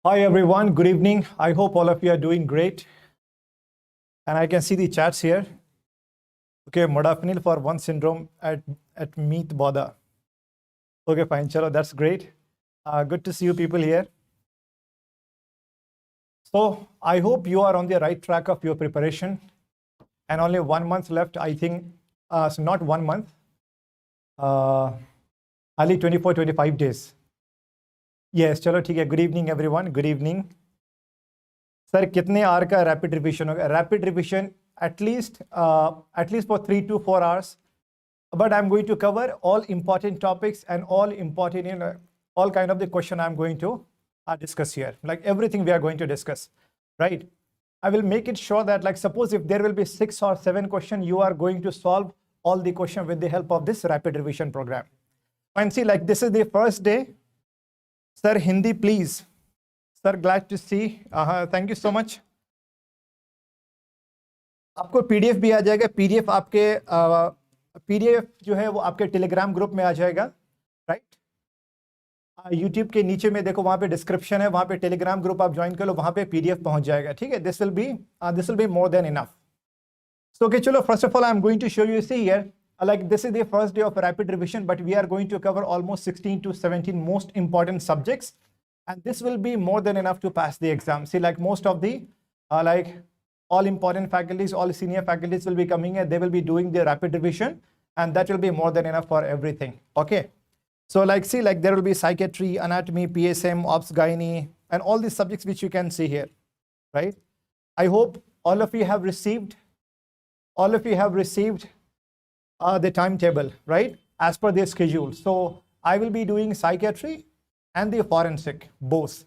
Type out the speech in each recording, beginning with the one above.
Hi everyone, good evening. I hope all of you are doing great. And I can see the chats here. Okay, modafinil for one syndrome at Meet Boda. Okay, fine, chalo, that's great. Good to see you people here. So I hope you are on the right track of your preparation. And only 1 month left, I think. So not 1 month, only 24, 25 days. Yes, chalo, ठीक है. Good evening, everyone. Good evening. Sir, कितने hour का rapid revision होगा? Rapid revision at least for 3 to 4 hours. But I'm going to cover all important topics and all important, all kind of the question I'm going to discuss here. Like everything we are going to discuss, right? I will make it sure that, like, suppose if there will be 6 or 7 questions, you are going to solve all the question with the help of this rapid revision program. And see, like, this is the first day. Sir, Hindi, please. Sir, glad to see. Thank you so much. आपको PDF भी आ जाएगा. PDF आपके PDF जो है वो आपके Telegram group में आ जाएगा, राइट? YouTube के नीचे में देखो, वहाँ पे डिस्क्रिप्शन है, वहाँ पे टेलीग्राम ग्रुप आप ज्वाइन कर लो, वहाँ पे PDF पहुँच जाएगा, ठीक है? This will be more than enough. So okay, chalo, first of all, I'm going to show you, see here, like this is the first day of rapid revision, but we are going to cover almost 16 to 17 most important subjects, and this will be more than enough to pass the exam. See, like most of the like all important faculties, all senior faculties will be coming here. They will be doing the rapid revision, and that will be more than enough for everything. Okay. So like, see, like there will be psychiatry, anatomy, PSM, obs, gynae, and all these subjects which you can see here, right? I hope all of you have received the timetable, right? As per their schedule. So I will be doing psychiatry and the forensic, both,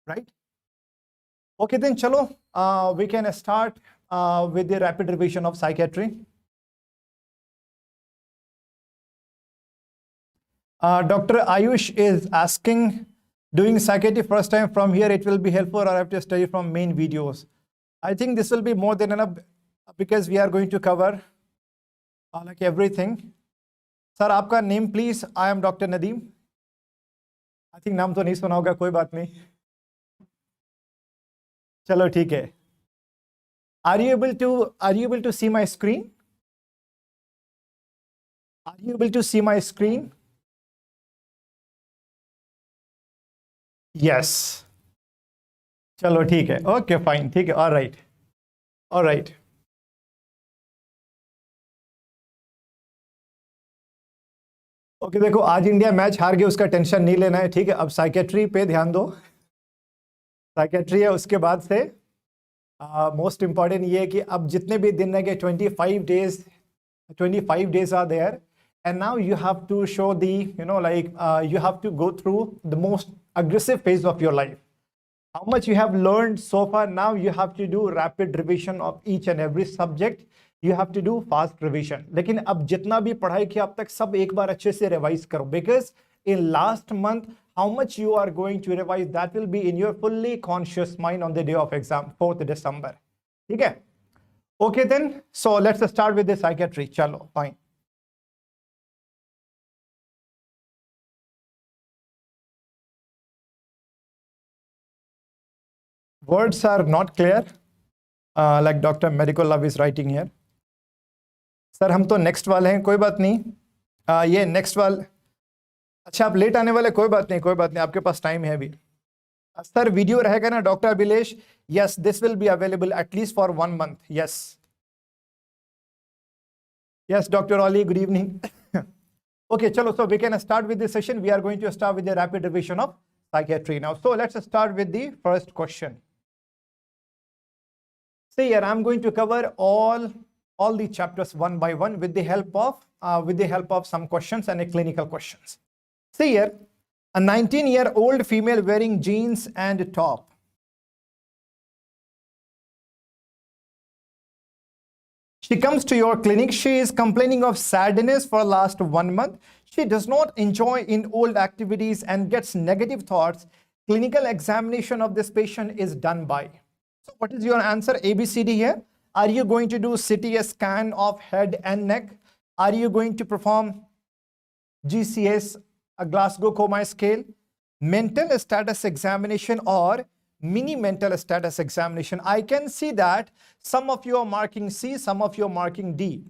right? Okay, then chalo, we can start with the rapid revision of psychiatry. Dr. Ayush is asking, doing psychiatry first time from here, it will be helpful, or I have to study from main videos? I think this will be more than enough because we are going to cover like everything. Sir, आपका name please. I am Dr. Nadeem. I think नाम तो नहीं सुना होगा, कोई बात नहीं. चलो ठीक है. Are you able to see my screen? Are you able to see my screen? Yes. चलो ठीक है. Okay, fine. ठीक है. All right. All right. Okay, देखो आज इंडिया मैच हार गया, उसका टेंशन नहीं लेना है, ठीक है? अब साइकेट्री पे ध्यान दो. साइकेट्री है, उसके बाद से मोस्ट इंपॉर्टेंट ये है कि अब जितने भी दिन रह गए 25 days are there, and now you have to show the, like you have to go through the most aggressive phase of your life. How much you have learned so far, now you have to do rapid revision of each and every subject. You have to do fast revision. लेकिन अब जितना भी पढ़ाई किया अब तक सब एक बार अच्छे से रिवाइज करो, because in last month how much you are going to revise, that will be in your fully conscious mind on the day of exam, 4th December. ठीक है? Okay then, so let's start with the psychiatry. चलो, fine. Words are not clear, like Dr. Medical Love is writing here. Sir हम तो next वाले हैं, कोई बात नहीं. ये नेक्स्ट वाले, अच्छा आप लेट आने वाले, कोई बात नहीं, कोई बात नहीं, आपके पास टाइम है अभी. सर वीडियो रहेगा ना doctor Abhilesh? Yes, this will be available at least for 1 month. Yes yes doctor Ollie, good evening. Okay चलो, so we can start with this session. We are going to start with the rapid revision of psychiatry now. So let's start with the first question. See here, I'm going to cover all the chapters one by one with the help of some questions and clinical questions. See here, a 19-year-old female wearing jeans and top. She comes to your clinic. She is complaining of sadness for the last 1 month. She does not enjoy in old activities and gets negative thoughts. Clinical examination of this patient is done by. So what is your answer? A, B, C, D here. Are you going to do CT scan of head and neck? Are you going to perform GCS, a Glasgow Coma scale, mental status examination, or mini mental status examination. I can see that some of you are marking C, some of you are marking D.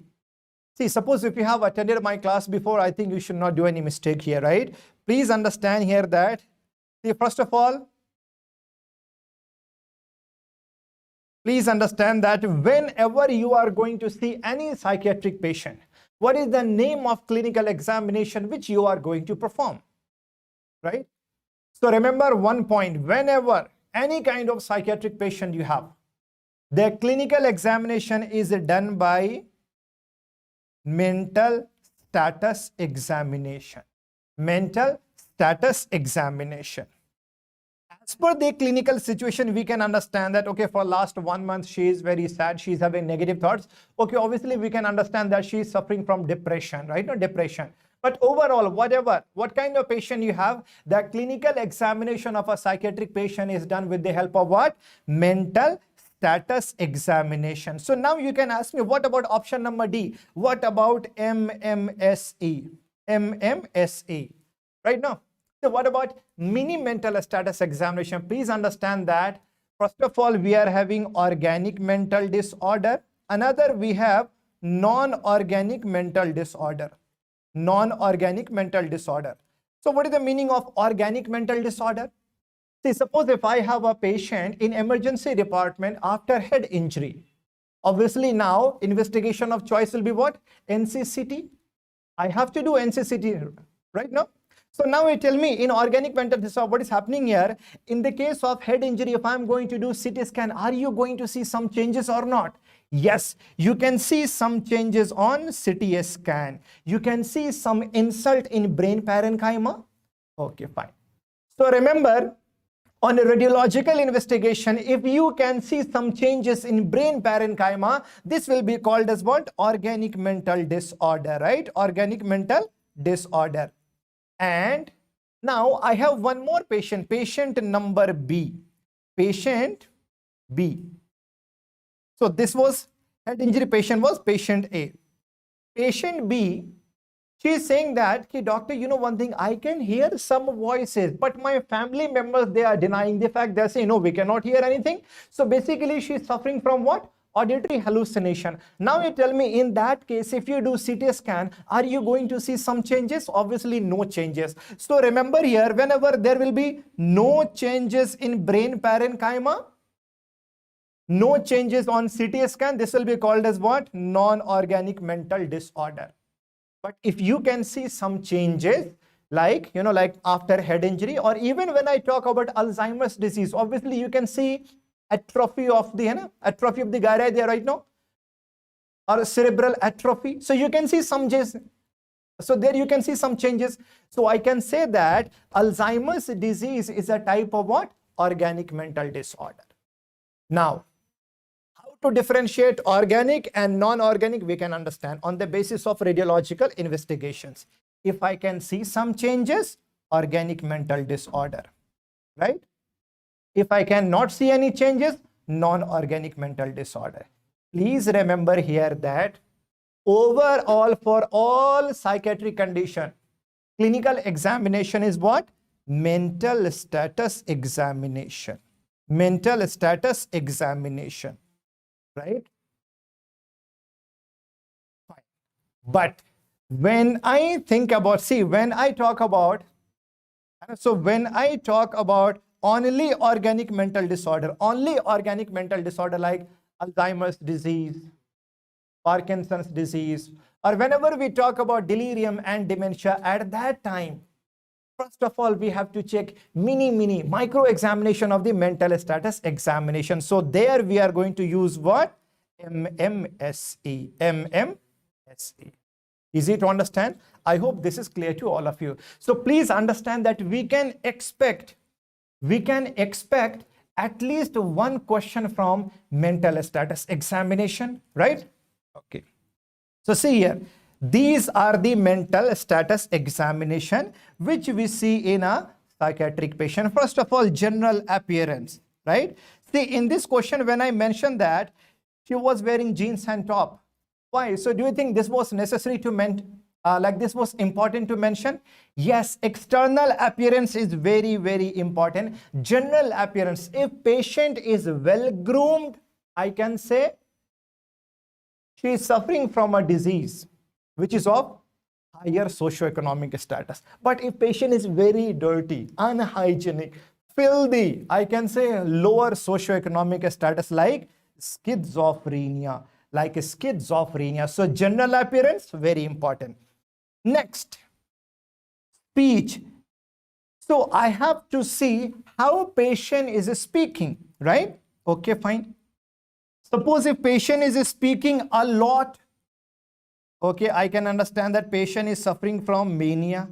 See, suppose if you have attended my class before, I think you should not do any mistake here, right? Please understand here that, see, first of all, please understand that whenever you are going to see any psychiatric patient, what is the name of clinical examination which you are going to perform, right? So remember one point, whenever any kind of psychiatric patient you have, the clinical examination is done by mental status examination. Mental status examination. As per the clinical situation, we can understand that, okay, for last 1 month, she is very sad. She's having negative thoughts. Okay, obviously, we can understand that she is suffering from depression, right? No, depression. But overall, what kind of patient you have, the clinical examination of a psychiatric patient is done with the help of what? Mental status examination. So now you can ask me, what about option number D? What about MMSE? MMSE, right now. So what about mini mental status examination? Please understand that, first of all, we are having organic mental disorder. Another, we have non-organic mental disorder. Non-organic mental disorder. So what is the meaning of organic mental disorder? See, suppose if I have a patient in emergency department after head injury, obviously now investigation of choice will be what? NCCT. I have to do NCCT, right now. So now you tell me, in organic mental disorder, what is happening here? In the case of head injury, if I'm going to do CT scan, are you going to see some changes or not? Yes, you can see some changes on CT scan. You can see some insult in brain parenchyma. Okay, fine. So remember, on a radiological investigation, if you can see some changes in brain parenchyma, this will be called as what? Organic mental disorder, right? Organic mental disorder. And now I have one more patient, patient number B. Patient B. So this was head injury patient, was patient A. Patient B, she is saying that, hey, doctor, you know one thing, I can hear some voices, but my family members, they are denying the fact. They're saying, no, we cannot hear anything. So basically, she is suffering from what? Auditory hallucination. Now you tell me, in that case, if you do CT scan, are you going to see some changes? Obviously, no changes. So remember here, whenever there will be no changes in brain parenchyma, no changes on CT scan, this will be called as what? Non-organic mental disorder. But if you can see some changes, like, you know, like after head injury, or even when I talk about Alzheimer's disease, obviously you can see atrophy of the gyri there right now, or cerebral atrophy. So you can see some changes. So there you can see some changes. So I can say that Alzheimer's disease is a type of what? Organic mental disorder. Now, how to differentiate organic and non-organic, we can understand on the basis of radiological investigations. If I can see some changes, organic mental disorder, right? If I cannot see any changes, non-organic mental disorder. Please remember here that overall, for all psychiatric condition, clinical examination is what? Mental status examination. Mental status examination, right? Fine. But when I think about, see, when I talk about only organic mental disorder like Alzheimer's disease, Parkinson's disease, or whenever we talk about delirium and dementia, at that time, first of all, we have to check micro examination of the mental status examination. So there we are going to use what? MMSE. MMSE. Easy to understand? I hope this is clear to all of you. So please understand that we can expect at least one question from mental status examination, right? Okay. So see here, these are the mental status examination which we see in a psychiatric patient. First of all, general appearance, right? See, in this question, when I mentioned that she was wearing jeans and top, why? So do you think this was necessary to like this was important to mention. Yes, external appearance is very, very important. General appearance, if patient is well groomed, I can say she is suffering from a disease which is of higher socioeconomic status. But if patient is very dirty, unhygienic, filthy, I can say lower socioeconomic status, like schizophrenia, So general appearance, very important. Next, speech. So I have to see how patient is speaking, right? Okay, fine. Suppose if patient is speaking a lot, okay, I can understand that patient is suffering from mania.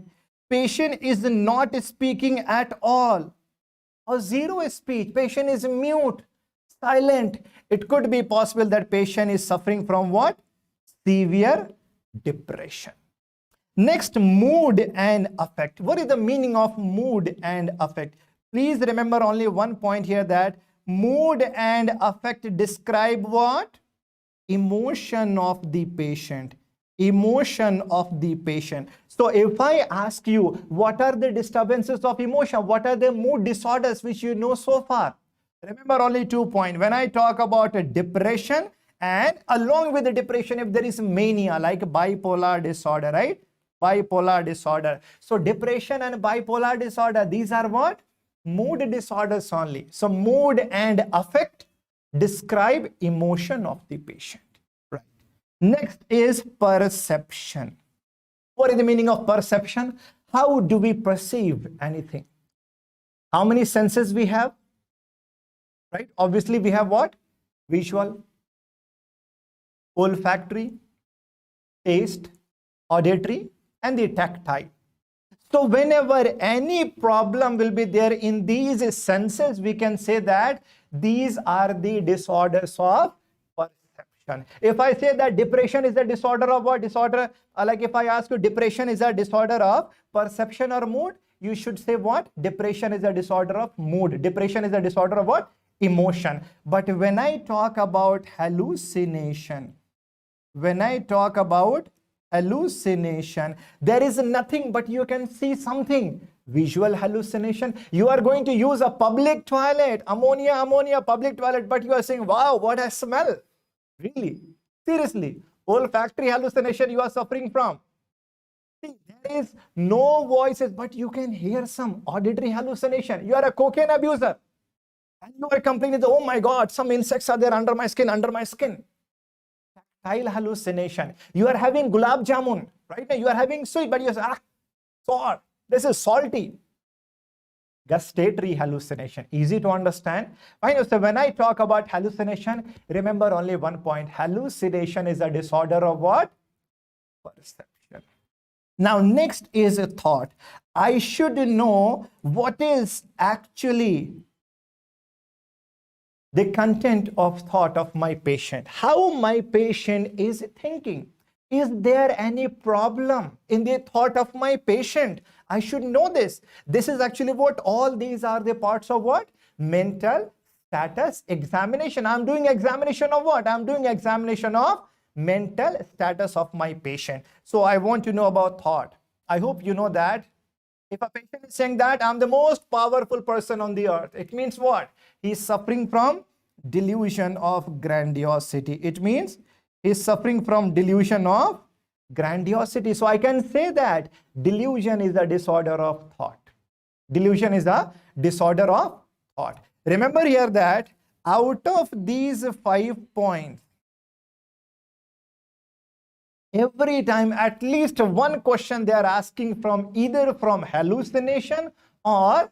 Patient is not speaking at all, or zero speech. Patient is mute, silent. It could be possible that patient is suffering from what? Severe depression. Next, mood and affect. What is the meaning of mood and affect? Please remember only one point here, that mood and affect describe what? Emotion of the patient. Emotion of the patient. So if I ask you, what are the disturbances of emotion? What are the mood disorders which you know so far? Remember only 2 points. When I talk about a depression, and along with the depression, if there is mania, like bipolar disorder, right? Bipolar disorder. So depression and bipolar disorder, these are what? Mood disorders only. So mood and affect describe emotion of the patient. Right. Next is perception. What is the meaning of perception? How do we perceive anything? How many senses we have? Right? Obviously, we have what? Visual, olfactory, taste, auditory, and the tactile. So whenever any problem will be there in these senses, we can say that these are the disorders of perception. If I say that depression is a disorder of what? Disorder, like if I ask you, depression is a disorder of perception or mood, you should say what? Depression is a disorder of mood. Depression is a disorder of what? Emotion. But when I talk about hallucination, hallucination, there is nothing but you can see something. Visual hallucination. You are going to use a public toilet, ammonia, public toilet, but you are saying, wow, what a smell. Really? Seriously. Olfactory hallucination you are suffering from. See, there is no voices, but you can hear some. Auditory hallucination. You are a cocaine abuser. And you are complaining, oh my God, some insects are there under my skin. Tactile hallucination. You are having gulab jamun, right? You are having sweet, but you say, sour. This is salty. Gustatory hallucination. Easy to understand. Fine. So when I talk about hallucination, remember only one point. Hallucination is a disorder of what? Perception. Now, next is a thought. I should know what is actually the content of thought of my patient, how my patient is thinking. Is there any problem in the thought of my patient? I should know this. This is actually what all these are the parts of what? Mental status examination. I'm doing examination of what? I'm doing examination of mental status of my patient. So I want to know about thought. I hope you know that if a patient is saying that I'm the most powerful person on the earth, it means what? He is suffering from delusion of grandiosity. It means he is suffering from delusion of grandiosity. So I can say that delusion is a disorder of thought. Delusion is a disorder of thought. Remember here that out of these 5 points, every time at least one question they are asking from either from hallucination or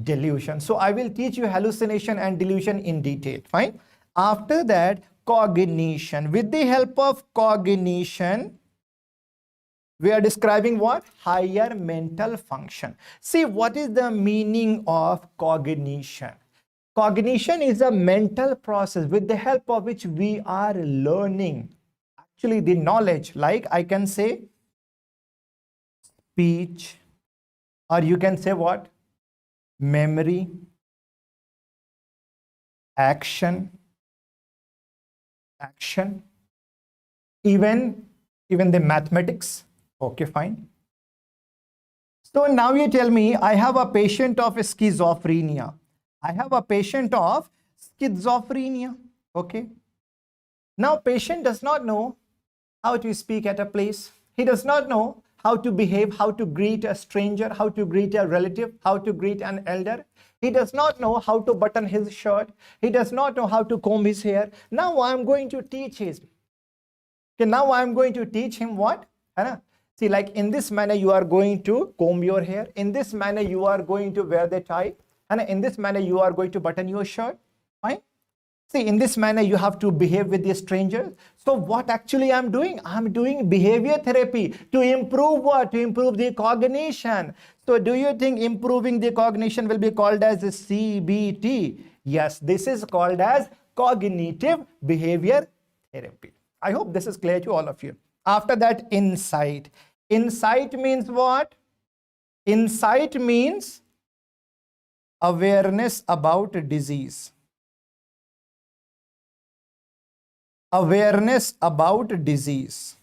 delusion. So I will teach you hallucination and delusion in detail. Fine. After that, cognition. With the help of cognition, we are describing what? Higher mental function. See, what is the meaning of cognition? Cognition is a mental process with the help of which we are learning actually the knowledge, like I can say speech, or you can say what? Memory, action, even the mathematics. Okay, fine. So now you tell me, I have a patient of schizophrenia. I have a patient of schizophrenia. Okay. Now patient does not know how to speak at a place. He does not know how to behave, how to greet a stranger, how to greet a relative, how to greet an elder. He does not know how to button his shirt. He does not know how to comb his hair. Now I'm going to teach him. Okay, now I'm going to teach him what? See, like in this manner, you are going to comb your hair. In this manner, you are going to wear the tie. And in this manner, you are going to button your shirt. Fine. See, in this manner, you have to behave with the stranger. So what actually I'm doing? I'm doing behavior therapy to improve what? To improve the cognition. So do you think improving the cognition will be called as a CBT? Yes, this is called as cognitive behavior therapy. I hope this is clear to all of you. After that, insight. Insight means what? Insight means awareness about disease. Awareness about disease.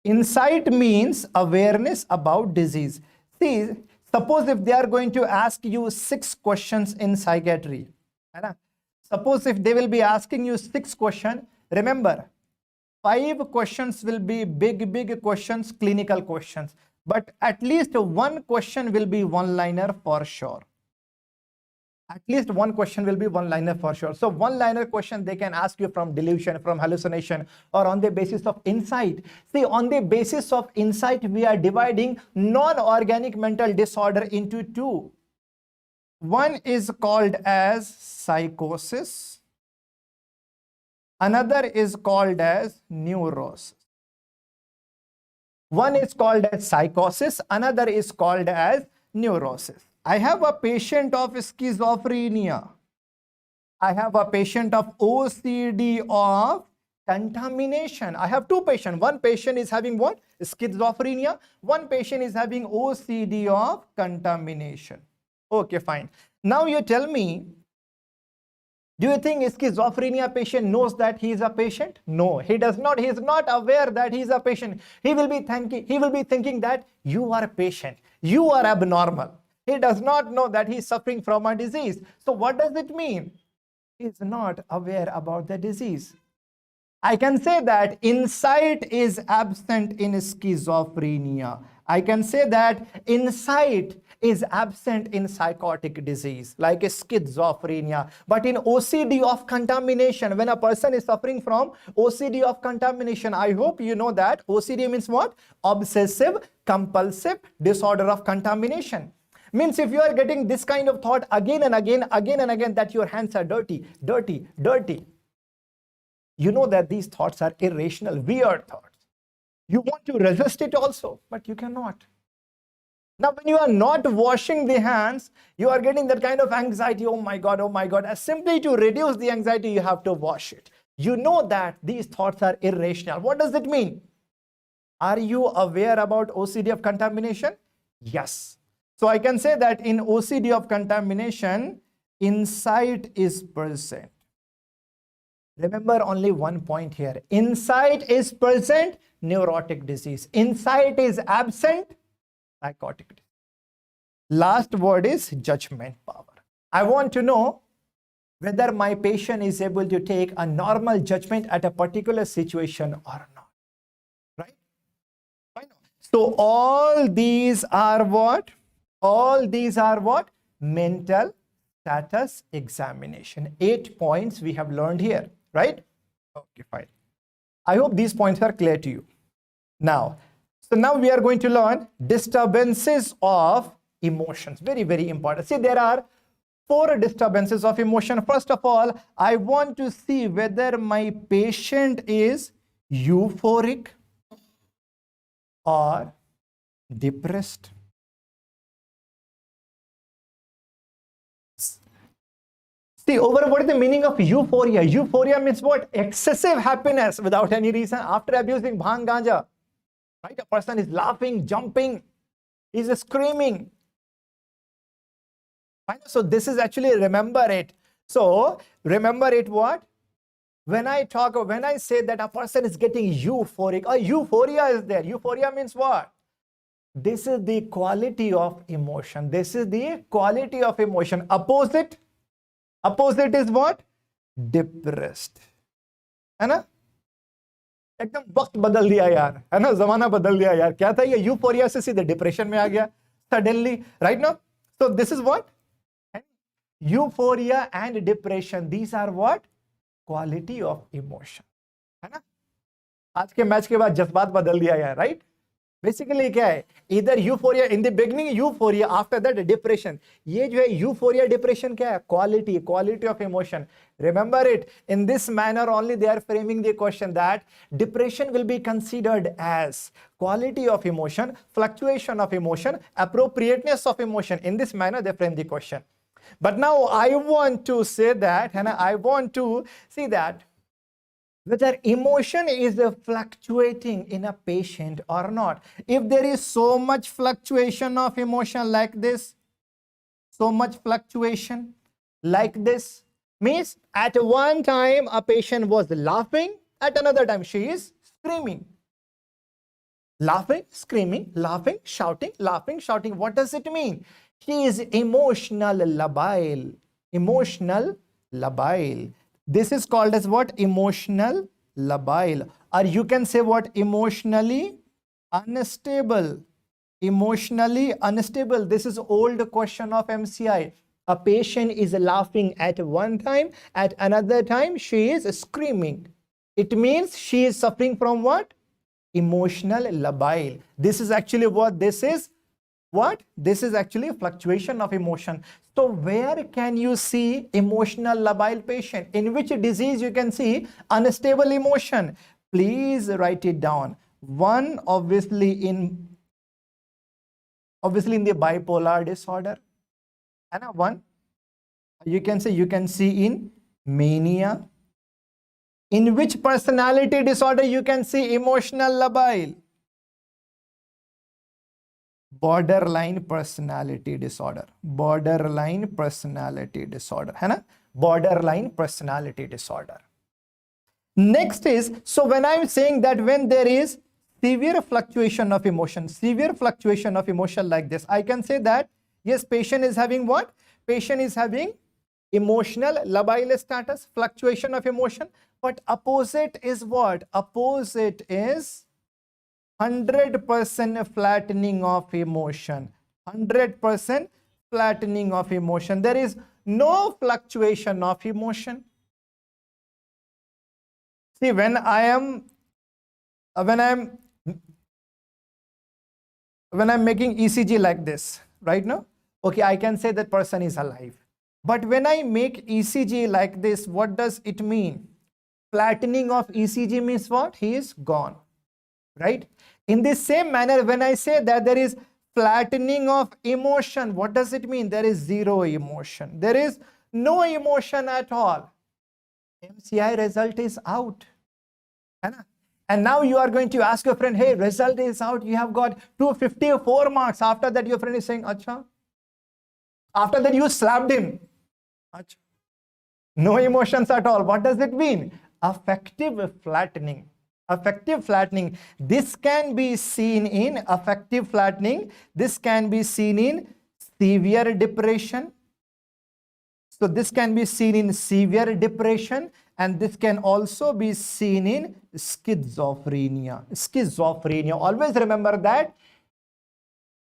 Insight means awareness about disease. See, suppose if they are going to ask you 6 questions in psychiatry. Suppose if they will be asking you 6 questions, remember, 5 questions will be big questions, clinical questions. But at least 1 question will be one-liner for sure. At least 1 question will be one-liner for sure. So one-liner question they can ask you from delusion, from hallucination, or on the basis of insight. See, on the basis of insight, we are dividing non-organic mental disorder into 2. One is called as psychosis. Another is called as neurosis. One is called as psychosis. Another is called as neurosis. I have a patient of schizophrenia. I have a patient of OCD of contamination. I have 2 patients. One patient is having what? Schizophrenia. One patient is having OCD of contamination. Okay, fine. Now you tell me, do you think a schizophrenia patient knows that he is a patient? No, he does not. He is not aware that he is a patient. He will be thinking that you are a patient. You are abnormal. He does not know that he is suffering from a disease. So what does it mean? He is not aware about the disease. I can say that insight is absent in schizophrenia. I can say that insight is absent in psychotic disease like schizophrenia. But in OCD of contamination, when a person is suffering from OCD of contamination, I hope you know that OCD means what? Obsessive compulsive disorder of contamination. Means if you are getting this kind of thought again and again that your hands are dirty, you know that these thoughts are irrational, weird thoughts. You want to resist it also, but you cannot. Now, when you are not washing the hands, you are getting that kind of anxiety. Oh my God, oh my God. As simply to reduce the anxiety, you have to wash it. You know that these thoughts are irrational. What does it mean? Are you aware about OCD of contamination? Yes. So I can say that in OCD of contamination, insight is present. Remember only one point here. Insight is present, neurotic disease. Insight is absent, psychotic disease. Last word is judgment power. I want to know whether my patient is able to take a normal judgment at a particular situation or not. Right? So all these are what? All these are what? Mental status examination. 8 points we have learned here. Right? Okay, fine. I hope these points are clear to you. Now, so now we are going to learn disturbances of emotions. Very, very important. See, there are 4 disturbances of emotion. First of all, I want to see whether my patient is euphoric or depressed. See, what is the meaning of euphoria? Euphoria means what? Excessive happiness without any reason after abusing bhang ganja. Right? A person is laughing, jumping, is screaming. Right? So this is actually, remember it. So remember it what? When I say that a person is getting euphoric, or euphoria is there. Euphoria means what? This is the quality of emotion. This is the quality of emotion. Opposite is what? Depressed. है ना? एकदम वक्त बदल दिया यार, है ना? जमाना बदल दिया यार. क्या था ये? यूफोरिया से सीधे डिप्रेशन में आ गया suddenly, right now. So this is what? Euphoria and depression. These are what? Quality of emotion. है ना? आज के मैच के बाद जज्बात बदल दिया यार, right? बेसिकली क्या है? इधर euphoria in the beginning, euphoria, after that depression. ये जो है यूफोरिया डिप्रेशन क्या है? Quality of emotion. Remember it, in this manner only they are framing the question that depression will be considered as quality of emotion, fluctuation of emotion, appropriateness of emotion. In this manner they frame the question. But now I want to say that, and I want to see that whether emotion is fluctuating in a patient or not. If there is so much fluctuation of emotion like this, so much fluctuation like this, means at one time a patient was laughing, at another time she is screaming. Laughing, screaming, laughing, shouting, laughing, shouting. What does it mean? She is emotional labile. Emotional labile. This is called as what? Emotional labile. Or you can say what? Emotionally unstable. Emotionally unstable. This is old question of MCI. A patient is laughing at one time, at another time she is screaming. It means she is suffering from what? Emotional labile. This is actually what this is. What? This is actually fluctuation of emotion. So where can you see emotional labile patient? In which disease you can see unstable emotion? Please write it down. One, obviously in the bipolar disorder. And one, you can see in mania. In which personality disorder you can see emotional labile? Borderline personality disorder. Borderline personality disorder, है ना? Borderline personality disorder. Next is, so when I'm saying that when there is severe fluctuation of emotion like this, I can say that yes, patient is having what? Patient is having emotional labile status, fluctuation of emotion. But opposite is what? Opposite is 100% flattening of emotion. 100% flattening of emotion. There is no fluctuation of emotion. See, when I'm making ECG like this, right now, okay, I can say that person is alive. But when I make ECG like this, what does it mean? Flattening of ECG means what? He is gone, right? In the same manner, when I say that there is flattening of emotion, what does it mean? There is zero emotion. There is no emotion at all. MCI result is out. And now you are going to ask your friend, hey, result is out. You have got 254 marks. After that, your friend is saying, Acha. After that, you slapped him. Acha. No emotions at all. What does it mean? Affective flattening. Affective flattening. This can be seen in affective flattening. This can be seen in severe depression. So this can be seen in severe depression, and this can also be seen in schizophrenia. Schizophrenia. Always remember that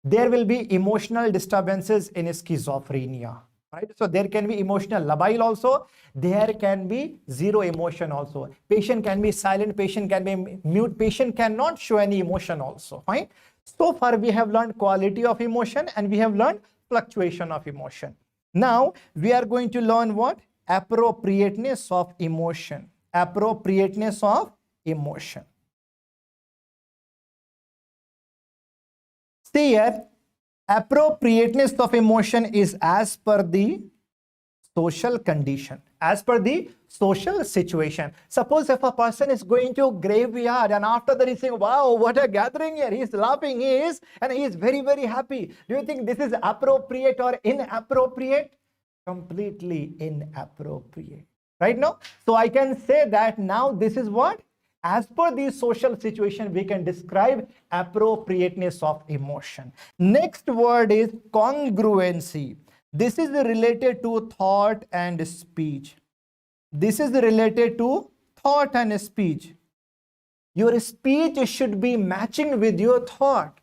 there will be emotional disturbances in schizophrenia. Right? So there can be emotional labile also. There can be zero emotion also. Patient can be silent, patient can be mute, patient cannot show any emotion also. Fine. So far we have learned quality of emotion and we have learned fluctuation of emotion. Now we are going to learn what? Appropriateness of emotion. Appropriateness of emotion. See here, appropriateness of emotion is as per the social condition, as per the social situation. Suppose if a person is going to graveyard and after that he's saying, wow, what a gathering here, he's laughing, and he is very, very happy. Do you think this is appropriate or inappropriate? Completely inappropriate. right now. So I can say that now this is what, as per the social situation, we can describe appropriateness of emotion. Next word is congruency. This is related to thought and speech. This is related to thought and speech. Your speech should be matching with your thought.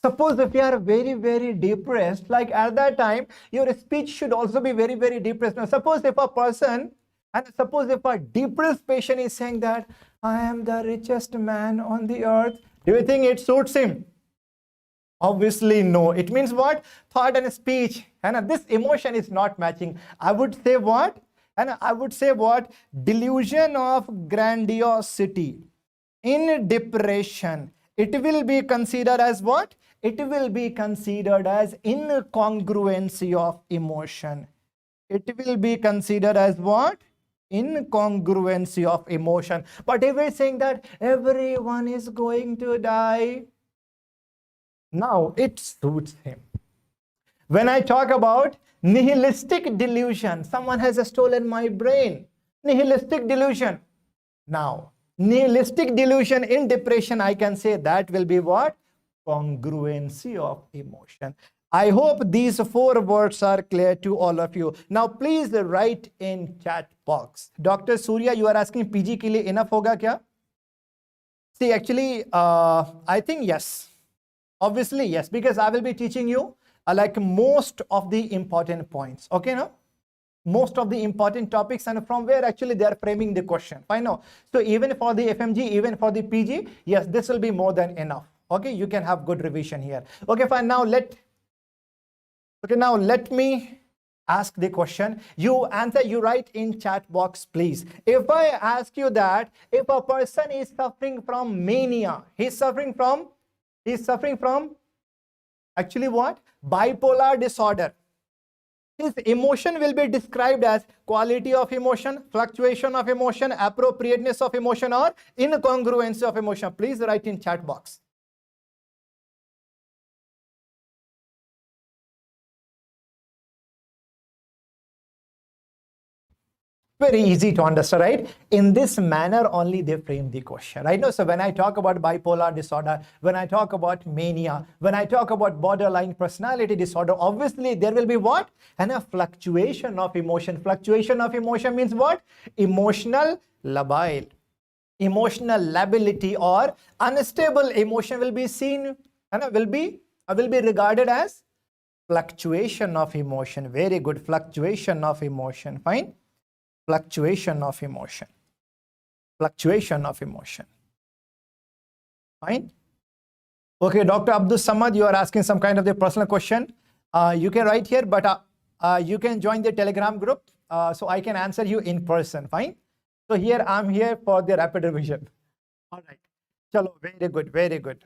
Suppose if you are very, very depressed, like at that time, your speech should also be very, very depressed. Now, suppose if a person, and suppose if a depressed patient is saying that, I am the richest man on the earth, do you think it suits him? Obviously, no. It means what? Thought and speech. And this emotion is not matching. I would say what? And I would say what? Delusion of grandiosity. In depression, it will be considered as what? It will be considered as incongruency of emotion. It will be considered as what? Incongruency of emotion. But if we're saying that everyone is going to die, now it suits him. When I talk about nihilistic delusion, someone has stolen my brain. Nihilistic delusion. Now, nihilistic delusion in depression, I can say that will be what? Congruency of emotion. I hope these 4 words are clear to all of you. Now, please write in chat box. Dr. Surya, you are asking PG ke liye enough hoga kya? See, actually, I think yes. Obviously, yes, because I will be teaching you like most of the important points. Okay, no? Most of the important topics, and from where actually they are framing the question. I know. So even for the FMG, even for the PG, yes, this will be more than enough. Okay, you can have good revision here. Okay, fine. Now let me ask the question. You answer, you write in chat box, please. If I ask you that if a person is suffering from mania, he's suffering from actually what? Bipolar disorder. His emotion will be described as quality of emotion, fluctuation of emotion, appropriateness of emotion, or incongruency of emotion. Please write in chat box. Very easy to understand, right? In this manner only they frame the question, right? No, so when I talk about bipolar disorder, when I talk about mania, when I talk about borderline personality disorder, obviously there will be what? And a fluctuation of emotion. Fluctuation of emotion means what? Emotional labile. Emotional lability or unstable emotion will be seen and will be regarded as fluctuation of emotion. Very good. Fluctuation of emotion. Fine. Fluctuation of emotion. Fluctuation of emotion. Fine. Okay, Dr. Abdul Samad, you are asking some kind of the personal question. You can write here, but you can join the Telegram group so I can answer you in person. Fine. So here I'm here for the rapid revision. All right. Chalo, very good, very good.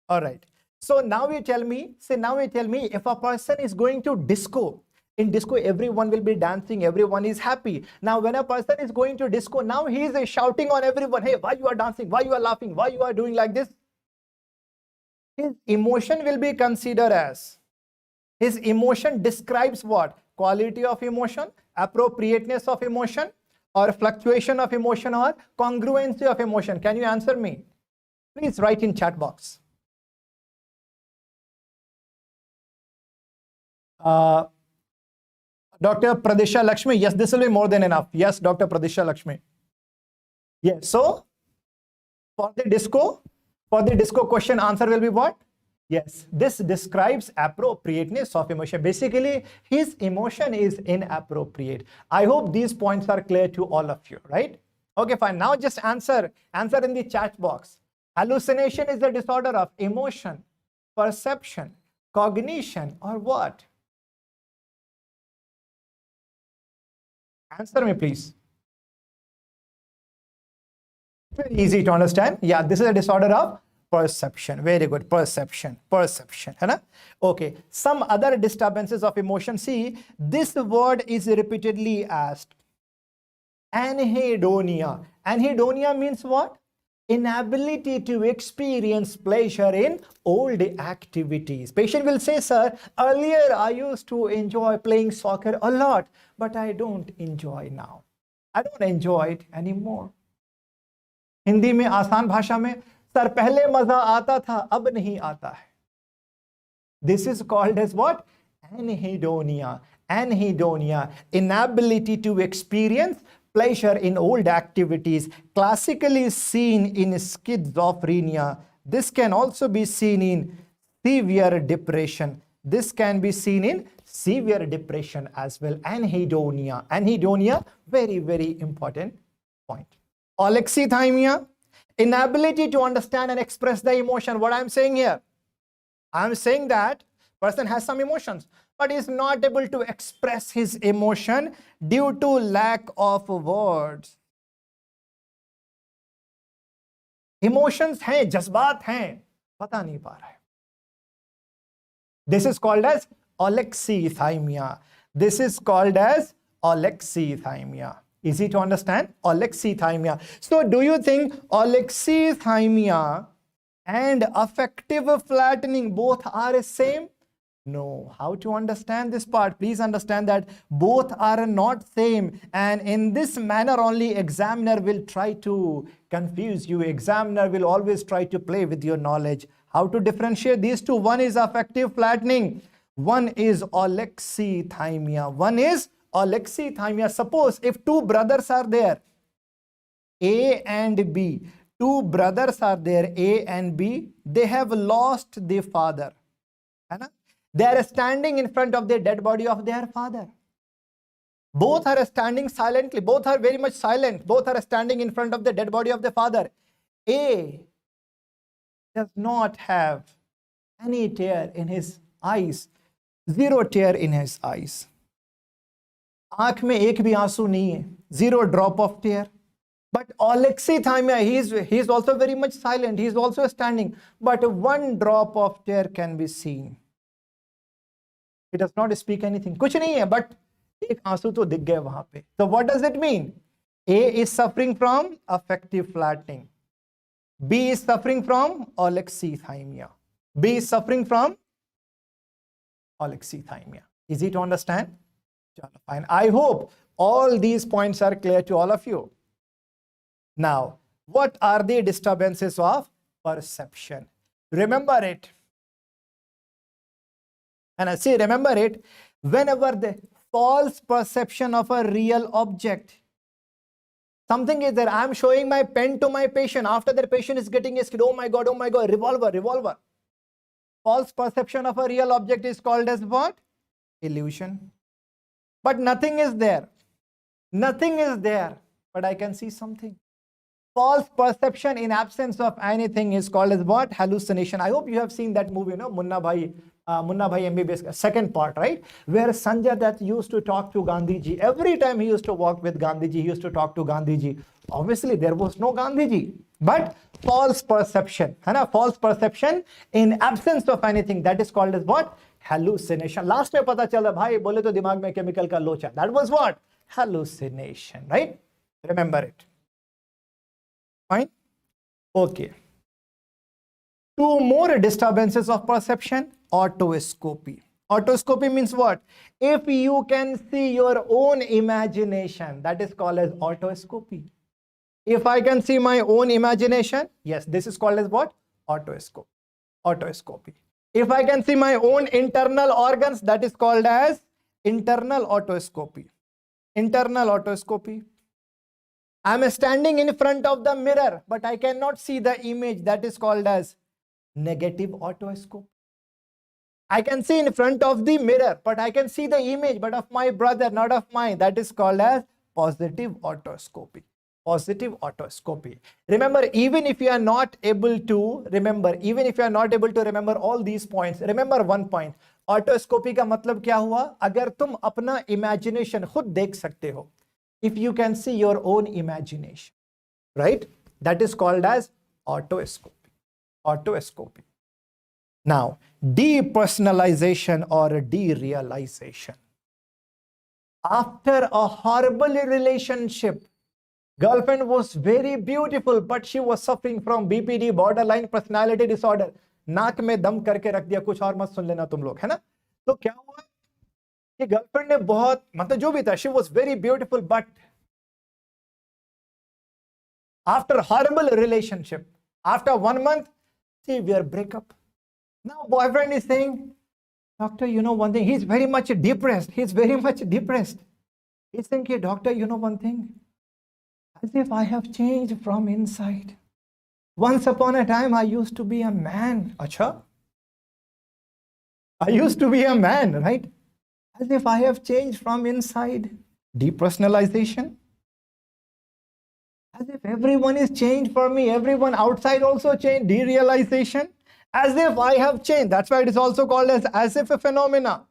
All right. So now you tell me, if a person is going to disco, in disco, everyone will be dancing, everyone is happy. Now, when a person is going to disco, now he is shouting on everyone, hey, why you are dancing? Why you are laughing? Why you are doing like this? His emotion will be considered as, his emotion describes what? Quality of emotion, appropriateness of emotion, or fluctuation of emotion, or congruency of emotion. Can you answer me? Please write in chat box. Dr. Pradesha Lakshmi, yes, this will be more than enough. Yes, Dr. Pradesha Lakshmi. Yes, so for the disco question, answer will be what? Yes, this describes appropriateness of emotion. Basically, his emotion is inappropriate. I hope these points are clear to all of you, right? Okay, fine. Now just answer in the chat box. Hallucination is the disorder of emotion, perception, cognition, or what? Answer me, please. Very easy to understand. Yeah, this is a disorder of perception. Very good. Perception. Hai? Okay. Some other disturbances of emotion. See, this word is repeatedly asked. Anhedonia. Anhedonia means what? Inability to experience pleasure in old activities. Patient will say, sir, earlier I used to enjoy playing soccer a lot, but I don't enjoy now. I don't enjoy it anymore. Hindi में आसान भाषा में, sir पहले मजा आता था अब नहीं आता है. This is called as what? Anhedonia. Anhedonia, inability to experience pleasure in old activities, classically seen in schizophrenia. This can also be seen in severe depression. This can be seen in severe depression as well. Anhedonia. Anhedonia, very, very important point. Alexithymia, inability to understand and express the emotion. What I'm saying here? I'm saying that person has some emotions, but is not able to express his emotion due to lack of words. Emotions हैं, जज्बात हैं, पता नहीं पा रहा है. This is called as alexithymia. This is called as alexithymia. Easy to understand? Alexithymia. So do you think alexithymia and affective flattening both are same? No. How to understand this part? Please understand that both are not same, and in this manner only examiner will try to confuse you. Examiner will always try to play with your knowledge. How to differentiate these two? One is affective flattening, one is alexithymia. One is alexithymia. Suppose if two brothers are there, A and B, two brothers are there, A and B, they have lost their father. They are standing in front of the dead body of their father. Both are standing silently, both are very much silent, both are standing in front of the dead body of the father. A does not have any tear in his eyes, zero tear in his eyes. आंख में एक भी आंसू नहीं है, zero drop of tear. But alexithymia, he is also very much silent, he is also standing, but one drop of tear can be seen. He does not speak anything. कुछ नहीं है, but एक आंसू तो दिख गए वहां पे. So what does it mean? A is suffering from affective flattening. B is suffering from alexithymia. B is suffering from alexithymia. Easy to understand? Fine. I hope all these points are clear to all of you. Now, what are the disturbances of perception? Remember it. And I say remember it, whenever the false perception of a real object, something is there, I'm showing my pen to my patient, after the patient is getting scared, oh my god, revolver. False perception of a real object is called as what? Illusion. But nothing is there. Nothing is there, but I can see something. False perception in absence of anything is called as what? Hallucination. I hope you have seen that movie, no? Munna Bhai MBBS, second part, right? Where Sanjay Dutt used to talk to Gandhiji. Every time he used to walk with Gandhiji, he used to talk to Gandhiji. Obviously, there was no Gandhiji, but false perception. False perception in absence of anything. That is called as what? Hallucination. Last में पता चला भाई बोले तो दिमाग में chemical का लोचा. That was what? Hallucination, right? Remember it. Fine? Okay. Two more disturbances of perception. Autoscopy. Autoscopy means what? If you can see your own imagination, that is called as autoscopy. If I can see my own imagination, yes, this is called as what? Autoscopy. Autoscopy. If I can see my own internal organs, that is called as internal autoscopy. Internal autoscopy. I am standing in front of the mirror, but I cannot see the image. That is called as negative autoscopy. I can see in front of the mirror, but I can see the image, but of my brother, not of mine. That is called as positive autoscopy. Positive autoscopy. Remember, even if you are not able to remember, all these points, remember one point. Autoscopy का मतलब क्या हुआ? अगर तुम अपना imagination खुद देख सकते हो. If you can see your own imagination, right? That is called as autoscopy. Autoscopy. Now, depersonalization or derealization. After a horrible relationship, girlfriend was very beautiful, but she was suffering from BPD, borderline personality disorder. नाक में दम करके रख दिया, कुछ और मत सुन लेना तुम लोग, है ना? तो क्या हुआ कि गर्लफ्रेंड ने बहुत, मतलब जो भी था, she was very beautiful, but After horrible relationship, after 1 month, severe breakup. Now boyfriend is saying, doctor, you know one thing, he's very much depressed. He's very much depressed. He's thinking, doctor, you know one thing, as if I have changed from inside. Once upon a time, I used to be a man. Acha? I used to be a man, right? As if I have changed from inside. Depersonalization. As if everyone is changed for me. Everyone outside also changed. Derealization. As if I have changed. That's why it is also called as if a phenomena.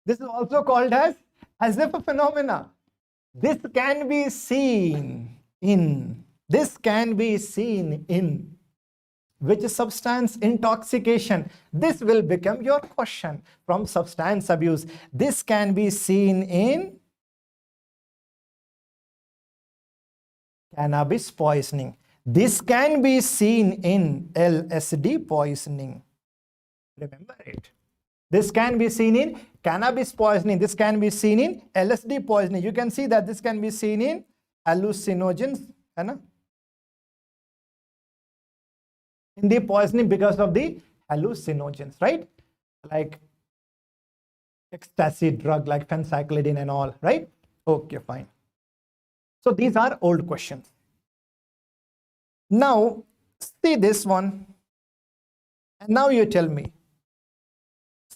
This is also called as if a phenomena. This can be seen in. This can be seen in which substance? Intoxication. This will become your question from substance abuse. This can be seen in cannabis poisoning. This can be seen in LSD poisoning. Remember it. This can be seen in cannabis poisoning. This can be seen in LSD poisoning. You can see that this can be seen in hallucinogens. In the poisoning because of the hallucinogens, right? Like ecstasy drug like phencyclidine and all, right? Okay, fine. So these are old questions. Now, see this one. And now you tell me.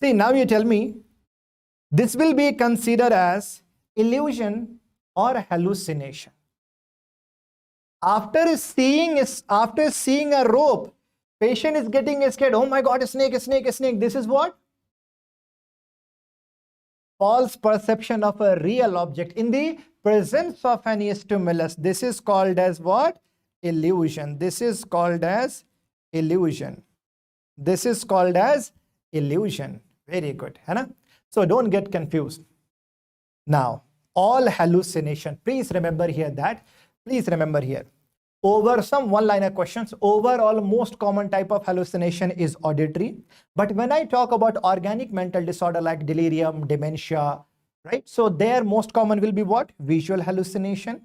See, now you tell me, this will be considered as illusion or hallucination. After seeing a rope, patient is getting scared. Oh my God, a snake, a snake, a snake. This is what? False perception of a real object in the presence of any stimulus. This is called as what? Illusion. This is called as illusion. This is called as illusion. Very good. So don't get confused. Now, all hallucination. Please remember here that. Please remember here. Over some one-liner questions, overall most common type of hallucination is auditory. But when I talk about organic mental disorder like delirium, dementia, right? So their most common will be what? Visual hallucination.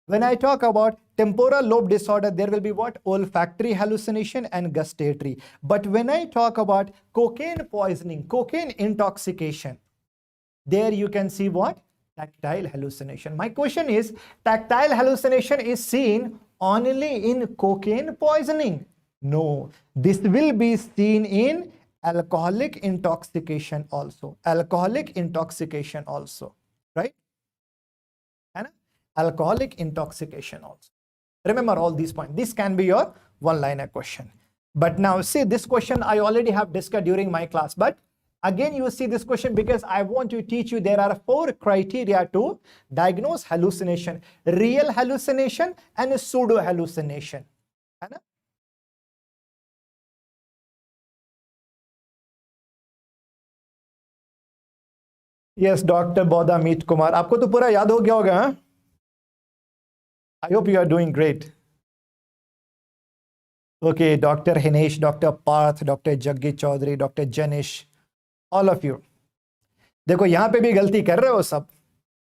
When I talk about temporal lobe disorder, there will be what? Olfactory hallucination and gustatory. But when I talk about cocaine poisoning, cocaine intoxication, there you can see what? Tactile hallucination. My question is, tactile hallucination is seen only in cocaine poisoning? No, this will be seen in alcoholic intoxication also. Alcoholic intoxication also, right? And alcoholic intoxication also. Remember all these points. This can be your one-liner question. But now see, this question I already have discussed during my class, but again, you see this question because I want to teach you there are 4 criteria to diagnose hallucination. Real hallucination and pseudo hallucination. Yes, Dr. Bodha Meet Kumar. आपको तो पूरा याद हो गया होगा, हाँ? I hope you are doing great. Okay, Dr. Hinesh, Dr. Parth, Dr. Jaggi Chaudhary, Dr. Janish. All of you. देखो यहाँ पे भी गलती कर रहे हो सब.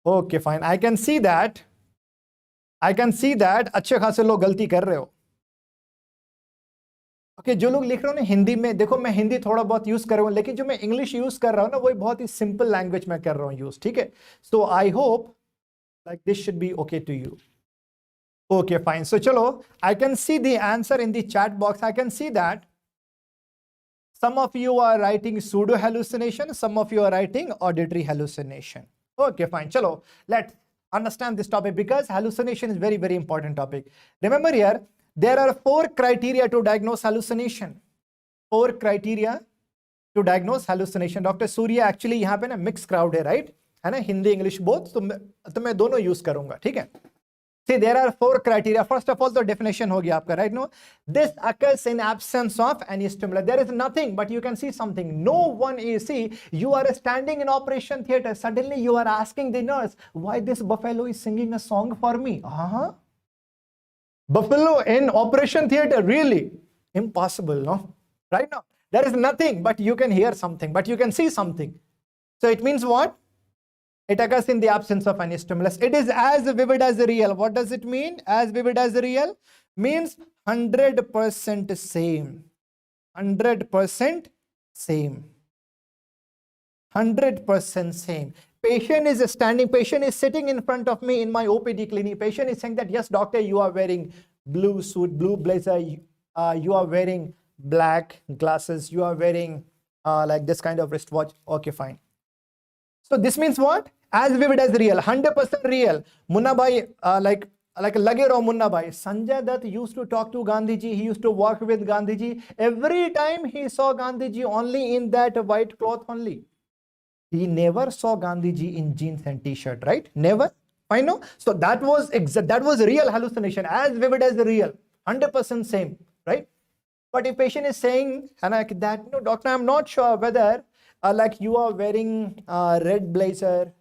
Okay, fine. I can see that. अच्छे खासे लोग गलती कर रहे हो. Okay, जो लोग लिख रहे हो ना हिंदी में, देखो मैं हिंदी थोड़ा बहुत यूज कर रहा हूँ, लेकिन जो मैं इंग्लिश यूज कर रहा हूँ ना वो बहुत ही सिंपल लैंग्वेज में कर रहा हूँ यूज, ठीक है? So I hope like this should be okay to you. Okay, fine. So chalo, I can see the answer in the chat box. I can see that some of you are writing pseudo hallucination, some of you are writing auditory hallucination. Okay, fine. Chalo, let's understand this topic because hallucination is very, very important topic. Remember here, there are 4 criteria to diagnose hallucination. 4 criteria to diagnose hallucination. Dr. Surya actually यहाँ पे ना mixed crowd है, right? है ना, Hindi English both, तो मैं दोनों use करूँगा, ठीक है? See, there are 4 criteria. First of all, the definition हो गया आपका, right? No, this occurs in absence of any stimulus. There is nothing, but you can see something. No one is. See, you are standing in operation theater. Suddenly, you are asking the nurse, "Why this buffalo is singing a song for me?" Buffalo in operation theater, really impossible, no? Right now, there is nothing, but you can hear something, but you can see something. So it means what? It occurs in the absence of any stimulus. It is as vivid as real. What does it mean? As vivid as real means 100% same. 100% same. 100% same. Patient is sitting in front of me in my OPD clinic. Patient is saying that, yes, doctor, you are wearing blue suit, blue blazer, you are wearing black glasses, you are wearing like this kind of wristwatch. Okay, fine. So this means what? As vivid as real, 100% real. Munna bhai, like lage raho Munna bhai. Sanjay Dutt used to talk to Gandhiji. He used to work with Gandhiji. Every time he saw Gandhiji only in that white cloth only. He never saw Gandhiji in jeans and t-shirt, right? Never. I know. So that was real hallucination, as vivid as real, 100% same, right? But if patient is saying, and like that, no, doctor, I'm not sure whether like you are wearing red blazer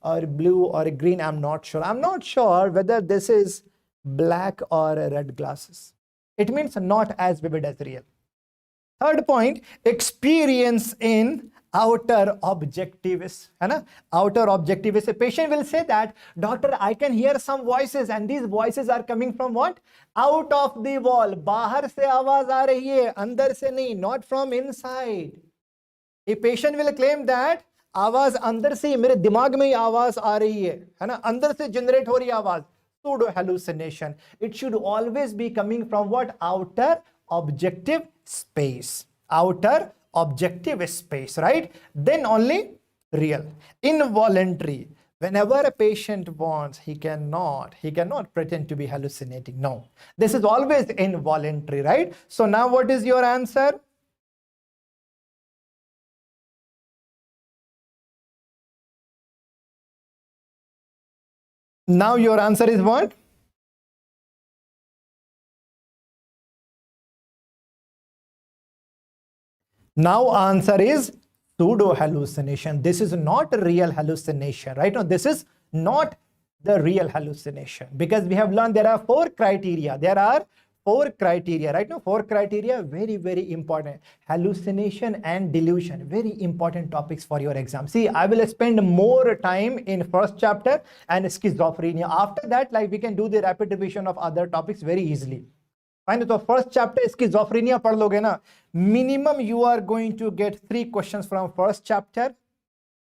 or blue or green. I'm not sure. I'm not sure whether this is black or red glasses. It means not as vivid as real. Third point, experience in outer objectivist. Outer objectivist. A patient will say that, doctor, I can hear some voices and these voices are coming from what? Out of the wall. Bahar se awaaz aa rahi hai, andar se nahi, not from inside. A patient will claim that आवाज अंदर से मेरे दिमाग में ही आवाज आ रही है ना, अंदर से जनरेट हो रही है आवाज. Pseudo hallucination. It should always be coming from what? Outer objective space. Outer objective space, right? Then only real. Involuntary. Whenever a patient wants, he cannot pretend to be hallucinating. No, this is always involuntary, right? So now what is your answer? Now your answer is what? Now answer is pseudo hallucination. This is not a real hallucination, right? No, this is not the real hallucination, because we have learned there are 4 criteria. There are 4 criteria, right? No, 4 criteria, very, very important. Hallucination and delusion, very important topics for your exam. See, I will spend more time in first chapter and schizophrenia. After that, like, we can do the rapid revision of other topics very easily. Fine. So first chapter schizophrenia पढ़ लोगे ना, minimum you are going to get 3 questions from first chapter,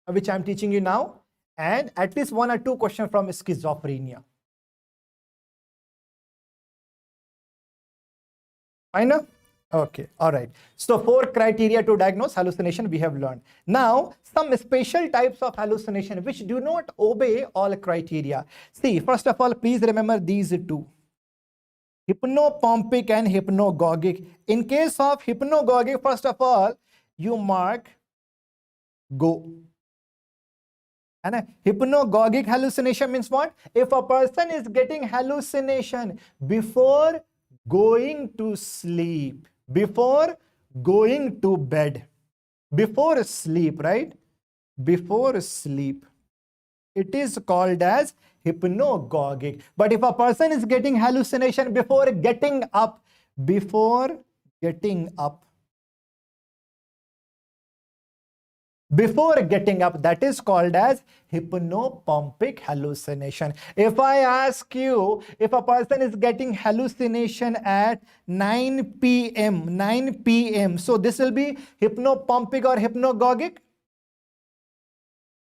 which I am teaching you now, and at least 1 or 2 questions from schizophrenia. Fine. Okay. All right. So 4 criteria to diagnose hallucination we have learned. Now some special types of hallucination which do not obey all criteria. See, first of all, please remember these 2. Hypnopompic and hypnagogic. In case of hypnagogic, first of all, you mark go. And hypnagogic hallucination means what? If a person is getting hallucination before going to sleep, before going to bed, before sleep, right? Before sleep, it is called as hypnagogic. But if a person is getting hallucination before getting up, before getting up, that is called as hypnopompic hallucination. If I ask you, if a person is getting hallucination at 9 p.m, so this will be hypnopompic or hypnagogic?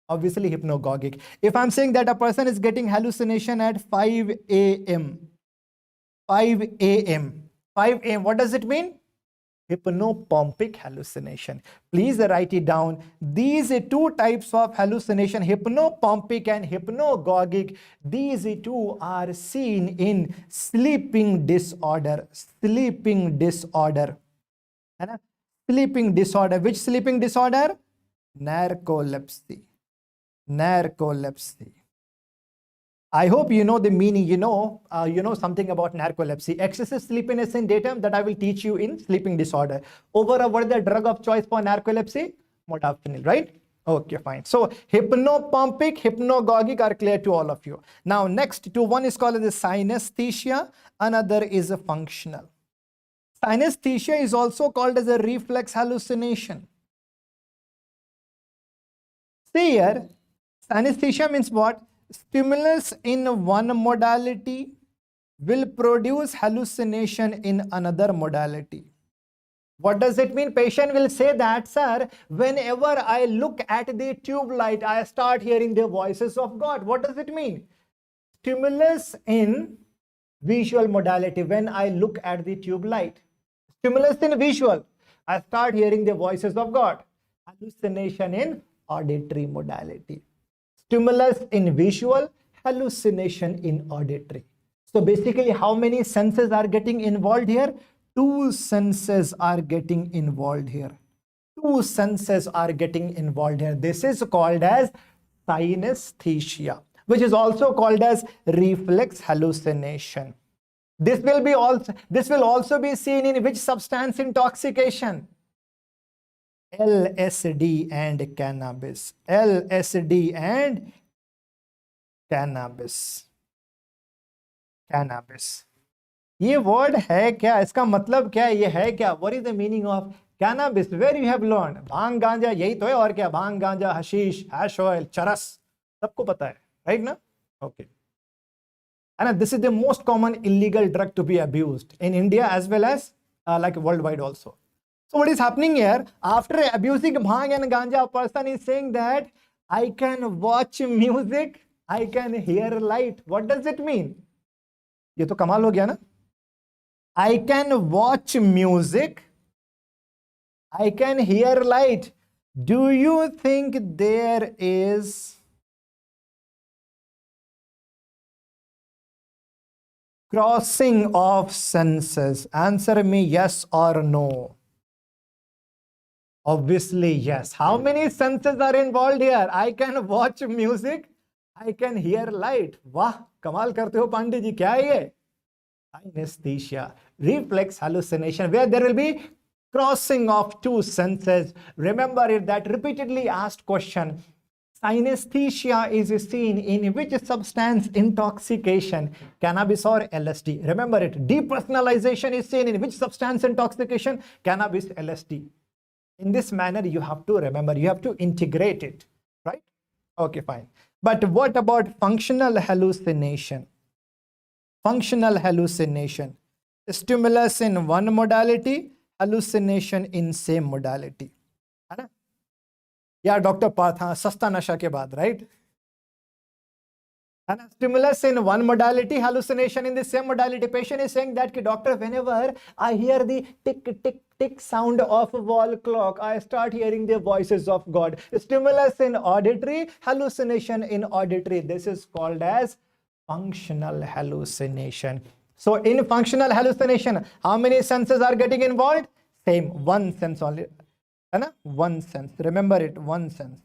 Obviously hypnagogic. If I'm saying that a person is getting hallucination at 5 a.m, what does it mean? Hypnopompic hallucination. Please write it down. These 2 types of hallucination, hypnopompic and hypnagogic, these 2 are seen in sleeping disorder. Sleeping disorder. Sleeping disorder. Which sleeping disorder? Narcolepsy. Narcolepsy. I hope you know the meaning, you know something about narcolepsy. Excessive sleepiness in daytime, that I will teach you in sleeping disorder. Overall, what is the drug of choice for narcolepsy? Modafinil, right? Okay, fine. So hypnopompic, hypnagogic are clear to all of you. Now next to, one is called as synesthesia, another is a functional. Synesthesia is also called as a reflex hallucination. See here, Synesthesia means what? Stimulus in one modality will produce hallucination in another modality. What does it mean? Patient will say that, sir, whenever I look at the tube light, I start hearing the voices of God. What does it mean? Stimulus in visual modality. When I look at the tube light, stimulus in visual, I start hearing the voices of God. Hallucination in auditory modality. Stimulus in visual, hallucination in auditory. So basically, how many senses are getting involved here? Two senses are getting involved here. Two senses are getting involved here. This is called as synesthesia, which is also called as reflex hallucination. This will also be seen in which substance intoxication? LSD and cannabis. LSD and cannabis. Cannabis. ये word है क्या? इसका मतलब क्या है? ये है क्या? What is the meaning of cannabis? Where you have learned? भांग गांजा यही तो है, और क्या? भांग गांजा, हशीश, हैश ऑयल, चरस, सबको पता है, राइट ना? Okay. And this is the most common illegal drug to be abused in India as well as like worldwide also. So what is happening here? After abusing bhang and ganja, a person is saying that I can watch music, I can hear light. What does it mean? ये तो कमाल हो गया ना? I can watch music, I can hear light. Do you think there is crossing of senses? Answer me yes or no. Obviously yes. How many senses are involved here? I can watch music, I can hear light. वाह, कमाल करते हो पांडे जी, क्या है ये? Synesthesia, reflex hallucination, where there will be crossing of two senses. Remember it, that repeatedly asked question. Synesthesia is seen in which substance intoxication? Cannabis or LSD? Remember it. Depersonalization is seen in which substance intoxication? Cannabis, LSD. In this manner, you have to remember, you have to integrate it, right? Okay, fine. But what about functional hallucination? Functional hallucination. Stimulus in one modality, hallucination in same modality. है ना? या doctor Partha, हाँ, सस्ता नशा के बाद, right? है ना? Stimulus in one modality, hallucination in the same modality. Patient is saying that, doctor, whenever I hear the tick tick tick sound of a wall clock, I start hearing the voices of God. Stimulus in auditory, hallucination in auditory. This is called as functional hallucination. So in functional hallucination, how many senses are getting involved? Same, one sense only. One sense. Remember it, one sense.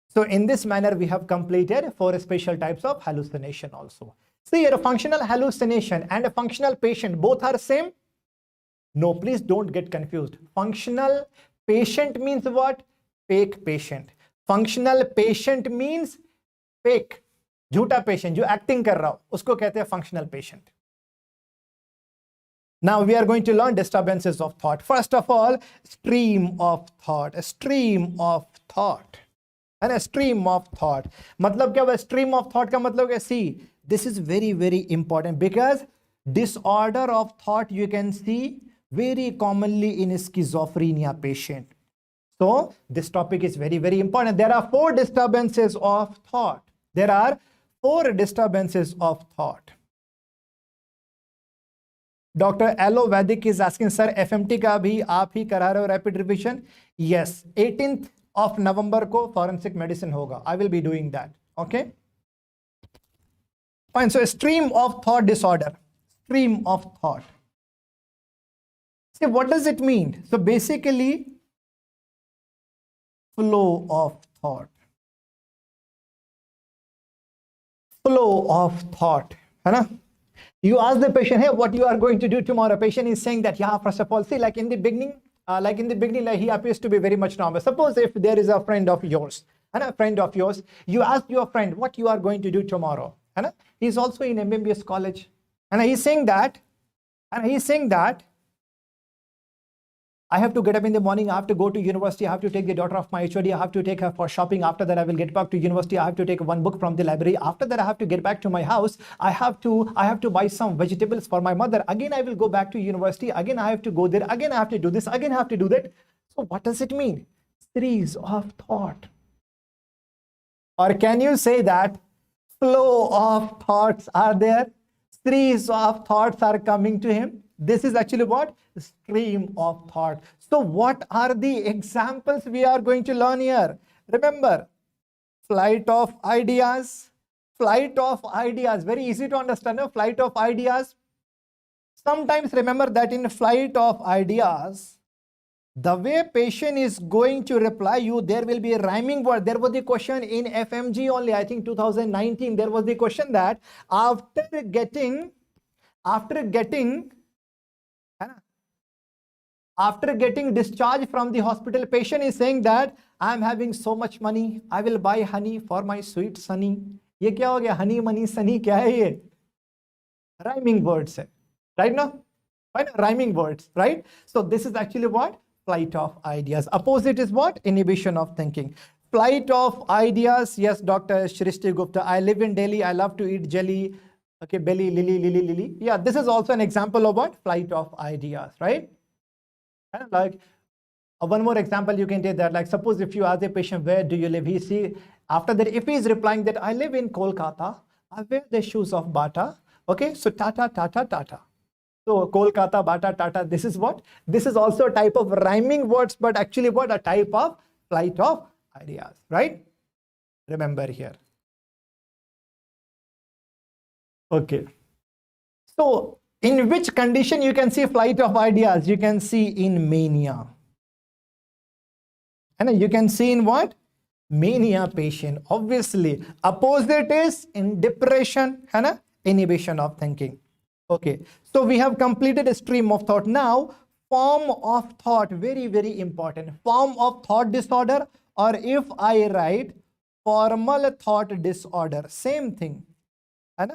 So in this manner, we have completed 4 special types of hallucination also. See here, a functional hallucination and a functional patient, both are same? No, please don't get confused. Functional patient means what? Fake patient. Functional patient means fake. झूठा patient जो acting कर रहा हो उसको कहते हैं functional patient. Now we are going to learn disturbances of thought. First of all, stream of thought. A stream of thought. And a stream of thought. मतलब क्या हुआ? Stream of thought का मतलब क्या? See, this is very, very important because disorder of thought you can see very commonly in schizophrenia patient. So this topic is very, very important. There are 4 disturbances of thought. There are 4 disturbances of thought. Dr. Allopathic is asking, sir, FMT का भी आप ही करा रहे हो rapid revision? Yes, 18th of November को forensic medicine होगा. I will be doing that. Okay. Fine. So stream of thought disorder. Stream of thought. See, what does it mean? So basically, flow of thought. Flow of thought. है ना? You ask the patient, hey, what you are going to do tomorrow? Patient is saying that, yeah, first of all, see, like in the beginning, like he appears to be very much normal. Suppose if there is a friend of yours, and a friend of yours, you ask your friend what you are going to do tomorrow. And he's also in MBBS college, and he's saying that, I have to get up in the morning. I have to go to university. I have to take the daughter of my HOD. I have to take her for shopping. After that, I will get back to university. I have to take one book from the library. After that, I have to get back to my house. I have to buy some vegetables for my mother. Again, I will go back to university. Again, I have to go there. Again, I have to do this. Again, I have to do that. So what does it mean? Series of thought. Or can you say that flow of thoughts are there? Series of thoughts are coming to him. This is actually what? Stream of thought. So what are the examples we are going to learn here? Remember, flight of ideas. Flight of ideas. Very easy to understand. No? Flight of ideas. Sometimes remember that in flight of ideas, the way patient is going to reply you, there will be a rhyming word. There was the question in FMGE only, I think 2019. There was the question that after getting discharged from the hospital, patient is saying that I am having so much money, I will buy honey for my sweet sonny. ये क्या हो गया? Honey, money, sunny क्या है ये? Rhyming words है, right? No, right? Rhyming words, right? So this is actually what? Flight of ideas. Opposite is what? Inhibition of thinking. Flight of ideas. Yes, Dr. Shrishti Gupta. I live in Delhi. I love to eat jelly. Okay, belly, lily. Yeah, this is also an example of what? Flight of ideas, right? And like one more example you can take that. Like suppose if you ask a patient, where do you live? He see after that, if he is replying that I live in Kolkata, I wear the shoes of Bata. Okay, so Tata. So Kolkata, Bata, Tata, this is what? This is also a type of rhyming words, but actually what? A type of flight of ideas, right? Remember here. Okay. So in which condition you can see flight of ideas? You can see in mania. And you can see in what? Mania patient. Obviously, opposite is in depression, and inhibition of thinking. Okay, so we have completed a stream of thought. Now, form of thought, very, very important. Form of thought disorder, or if I write formal thought disorder, same thing. And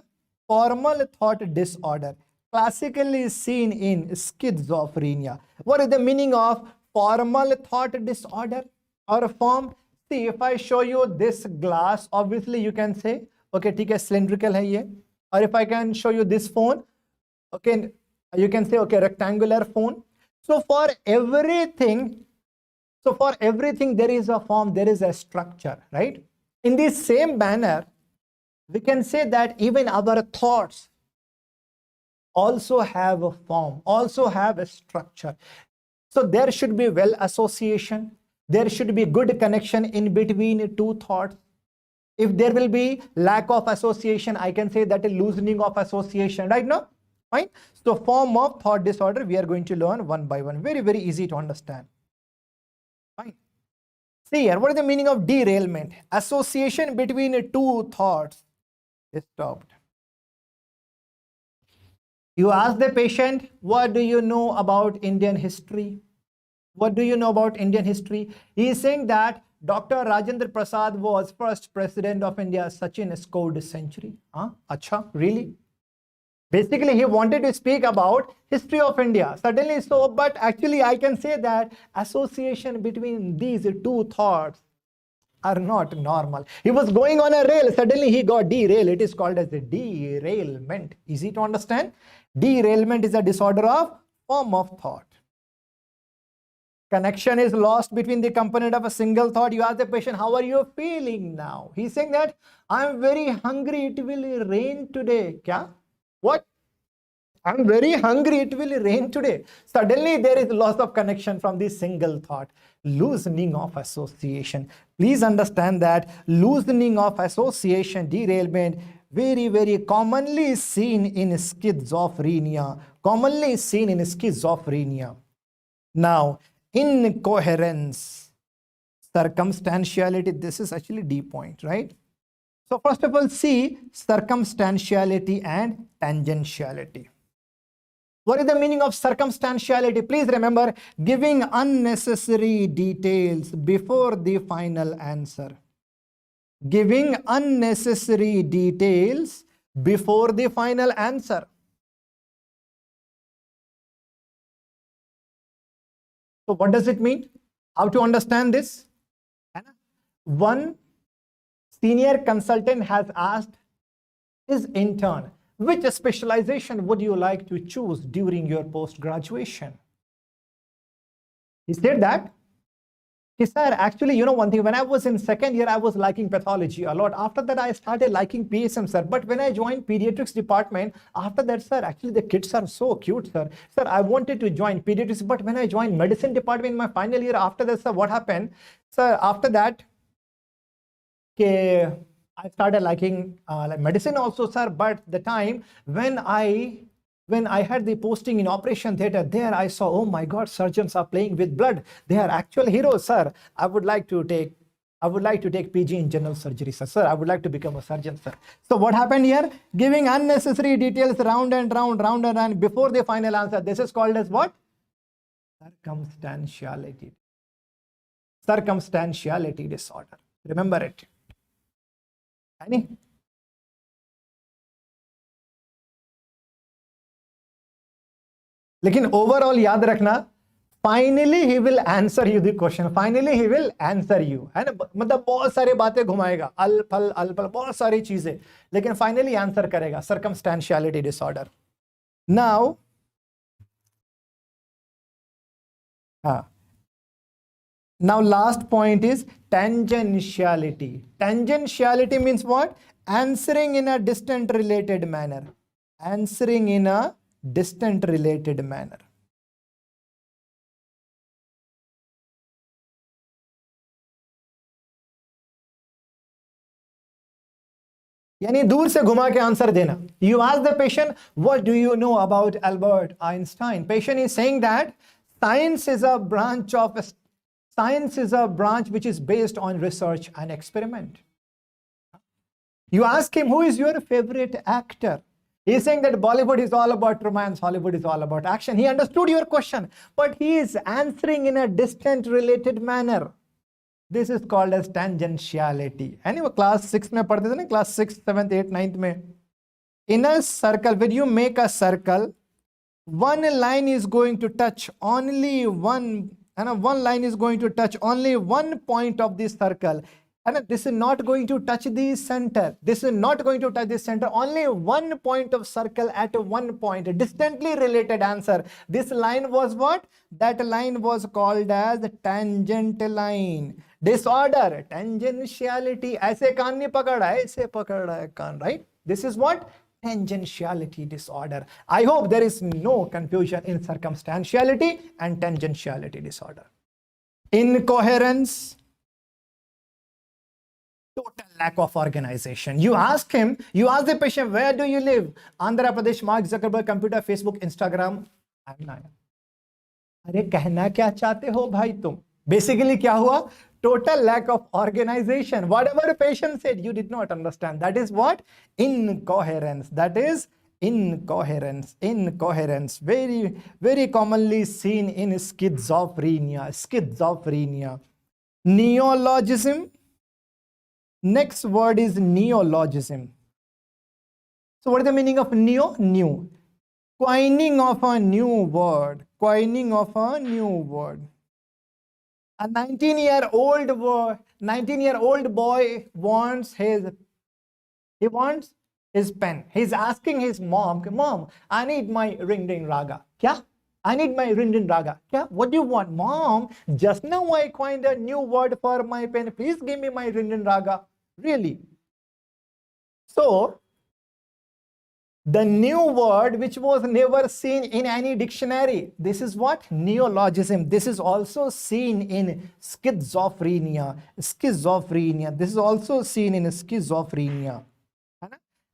formal thought disorder, classically seen in schizophrenia. What is the meaning of formal thought disorder or form? See, if I show you this glass, obviously you can say, okay, ठीक है, cylindrical है ये. Or if I can show you this phone, okay, you can say, okay, rectangular phone. So for everything there is a form, there is a structure, right? In the same manner, we can say that even our thoughts also have a form, also have a structure. So there should be well association. There should be good connection in between two thoughts. If there will be lack of association, I can say that a loosening of association, right? No? Fine. So form of thought disorder, we are going to learn one by one. Very, very easy to understand. Fine. See here, what is the meaning of derailment? Association between two thoughts is stopped. You ask the patient, what do you know about Indian history? What do you know about Indian history? He is saying that Dr. Rajendra Prasad was first president of India. Sachin scored a century. Acha, really? Basically, he wanted to speak about history of India. Suddenly so, but actually I can say that association between these two thoughts are not normal. He was going on a rail. Suddenly he got derailed. It is called as a derailment. Easy to understand? Derailment is a disorder of form of thought. Connection is lost between the component of a single thought. You ask the patient, how are you feeling now? He's saying that I'm very hungry. It will rain today. Kya? What? I'm very hungry. It will rain today. Suddenly there is loss of connection from the single thought. Loosening of association. Please understand that loosening of association, derailment, very, very commonly seen in schizophrenia. Commonly seen in schizophrenia. Now, incoherence, circumstantiality. This is actually D point, right? So first of all, see circumstantiality and tangentiality. What is the meaning of circumstantiality? Please remember, giving unnecessary details before the final answer. Giving unnecessary details before the final answer. So what does it mean? How to understand this? One senior consultant has asked his intern, which specialization would you like to choose during your post-graduation? He said that, he said, actually, you know one thing, when I was in second year, I was liking pathology a lot. After that, I started liking PSM, sir. But when I joined pediatrics department, after that, sir, actually the kids are so cute, sir. Sir, I wanted to join pediatrics, but when I joined medicine department in my final year, after that, sir, what happened? Sir, after that, I started liking like medicine also, sir. But the time when I had the posting in operation theater, there I saw, oh my God, surgeons are playing with blood. They are actual heroes, sir. I would like to take PG in general surgery, sir. Sir, I would like to become a surgeon, sir. So what happened here? Giving unnecessary details round and round before the final answer. This is called as what? Circumstantiality. Circumstantiality disorder. Remember it. Any? लेकिन overall याद रखना, finally he will answer you the question, finally he will answer you, है ना, मतलब बहुत सारी बातें घुमाएगा, अल फल बहुत सारी चीजें, लेकिन फाइनली आंसर करेगा. Circumstantiality disorder. Now now last point is tangentiality. Tangentiality means what? Answering in a distant related manner. Answering in a distant related manner. यानी दूर से घुमा के आंसर देना. You ask the patient, what do you know about Albert Einstein? Patient is saying that science is a branch which is based on research and experiment. You ask him, who is your favorite actor? He is saying that Bollywood is all about romance, Hollywood is all about action. He understood your question, but he is answering in a distant related manner. This is called as tangentiality. Anyway, class 6 में पढ़ते थे ना, class 6, 7th, 8th, 9th में. In a circle, when you make a circle, one line is going to touch only one, and one line is going to touch only one point of this circle. And this is not going to touch the center. This is not going to touch the center. Only one point of circle at one point. Distantly related answer. This line was what? That line was called as tangent line. Disorder. Tangentiality. ऐसे कान नहीं पकड़ रहा है, ऐसे पकड़ रहा है कान, right? This is what? Tangentiality disorder. I hope there is no confusion in circumstantiality and tangentiality disorder. Incoherence. Total lack of organization. You ask him, you ask the patient, where do you live? Andhra Pradesh, Mark Zuckerberg, computer, Facebook, Instagram. अरे कहना क्या चाहते हो भाई तुम? Basically क्या हुआ? Total lack of organization. Whatever the patient said, you did not understand. That is what? Incoherence. That is incoherence. Incoherence. Very, very commonly seen in schizophrenia. Schizophrenia. Neologism. Next word is neologism. So what is the meaning of neo? New. Coining of a new word. Coining of a new word. A 19-year-old boy wants his pen. He's asking his mom, Mom, I need my ring raga. Kya? I need my ring raga. Kya? What do you want? Mom, just now I coined a new word for my pen. Please give me my ring raga. Really? So, the new word which was never seen in any dictionary. This is what? Neologism. This is also seen in schizophrenia. Schizophrenia. This is also seen in schizophrenia.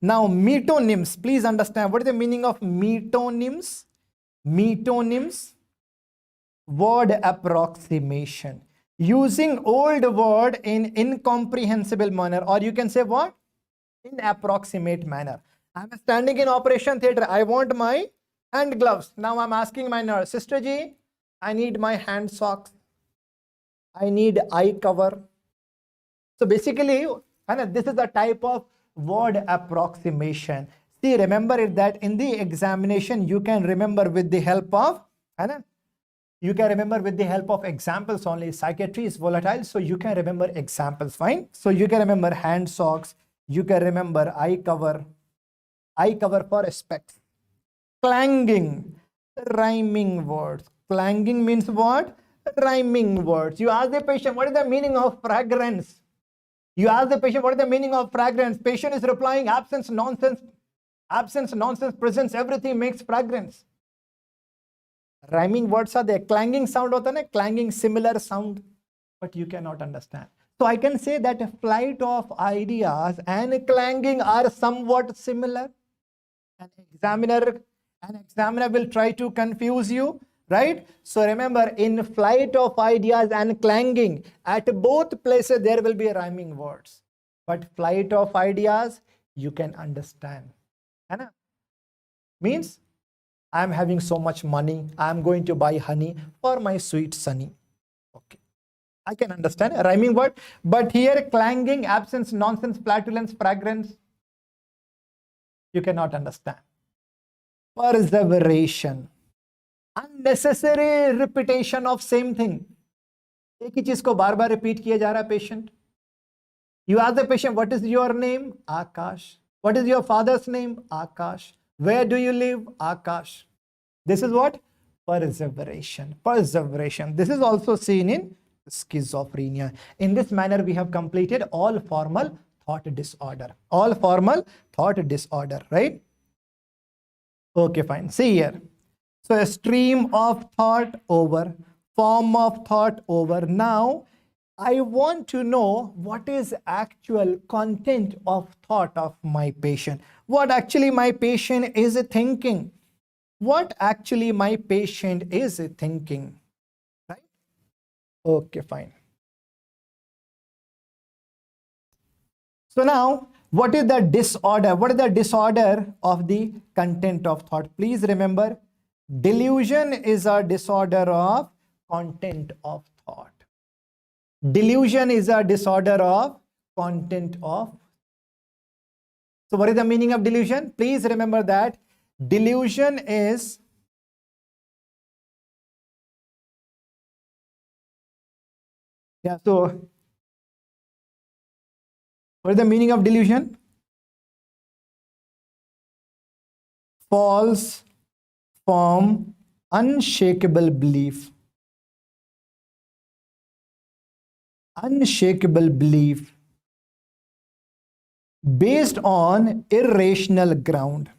Now, metonyms. Please understand what is the meaning of metonyms? Metonyms. Word approximation. Using old word in incomprehensible manner, or you can say what? In approximate manner. I'm standing in operation theater. I want my hand gloves. Now I'm asking my nurse, Sister G, I need my hand socks. I need eye cover. So basically, this is the type of word approximation. See, remember it that in the examination, you can remember with the help of You can remember with the help of examples only. Psychiatry is volatile, so you can remember examples, fine. So you can remember hand socks, you can remember eye cover for specs. Clanging, rhyming words. Clanging means what? Rhyming words. You ask the patient, what is the meaning of fragrance? You ask the patient, what is the meaning of fragrance? Patient is replying, absence, nonsense. Absence, nonsense, presence, everything makes fragrance. Rhyming words are there. Clanging sound hota hai, clanging similar sound, but you cannot understand. So I can say that a flight of ideas and clanging are somewhat similar. An examiner will try to confuse you, right? So remember, in flight of ideas and clanging, at both places there will be rhyming words. But flight of ideas, you can understand. Means, I am having so much money, I am going to buy honey for my sweet Sunny. Okay, I can understand a rhyming word, but here clanging, absence, nonsense, flatulence, fragrance, you cannot understand. Perseveration, unnecessary repetition of same thing. एक ही चीज को बार बार repeat किया जा रहा है patient. You ask the patient, what is your name? Akash. What is your father's name? Akash. Where do you live? Akash. This is what? Perseveration. Perseveration. This is also seen in schizophrenia. In this manner, we have completed all formal thought disorder. All formal thought disorder, right? Okay, fine. See here. So a stream of thought over, form of thought over. Now, I want to know what is actual content of thought of my patient. What actually my patient is thinking. What actually my patient is thinking. Right? Okay, fine. So now, what is the disorder? What is the disorder of the content of thought? Please remember, delusion is a disorder of content of thought. Delusion is a disorder of content of. So what is the meaning of delusion? Please remember that delusion is so what is the meaning of delusion? False, firm, unshakable belief. Unshakable belief based on irrational ground.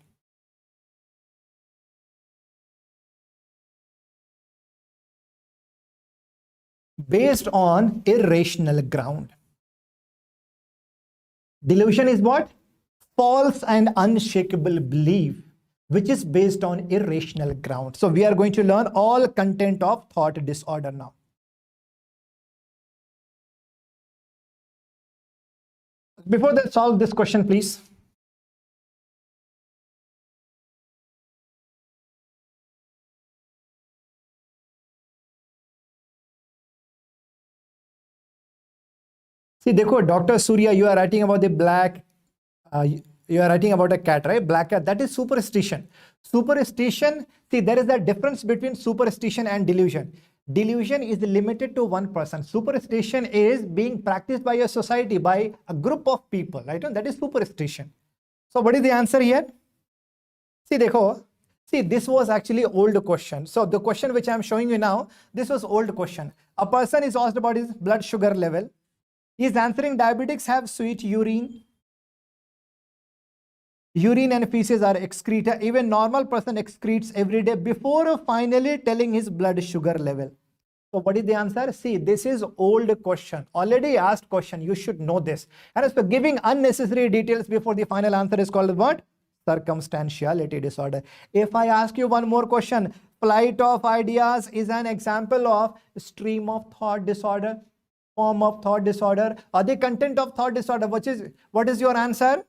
Based on irrational ground. Delusion is what? False and unshakable belief, which is based on irrational ground. So we are going to learn all content of thought disorder now. Before that, solve this question, please. See, dekho, Dr. Surya, you are writing about the black, you are writing about a cat, right? Black cat, that is superstition. Superstition, see, there is a difference between superstition and delusion. Delusion is limited to one person. Superstition is being practiced by a society, by a group of people, right? And that is superstition. So what is the answer here? See, dekho, see, this was actually old question. So the question which I am showing you now, this was old question. A person is asked about his blood sugar level. He is answering diabetics have sweet urine. Urine and feces are excreta. Even normal person excretes every day before finally telling his blood sugar level. So what is the answer? See, this is old question, already asked question. You should know this. And as for giving unnecessary details before the final answer is called what? Circumstantiality disorder. If I ask you one more question, flight of ideas is an example of stream of thought disorder, form of thought disorder, or the content of thought disorder. What is your answer?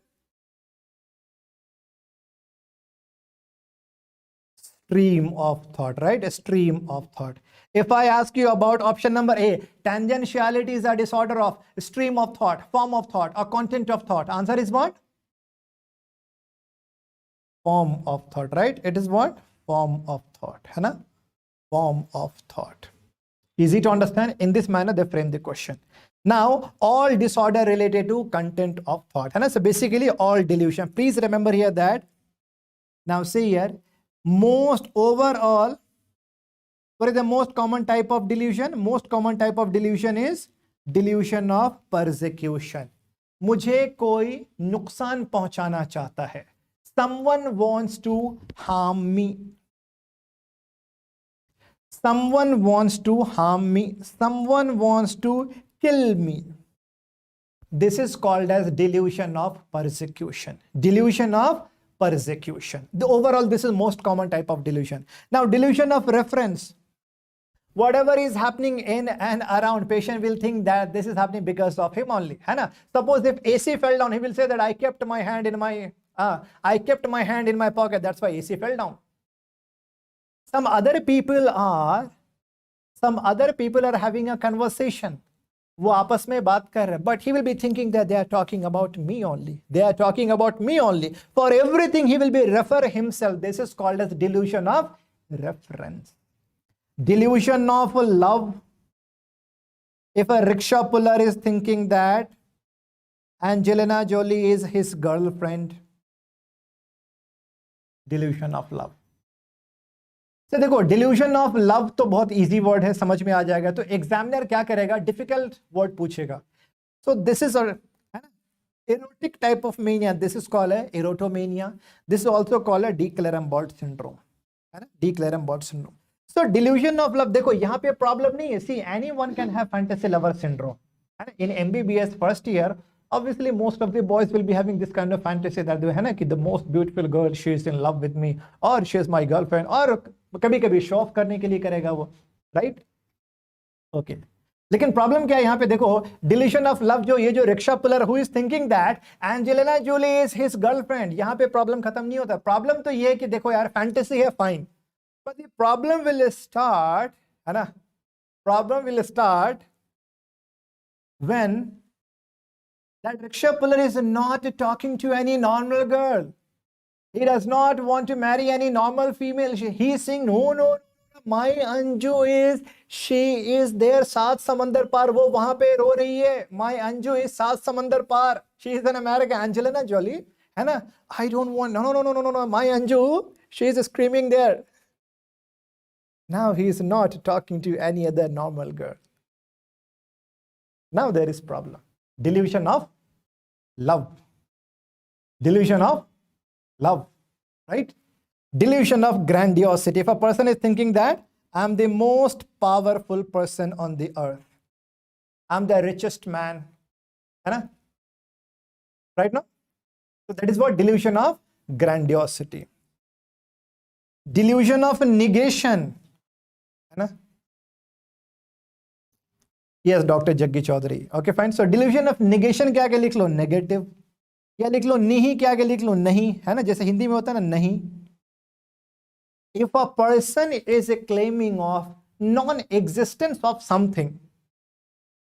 Stream of thought, right? A stream of thought. If I ask you about option number A, tangentiality is a disorder of stream of thought, form of thought, or content of thought. Answer is what? Form of thought, right? It is what? Form of thought. है ना? form of thought. Easy to understand. In this manner they frame the question. Now all disorder related to content of thought, and so basically all delusion. Please remember here that, now see here, most overall, what is the most common type of delusion? Most common type of delusion is delusion of persecution. मुझे कोई नुकसान पहुंचाना चाहता है. Someone wants to harm me. Someone wants to harm me. Someone wants to kill me. This is called as delusion of persecution. Delusion of persecution. The overall, this is most common type of delusion. Now, delusion of reference. Whatever is happening in and around, patient will think that this is happening because of him only. है ना? Suppose if AC fell down, he will say that I kept my hand in my pocket. That's why AC fell down. Some other people are having a conversation. वो आपस में बात कर रहे हैं, but he will be thinking that they are talking about me only. They are talking about me only. For everything he will be refer himself. This is called as delusion of reference. Delusion of love. If a rickshaw puller is thinking that Angelina Jolie is his girlfriend, delusion of love. तो देखो, delusion of love तो बहुत easy word है, समझ में आ जाएगा. तो examiner क्या करेगा, डिफिकल्ट वर्ड पूछेगा. So this is erotic type of mania. This is called a erotomania. This is also called a Declermont syndrome. है ना, Declermont syndrome. So delusion of love, देखो यहाँ पे प्रॉब्लम नहीं है. See, anyone can have fantasy lover syndrome. In MBBS first year, obviously most of the boys will be having this kind of fantasy that है ना कि the most beautiful girl, she is in love with me, or she is my girlfriend, और कभी कभी show off करने के लिए करेगा वो, राइट? ओके. लेकिन प्रॉब्लम क्या है यहाँ पे, देखो, डिल्यूशन ऑफ लव, जो ये जो rickshaw puller who is thinking that Angelina Jolie is his girlfriend, यहाँ पे प्रॉब्लम खत्म नहीं होता. प्रॉब्लम तो ये है कि देखो यार, फैंटेसी है, fine, but the problem will start, है ना, problem will start when that rickshaw puller is not talking to any normal girl. He does not want to marry any normal female. He is saying, no, my Anju is, she is there, सात समंदर पार, वो वहां पे रो रही है. My Anju is सात समंदर पार. She is an American. Angelina Jolie, है ना? I don't want, no. My Anju, she is screaming there. Now he is not talking to any other normal girl. Now there is problem. Delusion of love. Delusion of love, right? Delusion of grandiosity. If a person is thinking that I am the most powerful person on the earth, I am the richest man, है ना? Right now? So that is what delusion of grandiosity. Delusion of negation, है ना? Yes, Dr.G Chaudhary. Okay, fine. So delusion of negation क्या लिख लो, negative, या लिख लो नहीं, क्या लिख लो नहीं, है ना, जैसे हिंदी में होता है ना नहीं. If a person is claiming of non-existence of something,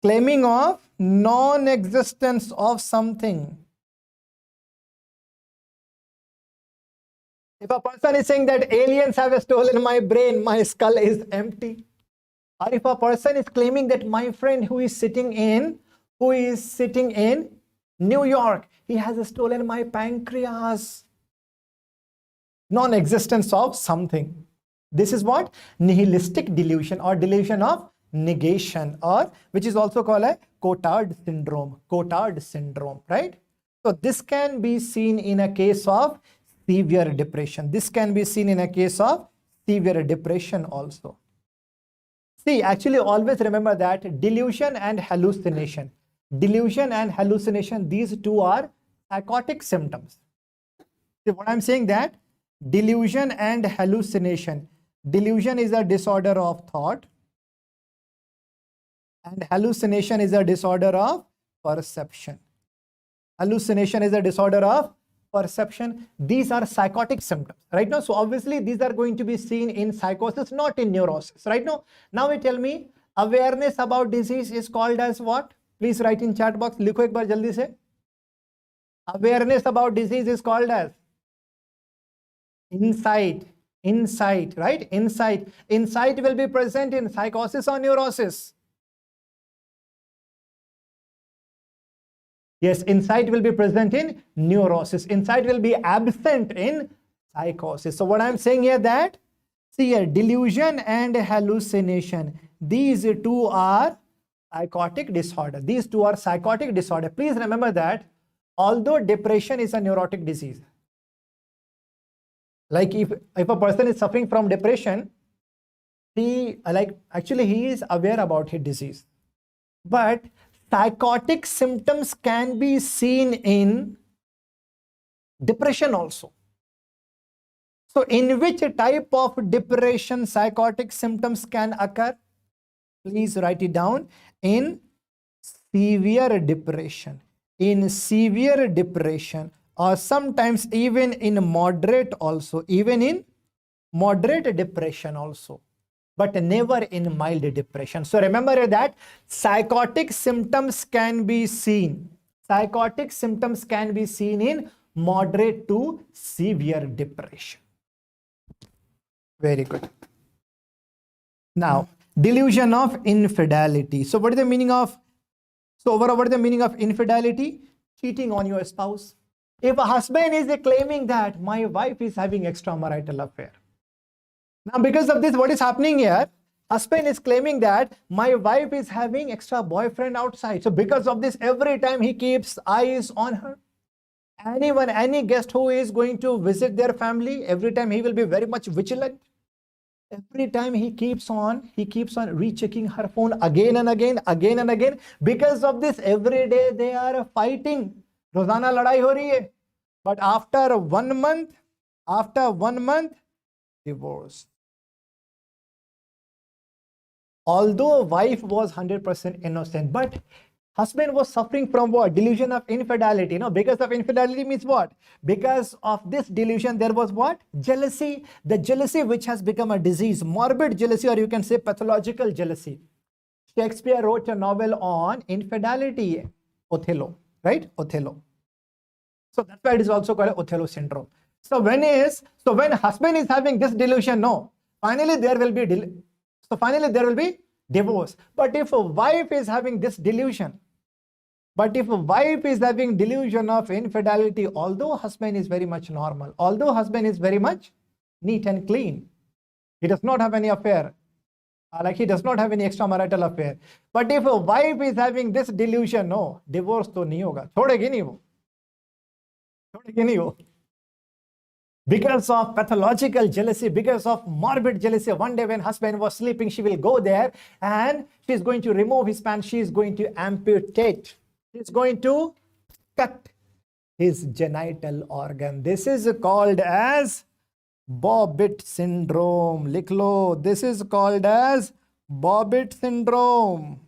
claiming of non-existence of something, if a person is saying that aliens have stolen my brain, my skull is empty, or if a person is claiming that my friend who is sitting in New York, he has stolen my pancreas, non-existence of something. This is what? Nihilistic delusion or delusion of negation, or which is also called a Cotard syndrome. Cotard syndrome, right? So this can be seen in a case of severe depression. This can be seen in a case of severe depression also. See, actually always remember that delusion and hallucination. Delusion and hallucination, these two are psychotic symptoms. See what I'm saying, that delusion and hallucination. Delusion is a disorder of thought and hallucination is a disorder of perception. Hallucination is a disorder of perception. These are psychotic symptoms, right now. So obviously these are going to be seen in psychosis, not in neurosis, right now. Now you tell me, awareness about disease is called as what? Please write in chat box. लिखो एक बार जल्दी से. Awareness about disease is called as insight. Insight, right? Insight will be present in psychosis or neurosis? Yes, insight will be present in neurosis. Insight will be absent in psychosis. So what I'm saying here that, see here, delusion and hallucination, these two are psychotic disorder. These two are psychotic disorder. Please remember that although depression is a neurotic disease, like if a person is suffering from depression, he is aware about his disease, but psychotic symptoms can be seen in depression also. So in which type of depression psychotic symptoms can occur? Please write it down. In severe depression. In severe depression, or sometimes even in moderate also, even in moderate depression also, but never in mild depression. So remember that psychotic symptoms can be seen. Psychotic symptoms can be seen in moderate to severe depression. Very good. Now, delusion of infidelity. So what is the meaning of, what is the meaning of infidelity? Cheating on your spouse. If a husband is claiming that my wife is having extramarital affair. Now, because of this, what is happening here? Husband is claiming that my wife is having extra boyfriend outside. So because of this, every time he keeps eyes on her. Any guest who is going to visit their family, every time he will be very much vigilant. Every time he keeps on rechecking her phone again and again. Because of this, every day they are fighting. Rozana ladai ho rahi hai. But after 1 month, divorce. Although wife was 100% innocent, but husband was suffering from what? Delusion of infidelity. No, because of infidelity means what? Because of this delusion, there was what? Jealousy. The jealousy which has become a disease, morbid jealousy, or you can say pathological jealousy. Shakespeare wrote a novel on infidelity, Othello, right? Othello. So that's why it is also called Othello syndrome. So when husband is having this delusion, no, finally there will be divorce. But if a wife is having this delusion, of infidelity, although husband is very much normal, although husband is very much neat and clean, he does not have any affair, like he does not have any extramarital affair. But if a wife is having this delusion, no, divorce to nahi hoga, chhodegi nahi wo. Because of pathological jealousy, because of morbid jealousy, one day when husband was sleeping, she will go there and she is going to remove his pants. She is going to amputate. She is going to cut his genital organ. This is called as Bobbitt syndrome. Likh lo. This is called as Bobbitt syndrome.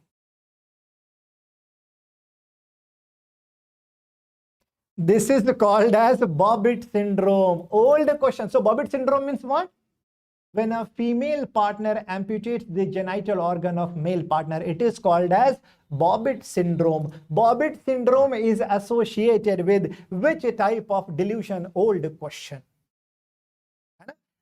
This is called as Bobbitt syndrome. Old question. So Bobbitt syndrome means what? When a female partner amputates the genital organ of male partner, it is called as Bobbitt syndrome. Bobbitt syndrome is associated with which type of delusion? Old question.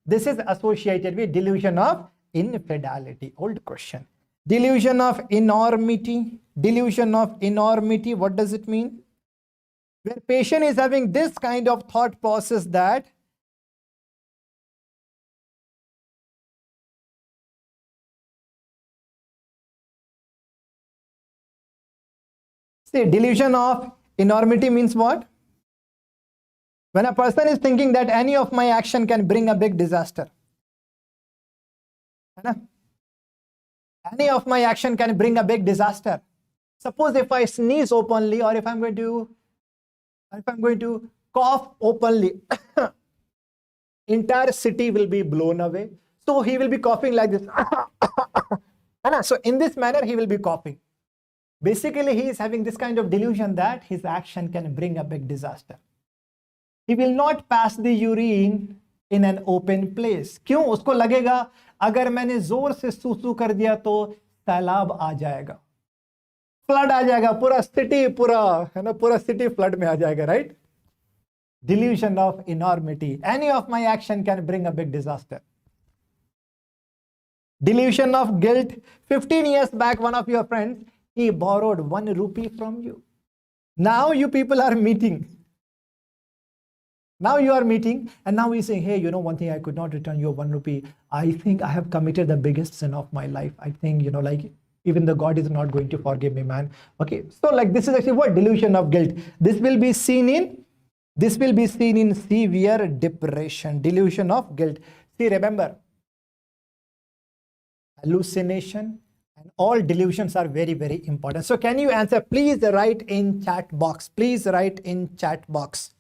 This is associated with delusion of infidelity. Old question. Delusion of enormity. Delusion of enormity. What does it mean? Where patient is having this kind of thought process that see, delusion of enormity means what? When a person is thinking that any of my action can bring a big disaster. Any of my action can bring a big disaster. Suppose if I sneeze openly, or if I'm going to cough openly, entire city will be blown away. So he will be coughing like this. So in this manner, he will be coughing. Basically, he is having this kind of delusion that his action can bring a big disaster. He will not pass the urine in an open place. क्यों? उसको लगेगा अगर मैंने जोर से सूसू कर दिया तो सैलाब आ जाएगा, फ्लड आ जाएगा, पूरा सिटी फ्लड में आ जाएगा, right? Delusion of enormity. Any of my action can bring a big disaster. Delusion of guilt. 15 years back, one of your friends, he borrowed 1 rupee from you. Now you people are meeting. Now you are meeting, and now we say, hey, you know, one thing, I could not return your 1 rupee. I think I have committed the biggest sin of my life. I think, you know, like, even the God is not going to forgive me, man. Okay, so like this is actually what? Delusion of guilt. This will be seen in severe depression. Delusion of guilt. See, remember, hallucination and all delusions are very, very important. So can you answer? Please write in chat box. Please write in chat box.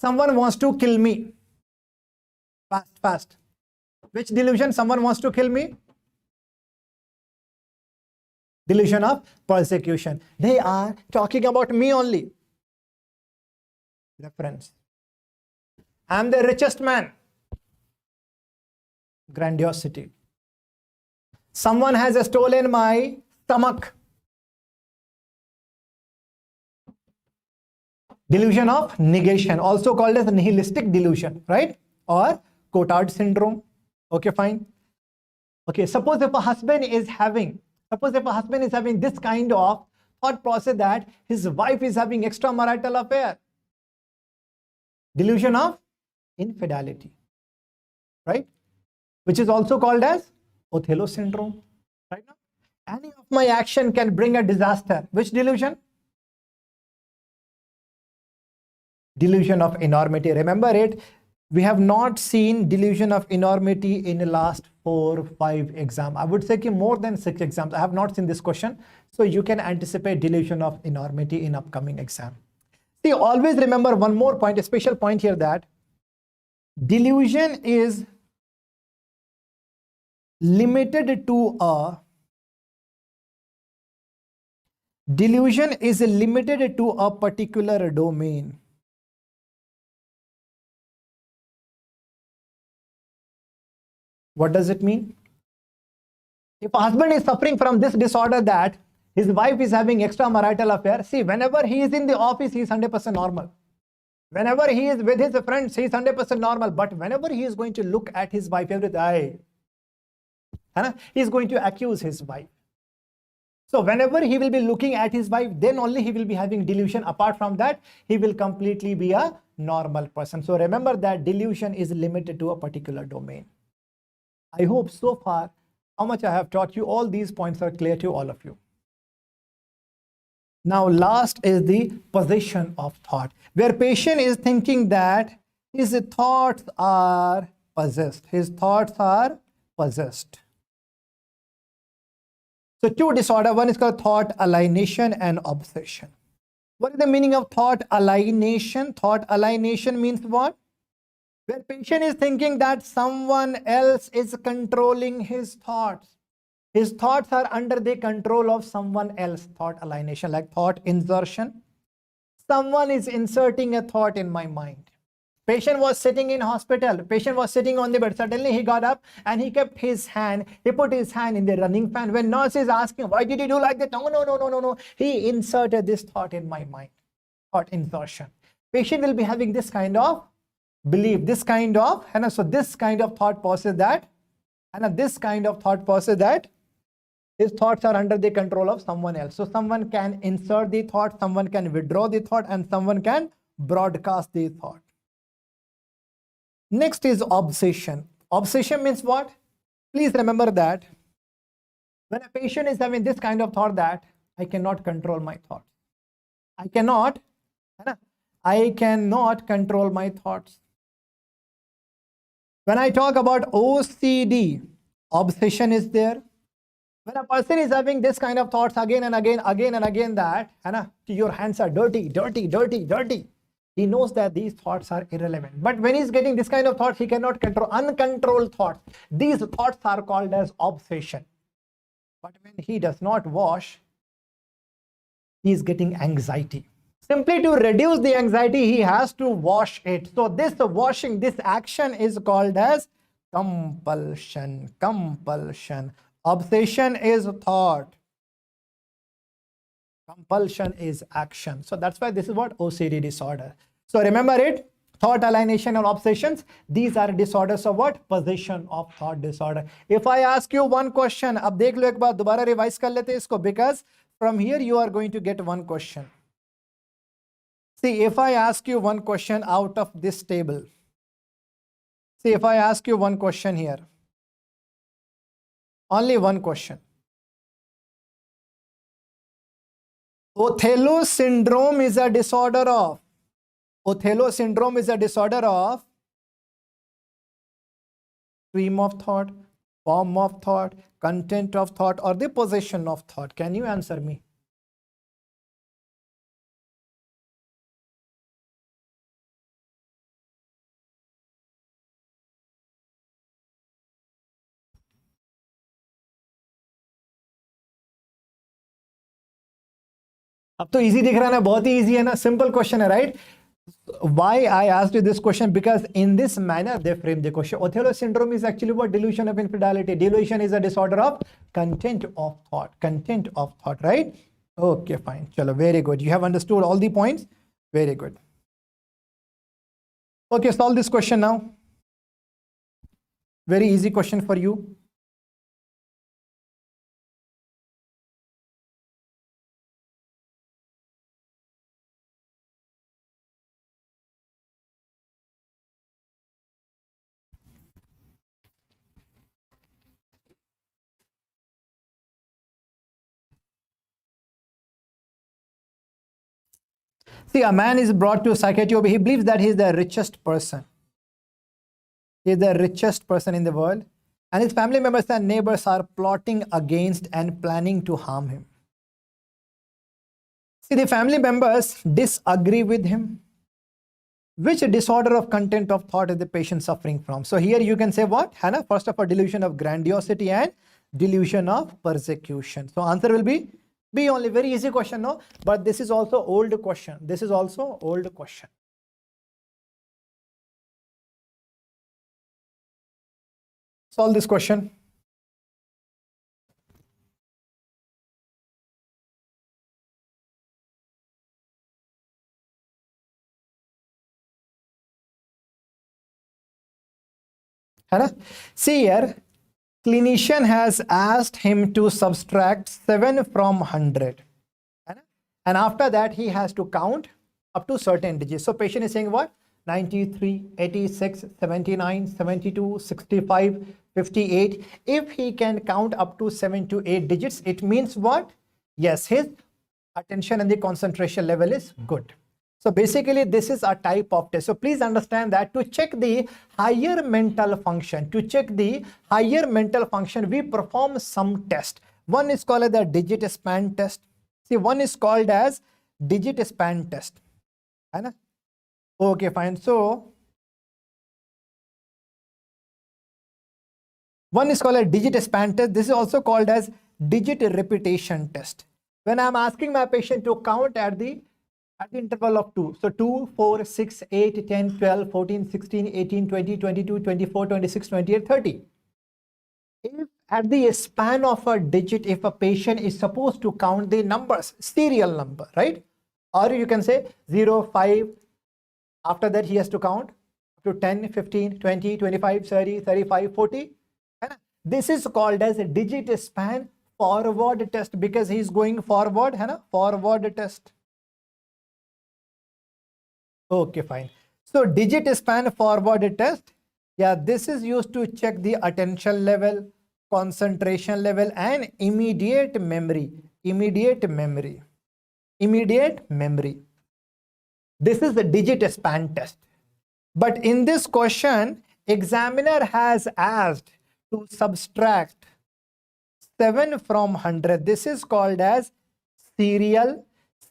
Someone wants to kill me. Fast. Which delusion? Someone wants to kill me? Delusion of persecution. They are talking about me only. Reference. I am the richest man. Grandiosity. Someone has stolen my stomach. Delusion of negation, also called as nihilistic delusion, right? Or Cotard syndrome. Okay, fine. Okay, suppose if a husband is having this kind of thought process that his wife is having extramarital affair. Delusion of infidelity, right? Which is also called as Othello syndrome, right? Now, any of my action can bring a disaster. Which delusion? Delusion of enormity. Remember it. We have not seen delusion of enormity in the last 4 or 5 exams. I would say more than 6 exams. I have not seen this question. So you can anticipate delusion of enormity in upcoming exam. See, always remember one more point, a special point here, that delusion is limited to a particular domain. What does it mean? If a husband is suffering from this disorder that his wife is having extramarital affair, see, whenever he is in the office, he is 100% normal. Whenever he is with his friends, he is 100% normal. But whenever he is going to look at his wife every day, he is going to accuse his wife. So whenever he will be looking at his wife, then only he will be having delusion. Apart from that, he will completely be a normal person. So remember that delusion is limited to a particular domain. I hope so far, how much I have taught you, all these points are clear to all of you. Now, last is the possession of thought, where patient is thinking that his thoughts are possessed. His thoughts are possessed. So 2 disorders, one is called thought alienation and obsession. What is the meaning of thought alienation? Thought alienation means what? Where patient is thinking that someone else is controlling his thoughts. His thoughts are under the control of someone else. Thought alienation, like thought insertion. Someone is inserting a thought in my mind. Patient was sitting in hospital. Patient was sitting on the bed. Suddenly he got up and he kept his hand. He put his hand in the running fan. When nurse is asking, why did you do like that? No. He inserted this thought in my mind. Thought insertion. Patient will be having this kind of belief, this kind of, so this kind of thought process that, his thoughts are under the control of someone else. So someone can insert the thought, someone can withdraw the thought, and someone can broadcast the thought. Next is obsession. Obsession means what? Please remember that when a patient is having this kind of thought that I cannot control my thoughts. I cannot control my thoughts. When I talk about OCD, obsession is there. When a person is having this kind of thoughts again and again that your hands are dirty, he knows that these thoughts are irrelevant. But when he's getting this kind of thoughts, he cannot control uncontrolled thoughts. These thoughts are called as obsession. But when he does not wash, he is getting anxiety. Simply to reduce the anxiety, he has to wash it. So this washing, this action is called as compulsion. Obsession is thought. Compulsion is action. So that's why this is what OCD disorder. So remember it, thought alienation or obsessions, these are disorders of what? Possession of thought disorder. If I ask you one question, अब देख लो एक बार दोबारा revise कर लेते हैं इसको, because from here you are going to get one question. See, if I ask you one question out of this table, see, if I ask you one question here, only one question. Othello syndrome is a disorder of, Othello syndrome is a disorder of stream of thought, form of thought, content of thought, or the possession of thought. Can you answer me? अब तो easy दिख रहा है ना, बहुत ही easy है ना, simple question है, right? Why I asked you this question? Because in this manner they frame the question. Othello syndrome is actually what? Delusion of infidelity. Delusion is a disorder of content of thought. Content of thought, right? Okay, fine. Chalo, very good. You have understood all the points. Very good. Okay, solve this question now. Very easy question for you. See, a man is brought to psychiatry. He believes that he is the richest person. He is the richest person in the world. And his family members and neighbors are plotting against and planning to harm him. See, the family members disagree with him. Which disorder of content of thought is the patient suffering from? So here you can say what? Hannah, first of all, delusion of grandiosity and delusion of persecution. So answer will be B only. Very easy question, no? But this is also old question. This is also old question. Solve this question. See here, clinician has asked him to subtract 7 from 100. And after that, he has to count up to certain digits. So patient is saying what? 93, 86, 79, 72, 65, 58. If he can count up to 7 to 8 digits, it means what? Yes, his attention and the concentration level is good. So basically, this is a type of test. So please understand that to check the higher mental function, we perform some test. One is called the digit span test. See, one is called as digit span test. Okay, fine. So one is called a digit span test. This is also called as digit repetition test. When I'm asking my patient to count at the interval of 2. So 2, 4, 6, 8, 10, 12, 14, 16, 18, 20, 22, 24, 26, 28, 30. If at the span of a digit, if a patient is supposed to count the numbers, serial number, right? Or you can say 0, 5. After that, he has to count up to 10, 15, 20, 25, 30, 35, 40. This is called as a digit span forward test because he is going forward, forward test. Okay, fine. So digit span forward test. Yeah, this is used to check the attention level, concentration level, and immediate memory. Immediate memory. This is the digit span test. But in this question, examiner has asked to subtract 7 from 100. This is called as serial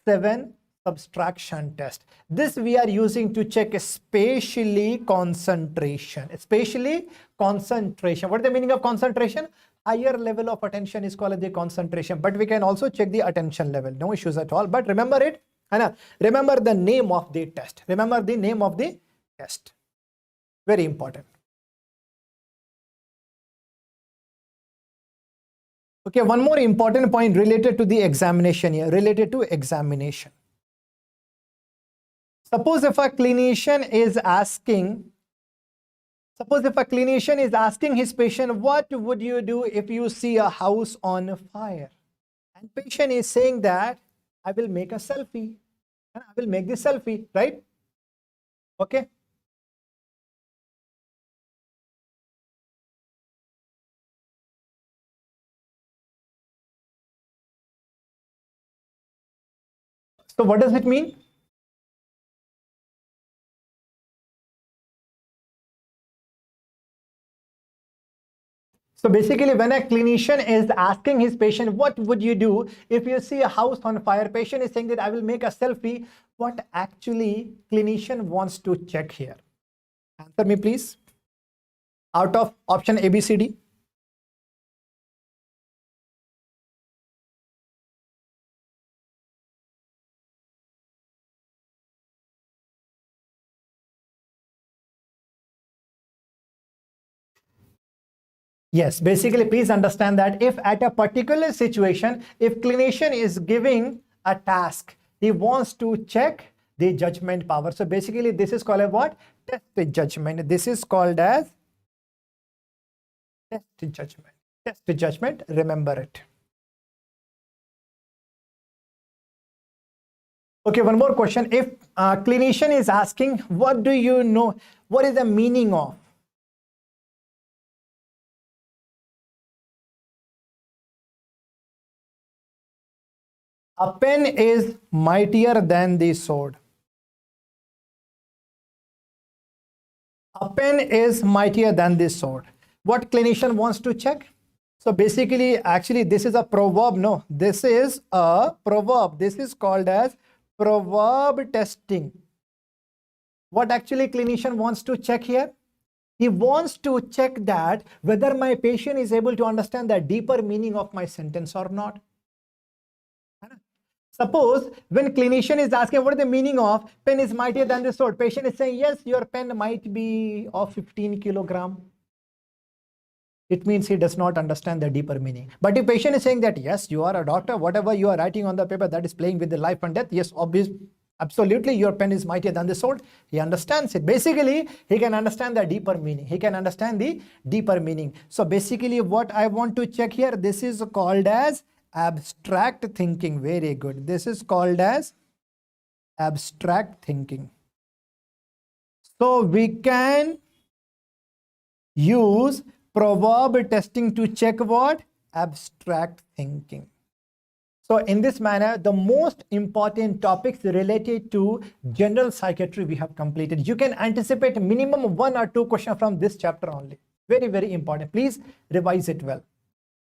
7 subtraction test. This we are using to check spatially concentration. Spatially concentration. What is the meaning of concentration? Higher level of attention is called the concentration. But we can also check the attention level. No issues at all. But remember it. Remember the name of the test. Remember the name of the test. Very important. Okay, one more important point related to the examination here, related to examination. Suppose if a clinician is asking his patient, what would you do if you see a house on fire? And patient is saying that I will make a selfie. I will make this selfie, right? Okay. So what does it mean? So basically, when a clinician is asking his patient, what would you do if you see a house on fire? Patient is saying that I will make a selfie. What actually clinician wants to check here? Answer me, please. Out of option A, B, C, D. Yes, basically, please understand that if at a particular situation, if clinician is giving a task, he wants to check the judgment power. So basically, this is called a what? Test judgment. This is called as test judgment. Test judgment, remember it. Okay, one more question. If a clinician is asking, what do you know? What is the meaning of? A pen is mightier than the sword. A pen is mightier than the sword. What clinician wants to check? So basically, actually, this is a proverb. No, this is a proverb. This is called as proverb testing. What actually clinician wants to check here? He wants to check that whether my patient is able to understand the deeper meaning of my sentence or not. Suppose when clinician is asking what is the meaning of pen is mightier than the sword, patient is saying, yes, your pen might be of 15 kilogram. It means he does not understand the deeper meaning. But if patient is saying that, yes, you are a doctor, whatever you are writing on the paper, that is playing with the life and death. Yes, obviously, absolutely, your pen is mightier than the sword. He understands it. Basically, he can understand the deeper meaning. He can understand the deeper meaning. So basically, what I want to check here, this is called as abstract thinking. Very good. This is called as abstract thinking. So we can use proverb testing to check what? Abstract thinking. So in this manner, the most important topics related to general psychiatry we have completed. You can anticipate minimum 1 or 2 questions from this chapter only. Very, very important. Please revise it well.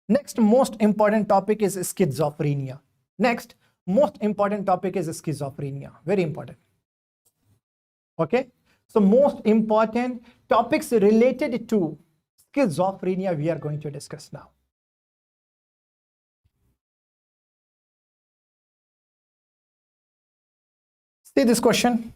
Next most important topic is schizophrenia. Next most important topic is schizophrenia. Very important. Okay. So most important topics related to schizophrenia we are going to discuss now. See this question.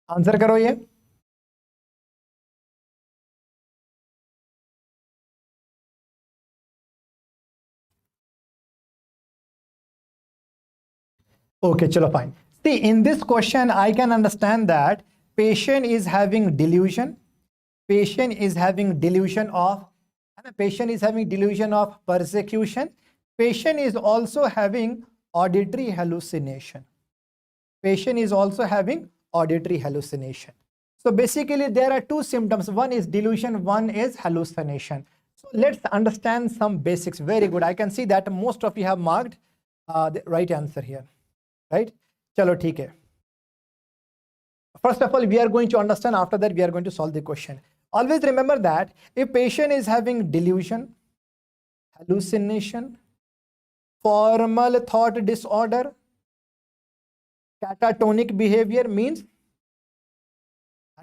Answer करो ये. Okay, chalo, fine. See, in this question, I can understand that patient is having delusion. Patient is having delusion of persecution. Patient is also having auditory hallucination. Patient is also having auditory hallucination. So basically, there are 2 symptoms. One is delusion, one is hallucination. So let's understand some basics. Very good. I can see that most of you have marked the right answer here. Right? Chalo, theek hai. First of all, we are going to understand. After that, we are going to solve the question. Always remember that if patient is having delusion, hallucination, formal thought disorder, catatonic behavior, means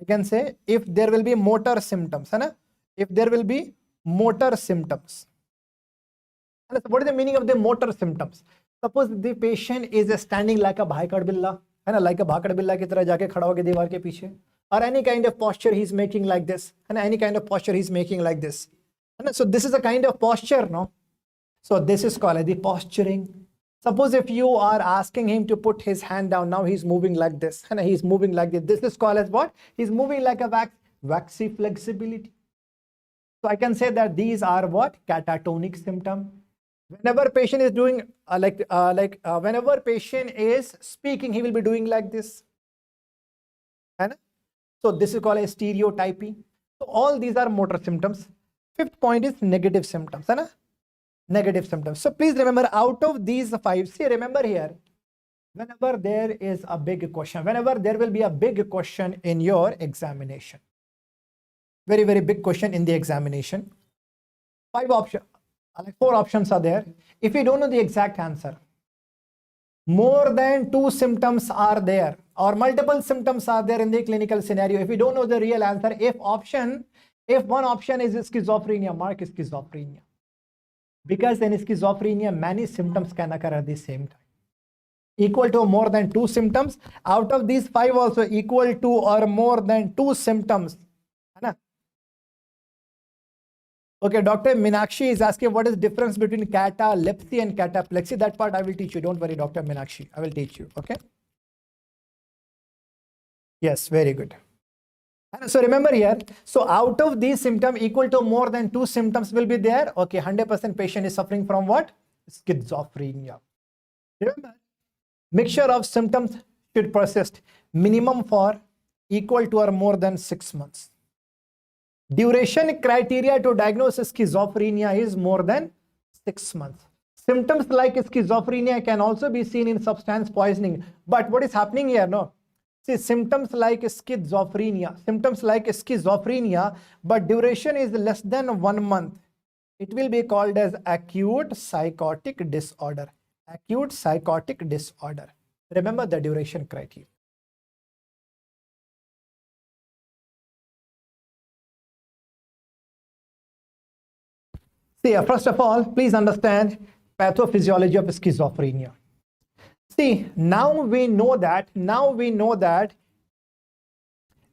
I can say if there will be motor symptoms, है ना? If there will be motor symptoms. And what is the meaning of the motor symptoms? Suppose the patient is standing like a bhakad billa, है ना? Like a bhakad billa की तरह जाके खड़ा हो गया दीवार के पीछे, or any kind of posture he's making like this, and any kind of posture he's making like this. And so this is a kind of posture, no? So this is called the posturing. Suppose if you are asking him to put his hand down, now he's moving like this, and he's moving like this. This is called as what? He's moving like a waxy flexibility. So I can say that these are what? Catatonic symptom. Whenever patient is doing whenever patient is speaking, he will be doing like this. And so this is called a stereotypy. So all these are motor symptoms. Fifth point is negative symptoms. Hai na? Negative symptoms. So please remember, out of these 5, see, remember here, whenever there is a big question, whenever there will be a big question in your examination, very, very big question in the examination, 4 options are there. If you don't know the exact answer, more than 2 symptoms are there or multiple symptoms are there in the clinical scenario. If you don't know the real answer, if one option is schizophrenia, mark schizophrenia. Because in schizophrenia, many symptoms can occur at the same time. Equal to or more than 2 symptoms. Out of these 5 also equal to or more than 2 symptoms. Okay, Dr. Meenakshi is asking what is the difference between catalepsy and cataplexy. That part I will teach you. Don't worry, Dr. Meenakshi. I will teach you. Okay. Yes, very good. So remember here, so out of these symptoms, equal to more than 2 symptoms will be there. Okay, 100% patient is suffering from what? Schizophrenia. Remember, mixture of symptoms should persist minimum for equal to or more than 6 months. Duration criteria to diagnose schizophrenia is more than 6 months. Symptoms like schizophrenia can also be seen in substance poisoning. But what is happening here? No. See, symptoms like schizophrenia, but duration is less than 1 month. It will be called as acute psychotic disorder. Acute psychotic disorder. Remember the duration criteria. See, first of all, please understand pathophysiology of schizophrenia. See, now we know that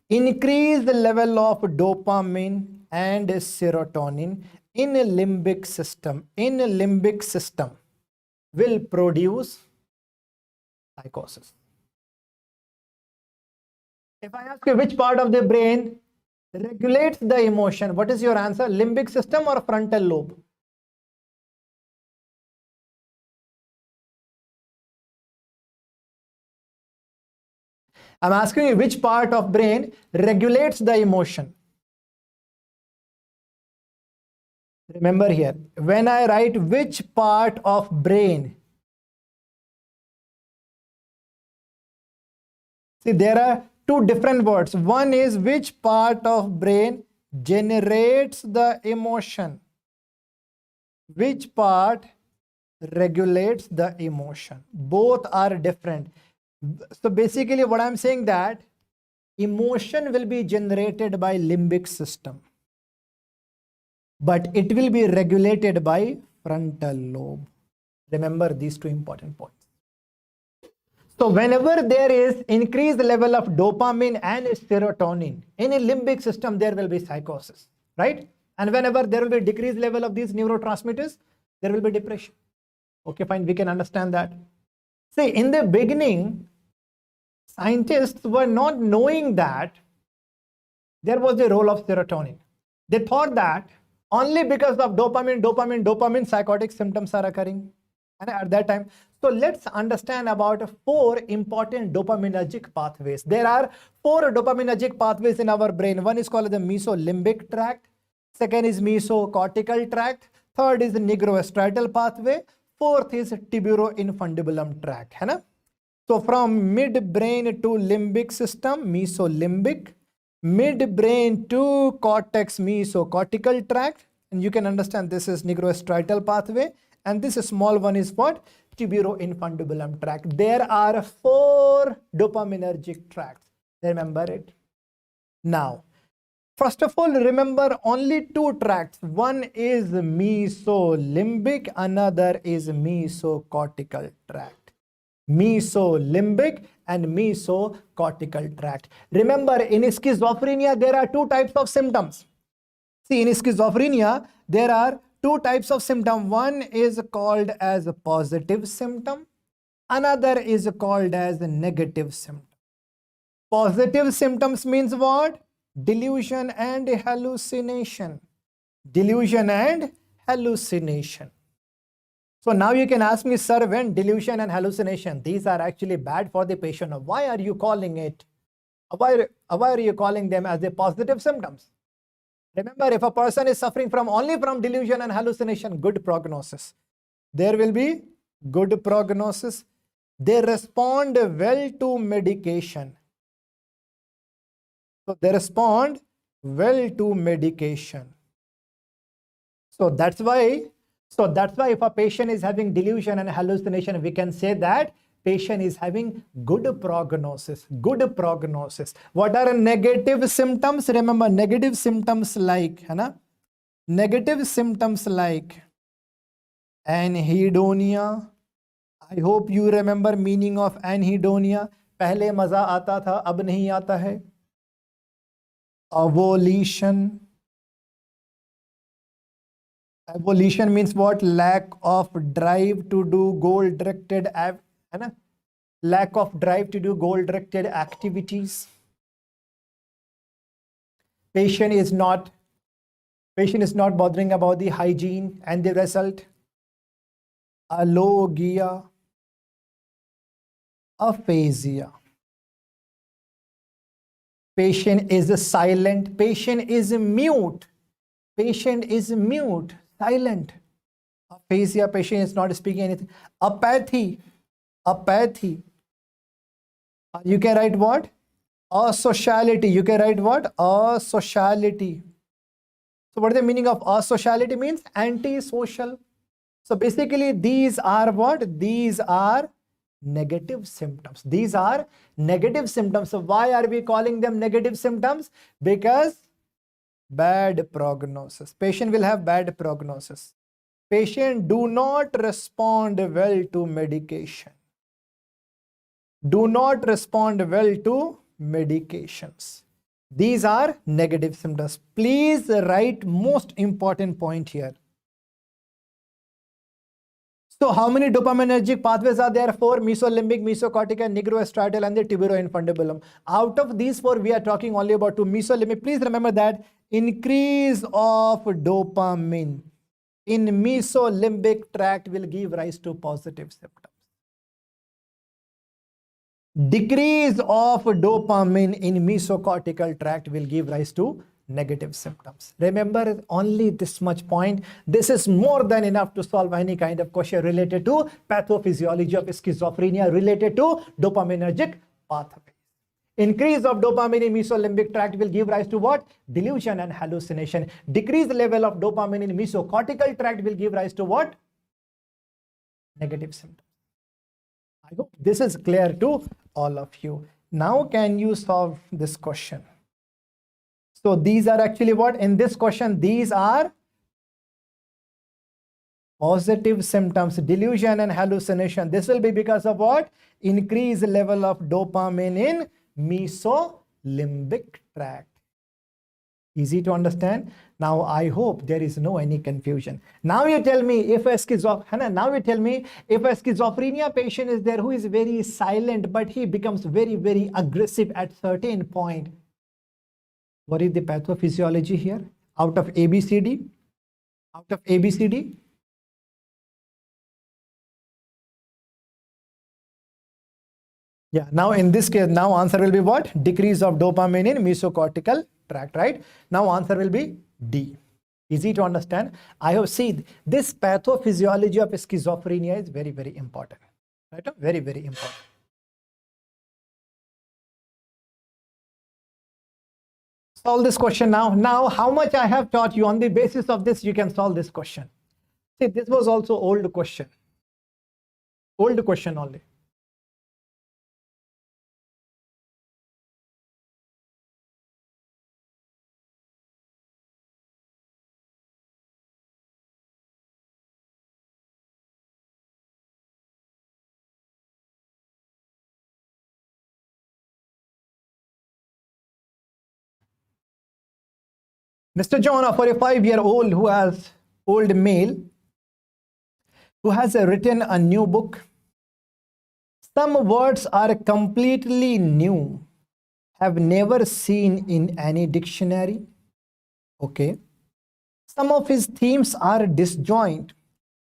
increased level of dopamine and serotonin in a limbic system will produce psychosis. If I ask you which part of the brain regulates the emotion, what is your answer? Limbic system or frontal lobe? I'm asking you which part of brain regulates the emotion. Remember here, when I write which part of brain, see, there are 2 different words. One is which part of brain generates the emotion. Which part regulates the emotion. Both are different. So basically what I'm saying that emotion will be generated by limbic system, but it will be regulated by frontal lobe. Remember these 2 important points. So whenever there is increased level of dopamine and serotonin in a limbic system, there will be psychosis, right? And whenever there will be decreased level of these neurotransmitters, there will be depression. Okay, fine, we can understand that. See, in the beginning, scientists were not knowing that there was a role of serotonin. They thought that only because of dopamine, psychotic symptoms are occurring. And at that time, so let's understand about 4 important dopaminergic pathways. There are 4 dopaminergic pathways in our brain. One is called the mesolimbic tract. Second is mesocortical tract. Third is the nigrostriatal pathway. Fourth is tiburoinfundibulum tract. है ना? So from midbrain to limbic system, mesolimbic, midbrain to cortex mesocortical tract, and you can understand this is nigrostriatal pathway, and this small one is what? Tuberoinfundibulum tract. There are 4 dopaminergic tracts. Remember it. Now, first of all, remember only 2 tracts. One is mesolimbic, another is mesocortical tract. Mesolimbic and mesocortical tract. Remember, in schizophrenia, there are 2 types of symptoms. See, in schizophrenia, there are 2 types of symptom. One is called as a positive symptom. Another is called as a negative symptom. Positive symptoms means what? Delusion and hallucination. Delusion and hallucination. So now you can ask me, sir, when delusion and hallucination, these are actually bad for the patient. Why are you calling it? Why are you calling them as the positive symptoms? Remember, if a person is suffering only from delusion and hallucination, good prognosis. There will be good prognosis. They respond well to medication. So they respond well to medication. So that's why if a patient is having delusion and hallucination, we can say that patient is having good prognosis. Good prognosis. What are negative symptoms? Remember, negative symptoms like, negative symptoms like anhedonia. I hope you remember meaning of anhedonia. पहले मजा आता था, अब नहीं आता है. Avolition. Avolition means what? Lack of drive to do goal-directed, lack of drive to do goal-directed activities. Patient is not bothering about the hygiene, and the result, alogia, aphasia. Patient is silent. Patient is mute. Patient is mute, silent. Aphasia, patient is not speaking anything. Apathy. Apathy. You can write what? Asociality. You can write what? Asociality. So what is the meaning of asociality? Means antisocial. So basically these are what? These are negative symptoms. These are negative symptoms. So why are we calling them negative symptoms? Because bad prognosis. Patient will have bad prognosis. Patient do not respond well to medication. Do not respond well to medications. These are negative symptoms. Please write most important point here. So how many dopaminergic pathways are there? 4: mesolimbic, mesocortical, nigrostriatal, and the tuberoinfundibulum. Out of these 4, we are talking only about 2. Mesolimbic, please remember that increase of dopamine in mesolimbic tract will give rise to positive symptoms. Decrease of dopamine in mesocortical tract will give rise to negative symptoms. Remember only this much point. This is more than enough to solve any kind of question related to pathophysiology of schizophrenia related to dopaminergic pathways. Increase of dopamine in mesolimbic tract will give rise to what? Delusion and hallucination. Decreased level of dopamine in mesocortical tract will give rise to what? Negative symptoms. I hope this is clear to all of you. Now can you solve this question? So these are actually what? In this question, these are positive symptoms, delusion and hallucination. This will be because of what? Increased level of dopamine in mesolimbic tract. Easy to understand. Now I hope there is no any confusion. Now you tell me if a schizophrenia patient is there who is very silent, but he becomes very, very aggressive at certain point. What is the pathophysiology here? Out of ABCD? Out of ABCD? Yeah, now in this case, now answer will be what? Decrease of dopamine in mesocortical tract, right? Now answer will be D. Easy to understand. I have seen this pathophysiology of schizophrenia is very, very important. Right? Very, very important. Solve this question now. Now, how much I have taught you, on the basis of this, you can solve this question. See, this was also old question. Old question only. Mr. John, a 45-year-old old male who has written a new book. Some words are completely new, have never seen in any dictionary. Okay. Some of his themes are disjoint.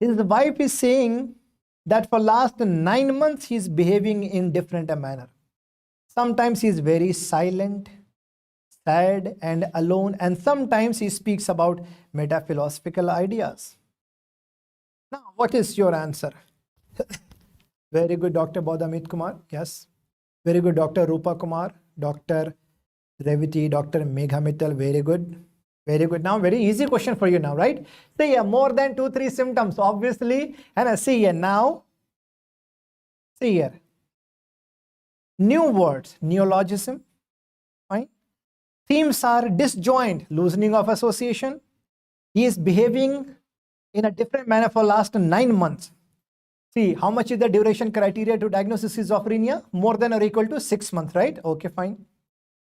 His wife is saying that for last 9 months he is behaving in different manner. Sometimes he is very silent, sad and alone, and sometimes he speaks about metaphilosophical ideas. Now, what is your answer? Very good, Dr. Bodhamit Kumar. Yes. Very good, Dr. Rupa Kumar, Dr. Reviti, Dr. Megha Mittal. Very good. Very good. Now, very easy question for you now, right? See here, more than 2-3 symptoms, obviously. And see here now. See here. New words, neologism. Fine. Themes are disjoint, loosening of association. He is behaving in a different manner for last 9 months. See, how much is the duration criteria to diagnose schizophrenia? More than or equal to 6 months, right? Okay, fine.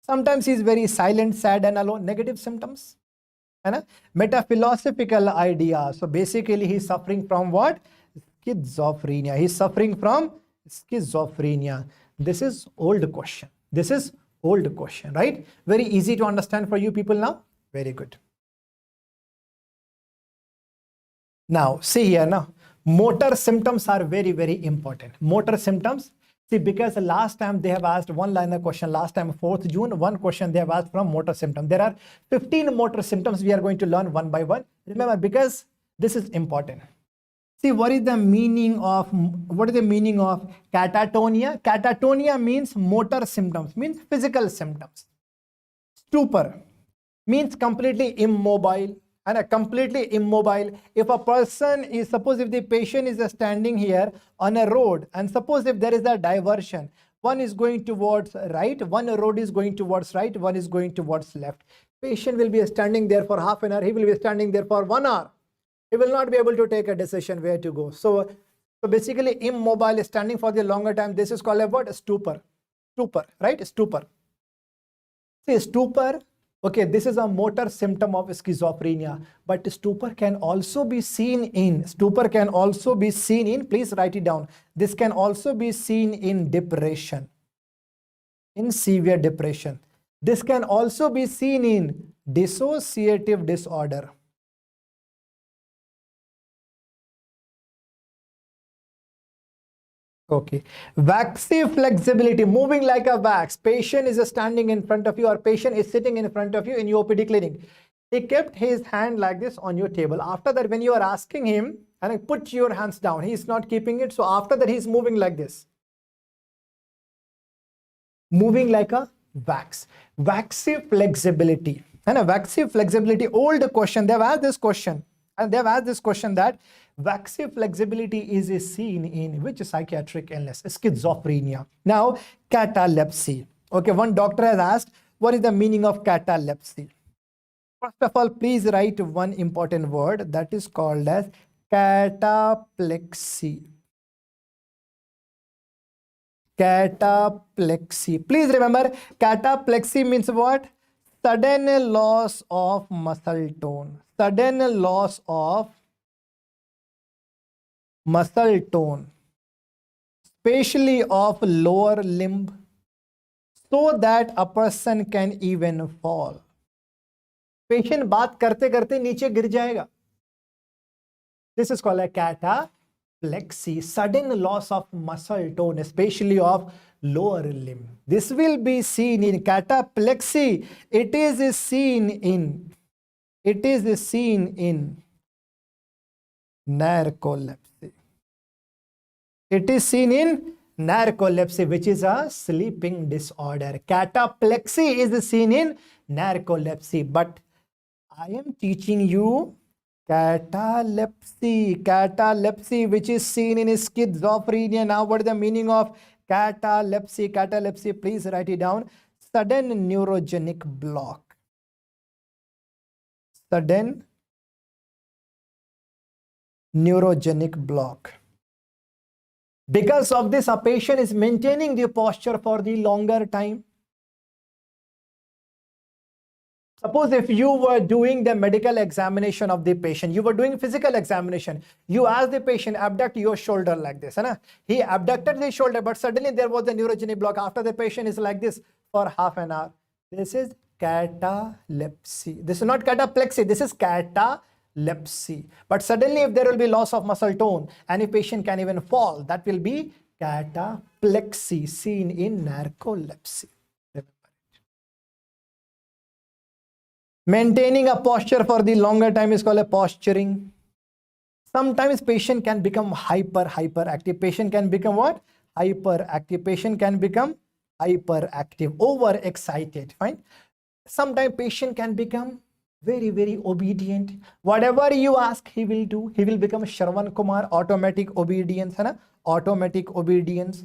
Sometimes he is very silent, sad and alone. Negative symptoms. Metaphilosophical ideas. So basically he is suffering from what? Schizophrenia. He is suffering from schizophrenia. This is old question. This is old question, right? Very easy to understand for you people now. Very good. Now, see here now. Motor symptoms are very, very important. Motor symptoms. See, because last time they have asked one-liner question, last time 4th June, one question they have asked from motor symptom. There are 15 motor symptoms we are going to learn one by one. Remember, because this is important. See, what is the meaning of catatonia? Catatonia means motor symptoms, means physical symptoms. Stupor means completely immobile. And completely immobile. If a person is, suppose if the patient is standing here on a road, and suppose if there is a diversion, one is going towards right, one road is going towards right, one is going towards left. Patient will be standing there for half an hour, he will be standing there for 1 hour. He will not be able to take a decision where to go. So basically immobile, standing for the longer time, this is called a what? Stupor. Stupor, right? Stupor. See, stupor. Okay, this is a motor symptom of schizophrenia, but stupor can also be seen in, please write it down. This can also be seen in depression, in severe depression. This can also be seen in dissociative disorder. Okay, waxy flexibility, moving like a wax. Patient is standing in front of you or patient is sitting in front of you in your OPD clinic. He kept his hand like this on your table. After that, when you are asking him, and put your hands down, he is not keeping it. So after that, he is moving like this. Moving like a wax. Waxy flexibility. And a waxy flexibility, old question. They have asked this question. And they have asked this question that waxy flexibility is seen in which psychiatric illness? Schizophrenia. Now, catalepsy. Okay, one doctor has asked, what is the meaning of catalepsy? First of all, please write one important word that is called as cataplexy. Cataplexy. Please remember, cataplexy means what? Sudden loss of muscle tone. Sudden loss of muscle tone, especially of lower limb, so that a person can even fall. Patient बात करते करते नीचे गिर जाएगा. This is called a cataplexy, sudden loss of muscle tone, especially of lower limb. This will be seen in cataplexy. It is seen in narcolepsy. It is seen in narcolepsy, which is a sleeping disorder. Cataplexy is seen in narcolepsy. But I am teaching you catalepsy, which is seen in schizophrenia. Now, what is the meaning of catalepsy? Catalepsy, please write it down. Sudden neurogenic block. Sudden neurogenic block. Because of this, a patient is maintaining the posture for the longer time. Suppose if you were doing the medical examination of the patient, you were doing physical examination, you asked the patient, abduct your shoulder like this. He abducted the shoulder, but suddenly there was a neurogenic block. After the patient is like this for half an hour. This is catalepsy. This is not cataplexy, this is catalepsy. But suddenly if there will be loss of muscle tone and a patient can even fall, that will be cataplexy, seen in narcolepsy. Maintaining a posture for the longer time is called a posturing. Sometimes patient can become hyperactive. Patient can become what? Hyperactive. Patient can become hyperactive, overexcited. Fine. Sometimes patient can become very obedient. Whatever you ask, he will do. He will become Shravan Kumar, automatic obedience. Automatic obedience.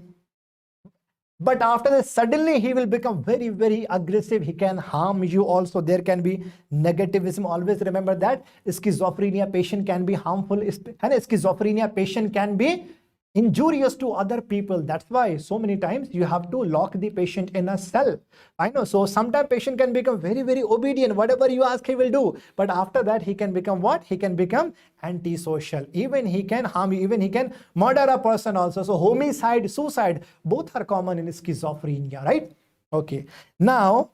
But after that, suddenly he will become very aggressive. He can harm you also. There can be negativism. Always remember that schizophrenia patient can be harmful. Schizophrenia patient can be injurious to other people. That's why so many times you have to lock the patient in a cell. I know. So sometimes patient can become very obedient. Whatever you ask, he will do. But after that, he can become what? He can become antisocial. Even he can harm you. Even he can murder a person also. So homicide, suicide, both are common in schizophrenia, right? Okay. Now,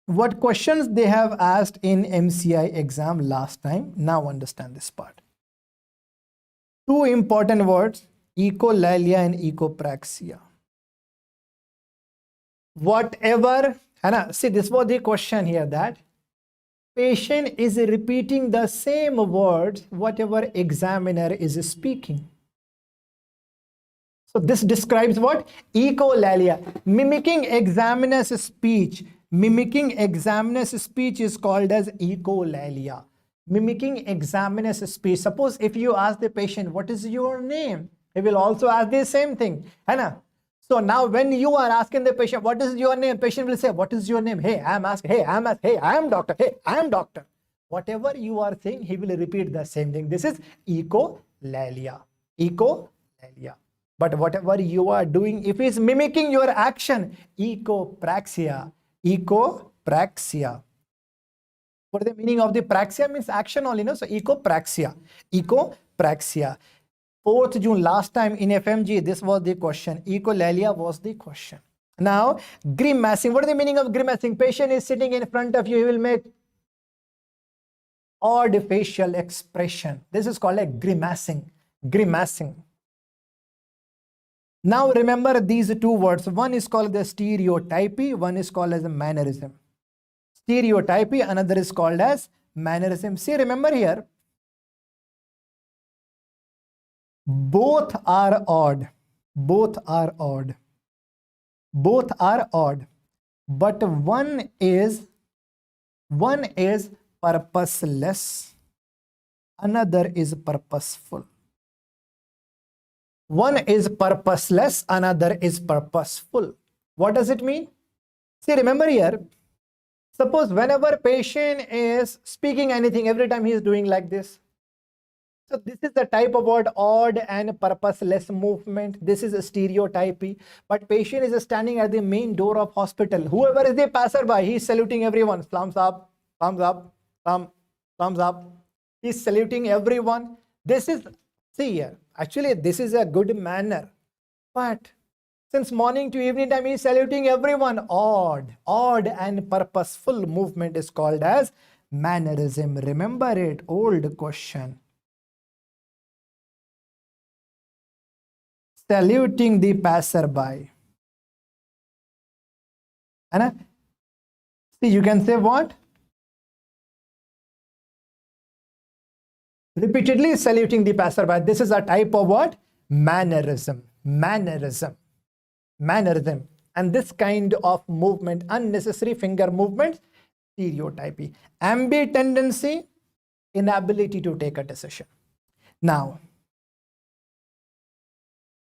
what questions they have asked in MCI exam last time? Now understand this part. Two important words. Echolalia and echopraxia. Whatever, see, this was the question here, that patient is repeating the same words whatever examiner is speaking. So this describes what? Echolalia. Mimicking examiner's speech. Mimicking examiner's speech is called as echolalia. Mimicking examiner's speech. Suppose if you ask the patient, what is your name? He will also ask the same thing. So now when you are asking the patient, what is your name? Patient will say, what is your name? Hey, I am asking. Hey, I am asking. Hey, I am doctor. Hey, I am doctor. Whatever you are saying, he will repeat the same thing. This is echolalia. Echolalia. But whatever you are doing, if he is mimicking your action, echopraxia. Echopraxia. What is the meaning of the praxia? Means action only, no? So echopraxia. Echopraxia. 4th June last time in FMGE, this was the question. Echolalia was the question. Now, grimacing. What is the meaning of grimacing? Patient is sitting in front of you. He will make odd facial expression. This is called a grimacing. Grimacing. Now, remember these two words. One is called the stereotypy. One is called as a mannerism. Stereotypy. Another is called as mannerism. See, remember here. Both are odd. Both are odd. Both are odd. But one is purposeless. Another is purposeful. One is purposeless. Another is purposeful. What does it mean? See, remember here. Suppose whenever patient is speaking anything, every time he is doing like this. So this is the type of word odd and purposeless movement. This is a stereotypy. But patient is standing at the main door of hospital. Whoever is the passerby, he is saluting everyone. Thumbs up, thumbs up, thumbs up. He is saluting everyone. This is, see here, actually this is a good manner. But since morning to evening time, he is saluting everyone. Odd and purposeful movement is called as mannerism. Remember it, old question. Saluting the passerby. See, you can say what? Repeatedly saluting the passerby. This is a type of what? Mannerism. Mannerism. Mannerism. And this kind of movement, unnecessary finger movements, stereotypy. Ambi tendency, inability to take a decision. Now,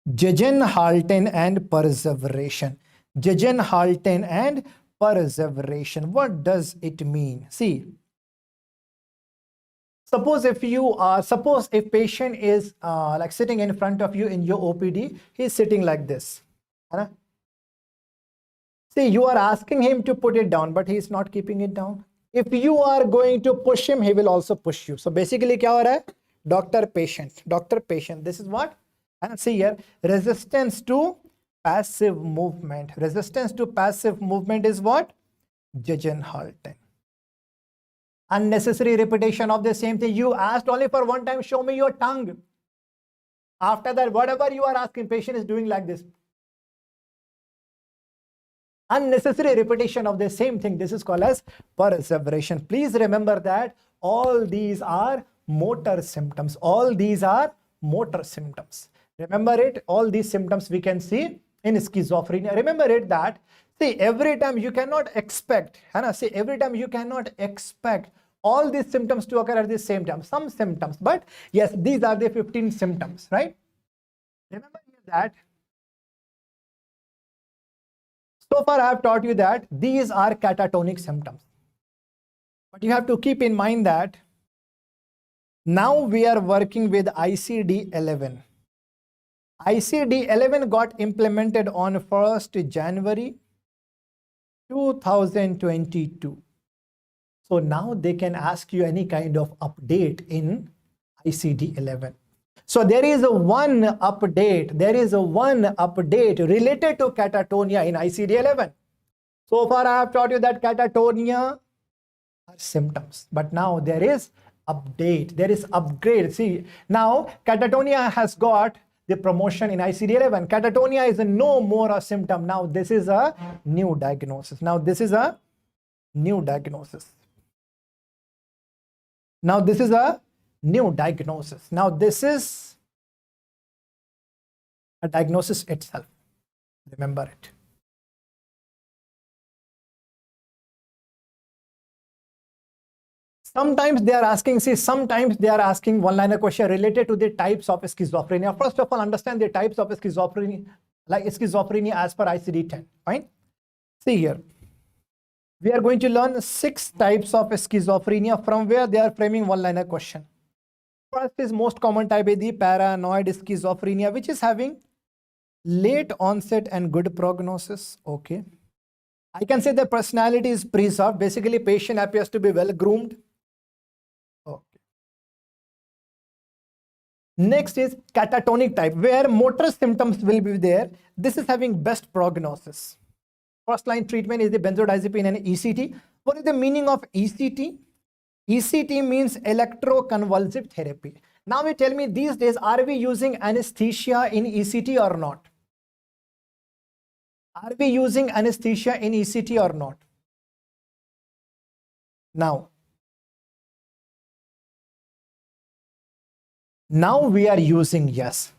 Gegenhalten and perseveration. Gegenhalten and perseveration. What does it mean? See, suppose if patient is like sitting in front of you in your OPD, he's sitting like this. Huh? See, you are asking him to put it down, but he's not keeping it down. If you are going to push him, he will also push you. So basically, क्या हो रहा है? Doctor patient. This is what? And see here, resistance to passive movement. Resistance to passive movement is what? Gegenhalten. Unnecessary repetition of the same thing. You asked only for one time, show me your tongue. After that, whatever you are asking, patient is doing like this. Unnecessary repetition of the same thing. This is called as perseveration. Please remember that all these are motor symptoms. All these are motor symptoms. Remember it, all these symptoms we can see in schizophrenia. Remember it that, see, every time you cannot expect, every time you cannot expect all these symptoms to occur at the same time. Some symptoms, but yes, these are the 15 symptoms, right? Remember that. So far I have taught you that these are catatonic symptoms. But you have to keep in mind that now we are working with ICD-11. ICD-11 got implemented on 1st January 2022. So now they can ask you any kind of update in ICD-11. So there is one update related to catatonia in ICD-11. So far I have taught you that catatonia are symptoms, but now there is update, there is upgrade. See, now catatonia has got the promotion in ICD-11. Catatonia is no more a symptom. Now this is a new diagnosis. Now this is a new diagnosis. Now this is a new diagnosis. Now this is a diagnosis itself. Remember it. Sometimes they are asking, one-liner question related to the types of schizophrenia. First of all, understand the types of schizophrenia, like schizophrenia as per ICD-10. Fine. See here. We are going to learn 6 types of schizophrenia from where they are framing one-liner question. First is most common type is the paranoid schizophrenia, which is having late onset and good prognosis. Okay. I can say the personality is preserved. Basically, patient appears to be well groomed. Okay. Next is catatonic type, where motor symptoms will be there. This is having best prognosis. First line treatment is the benzodiazepine and ECT. What is the meaning of ECT? ECT means electroconvulsive therapy. Now you tell me, these days, are we using anesthesia in ECT or not? Are we using anesthesia in ECT or not? Now we are using, yes.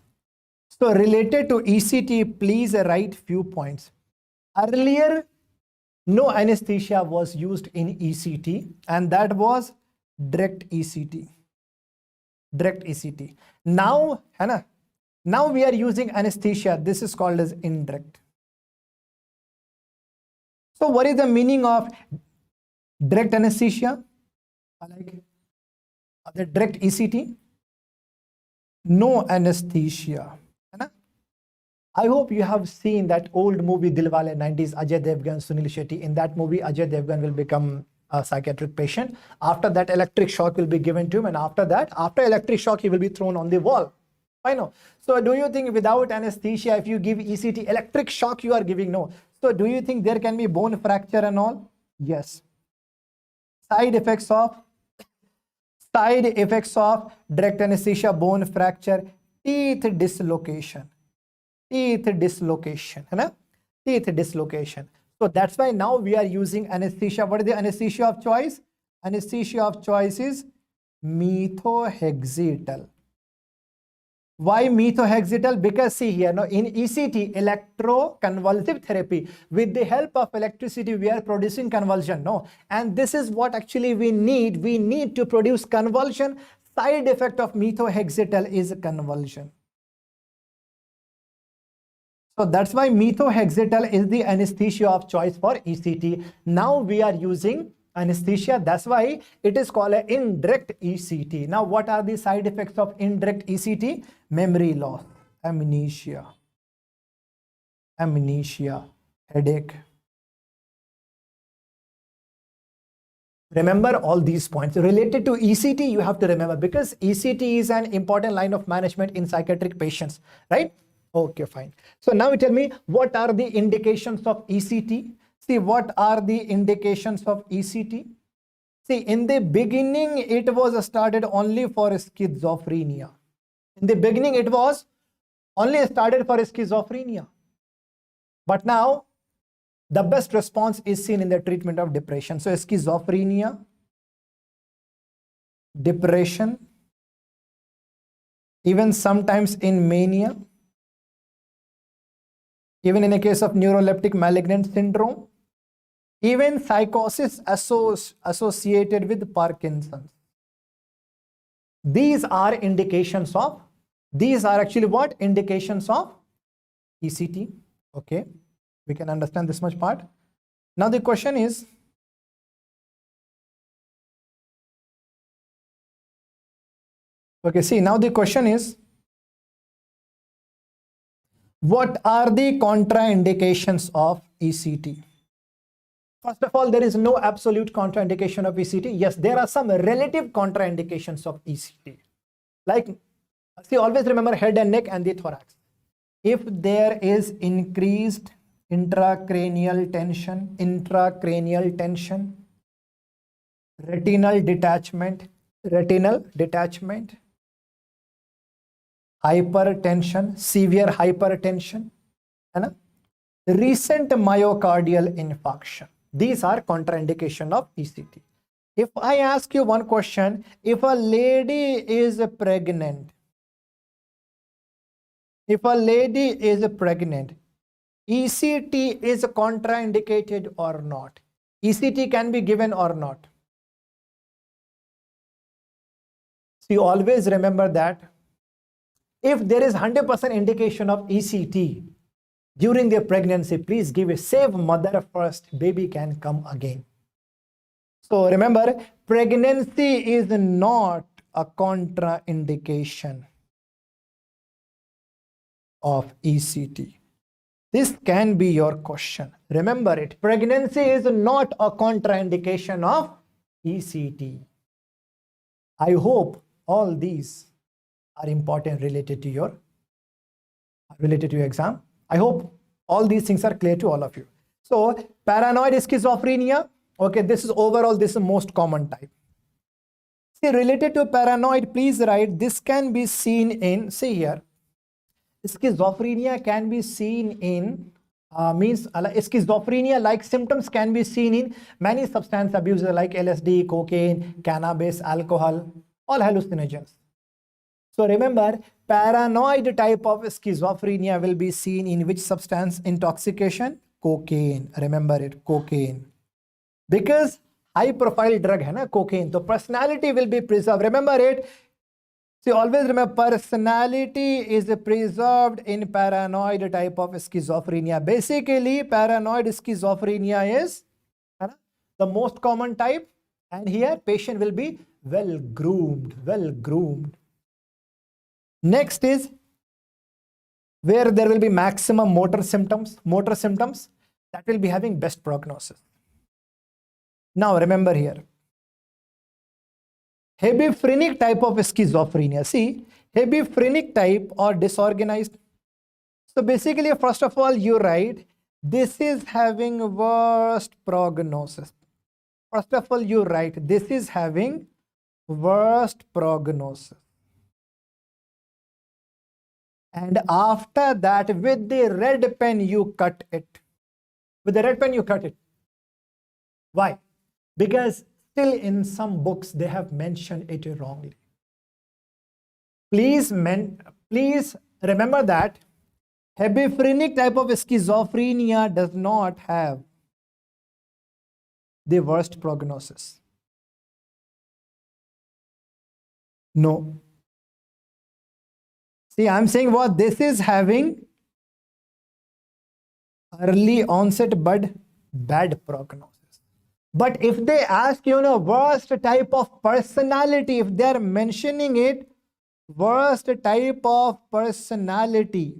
So related to ECT, please write few points. Earlier, no anesthesia was used in ECT, and that was direct ECT. Direct ECT. Now we are using anesthesia. This is called as indirect. So what is the meaning of direct anesthesia? Like the direct ECT? No anesthesia. I hope you have seen that old movie Dilwale 90s, Ajay Devgan, Sunil Shetty. In that movie, Ajay Devgan will become a psychiatric patient. After that, electric shock will be given to him, and after electric shock, he will be thrown on the wall. I know. So do you think without anesthesia, if you give ECT, electric shock you are giving? No. So do you think there can be bone fracture and all? Yes. Side effects of direct anesthesia, bone fracture, teeth dislocation. Teeth dislocation. So that's why now we are using anesthesia. What is the anesthesia of choice? Anesthesia of choice is methotrexate. Why methohexital? Because see here, now in ECT, electroconvulsive therapy, with the help of electricity, we are producing convulsion. No, and this is what actually we need. We need to produce convulsion. Side effect of methohexital is convulsion. So that's why methohexital is the anesthesia of choice for ECT. Now we are using anesthesia. That's why it is called an indirect ECT. Now, what are the side effects of indirect ECT? Memory loss, amnesia, headache. Remember all these points related to ECT. You have to remember, because ECT is an important line of management in psychiatric patients, right? Okay, fine. So now tell me, what are the indications of ECT? See, what are the indications of ECT? See, in the beginning, it was started only for schizophrenia. In the beginning, it was only started for schizophrenia. But now, the best response is seen in the treatment of depression. So, schizophrenia, depression, even sometimes in mania, even in a case of neuroleptic malignant syndrome, even psychosis associated with Parkinson's. These are indications of, these are actually what? Indications of ECT. Okay, we can understand this much part. Now the question is, okay, see, now the question is, what are the contraindications of ECT? First of all, there is no absolute contraindication of ECT. Yes, there are some relative contraindications of ECT. Like, see, always remember head and neck and the thorax. If there is increased intracranial tension, retinal detachment, hypertension, severe hypertension, and recent myocardial infarction. These are contraindication of ECT. If I ask you one question, if a lady is pregnant, ECT is contraindicated or not? ECT can be given or not? So you always remember that if there is 100% indication of ECT during their pregnancy, please give a save mother first, baby can come again. So remember, pregnancy is not a contraindication of ECT. This can be your question. Remember it. Pregnancy is not a contraindication of ECT. I hope all these are important related to your exam. I hope all these things are clear to all of you. So paranoid schizophrenia. Okay, this is overall, this is the most common type. See, related to paranoid, please write, this can be seen in, see here, schizophrenia can be seen in, schizophrenia like symptoms can be seen in many substance abuses like LSD, cocaine, cannabis, alcohol, all hallucinogens. So remember, paranoid type of schizophrenia will be seen in which substance intoxication? Cocaine. Remember it, cocaine. Because high profile drug hai na, cocaine. So personality will be preserved. Remember it. See, always remember, personality is preserved in paranoid type of schizophrenia. Basically, paranoid schizophrenia is the most common type. And here, patient will be well groomed. Next is where there will be maximum motor symptoms that will be having best prognosis. Now remember here, hebephrenic type of schizophrenia. See, hebephrenic type or disorganized. So basically, first of all, you write, this is having worst prognosis. First of all, you write, this is having worst prognosis. And after that, with the red pen, you cut it. With the red pen, you cut it. Why? Because still in some books, they have mentioned it wrongly. Please Please remember that hebephrenic type of schizophrenia does not have the worst prognosis. No. See, I'm saying what this is having early onset but bad prognosis. But if they ask, worst type of personality, if they're mentioning it, worst type of personality,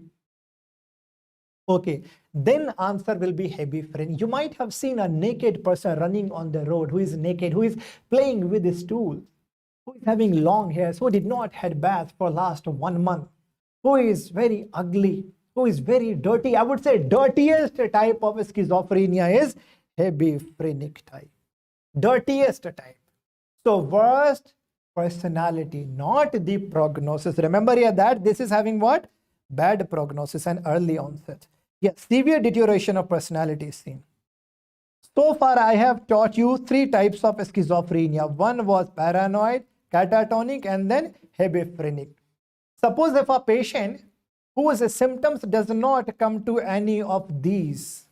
okay, then answer will be hebephrenic. You might have seen a naked person running on the road, who is naked, who is playing with his tools, who is having long hairs, who did not had bath for last 1 month, who is very ugly, who is very dirty. I would say dirtiest type of schizophrenia is hebephrenic type. Dirtiest type. So worst personality, not the prognosis. Remember here that this is having what? Bad prognosis and early onset. Yes, severe deterioration of personality is seen. So far, I have taught you 3 types of schizophrenia. One was paranoid, catatonic, and then hebephrenic. Suppose if a patient whose symptoms does not come to any of these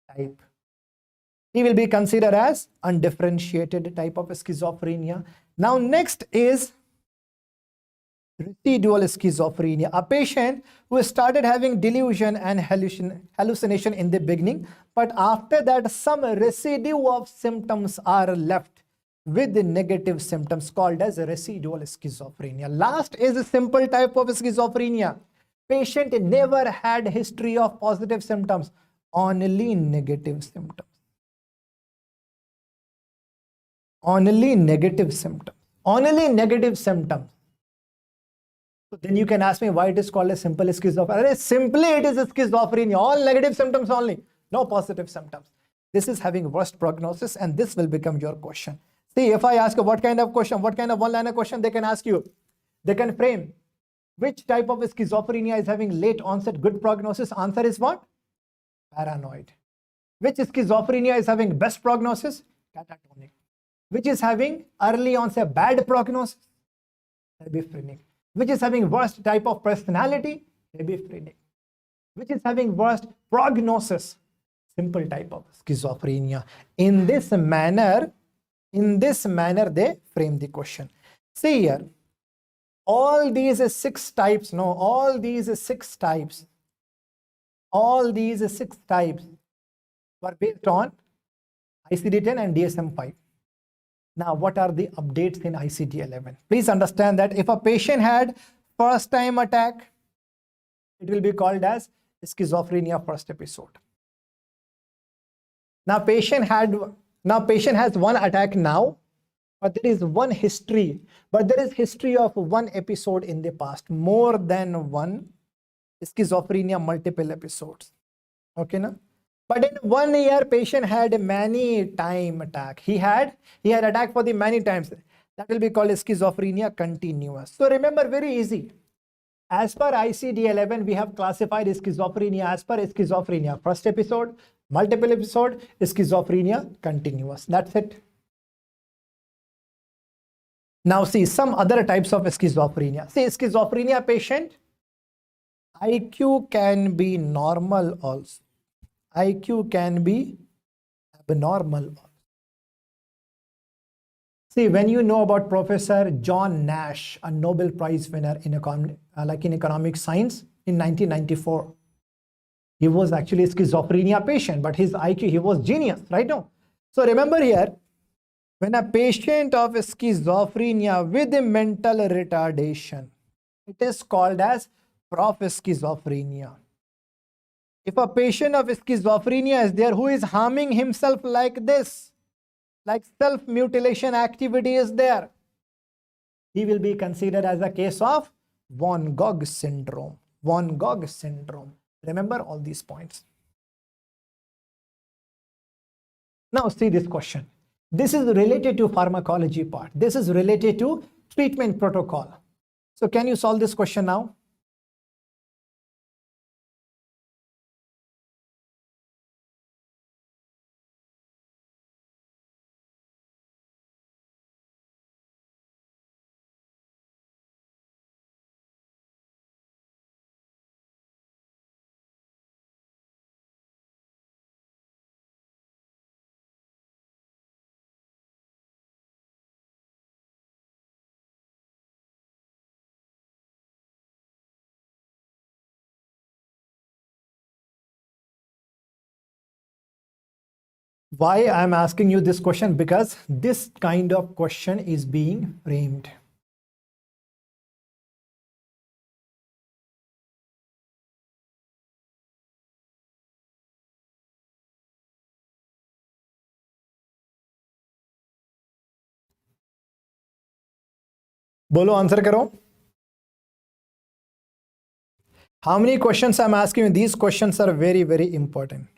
type, he will be considered as undifferentiated type of schizophrenia. Now, next is residual schizophrenia, a patient who started having delusion and hallucination in the beginning, but after that some residue of symptoms are left with the negative symptoms, called as residual schizophrenia. Last is a simple type of schizophrenia. Patient never had history of positive symptoms, only negative symptoms. Only negative symptoms. Only negative symptoms. So then you can ask me why it is called a simple schizophrenia. Simply it is a schizophrenia, all negative symptoms only, no positive symptoms. This is having worst prognosis, and this will become your question. See, if I ask what kind of question, what kind of one-liner question they can ask you, they can frame which type of schizophrenia is having late onset good prognosis. Answer is what? Paranoid. Which schizophrenia is having best prognosis? Catatonic. Which is having early onset bad prognosis? Hebephrenic. Which is having worst type of personality? Hebephrenic. Which is having worst prognosis? Simple type of schizophrenia. In this manner they frame the question. See here, all these 6 types, all these 6 types were based on ICD-10 and DSM-5. Now, what are the updates in ICD-11? Please understand that if a patient had first time attack, it will be called as schizophrenia first episode. Now, patient has one attack now, but there is one history. But there is history of one episode in the past, more than one schizophrenia, multiple episodes. Okay, now? But in 1 year, patient had many time attack. He had attack for the many times. That will be called schizophrenia continuous. So remember, very easy. As per ICD-11, we have classified schizophrenia as per schizophrenia first episode, multiple episode, schizophrenia continuous. That's it. Now see some other types of schizophrenia. See, schizophrenia patient, IQ can be normal also. IQ can be abnormal. See, when you know about Professor John Nash, a Nobel Prize winner in economic science in 1994, he was actually a schizophrenia patient, but his IQ, he was genius, right now. So remember here, when a patient of schizophrenia with a mental retardation, it is called as prof-schizophrenia. If a patient of schizophrenia is there who is harming himself like this, like self-mutilation activity is there, he will be considered as a case of von Gogh syndrome. Von Gogh syndrome. Remember all these points. Now see this question. This is related to pharmacology part. This is related to treatment protocol. So can you solve this question now? Why I'm asking you this question? Because this kind of question is being framed. बोलो, answer करो. How many questions I'm asking you? These questions are very, very important.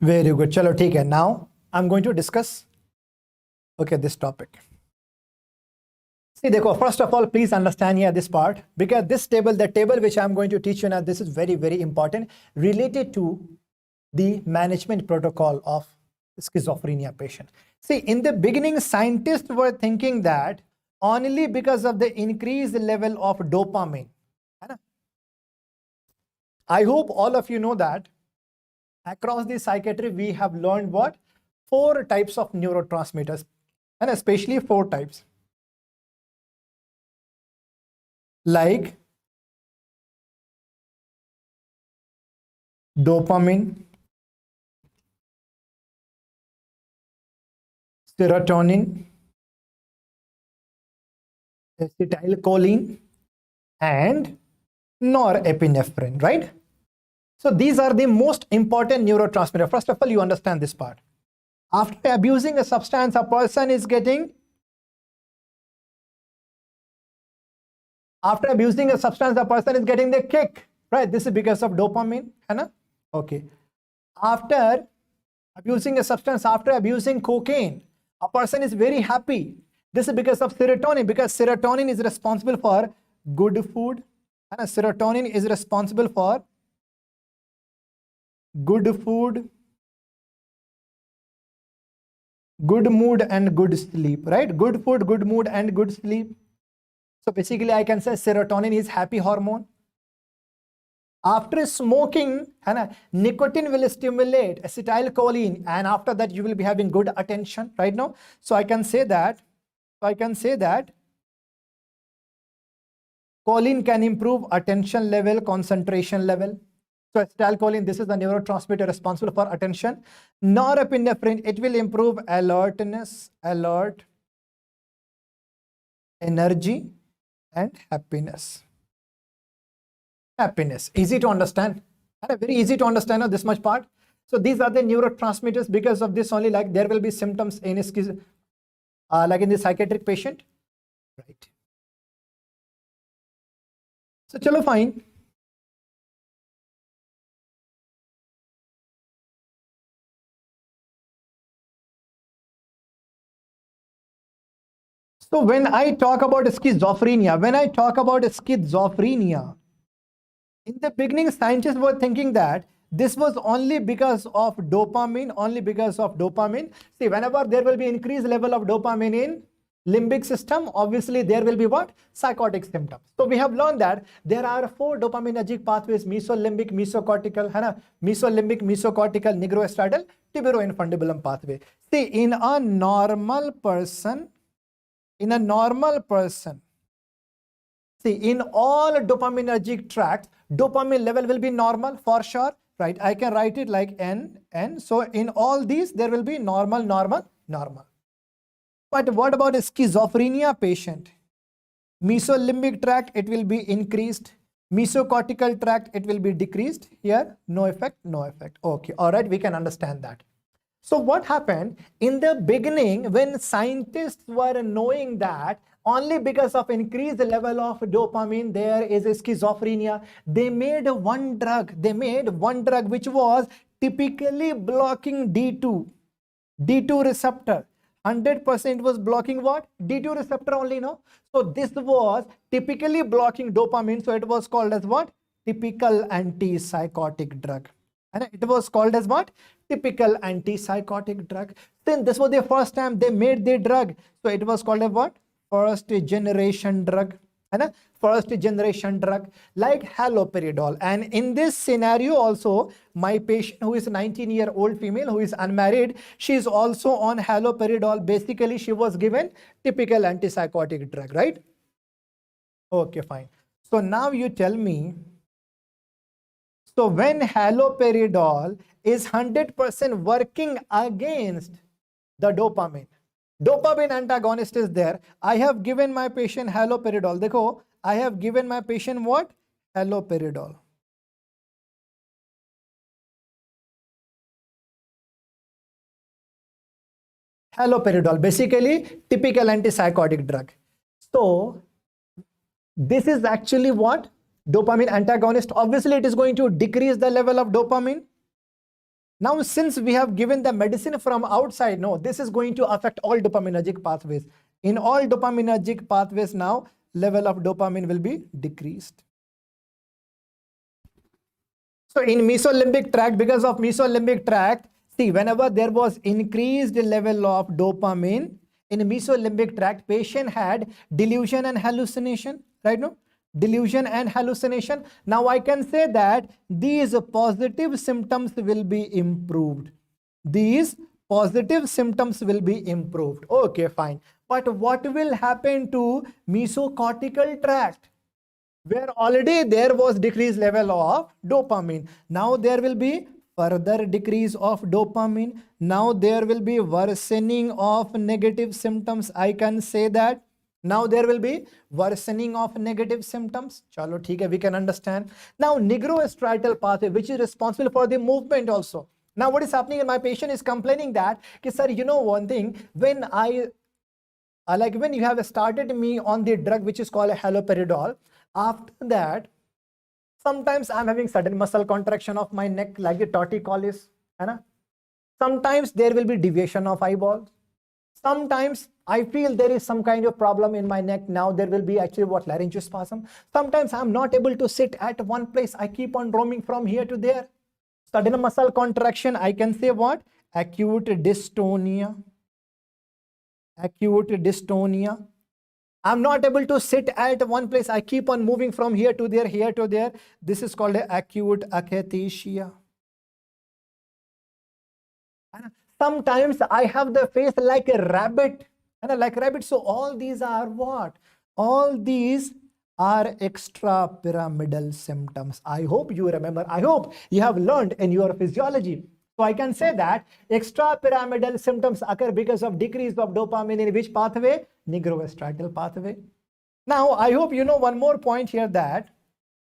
Very good. चलो ठीक है. Now I'm going to discuss this topic. See, देखो, first of all, please understand here this part, because this table, the table which I'm going to teach you now, this is very, very important, related to the management protocol of schizophrenia patient. See, in the beginning, scientists were thinking that only because of the increased level of dopamine. I hope all of you know that across the psychiatry, we have learned what? 4 types of neurotransmitters, and especially 4 types. Like dopamine, serotonin, acetylcholine, and norepinephrine, right? So these are the most important neurotransmitters. First of all, you understand this part. After abusing a substance, a person is getting the kick, right? This is because of dopamine, है ना? Okay. After abusing a substance, after abusing cocaine, a person is very happy. This is because of serotonin, because serotonin is responsible for good food, and serotonin is responsible for good food, good mood, and good sleep, right? Good food, good mood, and good sleep. So basically, I can say serotonin is happy hormone. After smoking, nicotine will stimulate acetylcholine, and after that, you will be having good attention, right now. So I can say that choline can improve attention level, concentration level. So acetylcholine, this is the neurotransmitter responsible for attention. Norepinephrine, it will improve alertness, energy, and happiness. Easy to understand, very easy to understand this much part. So these are the neurotransmitters. Because of this only, like, there will be symptoms in like in the psychiatric patient, right? So chalo, fine. So when I talk about schizophrenia, in the beginning, scientists were thinking that this was only because of dopamine, See, whenever there will be increased level of dopamine in limbic system, obviously there will be what? Psychotic symptoms. So we have learned that there are 4 dopaminergic pathways: mesolimbic, mesocortical, nigrostriatal, tiburoinfundibulum pathway. See, in a normal person, see, in all dopaminergic tracts, dopamine level will be normal for sure, right? I can write it like N. So in all these, there will be normal. But what about a schizophrenia patient? Mesolimbic tract, it will be increased. Mesocortical tract, it will be decreased. Here, no effect. Okay, all right, we can understand that. So what happened in the beginning, when scientists were knowing that only because of increased level of dopamine there is a schizophrenia, they made one drug which was typically blocking D2 receptor. 100% was blocking what? D2 receptor only, no? So this was typically blocking dopamine, so it was called as what? Typical antipsychotic drug. And it was called as what? Typical antipsychotic drug. Then this was the first time they made the drug, so it was called as what? first generation drug, and first generation drug like haloperidol. And in this scenario also, my patient who is 19-year-old female who is unmarried, she is also on haloperidol. Basically, she was given typical antipsychotic drug, right? Okay, fine. So now you tell me, so when haloperidol is 100% working against the dopamine antagonist is there, I have given my patient haloperidol. Dekho, I have given my patient what? Haloperidol. Haloperidol, basically typical antipsychotic drug. So this is actually what? Dopamine antagonist. Obviously, it is going to decrease the level of dopamine. Now, since we have given the medicine from outside, no, this is going to affect all dopaminergic pathways. In all dopaminergic pathways now, level of dopamine will be decreased. So in mesolimbic tract, because of mesolimbic tract, see, whenever there was increased level of dopamine in mesolimbic tract, patient had delusion and hallucination, right? No? Delusion and hallucination. Now I can say that these positive symptoms will be improved. These positive symptoms will be improved. Okay, fine. But what will happen to mesocortical tract, where already there was decreased level of dopamine? Now there will be further decrease of dopamine. Now there will be worsening of negative symptoms. I can say that now there will be worsening of negative symptoms. Chalo, theek hai, we can understand. Now nigrostriatal pathway, which is responsible for the movement also. Now what is happening? My patient is complaining that, sir, you know one thing, when like when you have started me on the drug which is called haloperidol, after that, sometimes I'm having sudden muscle contraction of my neck like the torticollis. Sometimes there will be deviation of eyeballs. Sometimes I feel there is some kind of problem in my neck. Now there will be actually what? Laryngospasm. Sometimes I'm not able to sit at one place. I keep on roaming from here to there. Sudden muscle contraction. I can say what? Acute dystonia. Acute dystonia. I'm not able to sit at one place. I keep on moving from here to there, here to there. This is called acute akathisia. Sometimes I have the face like a rabbit. So all these are what? All these are extrapyramidal symptoms. I hope you remember. I hope you have learned in your physiology. So I can say that extrapyramidal symptoms occur because of decrease of dopamine in which pathway? Nigrostriatal pathway. Now I hope you know one more point here, that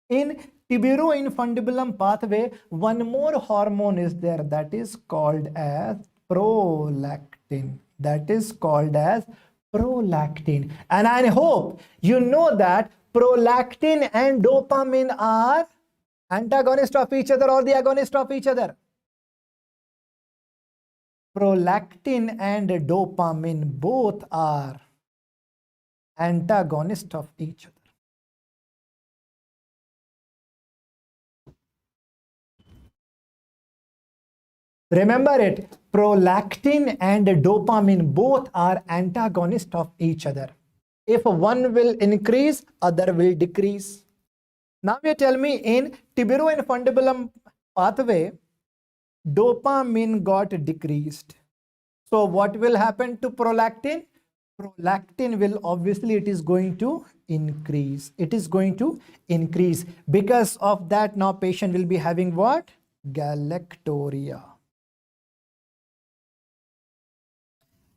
in tuberoinfundibulum pathway, one more hormone is there, that is called as prolactin. That is called as prolactin. And I hope you know that prolactin and dopamine are antagonists of each other or the agonist of each other. Prolactin and dopamine both are antagonists of each other. Remember it, prolactin and dopamine both are antagonists of each other. If one will increase, other will decrease. Now you tell me, in tuberoinfundibulum pathway, dopamine got decreased. So what will happen to prolactin? Prolactin will obviously, it is going to increase. It is going to increase. Because of that, now patient will be having what? Galactoria.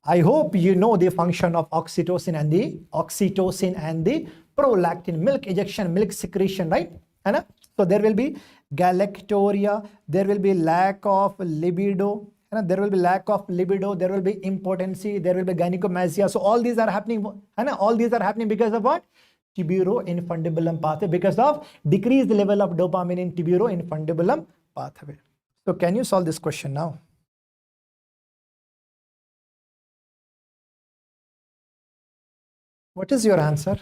I hope you know the function of oxytocin and the prolactin, milk ejection, milk secretion, right? So there will be galactoria, there will be lack of libido, there will be lack of libido, there will be impotency, there will be gynecomastia. So all these are happening, all these are happening because of what? Tuberoinfundibulum pathway, because of decreased level of dopamine in tuberoinfundibulum pathway. So can you solve this question now? What is your answer?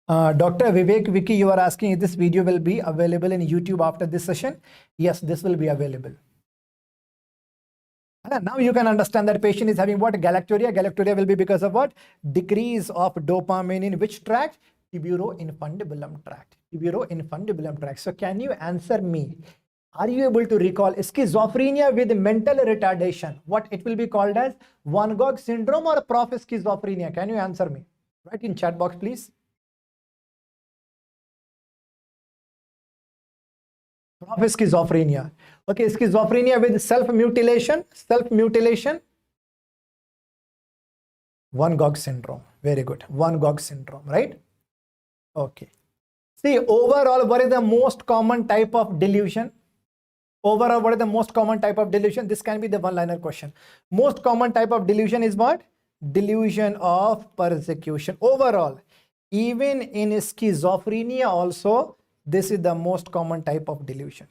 Dr. Vivek Vicky, you are asking if this video will be available in YouTube after this session. Yes, this will be available. Now you can understand that patient is having what? Galacturia. Galacturia will be because of what? Decrease of dopamine in which tract? Tiburoinfundibulum tract. Tiburoinfundibulum tract. So can you answer me? Are you able to recall schizophrenia with mental retardation? What it will be called as? Van Gogh syndrome or prof schizophrenia? Can you answer me? Write in chat box, please. Prof schizophrenia. Okay, schizophrenia with self-mutilation. Self-mutilation. Van Gogh syndrome. Very good. Van Gogh syndrome, right? Okay. See, overall, what is the most common type of delusion? Overall, what is the most common type of delusion? This can be the one-liner question. Most common type of delusion is what? Delusion of persecution. Overall, even in schizophrenia also, this is the most common type of delusion.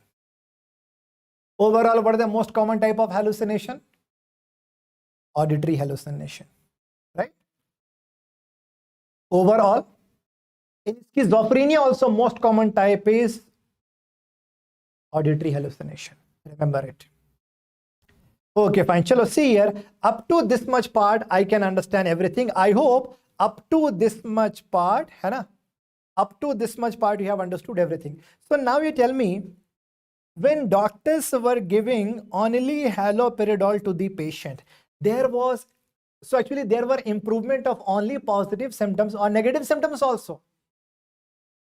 Overall, what is the most common type of hallucination? Auditory hallucination, right? Overall, in schizophrenia also most common type is auditory hallucination. Remember it. Okay, fine. Chalo, see here, up to this much part, I can understand everything. I hope up to this much part, hai na? Up to this much part, you have understood everything. So now you tell me, when doctors were giving only haloperidol to the patient, there was, so actually there were improvement of only positive symptoms or negative symptoms also.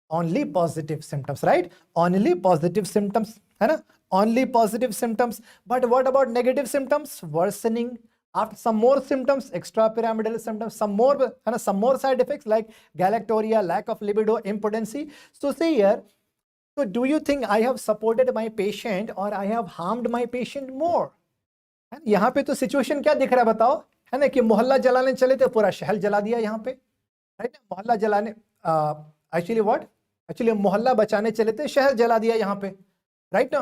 Only positive symptoms, right? Only positive symptoms, hai na? Only positive symptoms. But what about negative symptoms? Worsening. After some more symptoms, extrapyramidal symptoms, some more side effects like galacturia, lack of libido, impotency. So see here, so do you think I have supported my patient or I have harmed my patient more? यहाँ पे तो situation क्या दिख रहा है बताओ, है ना, कि मोहल्ला जलाने चले थे, पूरा शहर जला दिया यहाँ पे, राइट? मोहल्ला जलाने एक्चुअली व्हाट, एक्चुअली मोहल्ला बचाने चले थे, शहर जला दिया यहाँ पे, राइट ना,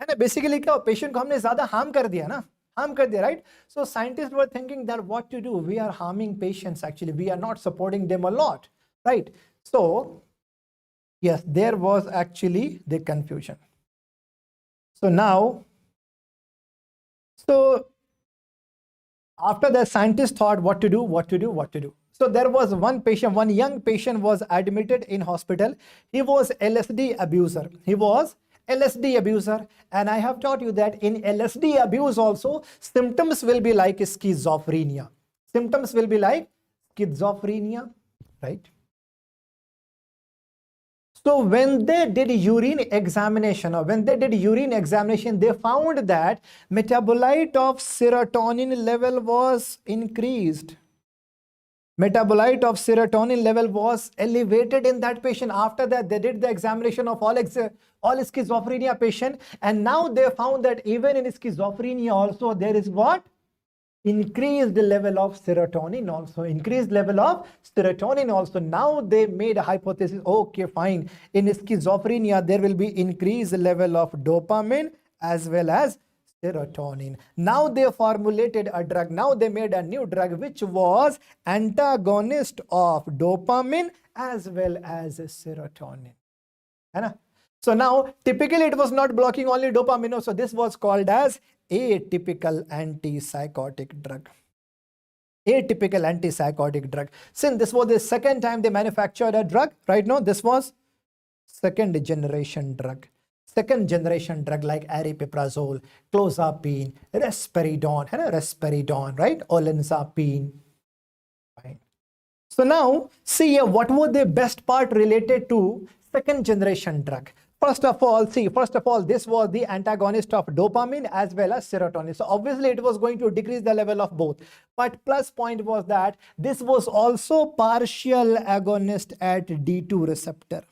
है ना? बेसिकली क्या, पेशेंट को हमने ज्यादा हार्म कर दिया ना, harm kar diya, right? So scientists were thinking that what to do, we are harming patients, actually we are not supporting them a lot, right? So yes, there was actually the confusion. So now, so after that, scientists thought what to do. So there was one patient, one young patient was admitted in hospital. He was LSD abuser. He was LSD abuser, and I have taught you that in LSD abuse also symptoms will be like schizophrenia. Symptoms will be like schizophrenia, right? So when they did urine examination, they found that metabolite of serotonin level was increased. Metabolite of serotonin level was elevated in that patient. After that, they did the examination of all schizophrenia patient, and now they found that even in schizophrenia also there is what? Increased level of serotonin also. Increased level of serotonin also. Now they made a hypothesis, okay fine, in schizophrenia there will be increased level of dopamine as well as serotonin. Now they formulated a drug. Now they made a new drug which was antagonist of dopamine as well as serotonin. So now typically it was not blocking only dopamine. So this was called as atypical antipsychotic drug. Atypical antipsychotic drug. Since this was the second time they manufactured a drug, right now this was second generation drug. Second generation drug like aripiprazole, clozapine, risperidone, right? Olanzapine. Fine. So now see here, what was the best part related to second generation drug? First of all, this was the antagonist of dopamine as well as serotonin. So obviously it was going to decrease the level of both. But plus point was that this was also partial agonist at D2 receptor.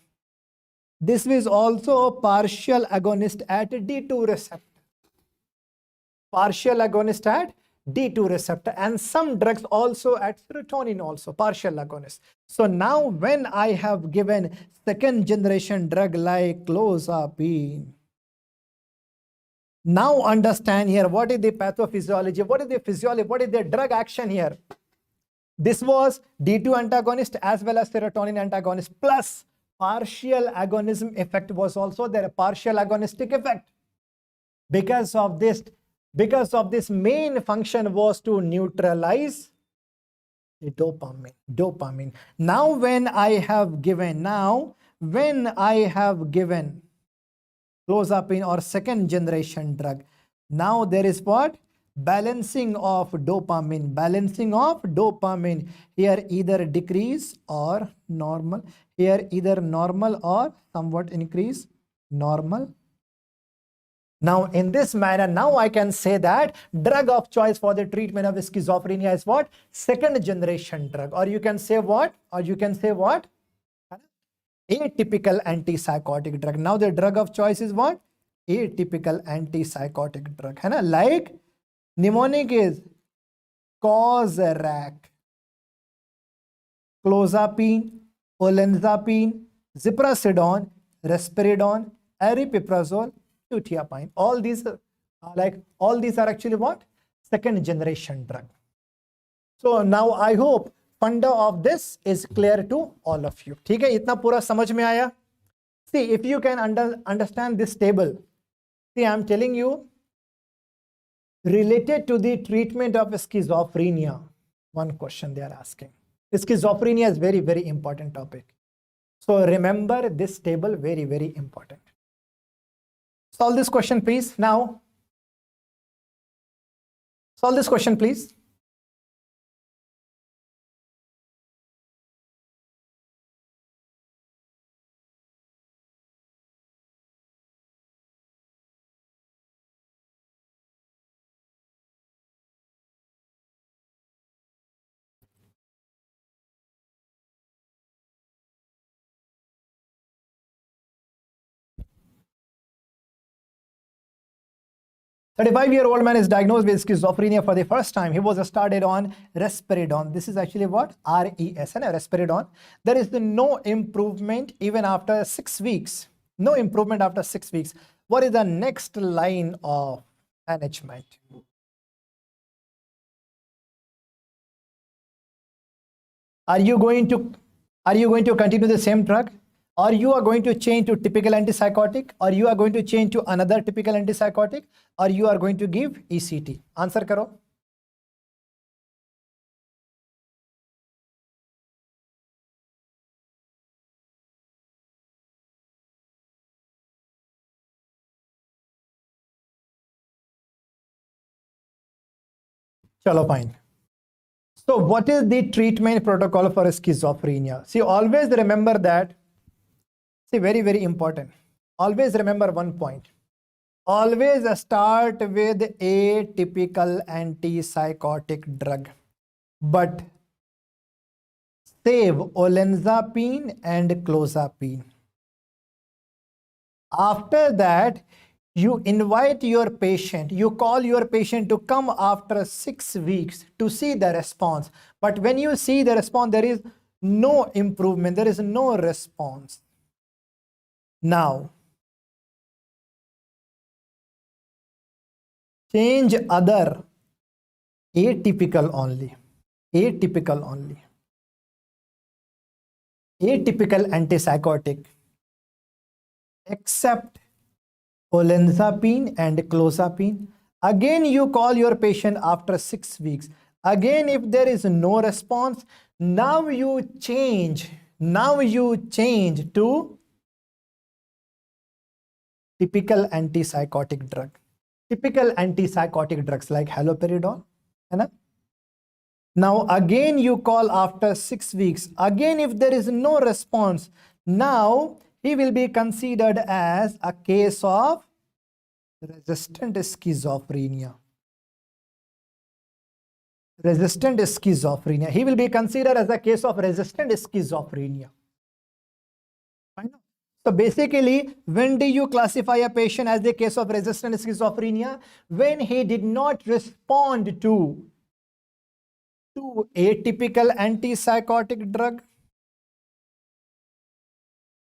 This is also a partial agonist at D2 receptor. Partial agonist at D2 receptor, and some drugs also at serotonin also, partial agonist. So now when I have given second generation drug like clozapine, now understand here what is the pathophysiology, what is the physiology, what is the drug action here. This was D2 antagonist as well as serotonin antagonist, plus partial agonism effect was also there, a partial agonistic effect. Because of this main function was to neutralize the dopamine. Now when I have given clozapine or second generation drug, now there is what? Balancing of dopamine. Here either decrease or normal. Here either normal or somewhat increase, normal. Now in this manner, now I can say that drug of choice for the treatment of schizophrenia is what? Second generation drug. Or you can say what? Atypical antipsychotic drug. Now the drug of choice is what? Atypical antipsychotic drug. Like mnemonic is Cosarac, clozapine, olanzapine, ziprasidone, risperidone, aripiprazole, quetiapine. All these are actually what? Second generation drug. So now I hope funda of this is clear to all of you. ठीक है, इतना पूरा समझ में आया? See, if you can understand this table, see, I'm telling you, related to the treatment of schizophrenia, one question they are asking. Schizophrenia is very, very important topic. So remember this table, very, very important. Solve this question, please. Now, solve this question, please. A 35-year-old man is diagnosed with schizophrenia for the first time. He was started on risperidone. This is actually what? RES, risperidone. There is no improvement even after 6 weeks. No improvement after 6 weeks. What is the next line of management? Are you going to continue the same drug? Or you are going to change to typical antipsychotic, or you are going to change to another typical antipsychotic, or you are going to give ECT? Answer karo. Chalo, fine. So what is the treatment protocol for schizophrenia? See, always remember that. See, very, very important. Always remember one point. Always start with atypical antipsychotic drug, but save olanzapine and clozapine. After that, you invite your patient, you call your patient to come after 6 weeks to see the response. But when you see the response, there is no improvement, there is no response. Now, change other atypical only. Atypical antipsychotic, except olanzapine and clozapine. Again, you call your patient after 6 weeks. Again, if there is no response, now you change to typical antipsychotic drug. Typical antipsychotic drugs like haloperidol. Now again you call after 6 weeks. Again, if there is no response, now he will be considered as a case of resistant schizophrenia. He will be considered as a case of resistant schizophrenia. So basically, when do you classify a patient as a case of resistant schizophrenia? When he did not respond to atypical antipsychotic drug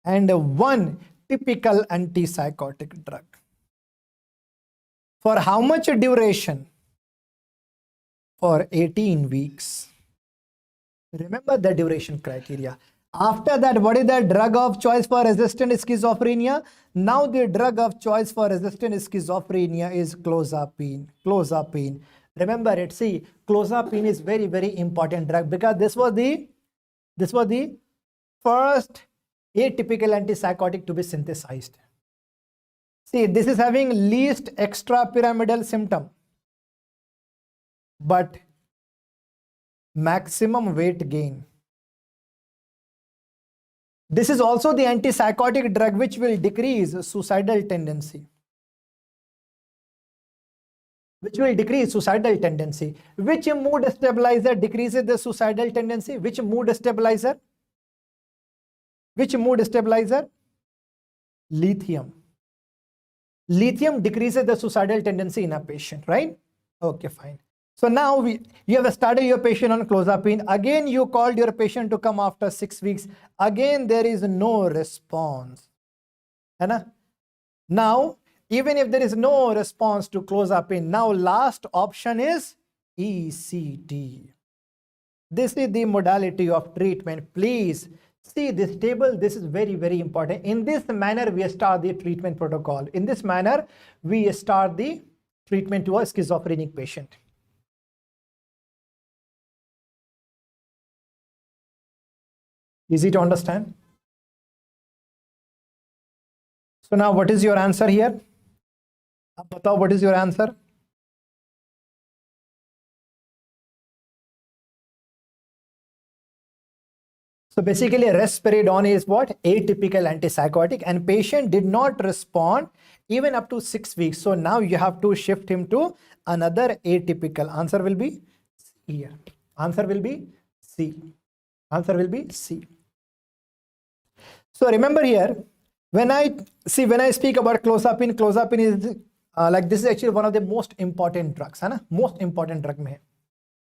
and one typical antipsychotic drug. For how much duration? For 18 weeks. Remember the duration criteria. After that, what is the drug of choice for resistant schizophrenia? Now the drug of choice for resistant schizophrenia is clozapine. Clozapine. Remember it. See, clozapine is very, very important drug because this was the first atypical antipsychotic to be synthesized. See, this is having least extrapyramidal symptom, but maximum weight gain. This is also the antipsychotic drug which will decrease suicidal tendency. Which mood stabilizer decreases the suicidal tendency? Which mood stabilizer? Lithium. Lithium decreases the suicidal tendency in a patient, right? Okay, fine. So now you have started your patient on clozapine. Again, you called your patient to come after 6 weeks. Again, there is no response. Now, even if there is no response to clozapine, now last option is ECT. This is the modality of treatment. Please see this table. This is very, very important. In this manner, we start the treatment protocol. In this manner, we start the treatment to a schizophrenic patient. Easy to understand? So now what is your answer here? What is your answer? So basically risperidone is what? Atypical antipsychotic, and patient did not respond even up to 6 weeks. So now you have to shift him to another atypical. Answer will be here. Answer will be C. Answer will be C. So remember here, when I speak about clozapine, clozapine is like this is actually one of the most important drugs, है ना? Most important drug में है.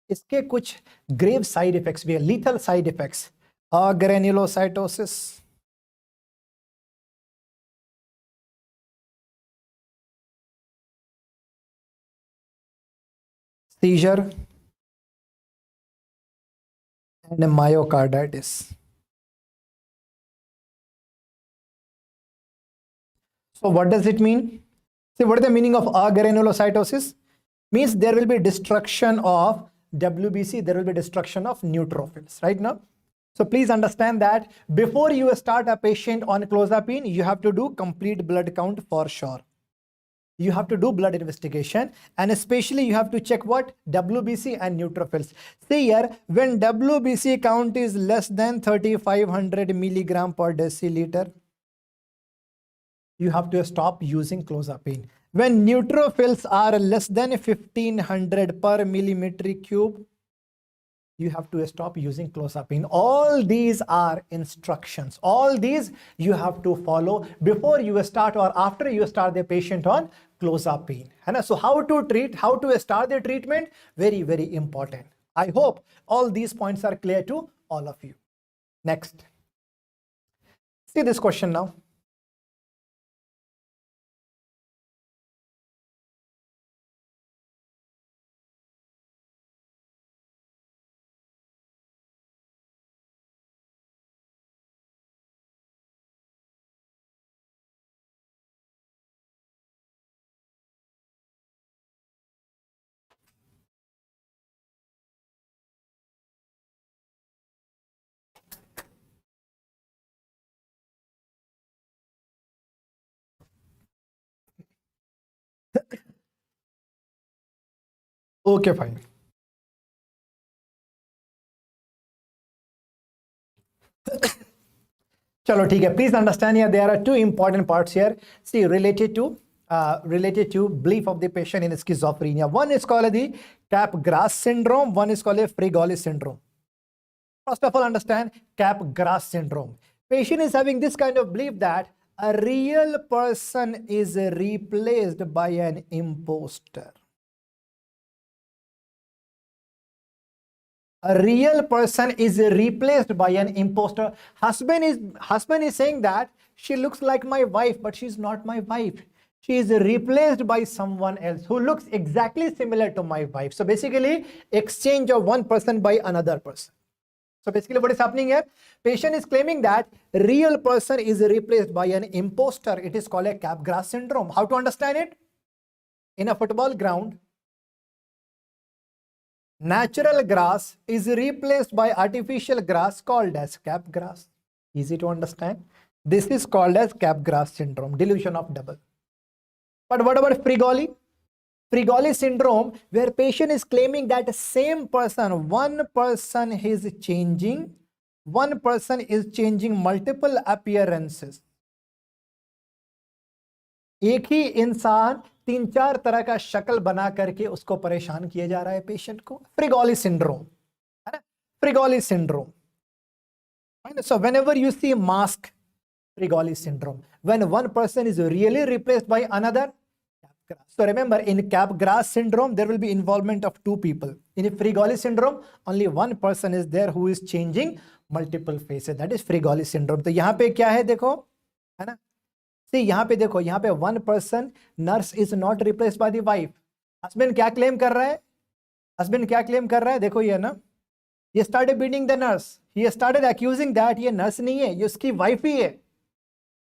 इसके कुछ grave side effects भी है, lethal side effects. Granulocytosis, seizure, and myocarditis. So what does it mean? See, what is the meaning of agranulocytosis? Means there will be destruction of WBC, there will be destruction of neutrophils, right now? So please understand that before you start a patient on clozapine, you have to do complete blood count for sure. You have to do blood investigation, and especially you have to check what? WBC and neutrophils. See here, when WBC count is less than 3500 milligram per deciliter, you have to stop using clozapine. When neutrophils are less than 1500 per millimeter cube, you have to stop using clozapine. All these are instructions. All these you have to follow before you start or after you start the patient on clozapine. So how to treat, how to start the treatment, very, very important. I hope all these points are clear to all of you. Next. See this question now. Okay, fine. Chalo, theek hai. Please understand here there are two important parts here. See, related to belief of the patient in schizophrenia. One is called the Capgras syndrome. One is called a Frigoli syndrome. First of all, understand Capgras syndrome. Patient is having this kind of belief that a real person is replaced by an imposter. A real person is replaced by an imposter. Husband is saying that she looks like my wife, but she's not my wife. She is replaced by someone else who looks exactly similar to my wife. So basically, exchange of one person by another person. So basically what is happening here, patient is claiming that real person is replaced by an imposter. It is called a Capgras syndrome. How to understand it? In a football ground, natural grass is replaced by artificial grass called as Capgras. Easy to understand. This is called as Capgras syndrome, delusion of double. But what about Frigoli? Frigoli syndrome, where patient is claiming that same person, one person is changing multiple appearances. एक ही इंसान 3-4 तरह का शक्ल बना करके उसको परेशान किया जा रहा है पेशेंट को. फ्रिगोली सिंड्रोम है ना, फ्रिगोली syndrome. So whenever you see mask, Frigoli syndrome, when one person is really replaced by another. So remember, in Capgras syndrome, there will be involvement of two people. In Frigoli syndrome, only one person is there who is changing multiple faces. That is Frigoli syndrome. तो यहाँ पे क्या है देखो, है ना? See यहाँ पे देखो, यहाँ पे one person, nurse is not replaced by the wife. Husband क्या claim कर रहा है? Husband क्या claim कर रहा है? देखो ये ना, he started beating the nurse. He started accusing that ये nurse नहीं है, ये उसकी wife ही है.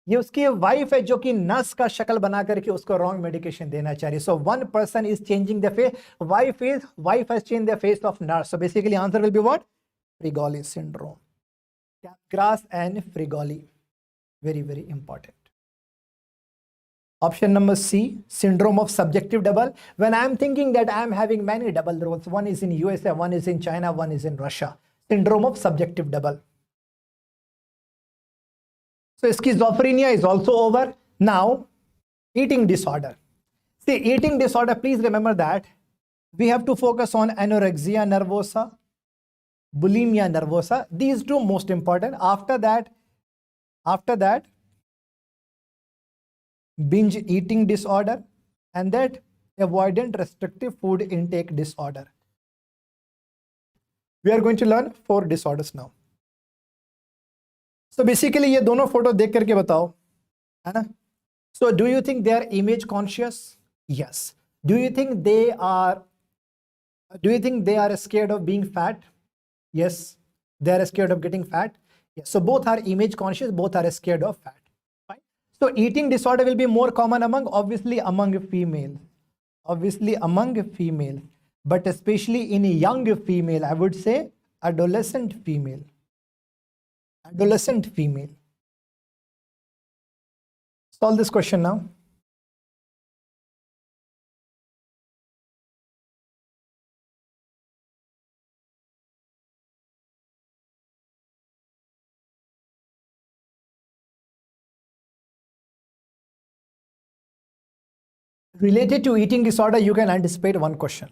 ये उसकी वाइफ है जो कि नर्स का शक्ल बना करके उसको रॉन्ग मेडिकेशन देना चाह रही है. So one person is changing the face, wife has change the face of nurse. So basically answer will be what? Fregoli syndrome. Capgras and Frigoli, very very important. Option number C, syndrome of subjective double. When I am thinking that I am having many double roles, one is in USA, one is in China, one is in Russia. Syndrome of subjective double. So schizophrenia is also over. Now, eating disorder. See, eating disorder, please remember that we have to focus on anorexia nervosa, bulimia nervosa. These two most important. After that, binge eating disorder, and that avoidant restrictive food intake disorder. We are going to learn 4 disorders now. So basically ये दोनों photo देख करके बताओ, है ना? So do you think they are image conscious? Yes. Do you think they are scared of being fat? Yes. They are scared of getting fat. Yes. So both are image conscious, both are scared of fat. Fine. So eating disorder will be more common obviously among females. But especially in a young female, I would say adolescent female. Solve this question now. Related to eating disorder, you can anticipate one question.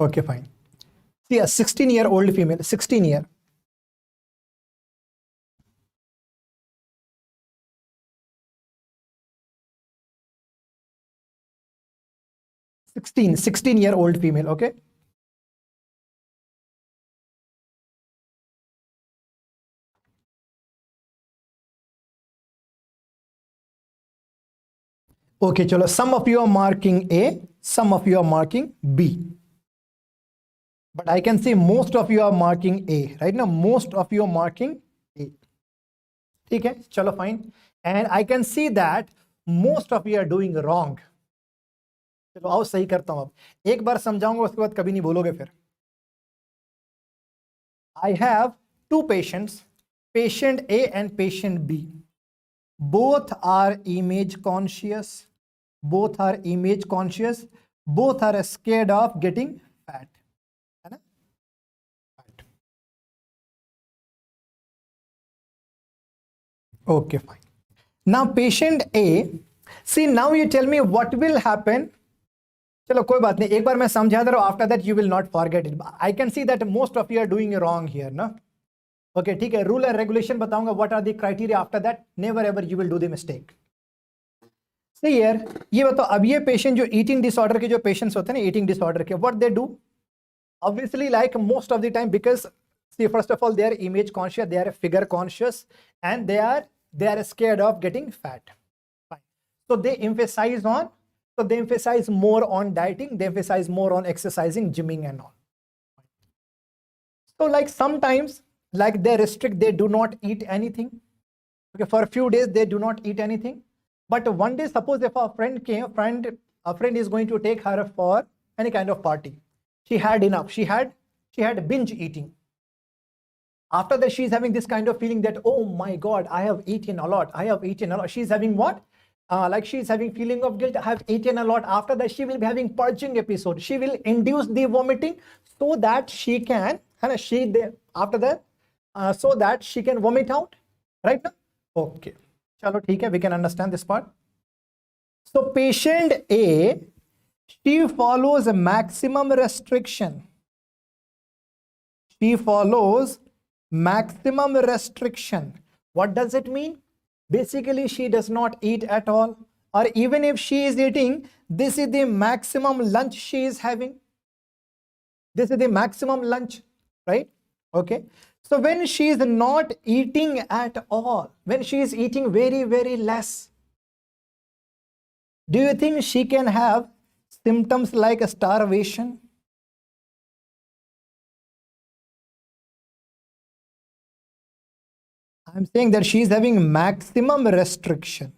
Okay, fine. See, a 16-year-old female, 16 16-year-old female, okay? Okay, chalo, some of you are marking A, some of you are marking B. But I can see most of you are marking A, right now, most of you are marking A. Okay, chalo, fine. And I can see that most of you are doing wrong. चलो आओ सही करता हूं. अब एक बार समझाऊंगा, उसके बाद कभी नहीं बोलोगे फिर. I have 2 patients, patient A and patient B. Both are image conscious. Both are scared of getting fat. Okay, fine. Now patient A, see, now you tell me what will happen चलो कोई बात नहीं, एक बार मैं समझा दे रहा हूँ, after that you will not forget it. I can see that most of you are doing wrong here ना. ओके ठीक है, रूल एंड रेगुलेशन बताऊंगा, what are the criteria, after that never ever you will do the mistake. सही यार. ये बताओ, अब ये पेशेंट जो ईटिंग डिसऑर्डर के जो पेशेंट्स होते हैं ना, ईटिंग डिसऑर्डर के, what they do, obviously like most of the time, because see, first of all, they are image conscious, they are figure conscious, and they are scared of getting fat. Fine. So they emphasize more on dieting, they emphasize more on exercising, gymming and all. So like sometimes like they restrict, they do not eat anything. Okay, for a few days they do not eat anything, but one day suppose if a friend is going to take her for any kind of party, she had enough, she had binge eating. After that she is having this kind of feeling that, oh my god, I have eaten a lot, she's having what, like she is having feeling of guilt, I have eaten a lot. After that she will be having purging episode, she will induce the vomiting so that she can after that so that she can vomit out, right now. Okay, chalo theek hai, we can understand this part. So patient A, she follows a maximum restriction. She follows maximum restriction. What does it mean? Basically, she does not eat at all, or even if she is eating, this is the maximum lunch she is having. This is the maximum lunch, right? Okay. So when she is not eating at all, when she is eating very, very less, do you think she can have symptoms like starvation? I'm saying that she is having maximum restriction.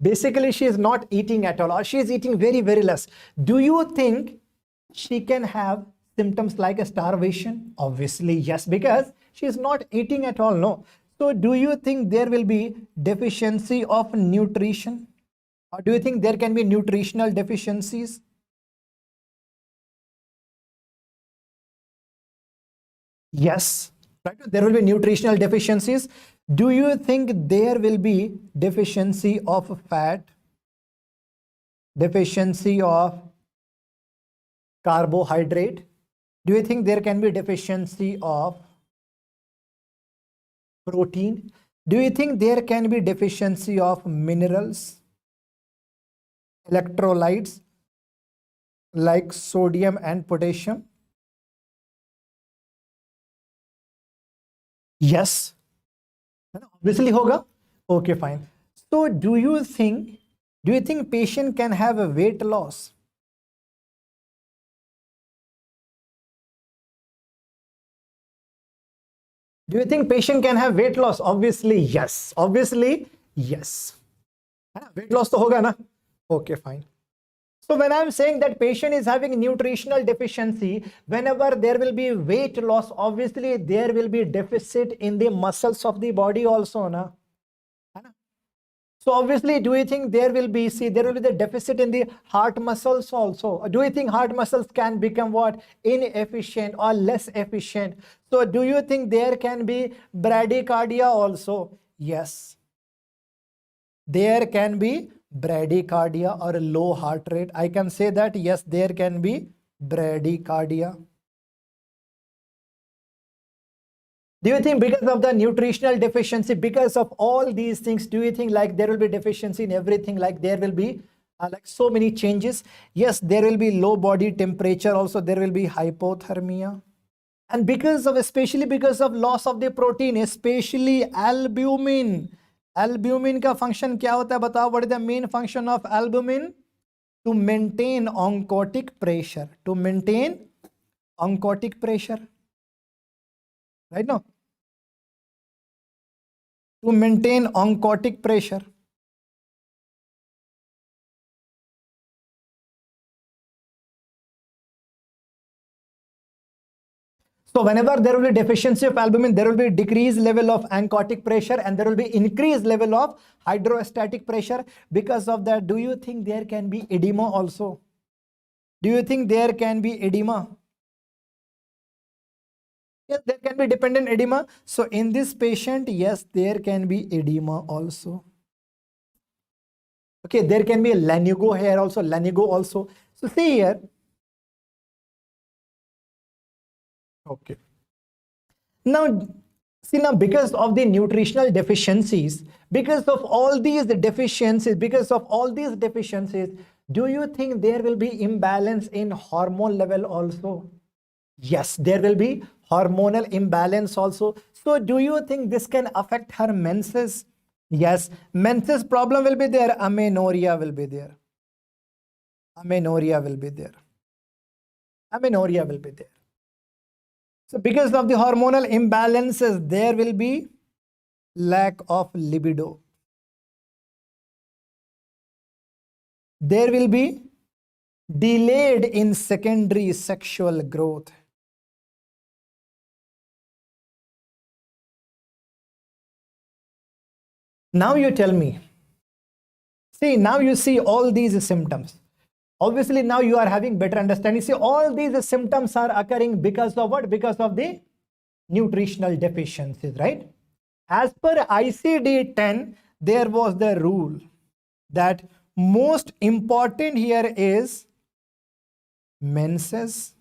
Basically, she is not eating at all, or she is eating very, very less. Do you think she can have symptoms like a starvation? Obviously, yes, because she is not eating at all, no. So do you think there will be deficiency of nutrition? Or do you think there can be nutritional deficiencies? Yes, right? There will be nutritional deficiencies. Do you think there will be deficiency of fat, deficiency of carbohydrate? Do you think there can be deficiency of protein? Do you think there can be deficiency of minerals, electrolytes like sodium and potassium? Yes, obviously hoga. Okay, fine. So do you think patient can have a weight loss? Do you think patient can have weight loss? Obviously yes. Obviously yes. Weight loss to hoga na? Okay, fine. So when I'm saying that patient is having nutritional deficiency, whenever there will be weight loss, obviously there will be deficit in the muscles of the body also, na? So obviously, do you think there will be the deficit in the heart muscles also? Do you think heart muscles can become what? Inefficient or less efficient? So do you think there can be bradycardia also? Yes. There can be bradycardia or a low heart rate. I can say that yes, there can be bradycardia. Do you think because of the nutritional deficiency, because of all these things, do you think like there will be deficiency in everything, like there will be like so many changes? Yes, there will be low body temperature also, there will be hypothermia. And because of, especially because of loss of the protein, especially albumin. Albumin का function क्या होता है बताओ? What is the main function of albumin? To maintain oncotic pressure. To maintain oncotic pressure. Right now, to maintain oncotic pressure. So whenever there will be deficiency of albumin, there will be decreased level of oncotic pressure and there will be increased level of hydrostatic pressure. Because of that, do you think there can be edema also? Do you think there can be edema? Yes, there can be dependent edema. So in this patient, yes, there can be edema also. Okay, there can be a lanugo here also, lanugo also. So see here. Okay. Now, see now, because of the nutritional deficiencies, because of all these deficiencies, do you think there will be imbalance in hormone level also? Yes, there will be hormonal imbalance also. So do you think this can affect her menses? Yes, menses problem will be there. Amenorrhea will be there. Amenorrhea will be there. Amenorrhea will be there. So because of the hormonal imbalances, there will be lack of libido. There will be delayed in secondary sexual growth. Now you tell me. See, now you see all these symptoms. Obviously, now you are having better understanding. See, all these symptoms are occurring because of what? Because of the nutritional deficiencies, right? As per ICD-10, there was the rule that most important here is menses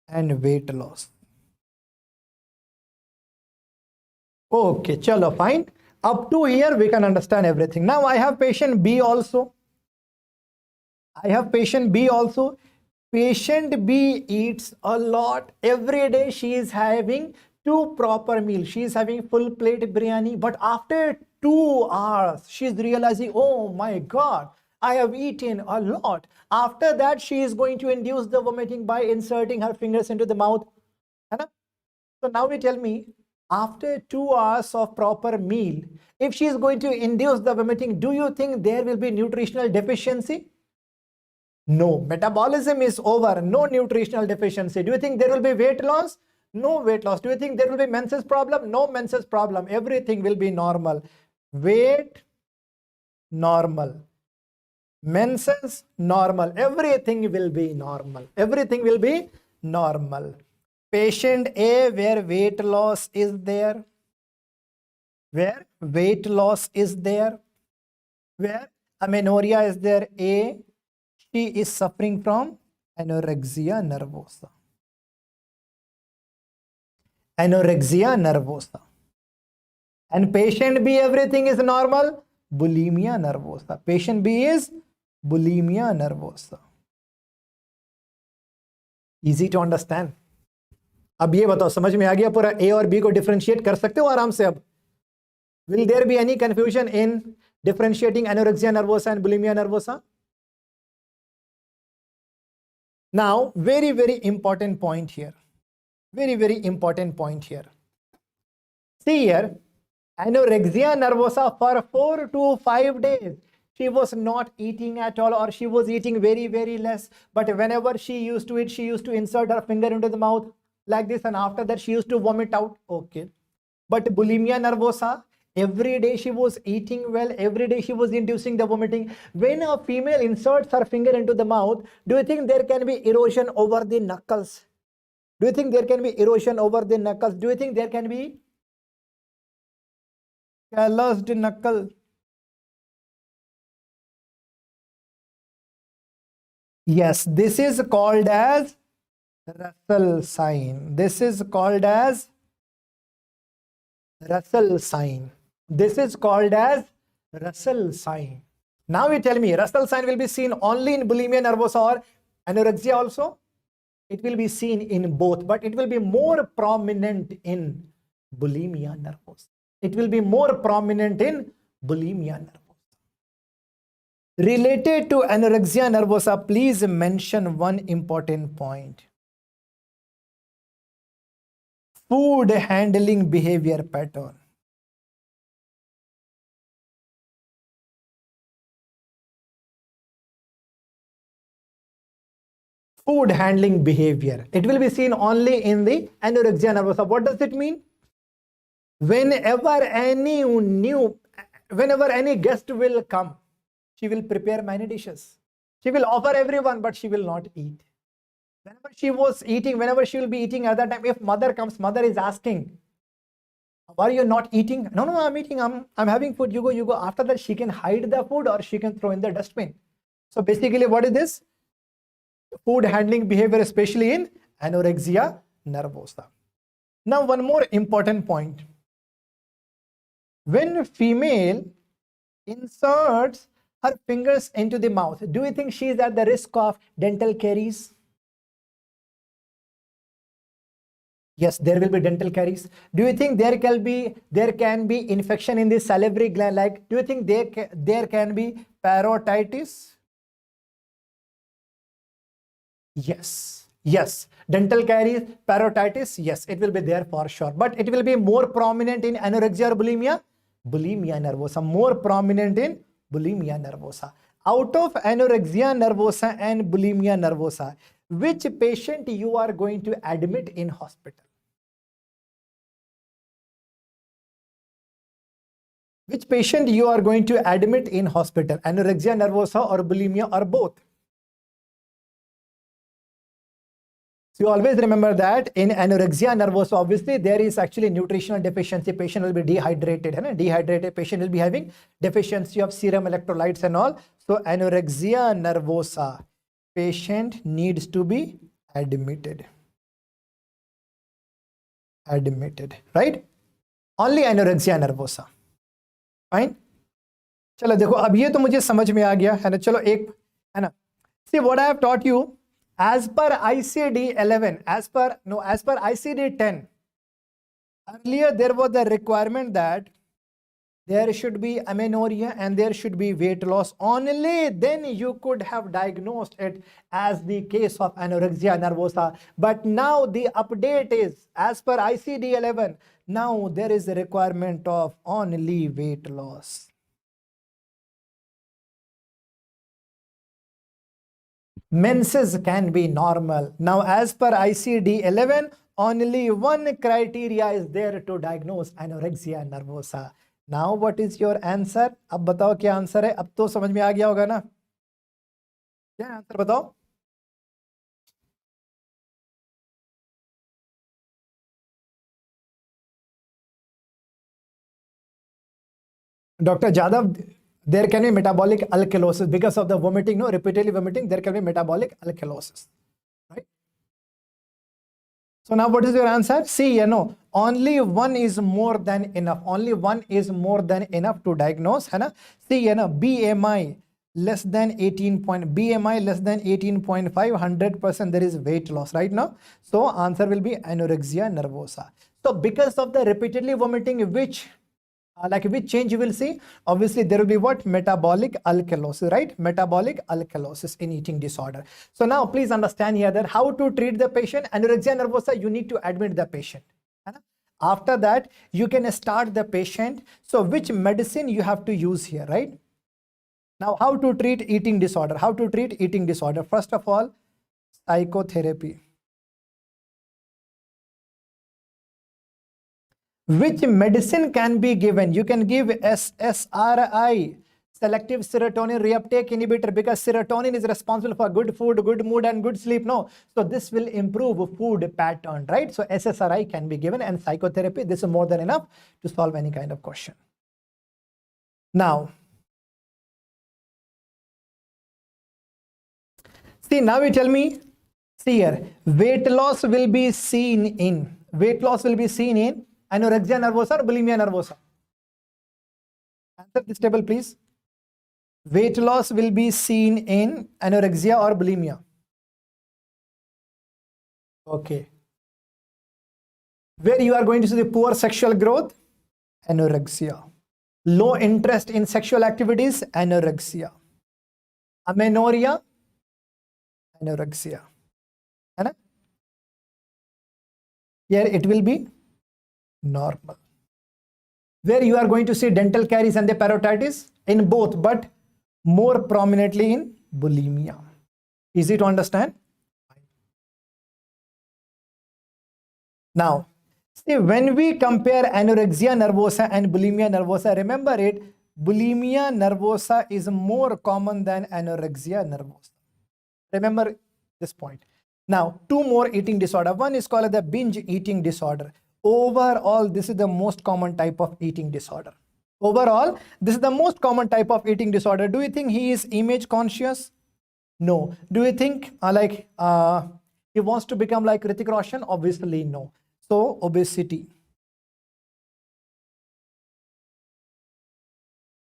and weight loss. Okay, chalo, fine. Up to here, we can understand everything. Now, I have patient B also. Patient B eats a lot. Every day she is having 2 proper meals. She is having full plate biryani. But after 2 hours, she is realizing, oh my God, I have eaten a lot. After that, she is going to induce the vomiting by inserting her fingers into the mouth. So now you tell me, after 2 hours of proper meal, if she is going to induce the vomiting, do you think there will be nutritional deficiency? No, metabolism is over, no nutritional deficiency. Do you think there will be weight loss? No weight loss. Do you think there will be menses problem? No menses problem. Everything will be normal. Weight, normal. Menses, normal. Everything will be normal. Everything will be normal. Patient A, where weight loss is there. Where weight loss is there. Where amenorrhea is there. A, she is suffering from anorexia nervosa. Anorexia nervosa. And patient B, everything is normal. Bulimia nervosa. Patient B is bulimia nervosa. Easy to understand. अब ये बताओ, समझ में आ गया पूरा? A और B को differentiate कर सकते हो आराम से अब? Will there be any confusion in differentiating anorexia nervosa and bulimia nervosa? Now, very, very important point here. Very, very important point here. See here, anorexia nervosa for 4 to 5 days. She was not eating at all, or she was eating very, very less. But whenever she used to eat, she used to insert her finger into the mouth like this. And after that, she used to vomit out. Okay. But bulimia nervosa, every day she was eating well, every day she was inducing the vomiting. When a female inserts her finger into the mouth, do you think there can be erosion over the knuckles? Do you think there can be erosion over the knuckles? Do you think there can be calloused knuckle? Yes, this is called as Russell sign. This is called as Russell sign. This is called as Russell sign. Now you tell me, Russell sign will be seen only in bulimia nervosa or anorexia also? It will be seen in both, but it will be more prominent in bulimia nervosa. It will be more prominent in bulimia nervosa. Related to anorexia nervosa, please mention one important point. Food handling behavior pattern. Food handling behavior. It will be seen only in the anorexia nervosa. What does it mean? Whenever any guest will come, she will prepare many dishes. She will offer everyone, but she will not eat. Whenever she was eating, whenever she will be eating at that time, if mother comes, mother is asking, why are you not eating? No, I'm eating. I'm having food. You go. After that, she can hide the food or she can throw in the dustbin. So basically, what is this? Food handling behavior, especially in anorexia nervosa. Now, one more important point. When female inserts her fingers into the mouth, do you think she is at the risk of dental caries? Yes, there will be dental caries. Do you think there can be infection in the salivary gland? Like, do you think there can be parotitis? Yes. Dental caries, parotitis, yes, it will be there for sure. But it will be more prominent in anorexia or bulimia? Bulimia nervosa, more prominent in bulimia nervosa. Out of anorexia nervosa and bulimia nervosa, which patient you are going to admit in hospital? Which patient you are going to admit in hospital? Anorexia nervosa or bulimia or both? So you always remember that in anorexia nervosa, obviously there is actually nutritional deficiency. Patient will be dehydrated. Dehydrated patient will be having deficiency of serum electrolytes and all. So anorexia nervosa, patient needs to be admitted. Right? Only anorexia nervosa. Fine. चलो देखो अब ये तो मुझे समझ में आ गया है ना. चलो एक है ना. See what I have taught you. As per ICD 11, as per ICD 10, earlier there was the requirement that there should be amenorrhea and there should be weight loss. Only then you could have diagnosed it as the case of anorexia nervosa. But now the update is, as per ICD 11, now there is a requirement of only weight loss. Menses can be normal. Now, as per ICD 11, only one criteria is there to diagnose anorexia nervosa. Now, what is your answer? अब बताओ क्या answer है? अब तो समझ में आ गया होगा ना? क्या आंसर बताओ? Dr. Jadhav, there can be metabolic alkalosis because of the vomiting, no, repeatedly vomiting, there can be metabolic alkalosis, right? So now what is your answer? See, only one is more than enough. Only one is more than enough to diagnose, है ना? See, BMI less than 18.5, 100% there is weight loss right now. So answer will be anorexia nervosa. So because of the repeatedly vomiting, which change you will see? Obviously, there will be what? Metabolic alkalosis, right? Metabolic alkalosis in eating disorder. So now please understand here that how to treat the patient. Anorexia nervosa, you need to admit the patient. After that, you can start the patient. So which medicine you have to use here, right? Now, how to treat eating disorder? How to treat eating disorder? First of all, psychotherapy. Which medicine can be given? You can give SSRI, selective serotonin reuptake inhibitor, because serotonin is responsible for good food, good mood, and good sleep. No, so this will improve food pattern, right? So SSRI can be given, and psychotherapy, this is more than enough to solve any kind of question. Now, see, now you tell me, see here, weight loss will be seen in anorexia nervosa or bulimia nervosa? Answer this table, please. Weight loss will be seen in anorexia or bulimia? Okay. Where you are going to see the poor sexual growth? Anorexia. Low interest in sexual activities? Anorexia. Amenorrhea? Anorexia. Here it will be normal. Where you are going to see dental caries and the parotitis? In both, but more prominently in bulimia. Easy to understand? Now, see, when we compare anorexia nervosa and bulimia nervosa, remember it, bulimia nervosa is more common than anorexia nervosa. Remember this point. Now, two more eating disorder. One is called the binge eating disorder. Overall, this is the most common type of eating disorder. Overall, this is the most common type of eating disorder. Do you think he is image conscious? No. Do you think he wants to become like Hrithik Roshan? Obviously no. So obesity.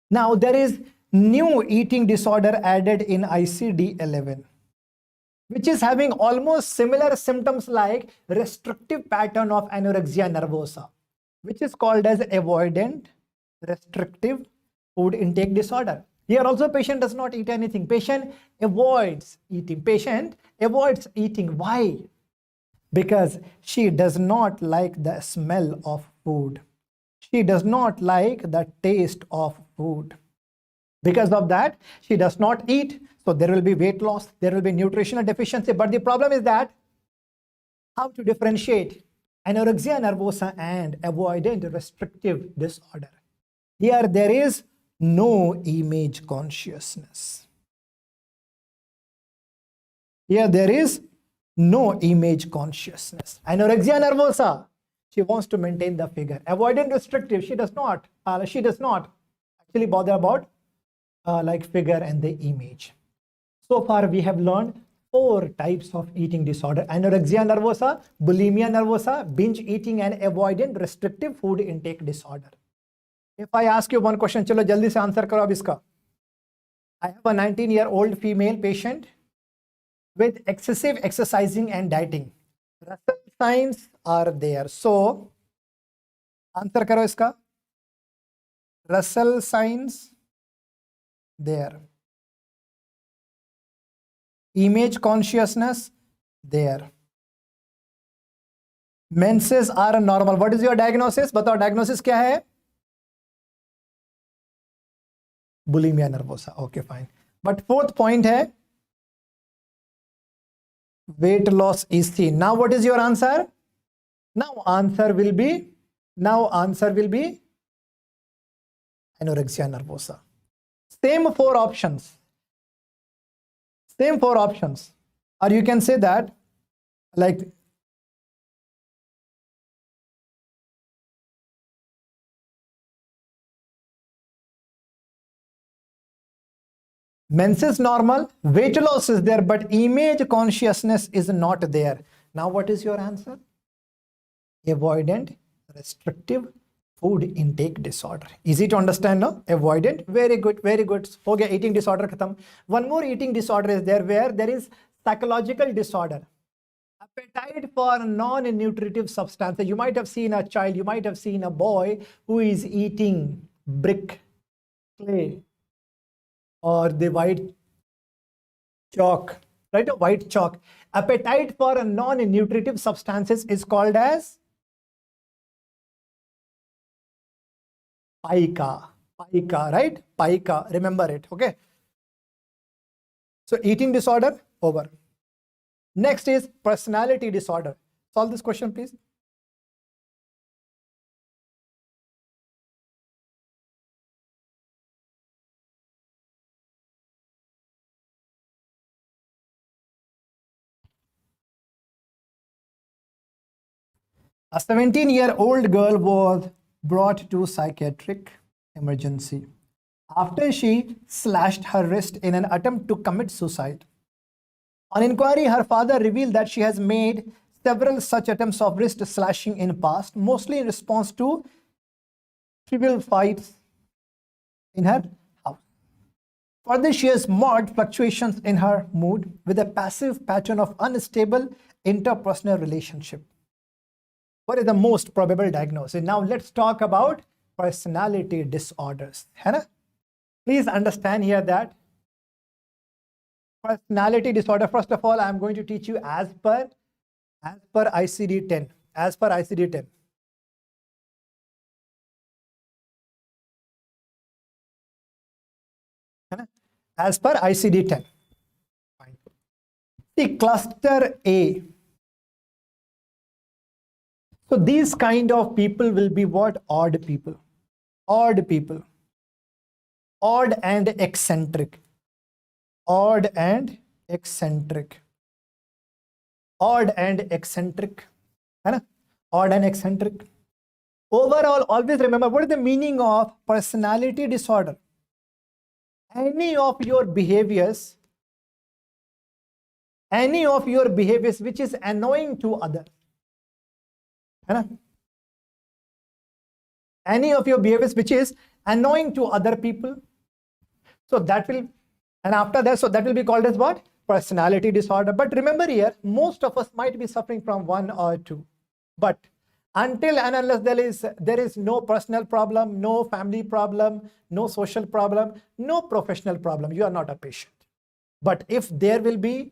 Now there is new eating disorder added in ICD-11, which is having almost similar symptoms like restrictive pattern of anorexia nervosa, which is called as avoidant restrictive food intake disorder. Here also patient does not eat anything. Patient avoids eating. Patient avoids eating. Why? Because she does not like the smell of food. She does not like the taste of food. Because of that, she does not eat. So there will be weight loss. There will be nutritional deficiency. But the problem is that how to differentiate anorexia nervosa and avoidant restrictive disorder. Here there is no image consciousness. Here there is no image consciousness. Anorexia nervosa, she wants to maintain the figure. Avoidant restrictive, she does not actually bother about like figure and the image. So far we have learned 4 types of eating disorder: anorexia nervosa, bulimia nervosa, binge eating, and avoidant restrictive food intake disorder. If I ask you one question, chalo jaldi se answer karo ab iska. I have a 19-year-old female patient with excessive exercising and dieting. Russell signs are there. So answer karo iska. Russell signs there. Image consciousness there. Menses are normal. What is your diagnosis? बताओ diagnosis क्या है? Bulimia nervosa. Okay, fine. But 4th point है weight loss is seen. Now what is your answer? Now answer will be anorexia nervosa. Same 4 options. Same 4 options. Or you can say that like menses normal, weight loss is there, but image consciousness is not there. Now what is your answer? Avoidant restrictive food intake disorder. Easy to understand, no? Avoidant. Very good, very good. हो गया eating disorder खत्म. One more eating disorder is there where there is psychological disorder. Appetite for non-nutritive substances. You might have seen a child, you might have seen a boy who is eating brick, clay, or the white chalk, right? A white chalk. Appetite for non-nutritive substances is called as pica, right? Pica, remember it, okay? So eating disorder, over. Next is personality disorder. Solve this question, please. A 17-year-old girl was brought to psychiatric emergency after she slashed her wrist in an attempt to commit suicide. On inquiry, her father revealed that she has made several such attempts of wrist slashing in past, mostly in response to trivial fights in her house. Further, she has marked fluctuations in her mood with a passive pattern of unstable interpersonal relationship. What is the most probable diagnosis? Now let's talk about personality disorders. Please understand here that personality disorder, first of all, I'm going to teach you as per ICD-10. As per ICD-10. As per ICD-10. See, cluster A. So these kind of people will be what? Odd people. Odd people. Odd and eccentric. Odd and eccentric. Odd and eccentric. Odd and eccentric. Overall, always remember what is the meaning of personality disorder. Any of your behaviors any of your behaviors which is annoying to others, है ना? Any of your behaviors which is annoying to other people. So that will, and after that, so that will be called as what? Personality disorder. But remember here, most of us might be suffering from one or two. But until and unless there is no personal problem, no family problem, no social problem, no professional problem, you are not a patient. But if there will be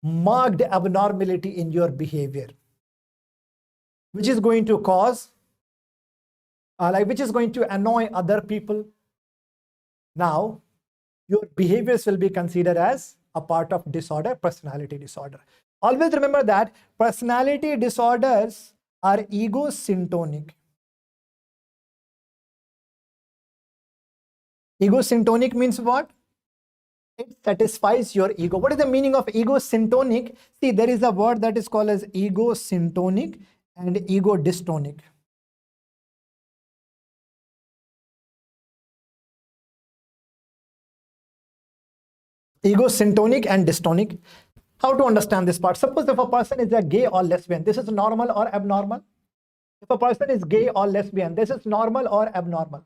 marked abnormality in your behavior, which is going to cause, which is going to annoy other people, now your behaviors will be considered as a part of disorder, personality disorder. Always remember that personality disorders are ego-syntonic. Ego-syntonic means what? It satisfies your ego. What is the meaning of ego-syntonic? See, there is a word that is called as ego-syntonic and ego-dystonic. Ego-syntonic and dystonic. How to understand this part? Suppose if a person is a gay or lesbian, this is normal or abnormal? If a person is gay or lesbian, this is normal or abnormal?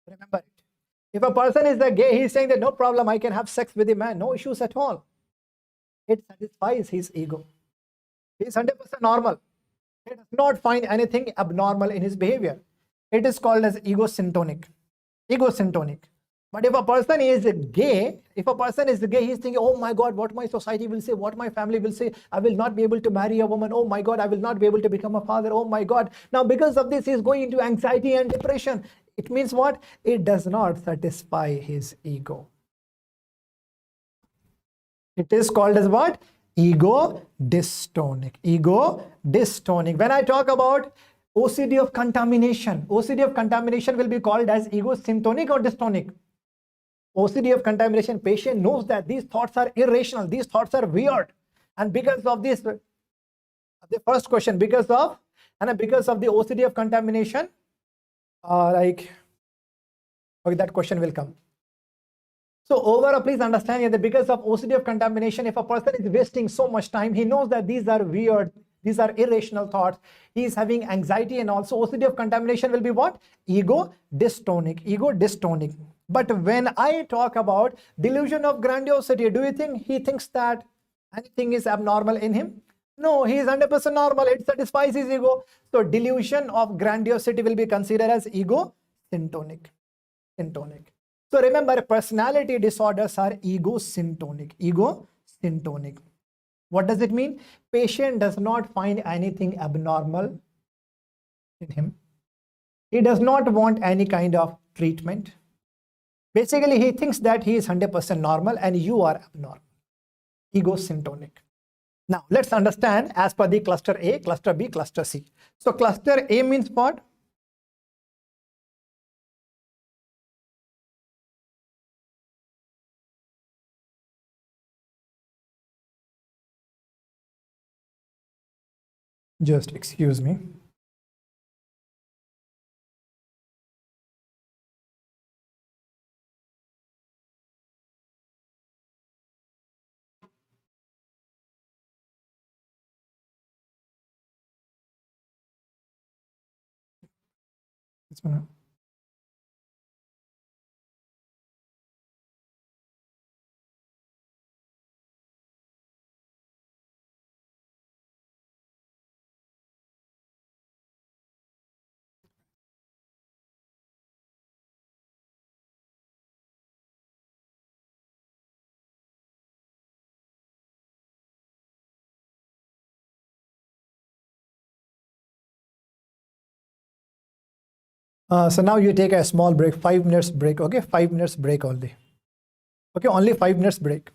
Remember it. If a person is a gay, he's saying that no problem, I can have sex with a man, no issues at all. It satisfies his ego. He's 100% normal. He does not find anything abnormal in his behavior. It is called as ego-syntonic. Ego-syntonic. But if a person is gay, he's thinking, oh my God, what my society will say, what my family will say, I will not be able to marry a woman. Oh my God, I will not be able to become a father. Oh my God. Now, because of this, he's going into anxiety and depression. It means what? It does not satisfy his ego. It is called as what? Ego-dystonic. Ego-dystonic. When I talk about OCD of contamination will be called as ego-syntonic or dystonic. OCD of contamination, patient knows that these thoughts are irrational, these thoughts are weird, and because of this, the first question, because of the OCD of contamination, okay, that question will come. So overall, please understand that because of OCD of contamination, if a person is wasting so much time, he knows that these are weird, these are irrational thoughts, he is having anxiety, and also OCD of contamination will be what? Ego-dystonic. Ego-dystonic. But when I talk about delusion of grandiosity, do you think he thinks that anything is abnormal in him? No, he is 100% normal. It satisfies his ego. So delusion of grandiosity will be considered as ego-syntonic. So remember, personality disorders are ego-syntonic. Ego-syntonic. What does it mean? Patient does not find anything abnormal in him. He does not want any kind of treatment. Basically, he thinks that he is 100% normal and you are abnormal. Ego-syntonic. Now, let's understand as per the cluster A, cluster B, cluster C. So cluster A means what? Just excuse me. So now you take a small break, 5 minutes break, okay? 5 minutes break only. Okay, only 5 minutes break.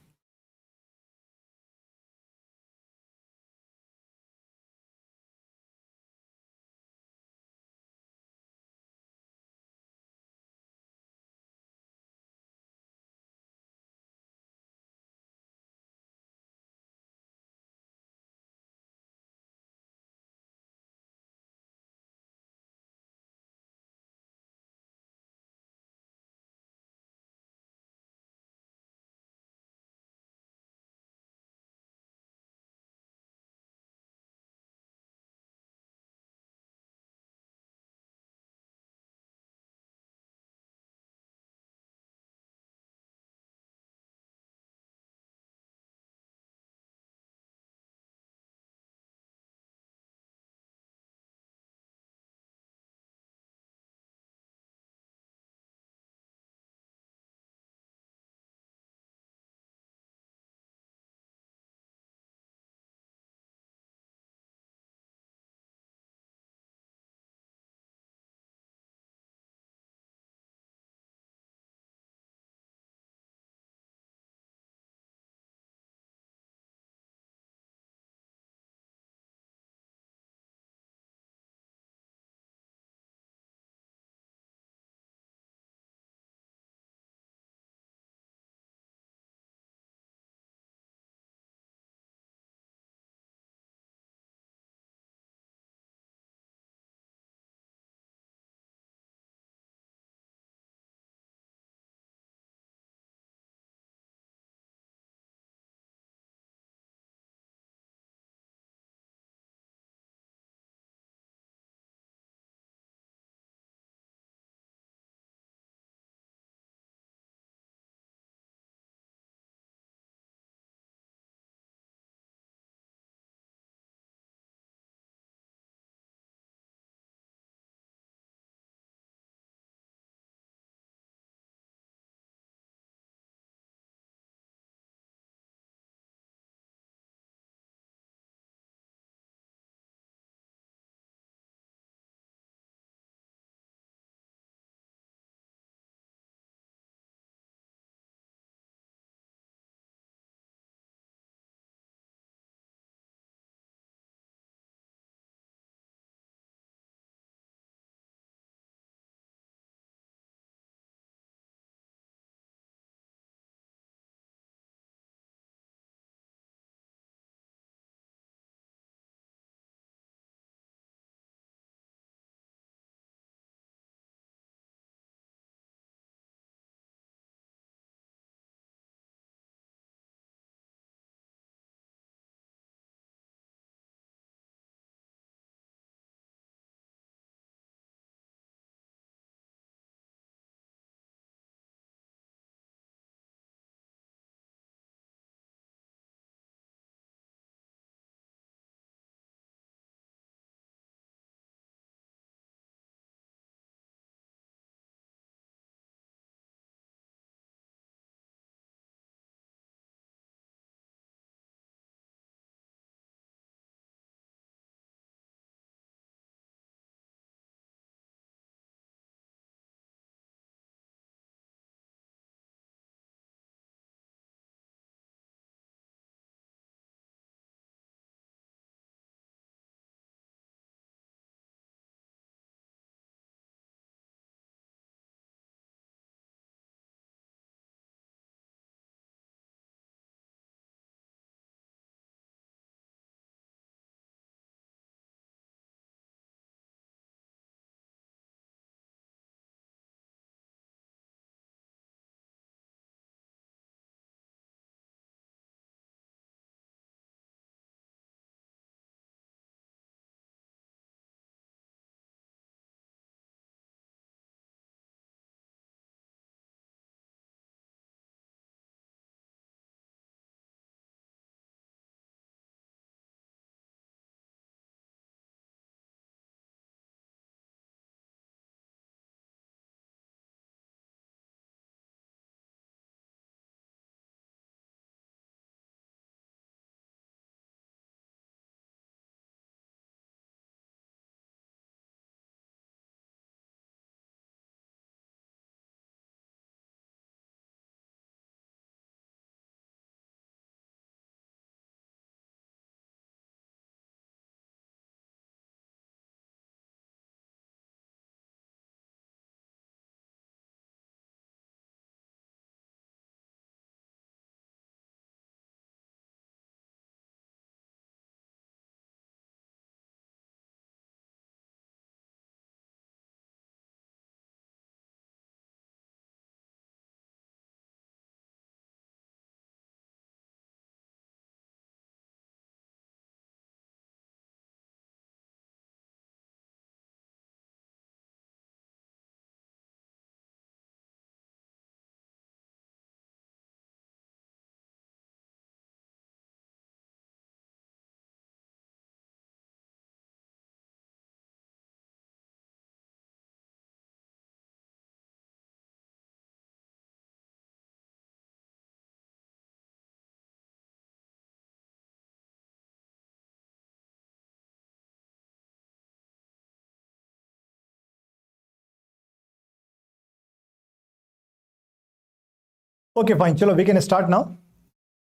Okay, fine. Chalo, we can start now.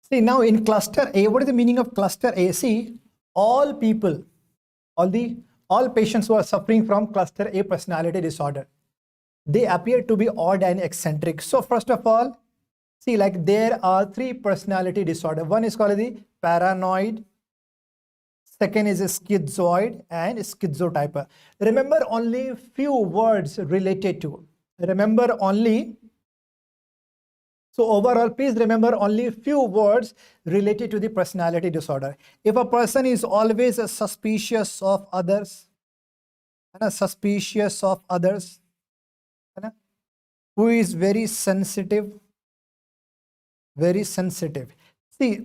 See, now in cluster A, what is the meaning of cluster A? See, all people, all patients who are suffering from cluster A personality disorder, they appear to be odd and eccentric. So first of all, see, like there are three personality disorder. One is called the paranoid, second is a schizoid, and schizotype. Remember only few words related to. Remember only. So overall, please remember only few words related to the personality disorder. If a person is always suspicious of others, suspicious of others, who is very sensitive. See,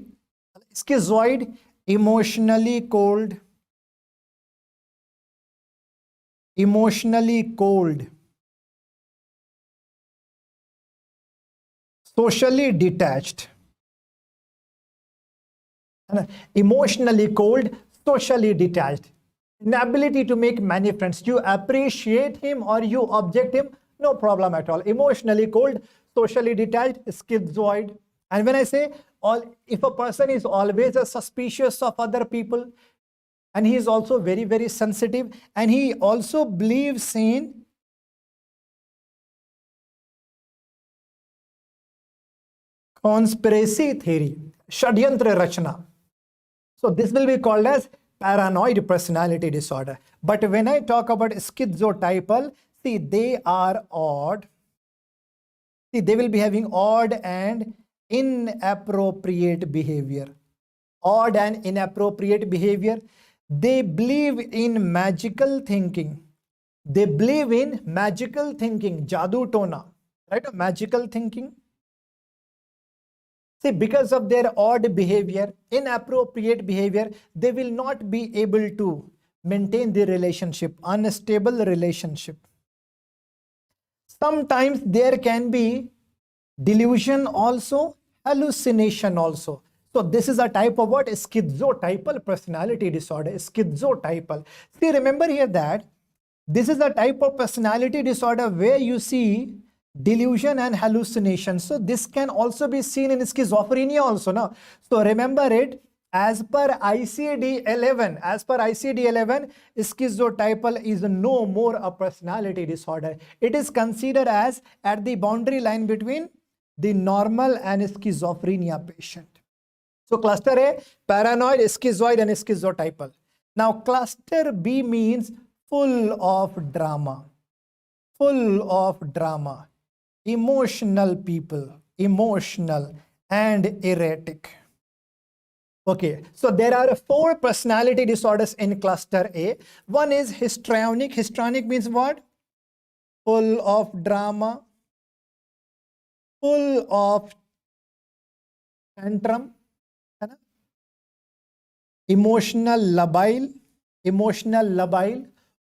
schizoid, emotionally cold, socially detached, emotionally cold, socially detached, inability to make many friends. You appreciate him or you object him, no problem at all. Emotionally cold, socially detached, schizoid. And when I say if a person is always suspicious of other people, and he is also very, very sensitive, and he also believes in conspiracy theory, Shadyantra Rachna. So this will be called as paranoid personality disorder. But when I talk about schizotypal, see, they are odd. See, they will be having odd and inappropriate behavior. Odd and inappropriate behavior. They believe in magical thinking. Jadoo tona, right? Magical thinking. See, because of their odd behavior, inappropriate behavior, they will not be able to maintain the relationship, unstable relationship. Sometimes there can be delusion also, hallucination also. So this is a type of what? Schizotypal personality disorder. Schizotypal. See, remember here that this is a type of personality disorder where you see delusion and hallucination. So this can also be seen in schizophrenia also. No? So remember it, as per ICD-11, schizotypal is no more a personality disorder. It is considered as at the boundary line between the normal and schizophrenia patient. So cluster A, paranoid, schizoid, and schizotypal. Now cluster B means full of drama, emotional people, emotional and erratic. Okay, so there are 4 personality disorders in cluster A. One is histrionic. Histrionic means what? Full of drama, full of tantrum, emotional labile,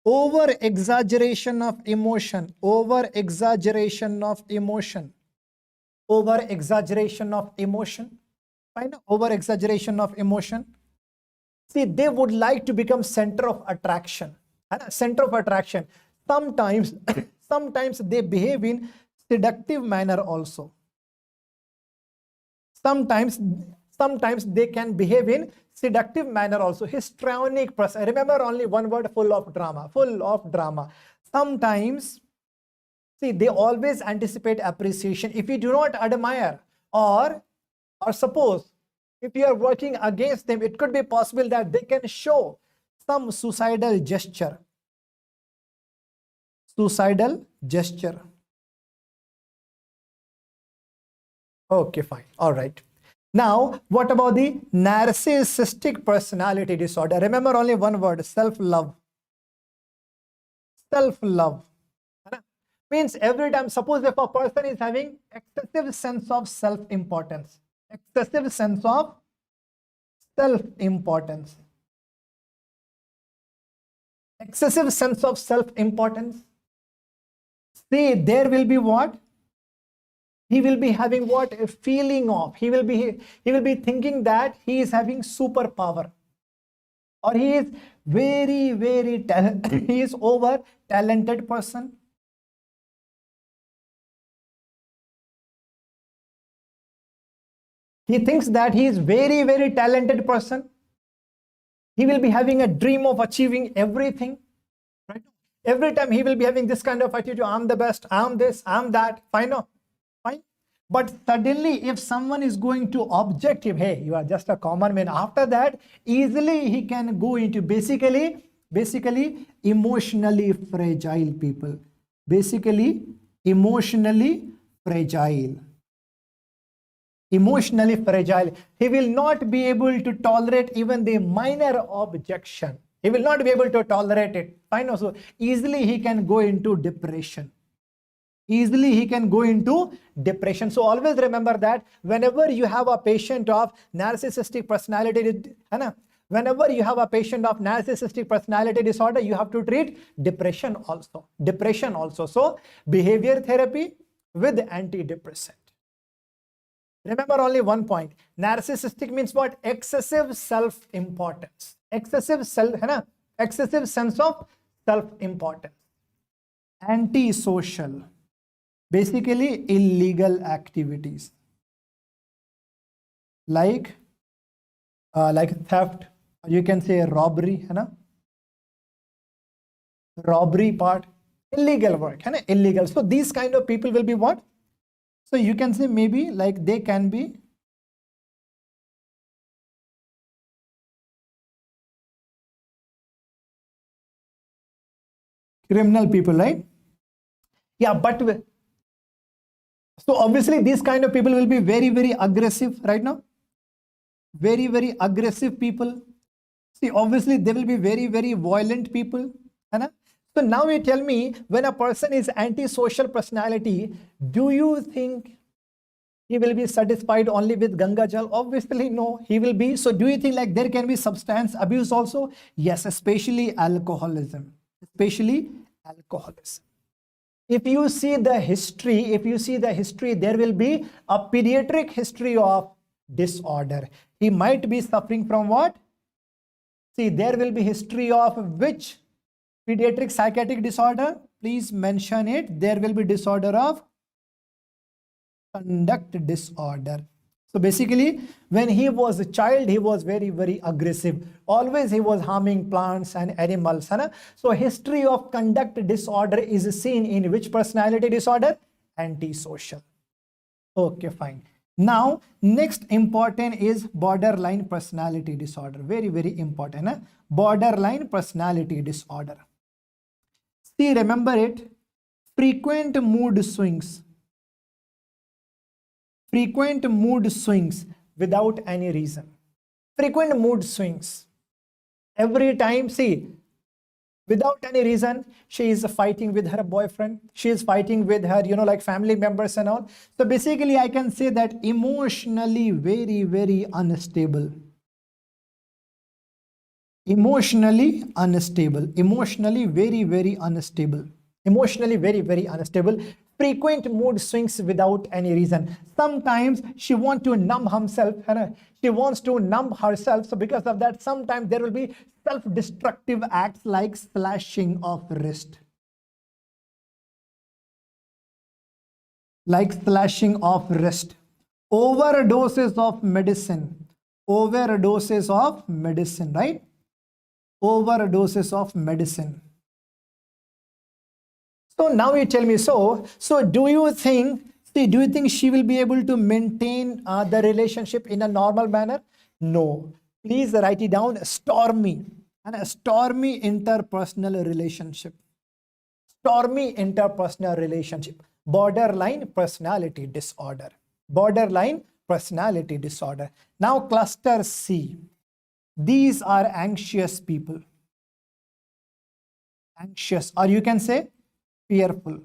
over exaggeration of emotion, fine, over exaggeration of emotion. See, they would like to become center of attraction. Sometimes sometimes they behave in seductive manner also. Sometimes they can behave in seductive manner also. Histrionic person. Remember only one word, full of drama. Sometimes, see, they always anticipate appreciation. If you do not admire, or suppose if you are working against them, it could be possible that they can show some suicidal gesture. Okay, fine. All right. Now, what about the narcissistic personality disorder? Remember only one word, self-love. Means every time, suppose if a person is having excessive sense of self-importance, see, there will be what? He will be having what? A feeling of, he will be thinking that he is having superpower, or he is very, very talented. He is over talented person. He thinks that he is very, very talented person. He will be having a dream of achieving everything, right? Every time he will be having this kind of attitude, I'm the best, I'm this, I'm that, fine, no, fine. But suddenly if someone is going to object him, hey, you are just a common man, after that, easily he can go into basically emotionally fragile people. Basically, emotionally fragile. Emotionally fragile. He will not be able to tolerate even the minor objection. He will not be able to tolerate it. Fine. So easily he can go into depression. Easily he can go into depression. So always remember that whenever you have a patient of narcissistic personality, whenever you have a patient of narcissistic personality disorder, you have to treat depression also. Depression also. So behavior therapy with antidepressant. Remember only one point. Narcissistic means what? Excessive self-importance. Excessive sense of self-importance. Antisocial. Basically illegal activities. Like theft. You can say robbery. Robbery part. Illegal work. Illegal. So these kind of people will be what? So you can say maybe like they can be criminal people, right? Yeah, but so obviously these kind of people will be very, very aggressive right now. Very, very aggressive people. See, obviously they will be very, very violent people. So now you tell me, when a person is antisocial personality, do you think he will be satisfied only with Ganga Jal? Obviously no, he will be. So do you think like there can be substance abuse also? Yes, especially alcoholism. Especially alcoholism. If you see the history, there will be a pediatric history of disorder. He might be suffering from what? See, there will be history of which pediatric psychiatric disorder? Please mention it. There will be disorder of conduct disorder. So basically, when he was a child, he was very, very aggressive. Always he was harming plants and animals. So history of conduct disorder is seen in which personality disorder? Antisocial. Okay, fine. Now, next important is borderline personality disorder. Very, very important. Borderline personality disorder. See, remember it. Frequent mood swings. Frequent mood swings without any reason. Frequent mood swings. Every time, see, without any reason, she is fighting with her boyfriend. She is fighting with her, like family members and all. So basically, I can say that emotionally very, very unstable. Emotionally unstable. Emotionally very, very unstable. Emotionally very, very unstable. Frequent mood swings without any reason. Sometimes she wants to numb herself. She wants to numb herself. So because of that, sometimes there will be self-destructive acts like slashing of wrist. Like slashing of wrist. Overdoses of medicine. Overdoses of medicine, right? Overdoses of medicine. So now you tell me, so do you think she will be able to maintain the relationship in a normal manner? No. Please write it down. Stormy. And a stormy interpersonal relationship. Stormy interpersonal relationship. Borderline personality disorder. Borderline personality disorder. Now cluster C. These are anxious people. Anxious, or you can say fearful.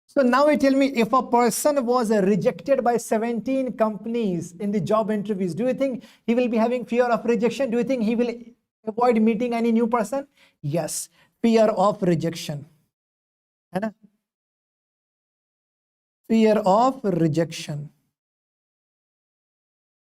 So now you tell me, if a person was rejected by 17 companies in the job interviews, do you think he will be having fear of rejection? Do you think he will avoid meeting any new person? Yes, fear of rejection. Fear of rejection.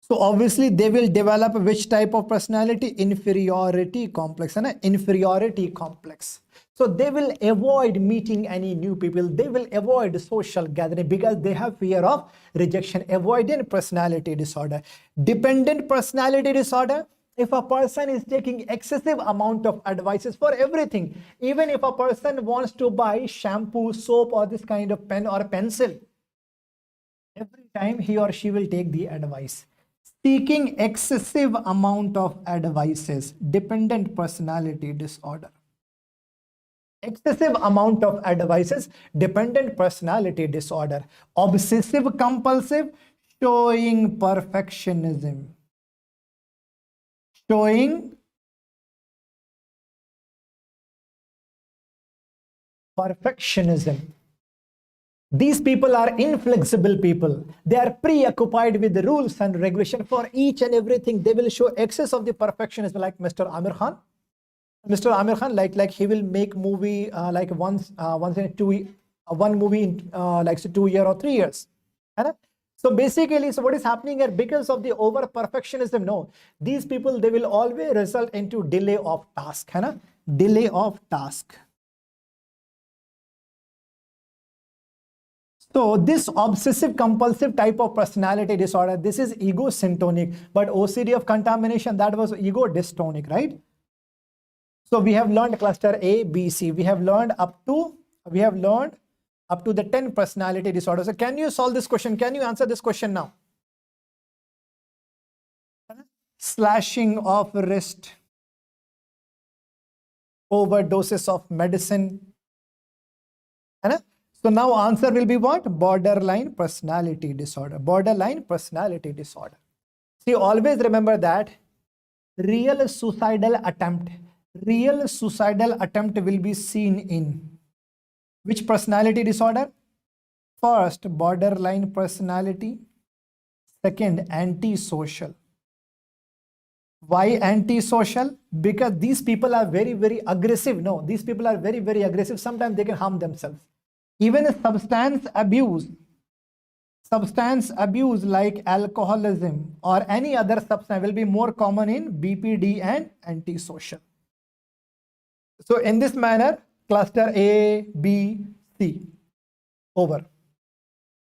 So obviously they will develop which type of personality? Inferiority complex. Inferiority complex. So they will avoid meeting any new people. They will avoid social gathering because they have fear of rejection. Avoidant personality disorder. Dependent personality disorder. If a person is taking excessive amount of advices for everything, even if a person wants to buy shampoo, soap, or this kind of pen or pencil, every time he or she will take the advice. Seeking excessive amount of advices. Dependent personality disorder. Excessive amount of advices, dependent personality disorder. Obsessive compulsive, showing perfectionism. Showing perfectionism. These people are inflexible people. They are preoccupied with the rules and regulation for each and everything. They will show excess of the perfectionism, like Mr. Amir Khan. Mr. Amir Khan, like he will make movie like once in one movie in like 2 years or 3 years. So basically, so what is happening here because of the over perfectionism? No, these people, they will always result into delay of task. Delay of task. So this obsessive compulsive type of personality disorder, this is ego-syntonic, but OCD of contamination, that was ego-dystonic, right? So we have learned cluster A, B, C. We have learned up to the 10 personality disorders. So can you solve this question? Can you answer this question now? Slashing of wrist, overdoses of medicine. So now answer will be what? Borderline personality disorder. Borderline personality disorder. See, always remember that real suicidal attempt will be seen in which personality disorder? First, borderline personality. Second, antisocial. Why antisocial? Because these people are very, very aggressive. No, these people are very, very aggressive. Sometimes they can harm themselves. Even substance abuse like alcoholism or any other substance will be more common in BPD and antisocial. So in this manner, cluster A, B, C, over.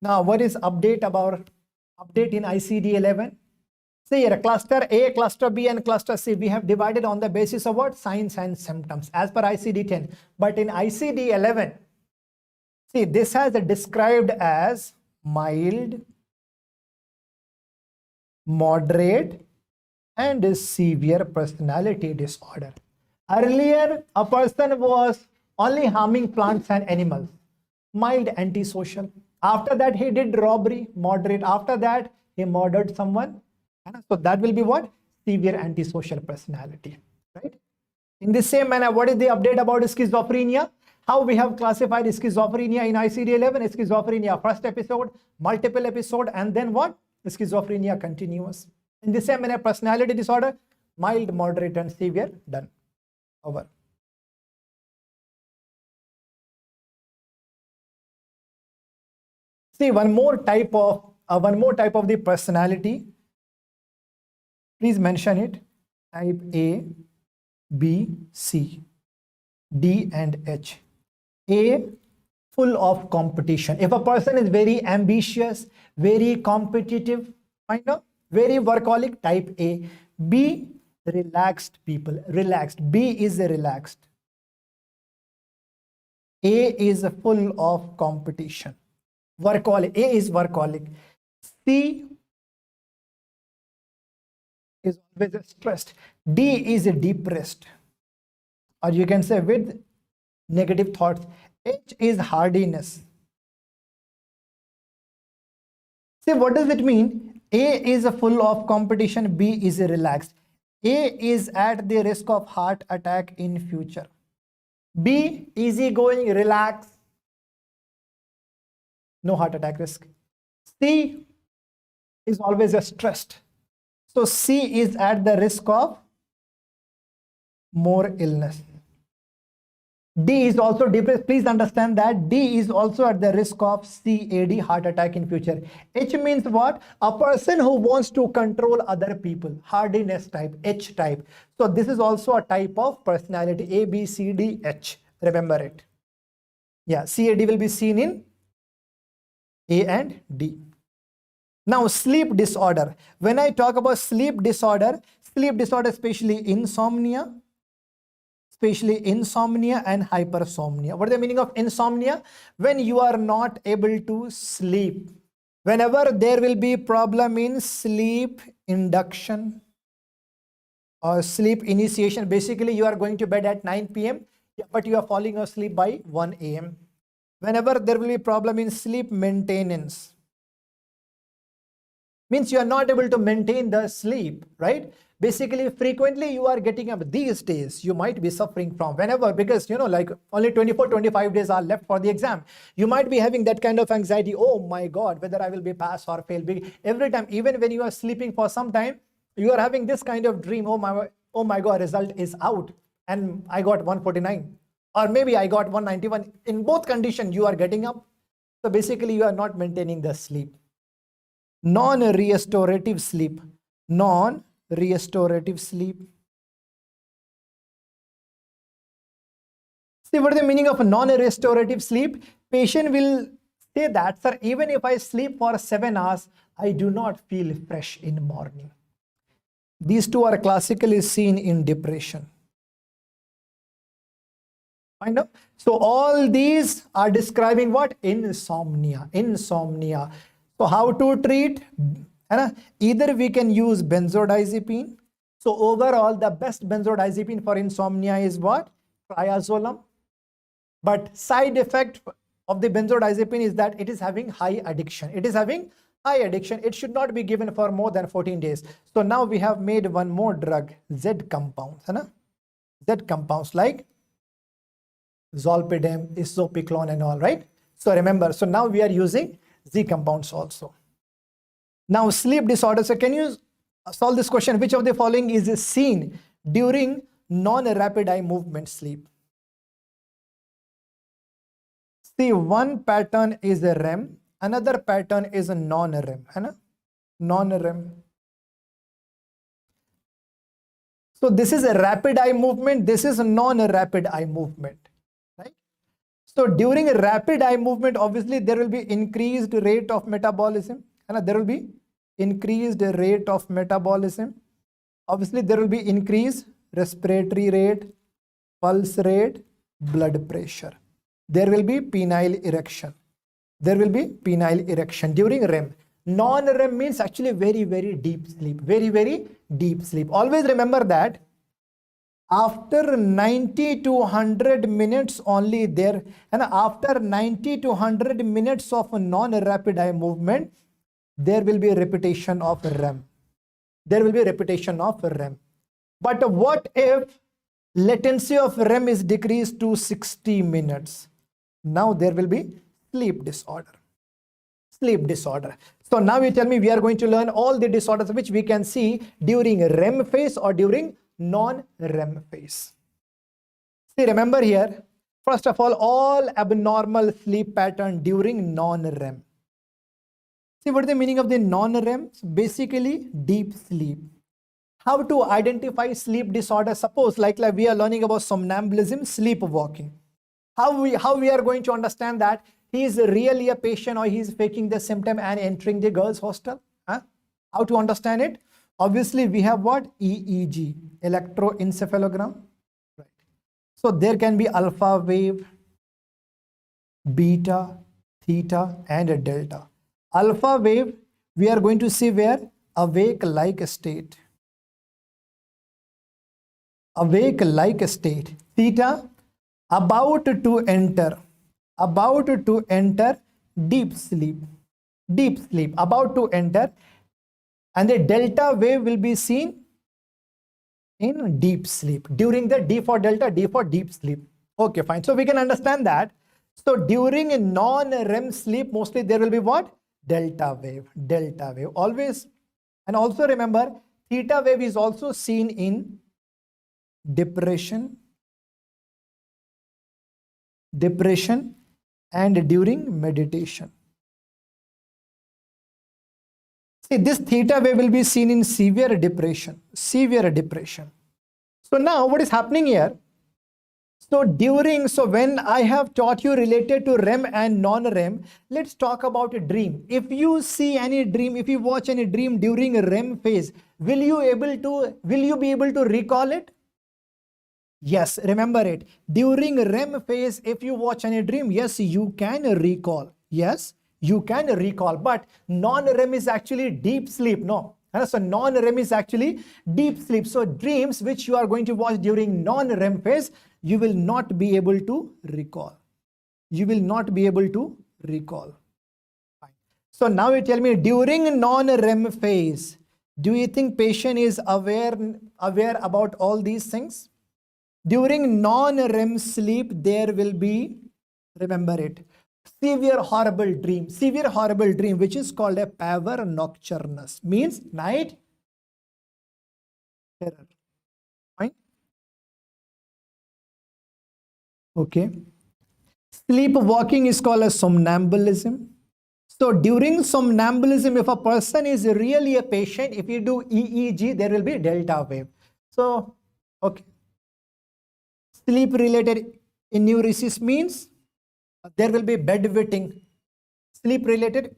Now, what is update in ICD-11? See here, cluster A, cluster B, and cluster C, we have divided on the basis of what? Signs and symptoms as per ICD-10. But in ICD-11, see, this has described as mild, moderate, and severe personality disorder. Earlier, a person was only harming plants and animals, mild antisocial. After that, he did robbery, moderate. After that, he murdered someone. So that will be what? Severe antisocial personality, right? In the same manner, what is the update about schizophrenia? How we have classified schizophrenia in ICD-11? Schizophrenia first episode, multiple episode, and then what? Schizophrenia continuous. In the same manner, personality disorder, mild, moderate, and severe, done. Over. See, one more type of the personality. Please mention it. Type A, B, C, D, and H. A, full of competition. If a person is very ambitious, very competitive, very workaholic, type A. B, relaxed people. Relaxed. B is relaxed. A is full of competition. Workaholic. A is workaholic. C is always stressed. D is depressed. Or you can say with negative thoughts. H is hardiness. See, what does it mean? A is full of competition. B is relaxed. A is at the risk of heart attack in future. B, easygoing, relax, no heart attack risk. C is always stressed. So C is at the risk of more illness. D is also depressed. Please understand that D is also at the risk of CAD, heart attack in future. H means what? A person who wants to control other people. Hardiness type, H type. So this is also a type of personality, A, B, C, D, H. Remember it. Yeah, CAD will be seen in A and D. Now, sleep disorder. When I talk about sleep disorder, especially insomnia and hypersomnia. What is the meaning of insomnia? When you are not able to sleep. Whenever there will be problem in sleep induction or sleep initiation, basically you are going to bed at 9 p.m. but you are falling asleep by 1 a.m. Whenever there will be problem in sleep maintenance, means you are not able to maintain the sleep, right? Basically, frequently you are getting up. These days, you might be suffering from whenever, because like only 24, 25 days are left for the exam. You might be having that kind of anxiety. Oh my God, whether I will be pass or fail. Every time, even when you are sleeping for some time, you are having this kind of dream. Oh my God, result is out and I got 149 or maybe I got 191. In both conditions, you are getting up. So basically, you are not maintaining the sleep. Non-restorative sleep. Non-restorative sleep. See, what is the meaning of a non-restorative sleep? Patient will say that, sir, even if I sleep for 7 hours, I do not feel fresh in the morning. These two are classically seen in depression. Find out. So all these are describing what? Insomnia. Insomnia. So how to treat? Either we can use benzodiazepine. So overall, the best benzodiazepine for insomnia is what? Triazolam. But side effect of the benzodiazepine is that it is having high addiction. It should not be given for more than 14 days. So now we have made one more drug, Z compounds. Z compounds like zolpidem, isoprene and all, right? So remember, so now we are using Z compounds also. Now sleep disorder. So can you solve this question? Which of the following is seen during non-rapid eye movement sleep? See, one pattern is a REM, another pattern is a non-REM. Non-REM. So this is a rapid eye movement, this is a non-rapid eye movement, right? So during a rapid eye movement, obviously there will be increased rate of metabolism. There will be increased rate of metabolism. Obviously there will be increased respiratory rate, pulse rate, blood pressure. There will be penile erection. There will be penile erection during REM. Non-REM means actually very, very deep sleep. Very, very deep sleep. Always remember that after 90 to 100 minutes only there, and after 90 to 100 minutes of a non-rapid eye movement, there will be a repetition of REM. There will be a repetition of REM. But what if latency of REM is decreased to 60 minutes? Now there will be sleep disorder. Sleep disorder. So now you tell me, we are going to learn all the disorders which we can see during REM phase or during non-REM phase. See, remember here, first of all abnormal sleep pattern during non-REM. See, what is the meaning of the non-REM? Basically, deep sleep. How to identify sleep disorder? Suppose like we are learning about somnambulism, sleepwalking. How we are going to understand that he is really a patient or he is faking the symptom and entering the girls' hostel? How to understand it? Obviously, we have what? EEG, electroencephalogram. Right. So there can be alpha wave, beta, theta, and delta. Alpha wave, we are going to see where? Awake-like state. Awake-like state. Theta, about to enter deep sleep, about to enter, and the delta wave will be seen in deep sleep. During the D for delta, D for deep sleep. Okay, fine. So we can understand that. So during a non-REM sleep, mostly there will be what? Delta wave, always. And also remember, theta wave is also seen in depression, and during meditation. See, this theta wave will be seen in severe depression. So now what is happening here? So when I have taught you related to REM and non-REM, let's talk about a dream. If you see any dream, if you watch any dream during a REM phase, will you be able to recall it? Yes, remember it. During REM phase, if you watch any dream, yes, you can recall. Yes, you can recall. But non-REM is actually deep sleep. No. So non-REM is actually deep sleep. So dreams which you are going to watch during non-REM phase, you will not be able to recall. You will not be able to recall. Fine. So now you tell me, during non-REM phase, do you think patient is aware about all these things? During non-REM sleep, there will be, remember it, severe horrible dream, which is called a pavor nocturnus, means night terror. Fine. Okay. Sleepwalking is called a somnambulism. So during somnambulism, if a person is really a patient, if you do EEG, there will be delta wave. So, okay. Sleep-related enuresis means there will be bedwetting. Sleep-related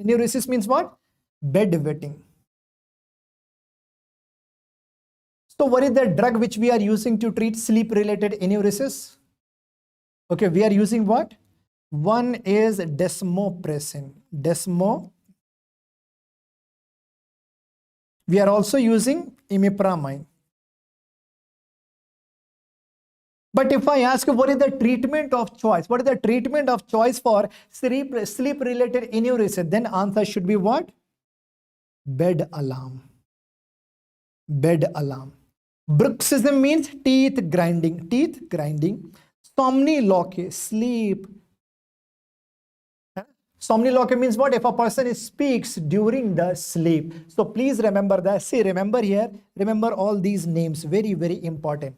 enuresis means what? Bedwetting. So what is the drug which we are using to treat sleep-related enuresis? Okay, we are using what? One is desmopressin. We are also using imipramine. But if I ask what is the treatment of choice, what is the treatment of choice for sleep-related enuresis, then answer should be what? Bed alarm. Bed alarm. Bruxism means teeth grinding. Somniloquy, sleep. Somniloquy means what? If a person speaks during the sleep. So please remember that. See, remember here, remember all these names. Very, very important.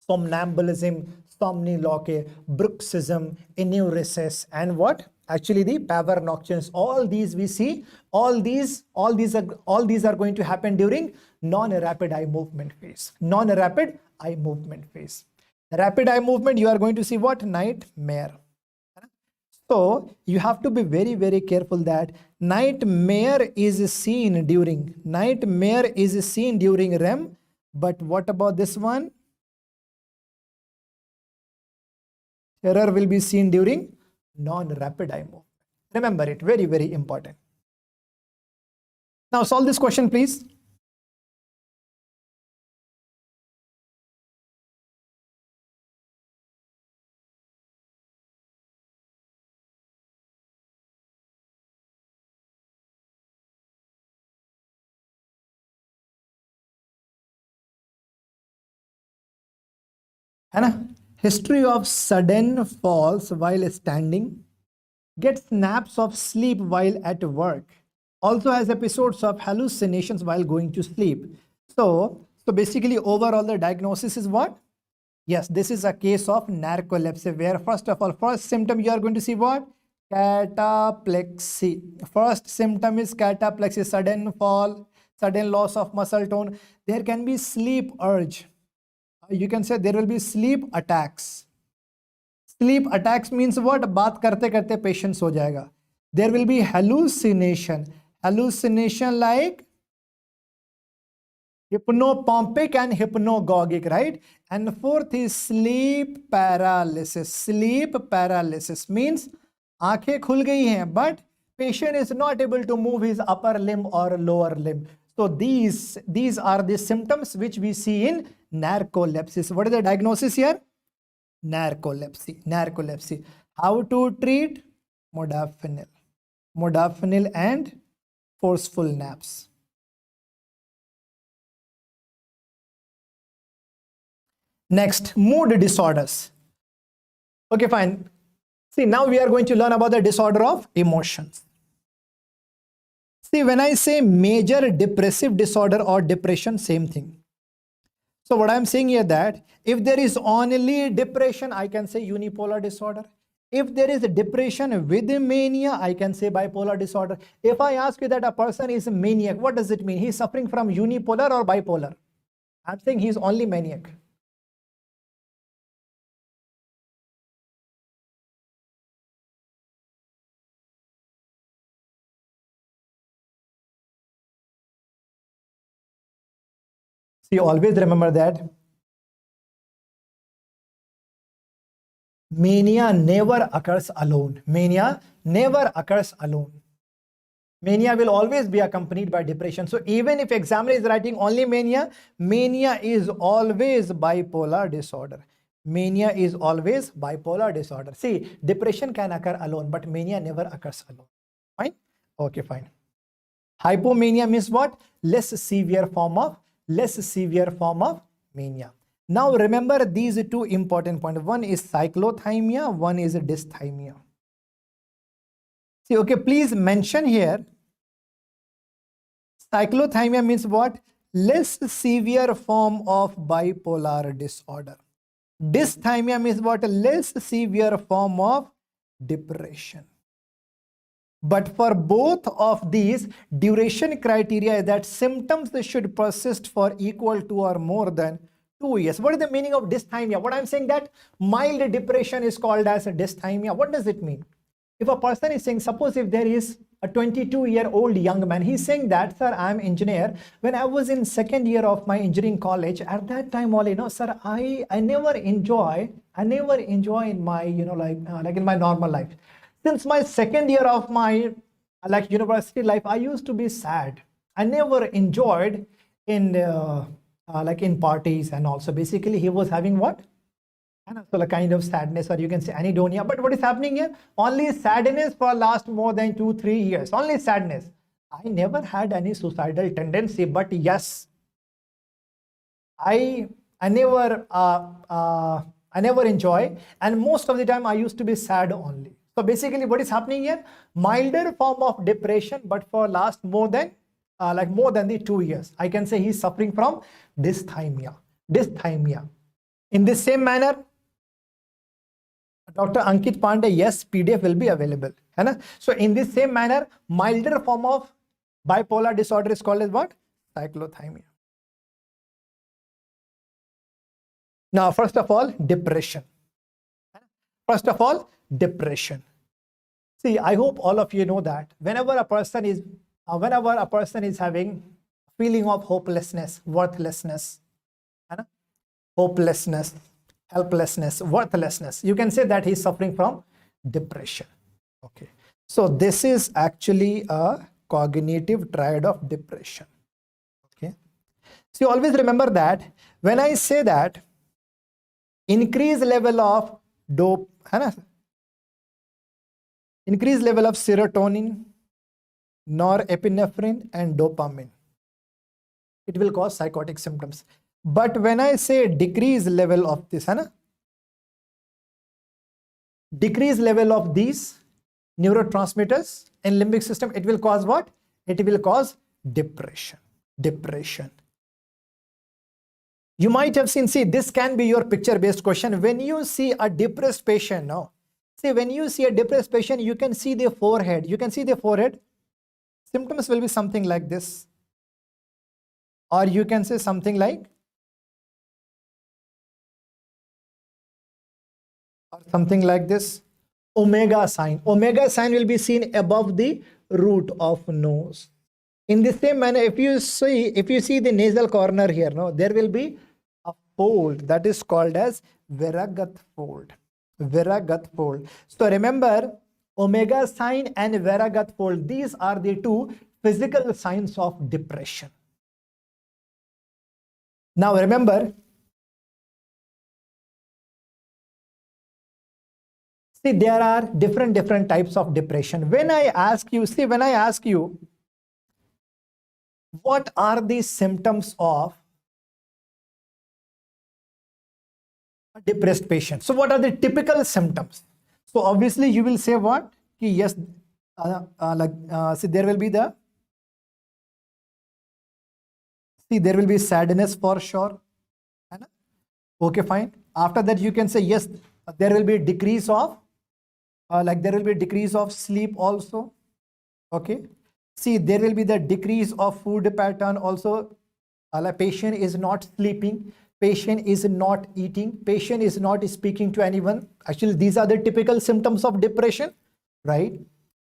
Somnambulism, somniloquy, bruxism, enuresis, and what? Actually, the pavor nocturnus. All these we see. All these are going to happen during non-rapid eye movement phase. Non-rapid eye movement phase. Rapid eye movement, you are going to see what? Nightmare. So you have to be very, very careful that nightmare is seen during REM. But what about this one? Terror will be seen during non-rapid eye movement. Remember it, very, very important. Now solve this question, please. History of sudden falls while standing, gets snaps of sleep while at work, also has episodes of hallucinations while going to sleep. So basically overall the diagnosis is what? Yes, this is a case of narcolepsy, where first of all, first symptom you are going to see what? Cataplexy. First symptom is cataplexy, sudden fall, sudden loss of muscle tone. There can be sleep urge. You can say there will be sleep attacks. Sleep attacks means what? बात करते करते patience हो जाएगा. There will be hallucination. Hallucination like hypnopompic and hypnagogic, right? And fourth is sleep paralysis. Sleep paralysis means आंखें खुल गई हैं, but patient is not able to move his upper limb or lower limb. So these are the symptoms which we see in narcolepsy. What is the diagnosis here? Narcolepsy. How to treat? Modafinil and forceful naps. Next, mood disorders. Okay, fine. See, now we are going to learn about the disorder of emotions. See, when I say major depressive disorder or depression, same thing. So what I'm saying here that if there is only depression, I can say unipolar disorder. If there is a depression with mania, I can say bipolar disorder. If I ask you that a person is a maniac, what does it mean? He's suffering from unipolar or bipolar? I'm saying he's only maniac. See, always remember that mania never occurs alone. Mania never occurs alone. Mania will always be accompanied by depression. So even if examiner is writing only mania, mania is always bipolar disorder. Mania is always bipolar disorder. See, depression can occur alone, but mania never occurs alone. Fine? Okay, fine. Hypomania means what? Less severe form of mania. Now remember these two important points. One is cyclothymia, one is dysthymia. See, okay, please mention here. Cyclothymia means what? Less severe form of bipolar disorder. Dysthymia means what? Less severe form of depression. But for both of these, duration criteria is that symptoms should persist for equal to or more than 2 years. What is the meaning of dysthymia? What I'm saying that mild depression is called as a dysthymia. What does it mean? If a person is saying, suppose if there is a 22-year-old young man, he's saying that, sir, I'm engineer. When I was in second year of my engineering college, at that time only, sir, I never enjoy in my, like in my normal life. Since my second year of my university life, I used to be sad. I never enjoyed in in parties, and also basically he was having what? So a kind of sadness, or you can say anhedonia. But what is happening here? Only sadness for last more than 2-3 years. Only sadness. I never had any suicidal tendency, but yes, I never enjoy, and most of the time I used to be sad only. So basically what is happening here? Milder form of depression, but for last more than the 2 years. I can say he's suffering from dysthymia. In the same manner, Dr. Ankit Pandey, yes, PDF will be available. So in this same manner, milder form of bipolar disorder is called as what? Cyclothymia. Now, first of all, depression. See, I hope all of you know that whenever a person is having feeling of hopelessness, worthlessness, hopelessness, helplessness, worthlessness, you can say that he's suffering from depression. Okay, so this is actually a cognitive triad of depression. Okay, so you always remember that when I say that increased level of serotonin, norepinephrine and dopamine, it will cause psychotic symptoms. But when I say decreased level of this, decreased level of these neurotransmitters in limbic system, it will cause what? It will cause depression. You might have seen, see, this can be your picture-based question. When you see a depressed patient, when you see a depressed patient, you can see their forehead. Symptoms will be something like this. Or you can say something like, this. Omega sign. Omega sign will be seen above the root of nose. In the same manner, if you see the nasal corner here, there will be a fold that is called as Viragat fold. So remember, omega sign and Viragat fold, these are the two physical signs of depression. Now remember, see, there are different types of depression. When I ask you, what are the symptoms of a depressed patient? So what are the typical symptoms? So obviously you will say what? Yes, see, there will be sadness for sure. Okay, fine. After that, you can say yes, there will be a decrease of sleep also. Okay. See, there will be the decrease of food pattern also. Patient is not sleeping, patient is not eating, patient is not speaking to anyone. Actually, these are the typical symptoms of depression, right?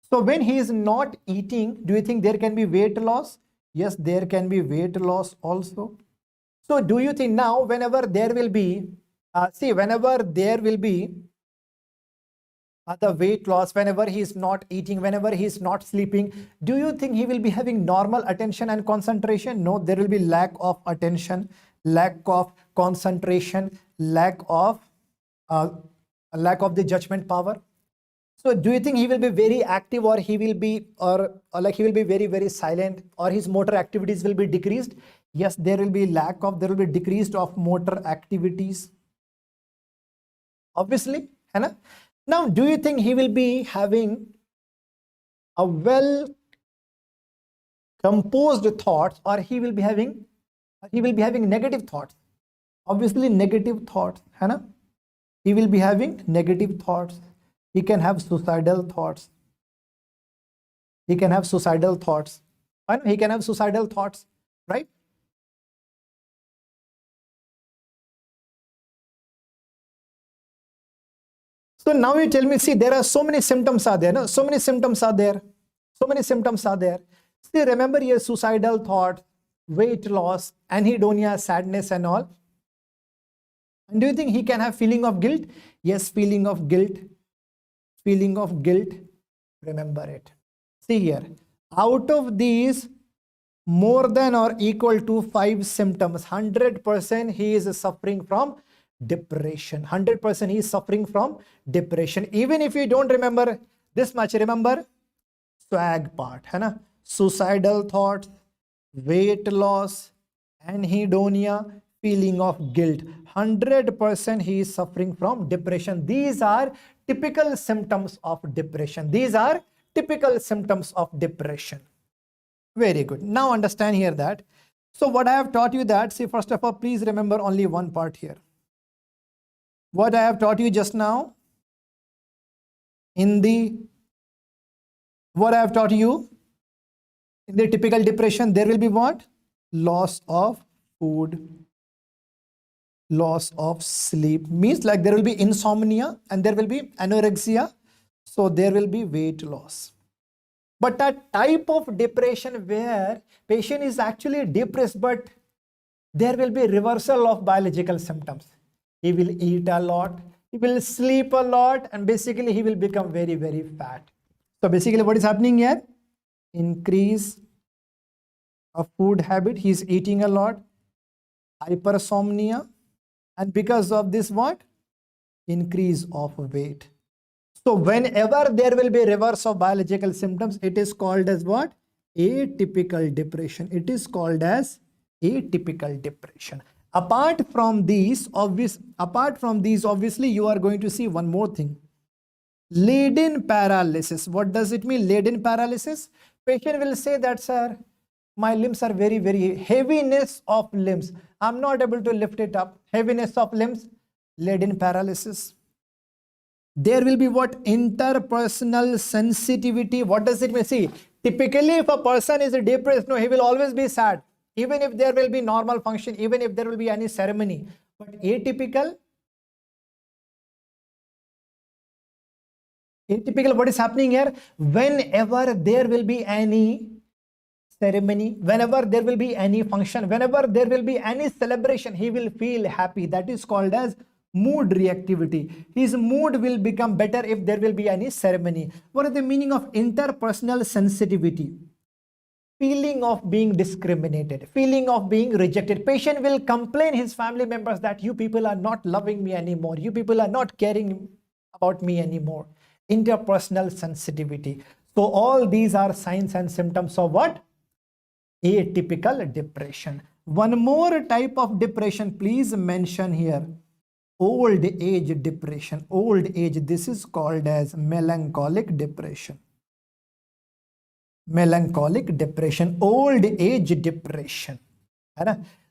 So when he is not eating, do you think there can be weight loss? Yes, there can be weight loss also. So do you think now whenever there will be, whenever there will be the weight loss, whenever he is not eating, whenever he is not sleeping, do you think he will be having normal attention and concentration? No, there will be lack of attention, lack of concentration, lack of the judgment power. So do you think he will be very active, or he will be, or like he will be very, very silent, or his motor activities will be decreased? Yes, there will be there will be decreased of motor activities. Obviously, है ना? Now, do you think he will be having a well composed thoughts, or he will be having negative thoughts? Obviously, negative thoughts, है ना? He will be having negative thoughts. He can have suicidal thoughts. He can have suicidal thoughts. He can have suicidal thoughts, right? So now you tell me, see, there are so many symptoms are there, no? So many symptoms are there. So many symptoms are there. See, remember your suicidal thought, weight loss, anhedonia, sadness and all. And do you think he can have feeling of guilt? Yes, feeling of guilt. Feeling of guilt. Remember it. See here, out of these more than or equal to 5 symptoms, 100% he is suffering from depression. 100% he is suffering from depression. Even if you don't remember this much, remember swag part, है ना? Suicidal thoughts, weight loss, anhedonia, feeling of guilt. 100% he is suffering from depression. These are typical symptoms of depression. These are typical symptoms of depression. Very good. Now understand here that, so what I have taught you that, see, first of all, please remember only one part here. What I have taught you just now, what I have taught you, in the typical depression, there will be what? Loss of food, loss of sleep, means like there will be insomnia and there will be anorexia. So there will be weight loss. But that type of depression where patient is actually depressed, but there will be reversal of biological symptoms. He will eat a lot, he will sleep a lot, and basically he will become very, very fat. So basically what is happening here? Increase of food habit, he is eating a lot, hypersomnia, and because of this what? Increase of weight. So whenever there will be reverse of biological symptoms, it is called as what? Atypical depression. It is called as atypical depression. Apart from these, obviously you are going to see one more thing. Laden paralysis. What does it mean? Laden paralysis. Patient will say that, sir, my limbs are very, very heaviness of limbs. I'm not able to lift it up. Heaviness of limbs, laden paralysis. There will be what? Interpersonal sensitivity. What does it mean? See, typically if a person is depressed, no, he will always be sad. Even if there will be normal function, even if there will be any ceremony. But atypical, what is happening here? Whenever there will be any ceremony, whenever there will be any function, whenever there will be any celebration, he will feel happy. That is called as mood reactivity. His mood will become better if there will be any ceremony. What is the meaning of interpersonal sensitivity? Feeling of being discriminated, feeling of being rejected. Patient will complain his family members that you people are not loving me anymore. You people are not caring about me anymore. Interpersonal sensitivity. So all these are signs and symptoms of what? Atypical depression. One more type of depression, please mention here. Old age depression. Old age, this is called as melancholic depression. Melancholic depression, old age depression.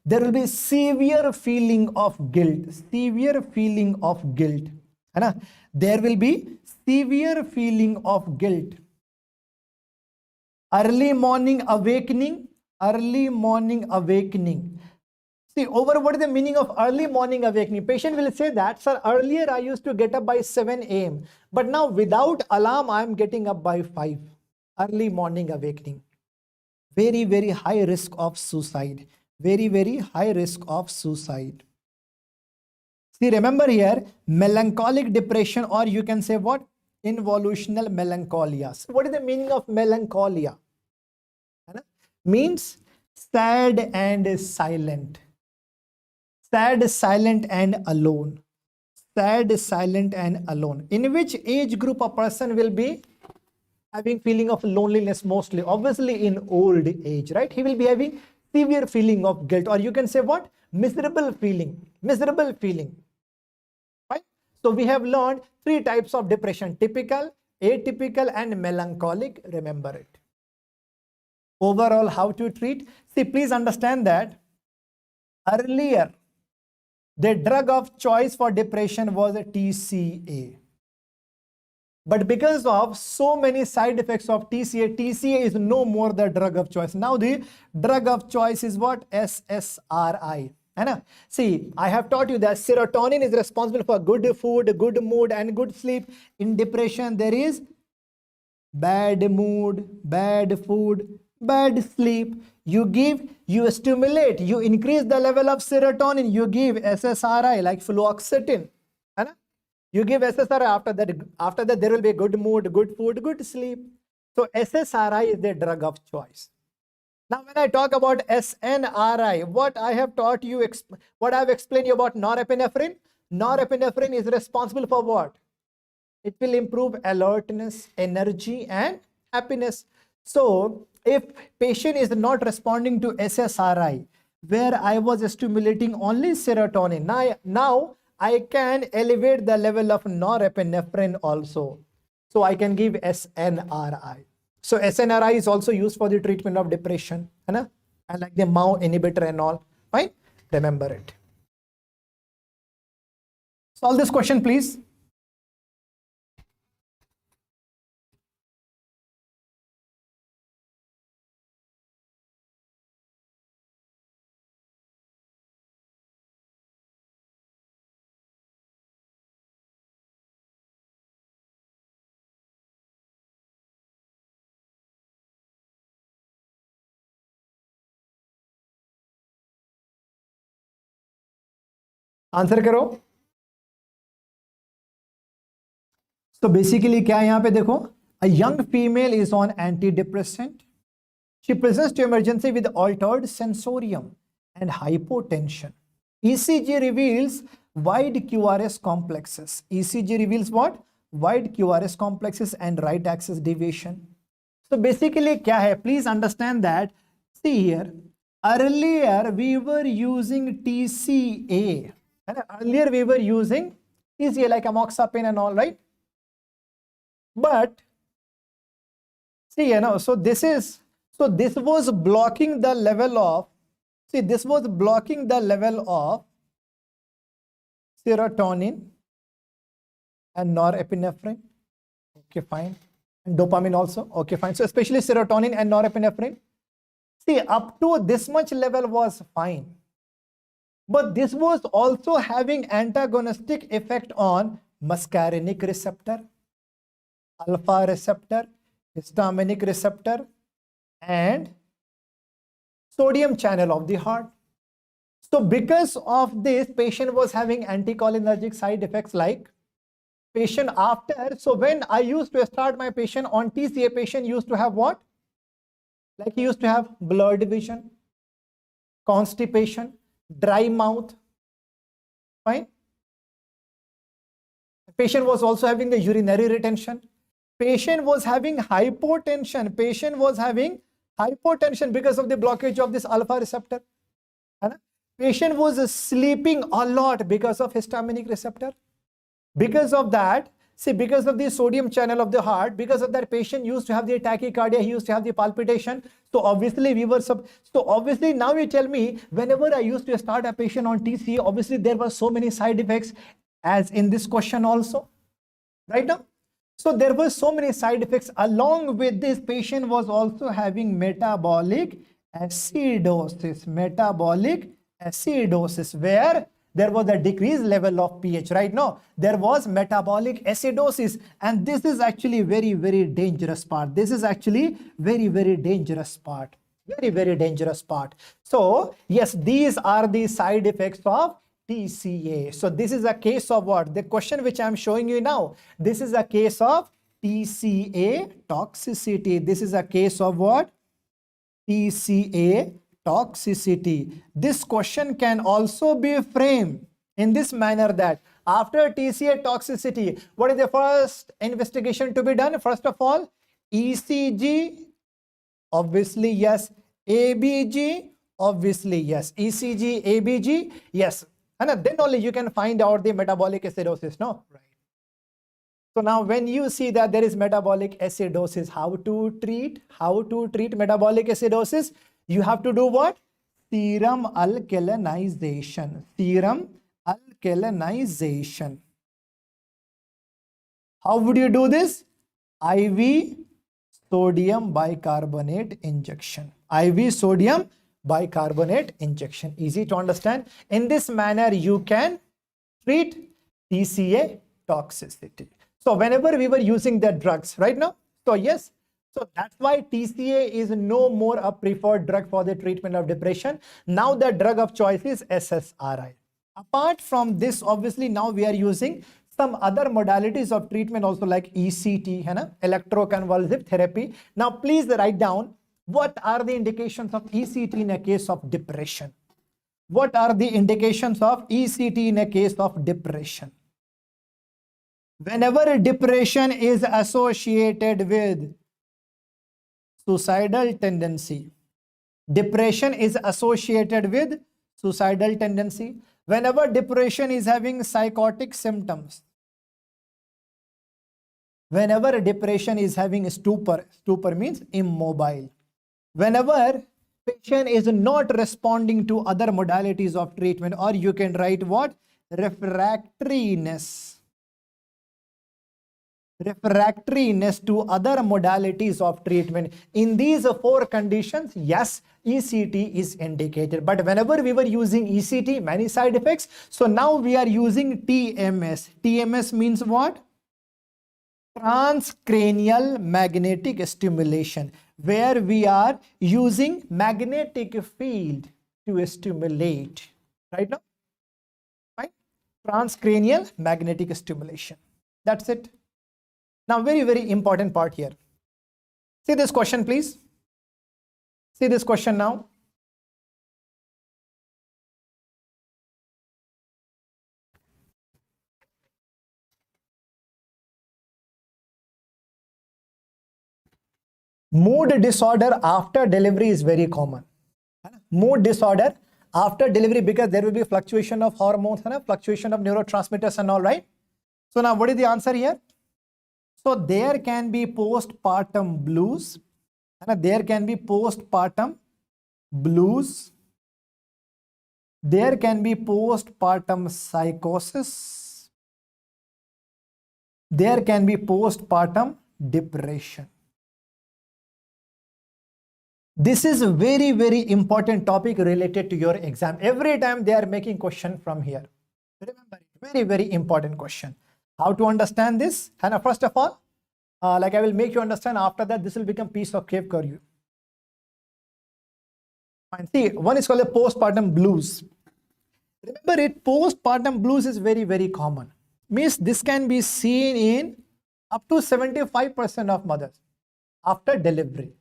There will be severe feeling of guilt. Severe feeling of guilt. There will be severe feeling of guilt. Early morning awakening. Early morning awakening. See, over what is the meaning of early morning awakening? Patient will say that, sir, earlier I used to get up by 7 a.m. But now without alarm, I am getting up by 5. Early morning awakening. Very, very high risk of suicide. very, very high risk of suicide. See, remember here, melancholic depression, or you can say what? Involutional melancholia. So what is the meaning of melancholia? Means sad and silent. Sad, silent and alone. Sad, silent and alone. In which age group a person will be having feeling of loneliness mostly? Obviously in old age, right? He will be having severe feeling of guilt, or you can say what? Miserable feeling. Miserable feeling. Right? So we have learned 3 types of depression: typical, atypical and melancholic. Remember it. Overall, how to treat? See, please understand that earlier the drug of choice for depression was a TCA. But because of so many side effects of TCA, TCA is no more the drug of choice. Now the drug of choice is what? SSRI. See, I have taught you that serotonin is responsible for good food, good mood and good sleep. In depression, there is bad mood, bad food, bad sleep. You stimulate, you increase the level of serotonin, you give SSRI like fluoxetine. You give SSRI, after that there will be good mood, good food, good sleep. So SSRI is the drug of choice. Now when I talk about SNRI, what I have taught you, what I have explained you about norepinephrine. Norepinephrine is responsible for what? It will improve alertness, energy and happiness. So if patient is not responding to SSRI, where I was stimulating only serotonin, now I can elevate the level of norepinephrine also. So I can give SNRI. So SNRI is also used for the treatment of depression. And like the MAO inhibitor and all. Fine? Remember it. Solve this question, please. Answer करो. So basically क्या है यहाँ पे देखो, a young female is on antidepressant. She presents to emergency with altered sensorium and hypotension. ECG reveals wide QRS complexes. ECG reveals what? Wide QRS complexes and right axis deviation. So basically क्या है? Please understand that. See here, earlier we were using TCA. Earlier we were using TCA like amoxapine and all, right? But see, so this was blocking the level of, this was blocking the level of serotonin and norepinephrine. Okay, fine. And dopamine also. Okay, fine. So especially serotonin and norepinephrine. See, up to this much level was fine. But this was also having antagonistic effect on muscarinic receptor, alpha receptor, histaminic receptor, and sodium channel of the heart. So because of this, patient was having anticholinergic side effects like patient after. So when I used to start my patient on TCA, patient used to have what? Like he used to have blurred vision, constipation, dry mouth. Fine. Patient was also having the urinary retention. Patient was having hypotension. Patient was having hypotension because of the blockage of this alpha receptor. Patient was sleeping a lot because of histaminic receptor. Because of that, because of the sodium channel of the heart, because of that, patient used to have the tachycardia, he used to have the palpitation. So obviously obviously now you tell me, whenever I used to start a patient on TCA, obviously there were so many side effects as in this question also, right now. So there were so many side effects. Along with this, patient was also having metabolic acidosis, where there was a decreased level of pH. Right now, there was metabolic acidosis, and this is actually very, very dangerous part. This is actually very, very dangerous part. Very, very dangerous part. So yes, these are the side effects of TCA. So this is a case of what? The question which I'm showing you now, this is a case of TCA toxicity. This is a case of what? TCA toxicity. This question can also be framed in this manner that after TCA toxicity, what is the first investigation to be done? First of all, ECG, obviously yes. ABG, obviously yes. ECG, ABG, yes. And then only you can find out the metabolic acidosis, no? Right. So now when you see that there is metabolic acidosis, how to treat? How to treat metabolic acidosis? You have to do what? Serum alkalinization. Serum alkalinization. How would you do this? IV sodium bicarbonate injection. IV sodium bicarbonate injection. Easy to understand. In this manner, you can treat TCA toxicity. So whenever we were using the drugs right now, so yes, so that's why TCA is no more a preferred drug for the treatment of depression. Now the drug of choice is SSRI. Apart from this, obviously now we are using some other modalities of treatment also like ECT, electroconvulsive therapy. Now please write down what are the indications of ECT in a case of depression. What are the indications of ECT in a case of depression? Whenever depression is associated with suicidal tendency, depression is associated with suicidal tendency. Whenever depression is having psychotic symptoms, whenever depression is having stupor, stupor means immobile. Whenever patient is not responding to other modalities of treatment, or you can write what? Refractoriness. Refractoriness to other modalities of treatment. In these four conditions, yes, ECT is indicated. But whenever we were using ECT, many side effects. So now we are using TMS. TMS means what? Transcranial magnetic stimulation, where we are using magnetic field to stimulate. Right now? Right? Transcranial magnetic stimulation. That's it. Now, very, very important part here. See this question, please. See this question now. Mood disorder after delivery is very common. Mood disorder after delivery, because there will be fluctuation of hormones, fluctuation of neurotransmitters and all, right? So now what is the answer here? So there can be postpartum blues, and there can be postpartum blues. There can be postpartum psychosis. There can be postpartum depression. This is a very, very important topic related to your exam. Every time they are making question from here. Remember, very, very important question. How to understand this? And first of all, like I will make you understand, after that this will become piece of cake for you. Fine. See, one is called a postpartum blues. Remember it, postpartum blues is very, very common. Means this can be seen in up to 75% of mothers after delivery.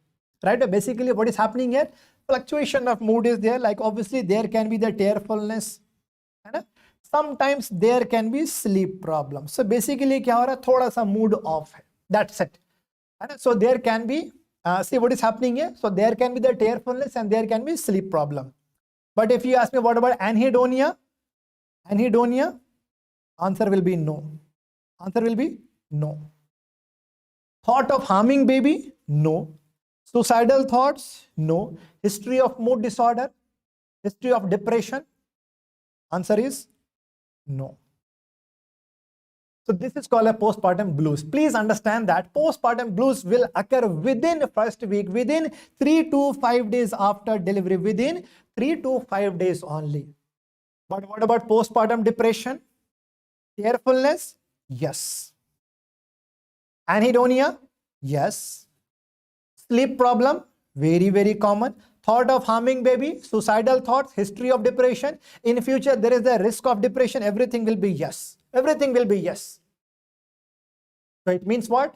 Right? Basically what is happening here? Fluctuation of mood is there. Like obviously there can be the tearfulness. Sometimes there can be sleep problems. So basically क्या हो रहा है? थोड़ा सा mood off है. That's it. So there can be, see what is happening here? So there can be the tearfulness and there can be sleep problem. But if you ask me what about anhedonia? Anhedonia? Answer will be no. Answer will be no. Thought of harming baby? No. Suicidal thoughts? No. History of mood disorder? History of depression? Answer is no. So this is called a postpartum blues. Please understand that postpartum blues will occur within the first week, within 3 to 5 days after delivery, within 3 to 5 days only. But what about postpartum depression? Tearfulness? Yes. Anhedonia? Yes. Sleep problem? Very, very common. thought of harming baby, suicidal thoughts, history of depression. In future, there is a risk of depression. Everything will be yes. Everything will be yes. So it means what?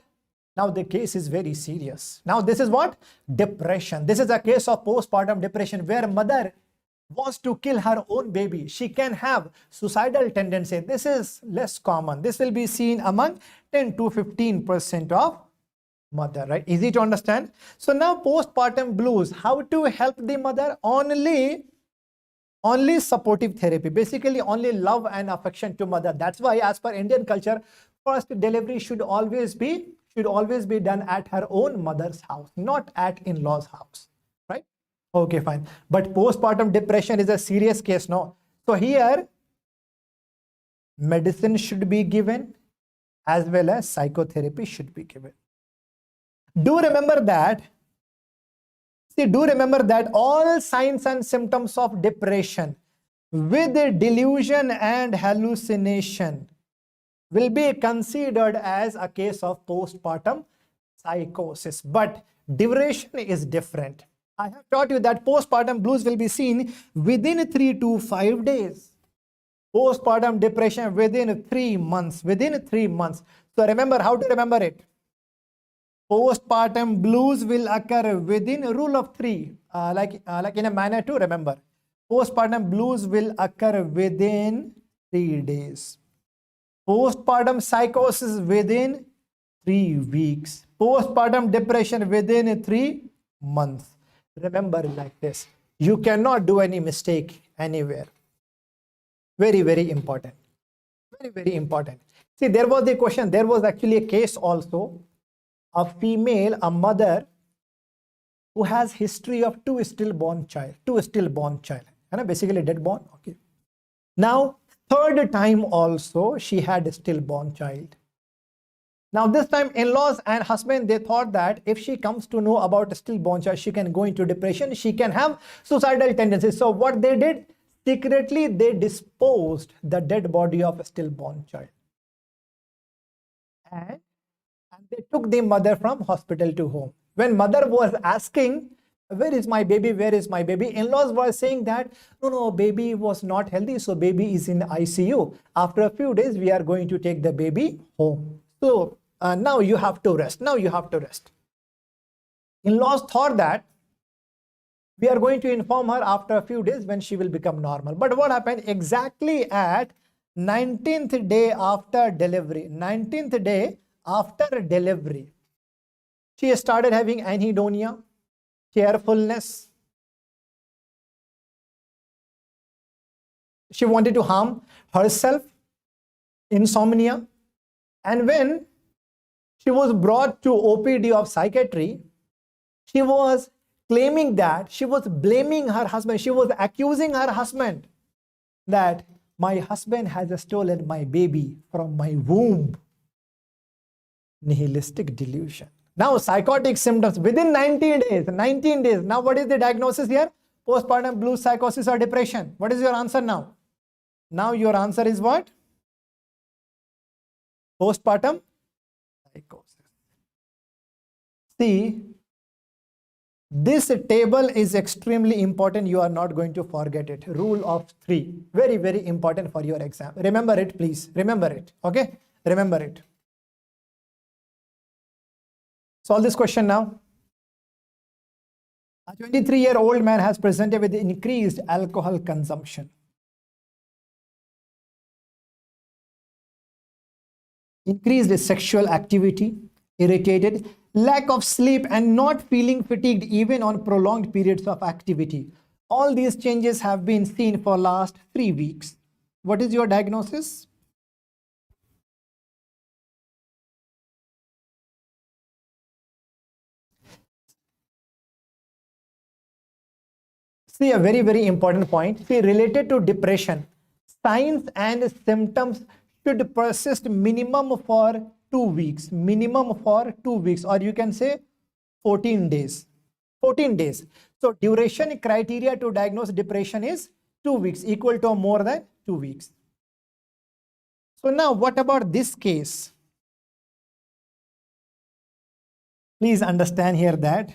Now the case is very serious. Now this is what? Depression. This is a case of postpartum depression where mother wants to kill her own baby. She can have suicidal tendency. This is less common. This will be seen among 10 to 15% of mother, right? Easy to understand. So now postpartum blues, how to help the mother? Only supportive therapy, basically only love and affection to mother. That's why as per Indian culture, first delivery should always be done at her own mother's house, not at in-laws house, right? Okay, fine. But postpartum depression is a serious case, no? So here medicine should be given as well as psychotherapy should be given. Do remember that all signs and symptoms of depression with delusion and hallucination will be considered as a case of postpartum psychosis. But duration is different. I have taught you that postpartum blues will be seen within 3 to 5 days. Postpartum depression within 3 months. Within 3 months. So remember how to remember it. Postpartum blues will occur within rule of 3, like in a manner to remember. Postpartum blues will occur within 3 days. Postpartum psychosis within 3 weeks. Postpartum depression within 3 months. Remember like this. You cannot do any mistake anywhere. Very, very important. Very, very important. See, there was the question. There was actually a case also. A female, a mother who has history of two stillborn child, and basically dead born. Okay. Now, third time also she had a stillborn child. Now this time in-laws and husband, they thought that if she comes to know about a stillborn child, she can go into depression, she can have suicidal tendencies. So what they did? Secretly, they disposed the dead body of a stillborn child. And they took the mother from hospital to home. When mother was asking, where is my baby? Where is my baby? In-laws were saying that, no, baby was not healthy. So baby is in ICU. After a few days, we are going to take the baby home. So now you have to rest. Now you have to rest. In-laws thought that we are going to inform her after a few days when she will become normal. But what happened? Exactly at 19th day after delivery, she started having anhedonia, tearfulness. She wanted to harm herself, insomnia. And when she was brought to OPD of psychiatry, she was claiming that she was blaming her husband. She was accusing her husband that my husband has stolen my baby from my womb. Nihilistic delusion. Now psychotic symptoms within 19 days. Now what is the diagnosis here? Postpartum blues, psychosis or depression. What is your answer now? Now your answer is what? Postpartum psychosis. See, this table is extremely important. You are not going to forget it. Rule of 3. Very, very important for your exam. Remember it, please. Remember it. Okay? Remember it. Solve this question now. A 23-year-old man has presented with increased alcohol consumption, increased sexual activity, irritated, lack of sleep, and not feeling fatigued even on prolonged periods of activity. All these changes have been seen for last 3 weeks. What is your diagnosis? See, a very, very important point. See, related to depression, signs and symptoms should persist minimum for 2 weeks. Minimum for 2 weeks, or you can say 14 days. 14 days. So duration criteria to diagnose depression is 2 weeks, equal to more than 2 weeks. So now what about this case? Please understand here that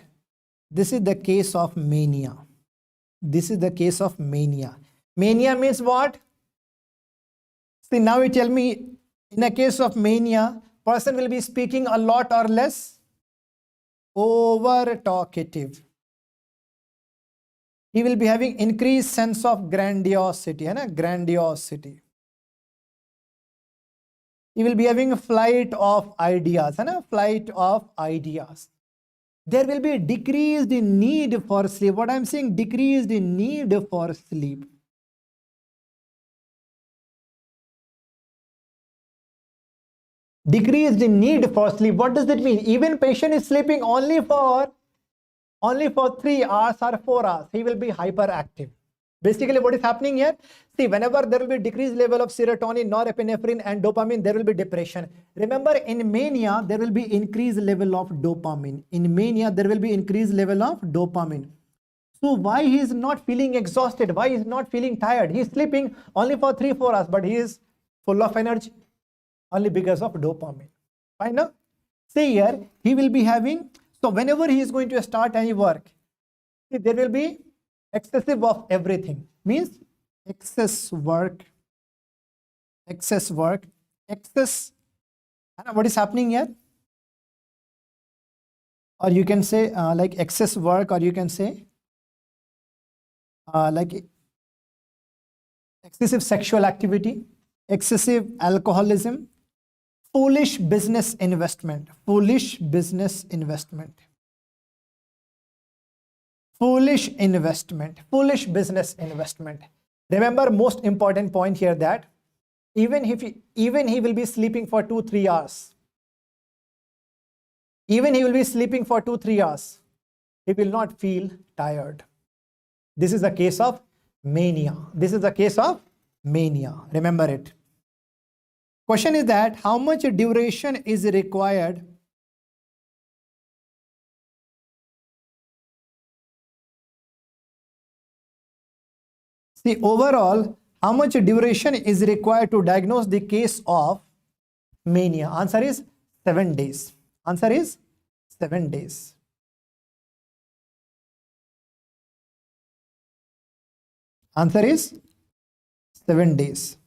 This is the case of mania. This is the case of mania. Mania means what? See, now you tell me, in a case of mania, person will be speaking a lot or less? Over talkative. He will be having increased sense of grandiosity, है ना? Grandiosity. He will be having a flight of ideas, है ना? Flight of ideas. There will be decreased need for sleep. What I'm saying, decreased need for sleep. Decreased need for sleep. What does that mean? Even patient is sleeping only for 3 hours or 4 hours. He will be hyperactive. Basically, what is happening here? See, whenever there will be decreased level of serotonin, norepinephrine, and dopamine, there will be depression. Remember, in mania, there will be increased level of dopamine. In mania, there will be increased level of dopamine. So why he is not feeling exhausted? Why he is not feeling tired? He is sleeping only for 3-4 hours, but he is full of energy only because of dopamine. Fine now? See here, he will be having, so whenever he is going to start any work, see, there will be excessive of everything. Means excess work, excess. What is happening here? Or you can say like excess work, or you can say like excessive sexual activity, excessive alcoholism, foolish business investment, foolish business investment. Foolish business investment. Remember, most important point here, that even he will be sleeping for 2-3 hours. Even he will be sleeping for 2-3 hours. He will not feel tired. This is the case of mania. This is the case of mania. Remember it. Question is that how much duration is required See, overall, how much duration is required to diagnose the case of mania? Answer is 7 days. Answer is 7 days. Answer is 7 days.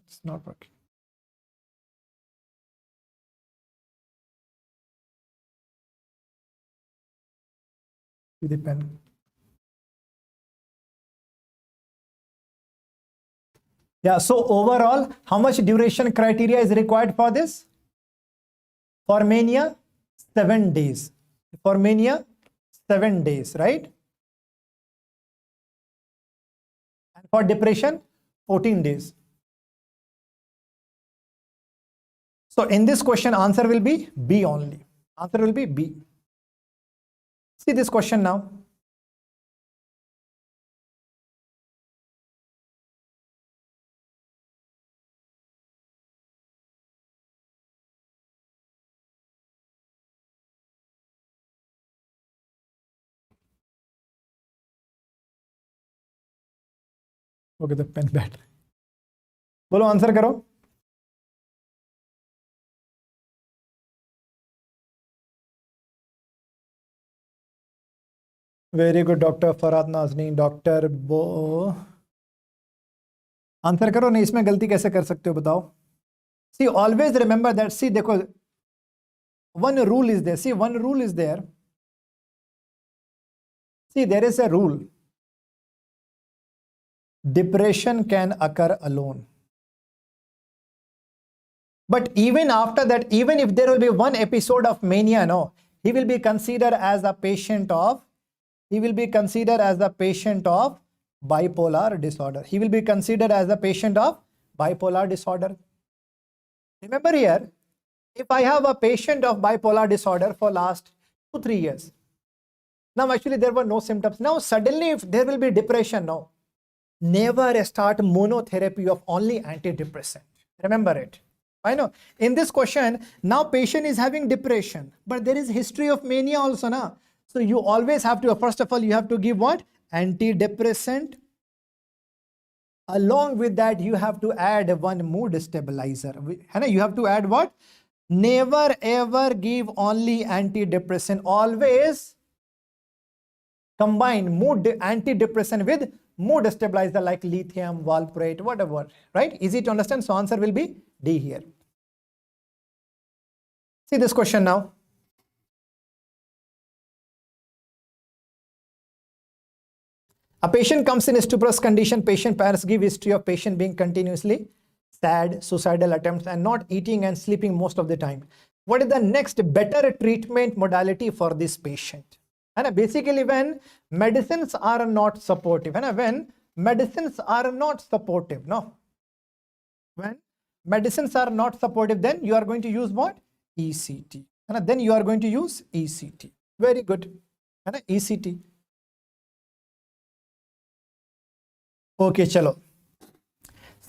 It's not working. With the pen. Yeah, so overall, how much duration criteria is required for this? For mania, 7 days. For mania, 7 days, right? And for depression, 14 days. So in this question, answer will be B only. Answer will be B. See this question now. Okay, the pen battery. बोलो answer करो. Very good doctor Farhad Nazneen. Doctor बो answer करो. नहीं, इसमें गलती कैसे कर सकते हो बताओ. See always remember that. See देखो, one rule is there. See, one rule is there. See, there is a rule. Depression can occur alone. But even after that, even if there will be one episode of mania, no, he will be considered as a patient of, bipolar disorder. He will be considered as a patient of bipolar disorder. Remember here, if I have a patient of bipolar disorder for last 2-3 years, now actually there were no symptoms. Now suddenly if there will be depression, no, never start monotherapy of only antidepressant. Remember it. I know. In this question, now patient is having depression, but there is history of mania also now. So you always have to, first of all, you have to give what? Antidepressant Along with that, you have to add one mood stabilizer. You have to add what? Never ever give only antidepressant. Always combine mood antidepressant with mood stabilizer like lithium, valproate, whatever. Right? Easy to understand. So answer will be D here. See this question now. A patient comes in a stuporous condition. Patient parents give history of patient being continuously sad, suicidal attempts, and not eating and sleeping most of the time. What is the next better treatment modality for this patient? And basically, when medicines are not supportive, and when medicines are not supportive, no, when medicines are not supportive, then you are going to use what? ECT. And then you are going to use ECT. Very good. And ECT. Okay, chalo.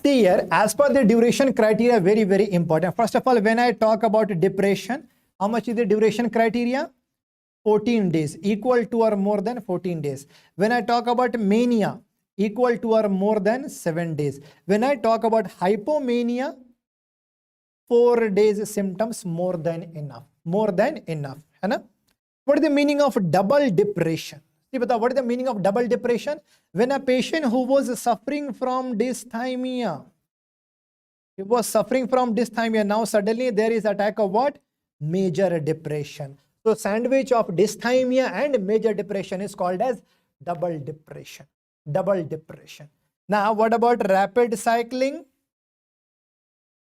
See here, as per the duration criteria, very, very important. First of all, when I talk about depression, how much is the duration criteria? 14 days, equal to or more than 14 days. When I talk about mania, equal to or more than 7 days. When I talk about hypomania, 4 days symptoms, more than enough. More than enough. What is the meaning of double depression? What is the meaning of double depression? When a patient who was suffering from dysthymia, he was suffering from dysthymia, now suddenly there is attack of what? Major depression. So sandwich of dysthymia and major depression is called as double depression. Double depression. Now what about rapid cycling?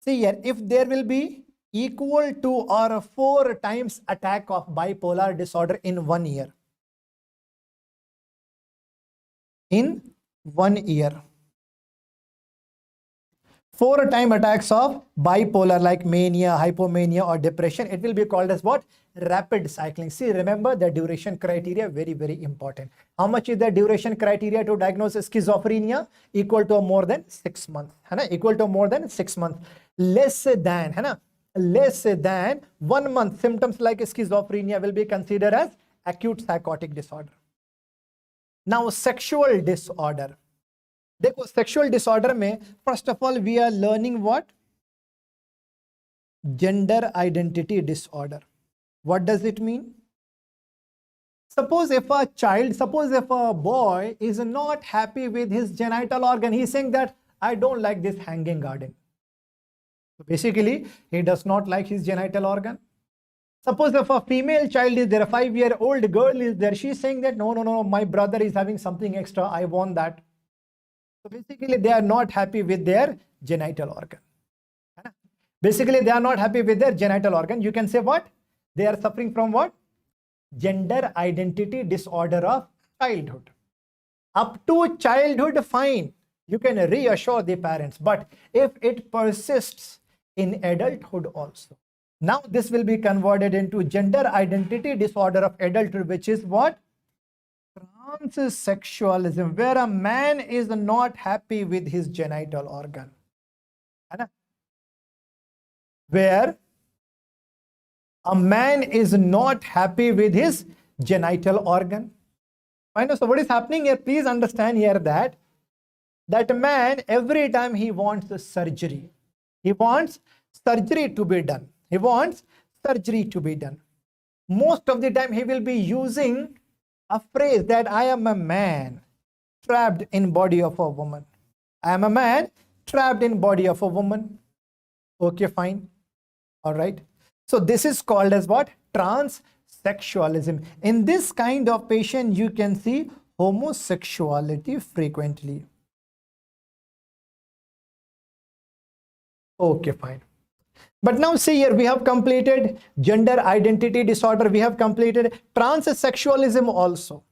See here, if there will be equal to or 4 times attack of bipolar disorder in 1 year. In 1 year. 4 time attacks of bipolar like mania, hypomania or depression, it will be called as what? Rapid cycling. See, remember the duration criteria, very, very important. How much is the duration criteria to diagnose schizophrenia? Equal to more than 6 months. Equal to more than 6 months. Less than 1 month, symptoms like schizophrenia will be considered as acute psychotic disorder. Now, sexual disorder. देखो sexual disorder में first of all we are learning what? Gender identity disorder. What does it mean? Suppose if a boy is not happy with his genital organ, he is saying that I don't like this hanging garden. So basically, he does not like his genital organ. Suppose if a female child is there, a 5-year-old girl is there, she is saying that no, my brother is having something extra, I want that. So basically, they are not happy with their genital organ. Basically, they are not happy with their genital organ. You can say what? They are suffering from what? Gender identity disorder of childhood. Up to childhood, fine. You can reassure the parents. But if it persists in adulthood also, now this will be converted into gender identity disorder of adulthood, which is what? Transsexualism, where a man is not happy with his genital organ. Where a man is not happy with his genital organ. Fine. So what is happening here? Please understand here that man, every time he wants a surgery, he wants surgery to be done. He wants surgery to be done. Most of the time he will be using a phrase that I am a man trapped in body of a woman. I am a man trapped in body of a woman. Okay, fine. All right. So this is called as what? Transsexualism. In this kind of patient, you can see homosexuality frequently. Okay, fine. But now see here, we have completed gender identity disorder. We have completed transsexualism also.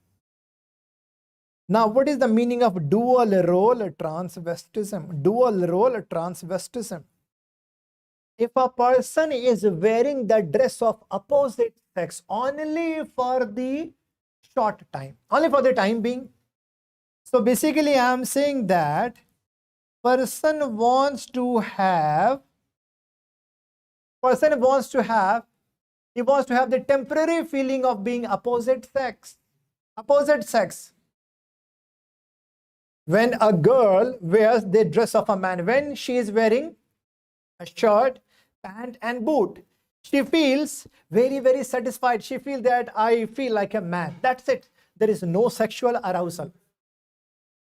Now, what is the meaning of dual role transvestism? Dual role transvestism. If a person is wearing the dress of opposite sex only for the short time, only for the time being. So basically, I am saying that person wants to have the temporary feeling of being opposite sex. Opposite sex. When a girl wears the dress of a man, when she is wearing a shirt, pant and boot, she feels very, very satisfied. She feels that I feel like a man. That's it. There is no sexual arousal.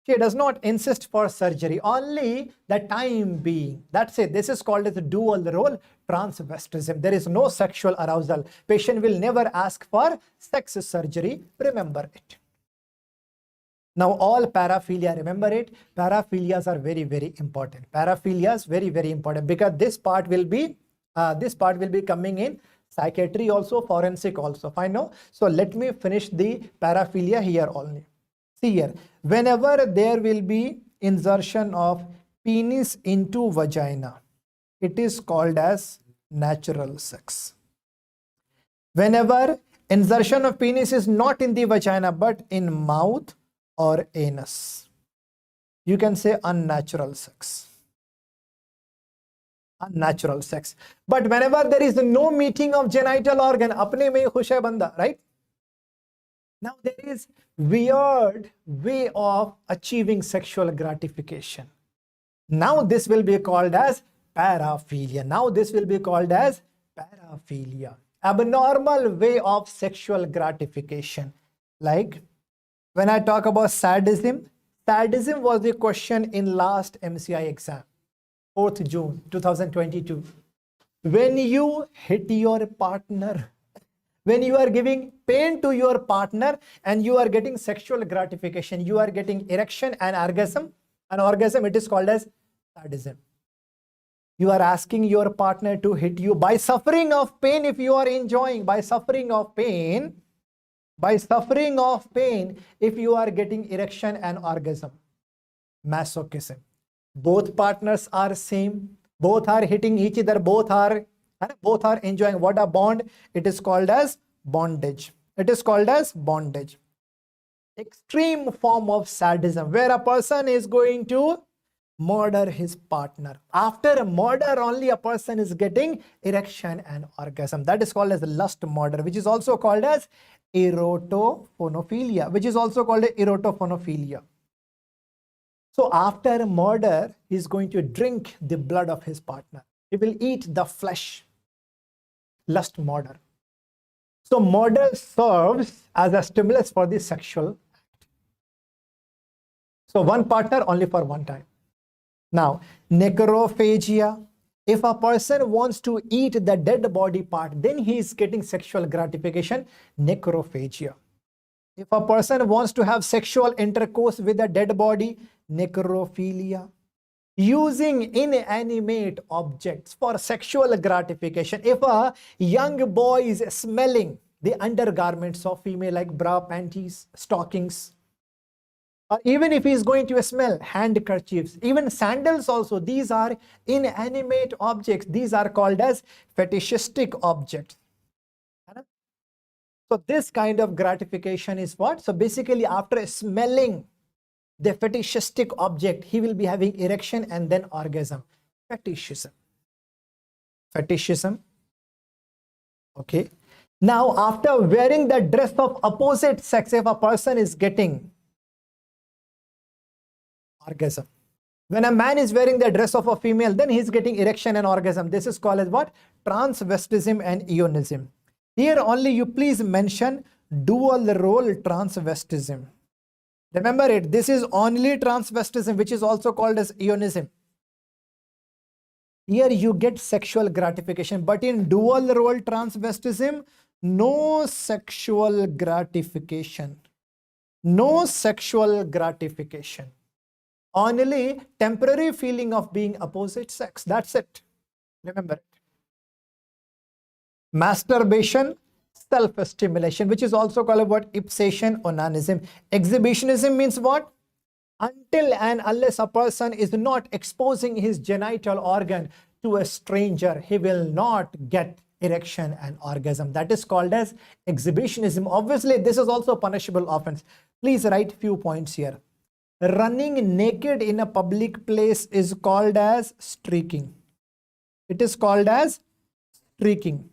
She does not insist for surgery, only the time being. That's it. This is called as a dual role transvestism. There is no sexual arousal. Patient will never ask for sex surgery. Remember it. Now all paraphilia, remember it. Paraphilias are very, very important. Paraphilias very, very important, because this part will be coming in psychiatry also, forensic also. Fine now. So let me finish the paraphilia here only. See here, whenever there will be insertion of penis into vagina, it is called as natural sex. Whenever insertion of penis is not in the vagina but in mouth or anus, you can say unnatural sex. Unnatural sex. But whenever there is no meeting of genital organ, apne mein hi khush hai banda, right? Now there is weird way of achieving sexual gratification. Now this will be called as paraphilia. Now this will be called as paraphilia. Abnormal way of sexual gratification. Like when I talk about sadism, sadism was the question in last MCI exam, 4th June 2022. When you hit your partner, when you are giving pain to your partner and you are getting sexual gratification, you are getting erection and orgasm, it is called as sadism. You are asking your partner to hit you by suffering of pain. If you are enjoying by suffering of pain, if you are getting erection and orgasm, masochism. Both partners are same, both are hitting each other, both are enjoying. What a bond? It is called as bondage. It is called as bondage. Extreme form of sadism, where a person is going to murder his partner. After murder only a person is getting erection and orgasm. That is called as lust murder, which is also called as erotophonophilia, So after murder, he is going to drink the blood of his partner. He will eat the flesh. Lust murder. So murder serves as a stimulus for the sexual act. So one partner only for one time. Now, necrophagia. If a person wants to eat the dead body part, then he is getting sexual gratification, necrophagia. If a person wants to have sexual intercourse with a dead body, necrophilia. Using inanimate objects for sexual gratification. If a young boy is smelling the undergarments of female, like bra, panties, stockings, or even if he is going to smell handkerchiefs, even sandals also, these are inanimate objects. These are called as fetishistic objects. So this kind of gratification is what? So basically after smelling the fetishistic object, he will be having erection and then orgasm. Fetishism. Okay. Now after wearing the dress of opposite sex, if a person is getting orgasm. When a man is wearing the dress of a female, then he is getting erection and orgasm. This is called as what? Transvestism and eonism. Here only you please mention dual role transvestism. Remember it, this is only transvestism, which is also called as eonism. Here you get sexual gratification, but in dual role transvestism, no sexual gratification. No sexual gratification. Only temporary feeling of being opposite sex. That's it. Remember it. Masturbation, self-stimulation, which is also called what? Ipsation, onanism. Exhibitionism means what? Until and unless a person is not exposing his genital organ to a stranger, he will not get erection and orgasm. That is called as exhibitionism. Obviously, this is also a punishable offense. Please write few points here. Running naked in a public place is called as streaking. It is called as streaking.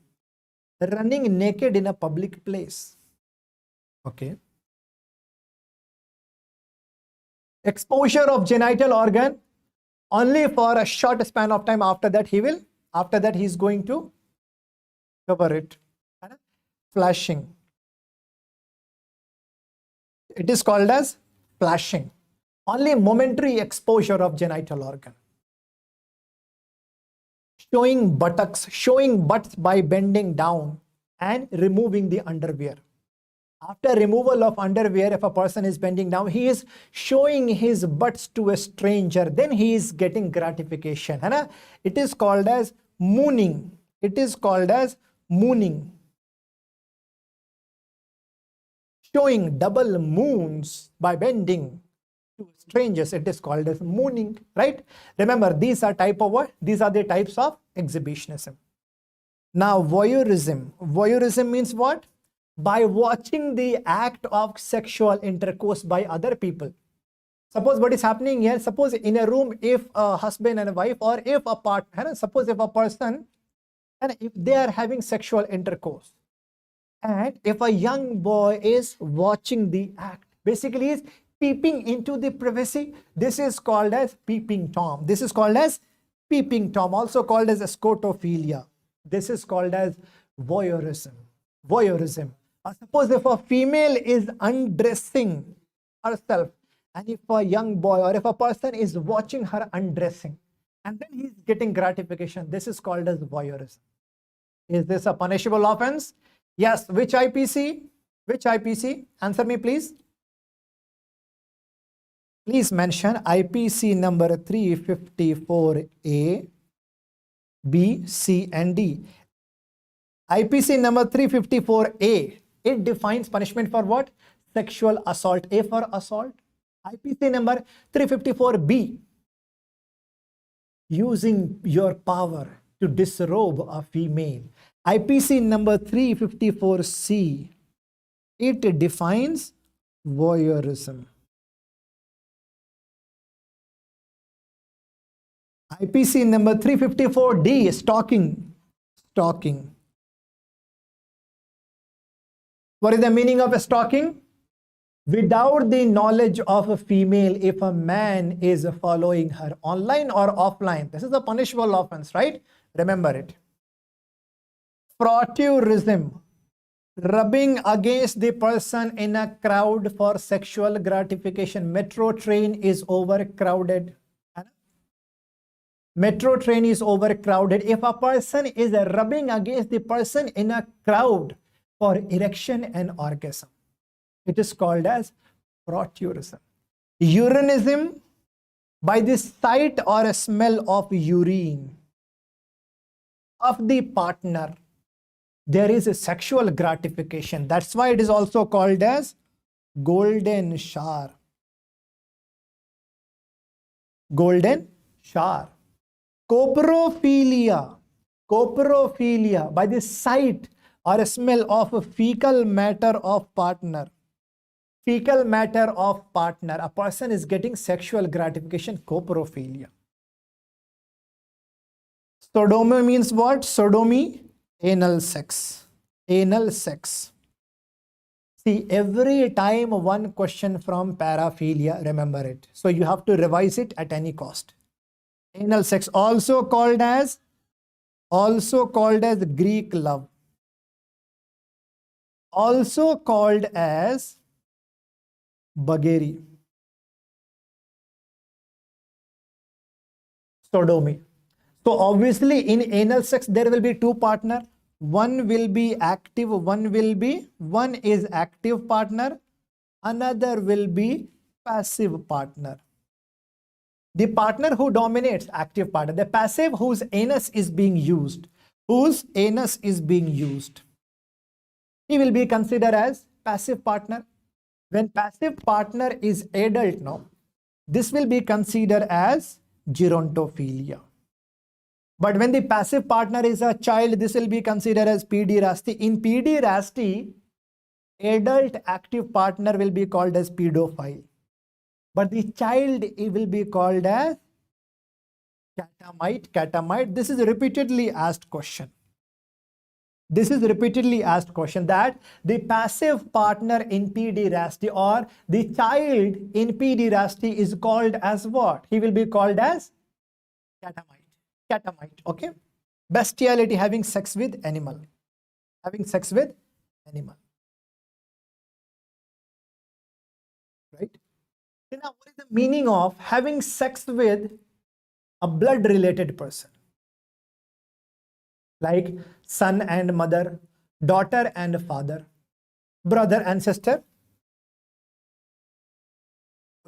Running naked in a public place. Okay. exposure of genital organ only for a short span of time. After that he is going to cover it. Flashing. It is called as flashing. Only momentary exposure of genital organ. Showing buttocks, showing butts by bending down and removing the underwear. After removal of underwear, if a person is bending down, he is showing his butts to a stranger, then he is getting gratification. It is called as mooning. It is called as mooning. Showing double moons by bending to strangers, it is called as mooning, right? Remember, these are type of what? These are the types of exhibitionism. Now, voyeurism. Voyeurism means what? By watching the act of sexual intercourse by other people. Suppose what is happening here, suppose in a room, if a husband and a wife, or if a partner, suppose if a person, and if they are having sexual intercourse, and if a young boy is watching the act, basically is peeping into the privacy, this is called as peeping Tom. This is called as peeping Tom, also called as scotophilia. This is called as voyeurism. Voyeurism. Suppose if a female is undressing herself, and if a young boy or if a person is watching her undressing, and then he is getting gratification, this is called as voyeurism. Is this a punishable offense? Yes. Which IPC? Which IPC? Answer me, please. Please mention IPC number 354A, B, C, and D. IPC number 354A, it defines punishment for what? Sexual assault. A for assault. IPC number 354B, using your power to disrobe a female. IPC number 354C, it defines voyeurism. IPC number 354D, stalking. Stalking. What is the meaning of stalking? Without the knowledge of a female, if a man is following her online or offline, this is a punishable offense, right? Remember it. Frotteurism, rubbing against the person in a crowd for sexual gratification. Metro train is overcrowded. Metro train is overcrowded. If a person is rubbing against the person in a crowd for erection and orgasm, it is called as frotteurism. Urinism, by the sight or a smell of urine of the partner, there is a sexual gratification. That's why it is also called as golden shower. Golden shower. Coprophilia. Coprophilia, by the sight or a smell of a fecal matter of partner. Fecal matter of partner. A person is getting sexual gratification. Coprophilia. Sodomy means what? Sodomy, anal sex. Anal sex. See, every time one question from paraphilia, remember it. So you have to revise it at any cost. Anal sex, also called as Greek love. Also called as Bagheri. Sodomy. So obviously in anal sex there will be two partners. One will be active, one is active partner, another will be passive partner. The partner who dominates, active partner. The passive, whose anus is being used. Whose anus is being used. He will be considered as passive partner. When passive partner is adult now, this will be considered as gerontophilia. But when the passive partner is a child, this will be considered as pederasty. In pederasty, adult active partner will be called as pedophile. But the child, it will be called as catamite. Catamite. This is a repeatedly asked question. This is repeatedly asked question, that the passive partner in pederasty or the child in pederasty is called as what? He will be called as catamite. Catamite, okay? Bestiality, having sex with animal. Having sex with animal. Right? So now, what is the meaning of having sex with a blood related person? Like son and mother, daughter and father, brother and sister.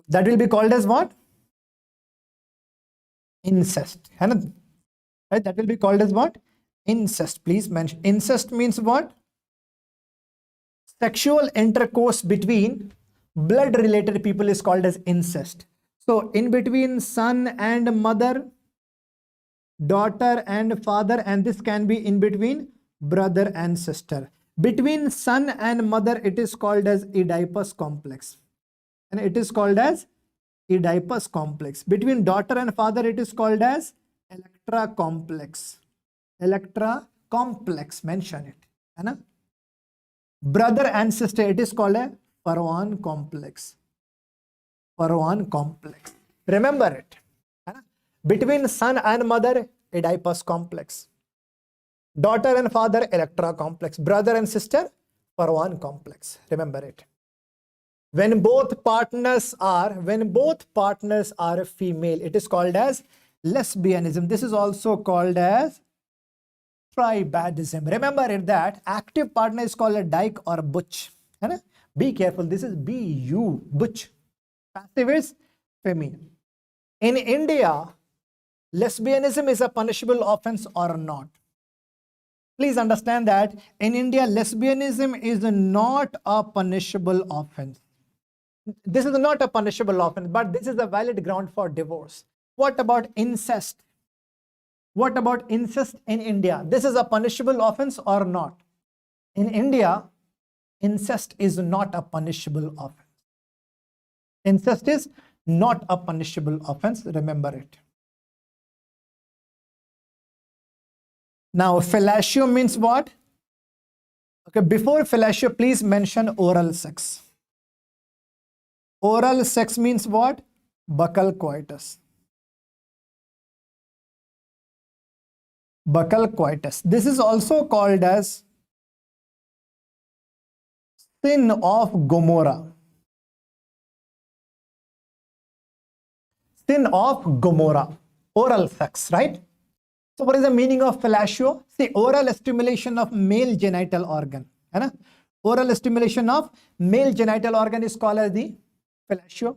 That will be called as what? Incest. Right? That will be called as what? Incest. Please mention. Incest means what? Sexual intercourse between blood related people is called as incest. So in between son and mother, daughter and father, and this can be in between brother and sister. Between son and mother, it is called as Oedipus complex. And it is called as Oedipus complex. Between daughter and father, it is called as Electra complex. Electra complex, mention it. Anna? Brother and sister, it is called a Parwan complex. Parwan complex. Remember it. Anna? Between son and mother, Oedipus complex. Daughter and father, Electra complex. Brother and sister, Parwan complex. Remember it. When both partners are female, it is called as lesbianism. This is also called as tribadism. Remember it, that active partner is called a dyke or butch. Be careful. This is BU, butch. Passive is feminine. In India, lesbianism is a punishable offense or not? Please understand that in India, lesbianism is not a punishable offense. This is not a punishable offense, but this is a valid ground for divorce. What about incest? What about incest in India? This is a punishable offense or not? In India, incest is not a punishable offense. Incest is not a punishable offense. Remember it. Now, fellatio means what? Okay, before fellatio, please mention oral sex. Oral sex means what? Buccal coitus. Buccal coitus. This is also called as sin of Gomorrah. Sin of Gomorrah. Oral sex, right? So what is the meaning of fellatio? See, oral stimulation of male genital organ. Oral stimulation of male genital organ is called as the fellatio.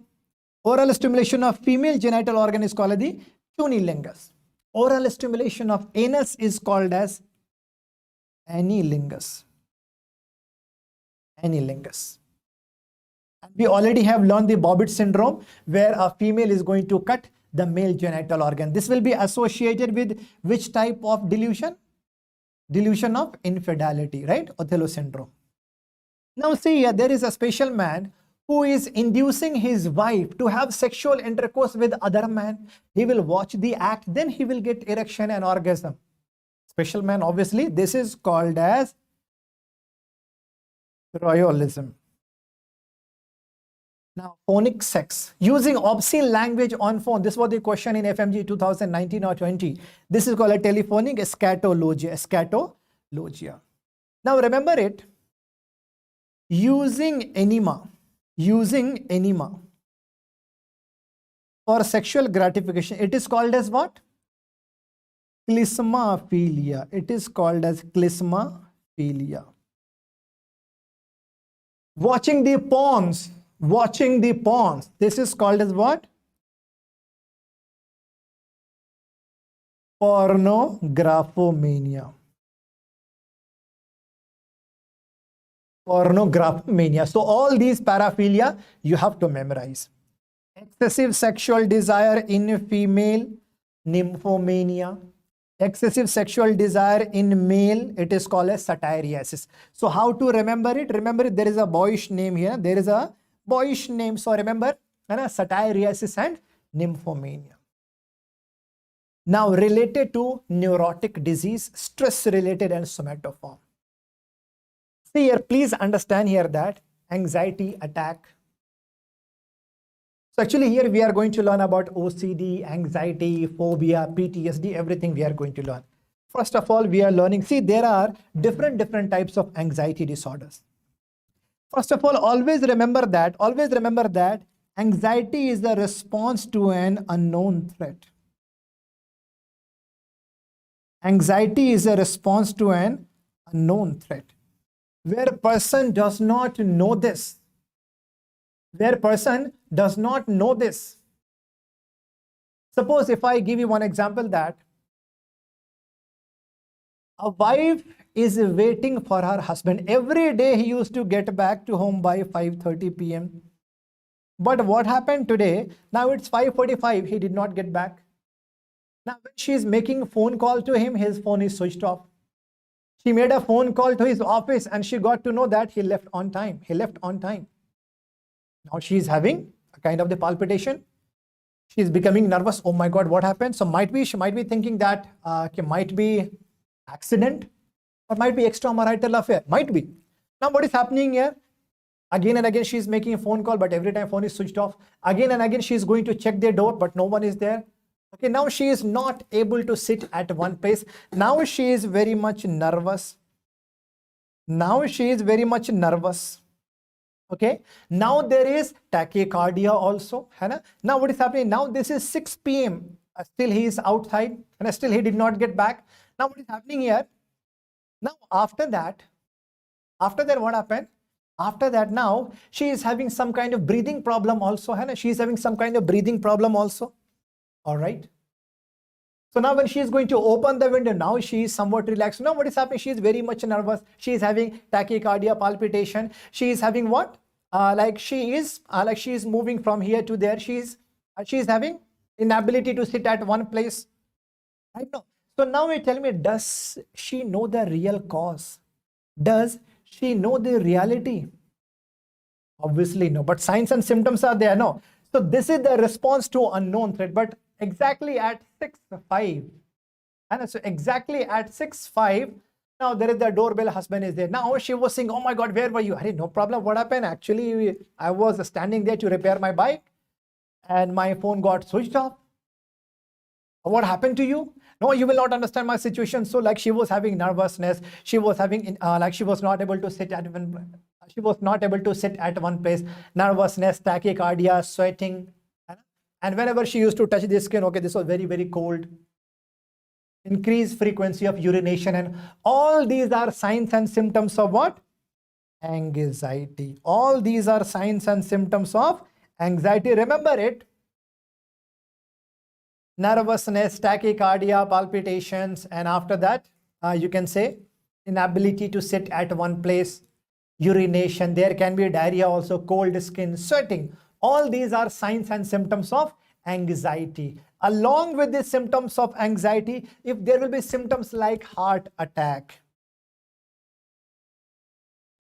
Oral stimulation of female genital organ is called as the cunnilingus. Oral stimulation of anus is called as anilingus. Anilingus. And we already have learned the Bobbitt syndrome, where a female is going to cut the male genital organ. This will be associated with which type of delusion? Delusion of infidelity, right? Othello syndrome. Now see here, there is a special man who is inducing his wife to have sexual intercourse with other man. He will watch the act, then he will get erection and orgasm. Special man, obviously. This is called as royalism. Now, phonic sex. Using obscene language on phone. This was the question in FMGE 2019 or 20. This is called a telephonic scatologia. Scatologia. Now, remember it. Using enema for sexual gratification. It is called as what? Clismaphilia. It is called as clismaphilia. Watching the pawns. This is called as what? Pornographomania. Pornographomania. So all these paraphilia you have to memorize. Excessive sexual desire in female, nymphomania. Excessive sexual desire in male, it is called as satyriasis. So how to remember it? Remember it, there is a boyish name here. There is a boyish name. So remember, satyriasis and nymphomania. Now related to neurotic disease, stress related and somatoform. See here, please understand here that anxiety attack. So actually here we are going to learn about OCD, anxiety, phobia, PTSD, everything we are going to learn. First of all, we are learning, see, there are different types of anxiety disorders. First of all, always remember that anxiety is the response to an unknown threat. Anxiety is a response to an unknown threat. Where a person does not know this, Suppose if I give you one example, that a wife is waiting for her husband. Every day he used to get back to home by 5:30 p.m. But what happened today? Now it's 5:45. He did not get back. Now when she is making a phone call to him, his phone is switched off. She made a phone call to his office and she got to know that he left on time. Now she is having a kind of the palpitation. She is becoming nervous. Oh my God, what happened? So she might be thinking that might be accident or might be extramarital affair. Might be. Now what is happening here? Again and again she is making a phone call, but every time phone is switched off. Again and again she is going to check their door, but no one is there. Okay, now she is not able to sit at one place. Now she is very much nervous. Okay, now there is tachycardia also. Now what is happening? Now this is 6 p.m. Still he is outside and still he did not get back. Now what is happening here? Now after that what happened? After that, now she is having some kind of breathing problem also. All right. So now when she is going to open the window, now she is somewhat relaxed. Now what is happening? She is very much nervous. She is having tachycardia, palpitation. She is having what? She is moving from here to there. She is having inability to sit at one place. Right now. So now you tell me, does she know the real cause? Does she know the reality? Obviously no. But signs and symptoms are there. No. So this is the response to unknown threat. But exactly at 6:05, and so exactly at 6:05, now there is the doorbell, husband is there. Now she was saying, oh my God, where were you? Hey, no problem, what happened? Actually, I was standing there to repair my bike and my phone got switched off. What happened to you? No, you will not understand my situation. So like she was having nervousness, she was having she was not able to sit at one place, nervousness, tachycardia, sweating. And whenever she used to touch the skin, okay, this was very, very cold. Increased frequency of urination, and all these are signs and symptoms of what? Anxiety. All these are signs and symptoms of anxiety. Remember it. Nervousness, tachycardia, palpitations, and after that, you can say inability to sit at one place, urination. There can be diarrhea also, cold skin, sweating. All these are signs and symptoms of anxiety. Along with the symptoms of anxiety, if there will be symptoms like heart attack,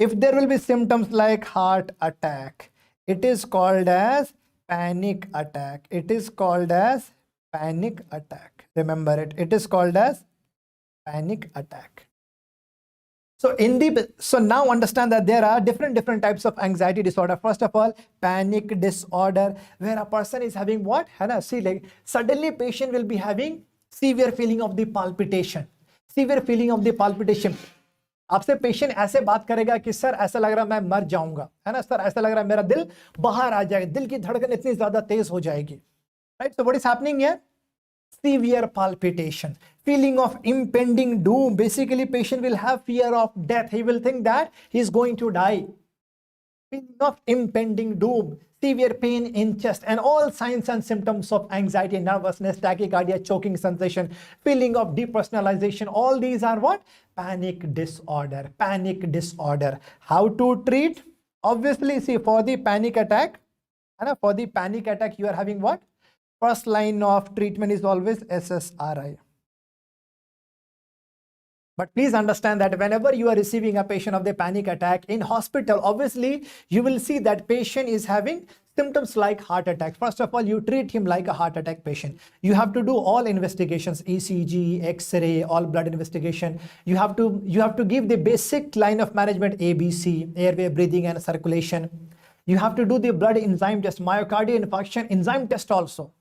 it is called as panic attack. Remember it. It is called as panic attack. So now understand that there are different types of anxiety disorder. First of all, panic disorder, where a person is having what? See, like suddenly patient will be having severe feeling of the palpitation. आपसे patient ऐसे बात करेगा कि sir ऐसा लग रहा है मैं मर जाऊंगा, है ना सर, ऐसा लग रहा है मेरा दिल बाहर आ जाएगा, दिल की धड़कन इतनी ज्यादा तेज हो जाएगी. Right. So what is happening here? Severe palpitation, feeling of impending doom. Basically, patient will have fear of death. He will think that he is going to die. Feeling of impending doom, severe pain in chest, and all signs and symptoms of anxiety, nervousness, tachycardia, choking sensation, feeling of depersonalization. All these are what? Panic disorder. How to treat? Obviously, see, for the panic attack, you are having what? First line of treatment is always SSRI. But please understand that whenever you are receiving a patient of the panic attack in hospital, obviously you will see that patient is having Symptoms like heart attack. First of all, you treat him like a heart attack patient. You have to do all investigations, ECG, X-ray, all blood investigation. You have to give the basic line of management, ABC, airway, breathing, and circulation. You have to do the blood enzyme test, myocardial infarction enzyme test also,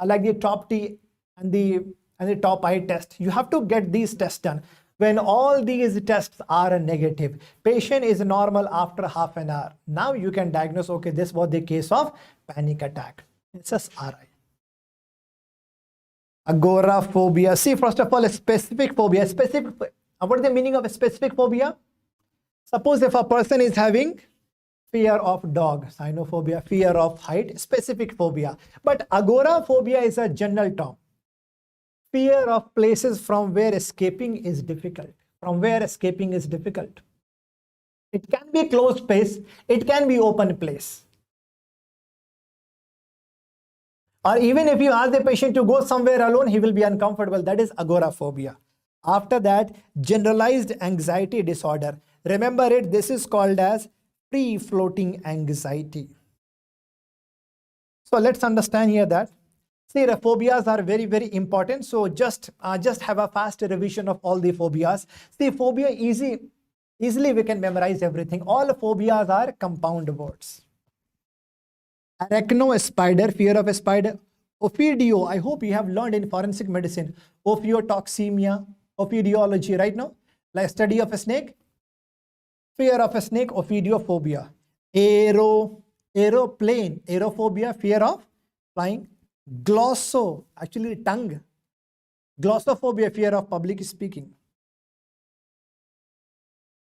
like the top T and the top I test. You have to get these tests done. When all these tests are negative, patient is normal after half an hour. Now you can diagnose, okay, this was the case of panic attack. It's SRI. Agoraphobia. See, first of all, a specific phobia. What is the meaning of a specific phobia? Suppose if a person is having fear of dog, cynophobia, fear of height, specific phobia. But agoraphobia is a general term. Fear of places from where escaping is difficult. From where escaping is difficult. It can be closed space. It can be open place. Or even if you ask the patient to go somewhere alone, he will be uncomfortable. That is agoraphobia. After that, generalized anxiety disorder. Remember it, this is called as free-floating anxiety. So let's understand here that, see, the phobias are very, very important. So just have a fast revision of all the phobias. See, phobia easily we can memorize everything. All phobias are compound words. Arachno spider, fear of a spider. Ophidio, I hope you have learned in forensic medicine. Ophiotoxemia, ophidiology, right now? Like study of a snake. Fear of a snake, ophidiophobia. Aeroplane, aerophobia, fear of flying. Glosso, actually tongue. Glossophobia, fear of public speaking.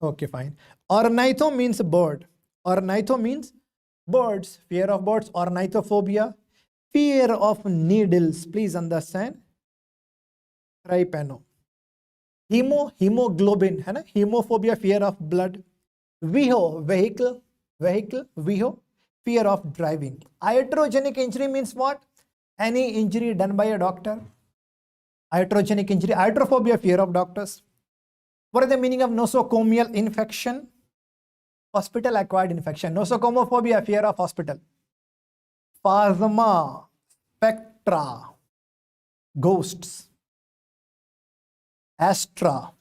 Okay, fine. Ornitho means bird. Ornitho means birds, fear of birds. Ornithophobia, fear of needles. Please understand. Trypano. Hemoglobin, hemophobia, fear of blood. Veho, vehicle. Veho, fear of driving. Iatrogenic injury means what? Any injury done by a doctor. Iatrogenic injury. Iatrophobia, fear of doctors. What is the meaning of nosocomial infection? Hospital acquired infection. Nosocomophobia, fear of hospital. Phasma, spectra, ghosts. Astra,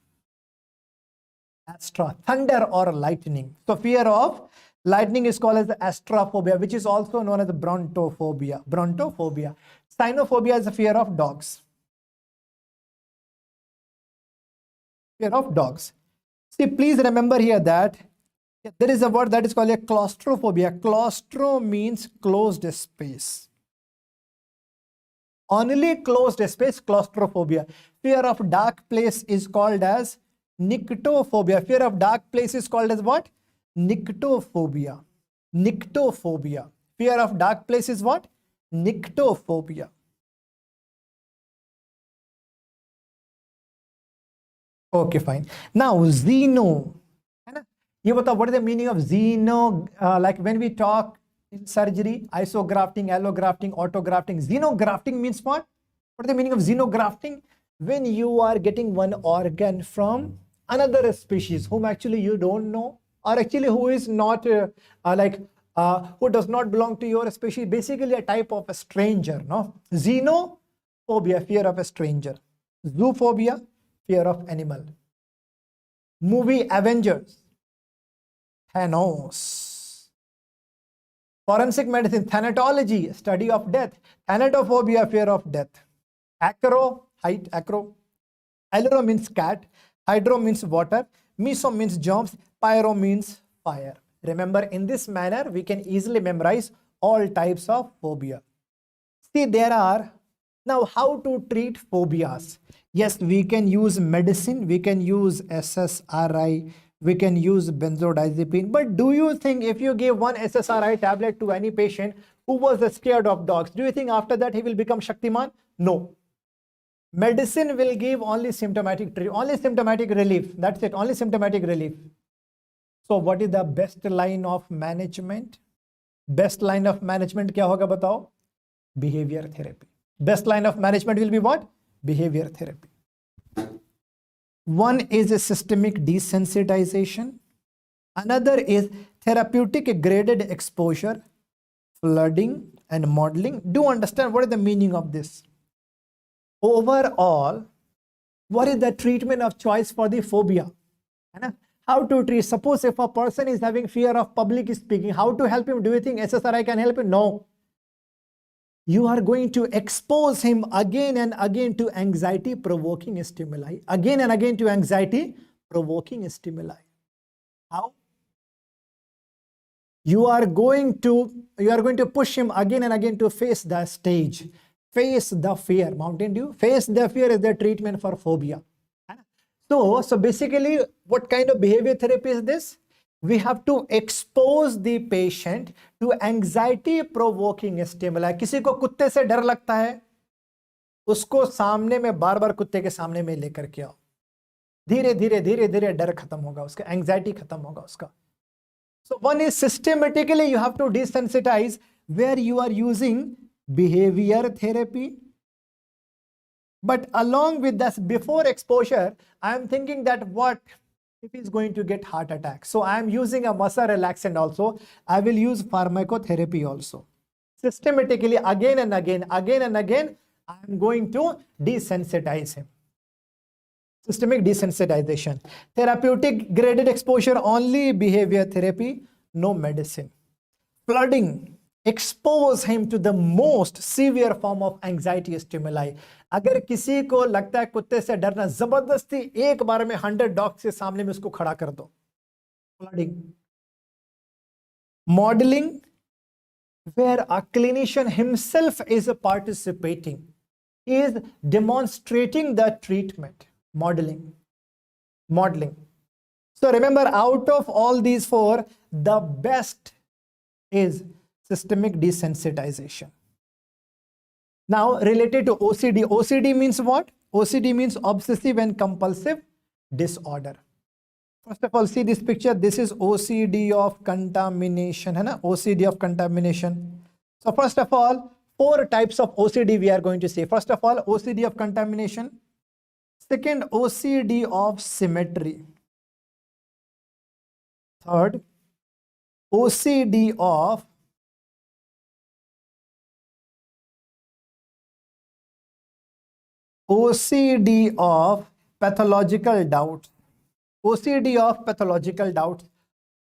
thunder or lightning. So fear of lightning is called as astrophobia, which is also known as brontophobia. Cynophobia is a fear of dogs. Fear of dogs. See, please remember here that there is a word that is called a claustrophobia. Claustro means closed space. Only closed space, claustrophobia. Fear of dark place is called as nyctophobia. Fear of dark place is called as what? Nyctophobia. Nyctophobia. Fear of dark place is what? Nyctophobia. Okay, fine. Now, xeno. What is the meaning of xeno? Like when we talk in surgery, isografting, allografting, autografting. Xenografting means what? What is the meaning of xenografting? When you are getting one organ from another species whom actually you don't know, or actually who is not who does not belong to your species, basically a type of a stranger, no? Xenophobia, fear of a stranger. Zoophobia, fear of animal. Movie Avengers. Thanos. Forensic medicine, thanatology, study of death. Thanatophobia, fear of death. Acro, height, acro. Alero means cat. Hydro means water. Meso means germs. Pyro means fire. Remember, in this manner, we can easily memorize all types of phobia. See, there are, now how to treat phobias? Yes, we can use medicine. We can use SSRI. We can use benzodiazepine. But do you think if you give one SSRI tablet to any patient who was scared of dogs, do you think after that he will become Shaktiman? No. Medicine will give only symptomatic relief. That's it, only symptomatic relief. So what is the best line of management? Best line of management kya hoga batao? Behavior therapy. Best line of management will be what? Behavior therapy. One is a systemic desensitization. Another is therapeutic graded exposure. flooding and modeling. Do understand what is the meaning of this. Overall, what is the treatment of choice for the phobia? How to treat? Suppose if a person is having fear of public speaking, how to help him? Do you think SSRI can help him? No. You are going to expose him again and again to anxiety-provoking stimuli. Again and again to anxiety-provoking stimuli. How? You are going to push him again and again to face the stage. Face the fear. Mountain Dew. Face the fear is the treatment for phobia. So basically, what kind of behavior therapy is this? We have to expose the patient to anxiety provoking stimuli. किसी को कुत्ते से डर लगता है, उसको सामने में बार-बार कुत्ते के सामने में लेकर के आओ. धीरे धीरे डर खत्म होगा उसका, एंजाइटी खत्म होगा उसका. So one is systematically you have to desensitize, where you are using behavior therapy. But along with this, before exposure, I am thinking that what if he's going to get heart attack? So I am using a muscle relaxant also. I will use pharmacotherapy also. Systematically, again and again, I am going to desensitize him. Systemic desensitization. Therapeutic graded exposure, only behavior therapy, no medicine. Flooding. Expose him to the most severe form of anxiety stimuli. अगर किसी को लगता है कुत्ते से डरना, जबरदस्ती एक बार में 100 डॉग्स के सामने में उसको खड़ा कर दो. Flooding. Modeling, where a clinician himself is participating, he is demonstrating the treatment. Modeling. So remember, out of all these four, the best is systemic desensitization. Now, related to OCD. OCD means what? OCD means obsessive and compulsive disorder. First of all, see this picture. This is OCD of contamination. है ना? OCD of contamination. So first of all, 4 types of OCD we are going to see. First of all, OCD of contamination. Second, OCD of symmetry. Third, OCD of pathological doubts. OCD of pathological doubts.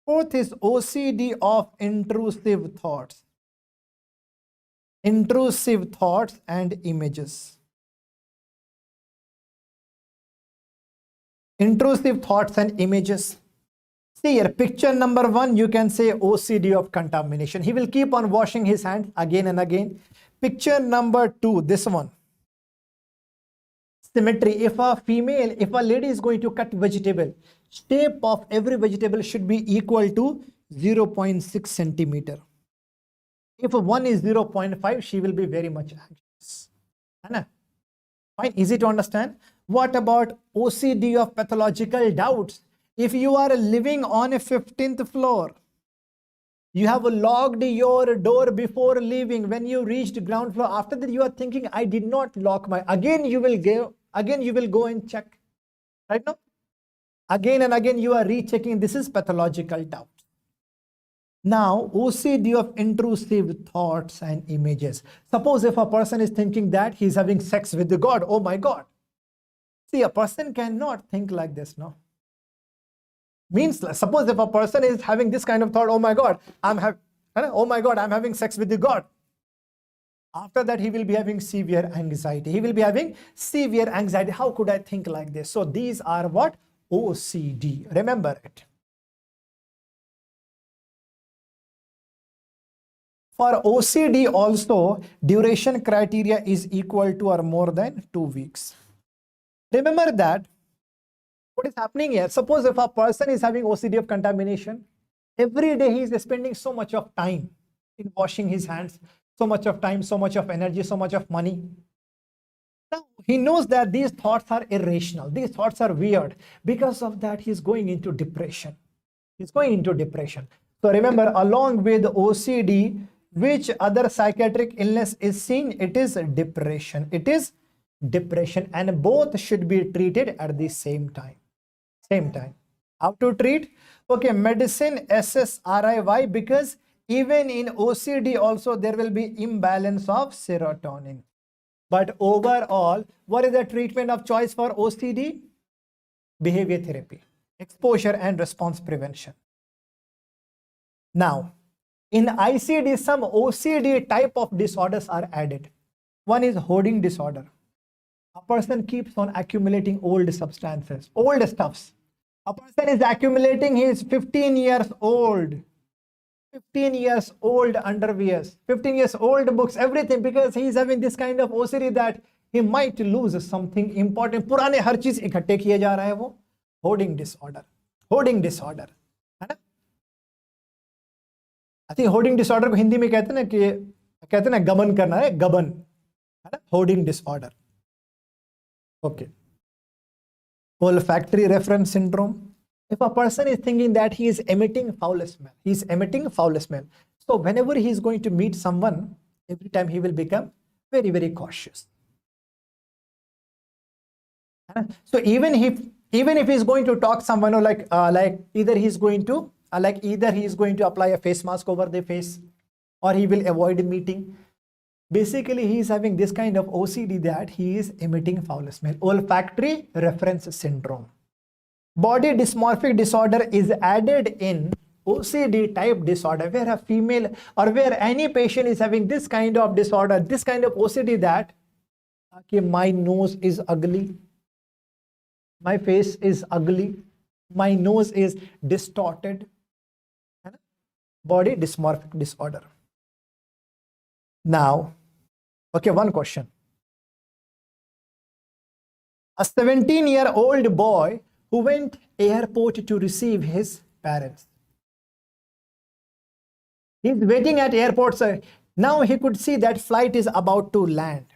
Fourth is OCD of intrusive thoughts. Intrusive thoughts and images. Intrusive thoughts and images. See here, picture number 1, you can say OCD of contamination. He will keep on washing his hands again and again. Picture number 2, this one. Symmetry. If a lady is going to cut vegetable, shape of every vegetable should be equal to 0.6 centimeter. If one is 0.5, she will be very much anxious. Fine, easy to understand. What about OCD of pathological doubts? If you are living on a 15th floor, you have locked your door before leaving. When you reached ground floor, after that you are thinking, I did not lock my. Again you will go and check. Right now? Again and again you are rechecking. This is pathological doubt. Now, OCD of intrusive thoughts and images. Suppose if a person is thinking that he is having sex with the God. Oh my God. See, a person cannot think like this, no? Means, suppose if a person is having this kind of thought, oh my God, I'm having sex with the God. After that, he will be having severe anxiety. How could I think like this? So these are what? OCD. Remember it. For OCD also, duration criteria is equal to or more than 2 weeks. Remember that. What is happening here? Suppose if a person is having OCD of contamination, every day he is spending so much of time in washing his hands, so much of time, so much of energy, so much of money. Now, he knows that these thoughts are irrational. These thoughts are weird. Because of that, he's going into depression. So remember, along with OCD, which other psychiatric illness is seen? It is depression. And both should be treated at the same time. How to treat? Okay, medicine, SSRI. Why? Because Even in OCD also there will be imbalance of serotonin. But overall, what is the treatment of choice for OCD? Behavior therapy, exposure and response prevention. Now, in ICD, some OCD type of disorders are added. One is hoarding disorder. A person keeps on accumulating old substances, old stuffs. A person is accumulating his 15 years old underwears, 15 years old books, everything, because he is having this kind of OCD that he might lose something important. पुराने हर चीज इकट्ठे किए जा रहा है वो. Hoarding disorder, है ना? I think hoarding disorder को हिंदी में कहते हैं ना गबन करना है, गबन, है ना? Hoarding disorder. Okay. Olfactory reference syndrome. If a person is thinking that he is emitting foul smell, so whenever he is going to meet someone, every time he will become very, very cautious. So even if he is going to talk someone, or like either he is going to apply a face mask over the face, or he will avoid a meeting. Basically, he is having this kind of OCD that he is emitting foul smell. Olfactory reference syndrome. Body dysmorphic disorder is added in OCD type disorder, where a female or where any patient is having this kind of disorder, this kind of OCD that, okay, my nose is ugly, my face is ugly, my nose is distorted. Body dysmorphic disorder. Now, okay, one question. A 17-year-old boy who went airport to receive his parents. He's waiting at airport, sir. Now he could see that flight is about to land.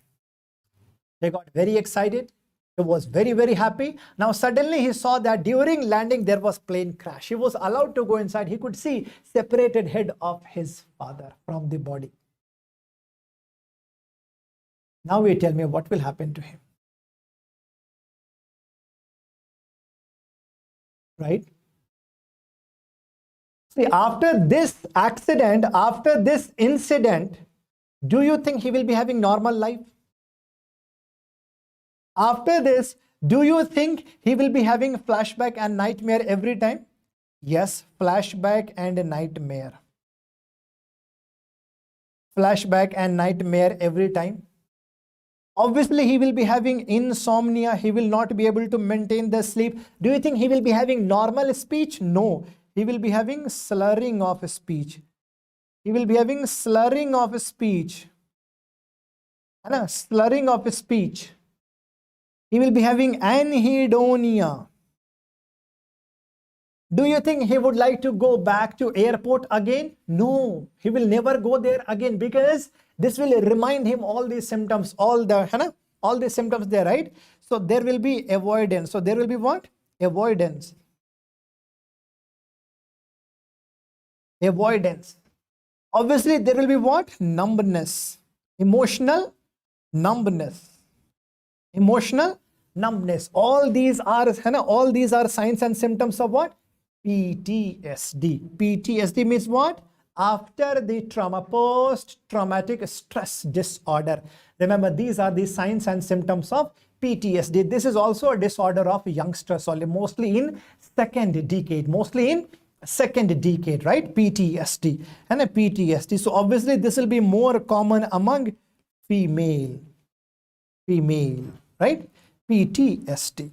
He got very excited. He was very, very happy. Now suddenly he saw that during landing there was plane crash. He was allowed to go inside. He could see separated head of his father from the body. Now you tell me what will happen to him. Right? See, after this accident, after this incident, do you think he will be having normal life? After this, do you think he will be having flashback and nightmare every time? Yes, flashback and nightmare. Flashback and nightmare every time. Obviously, he will be having insomnia. He will not be able to maintain the sleep. Do you think he will be having normal speech? No. He will be having slurring of speech. He will be having slurring of speech. Slurring of speech. He will be having anhedonia. Do you think he would like to go back to airport again? No, he will never go there again, because this will remind him all these symptoms, all the symptoms there, right? So there will be avoidance. So there will be what? Avoidance. Avoidance. Obviously, there will be what? Numbness. Emotional numbness. Emotional numbness. All these are signs and symptoms of what? PTSD. PTSD means what? After the trauma, post-traumatic stress disorder. Remember, these are the signs and symptoms of PTSD. This is also a disorder of youngsters, only mostly in second decade, right? PTSD and a PTSD. So obviously this will be more common among female, right? PTSD.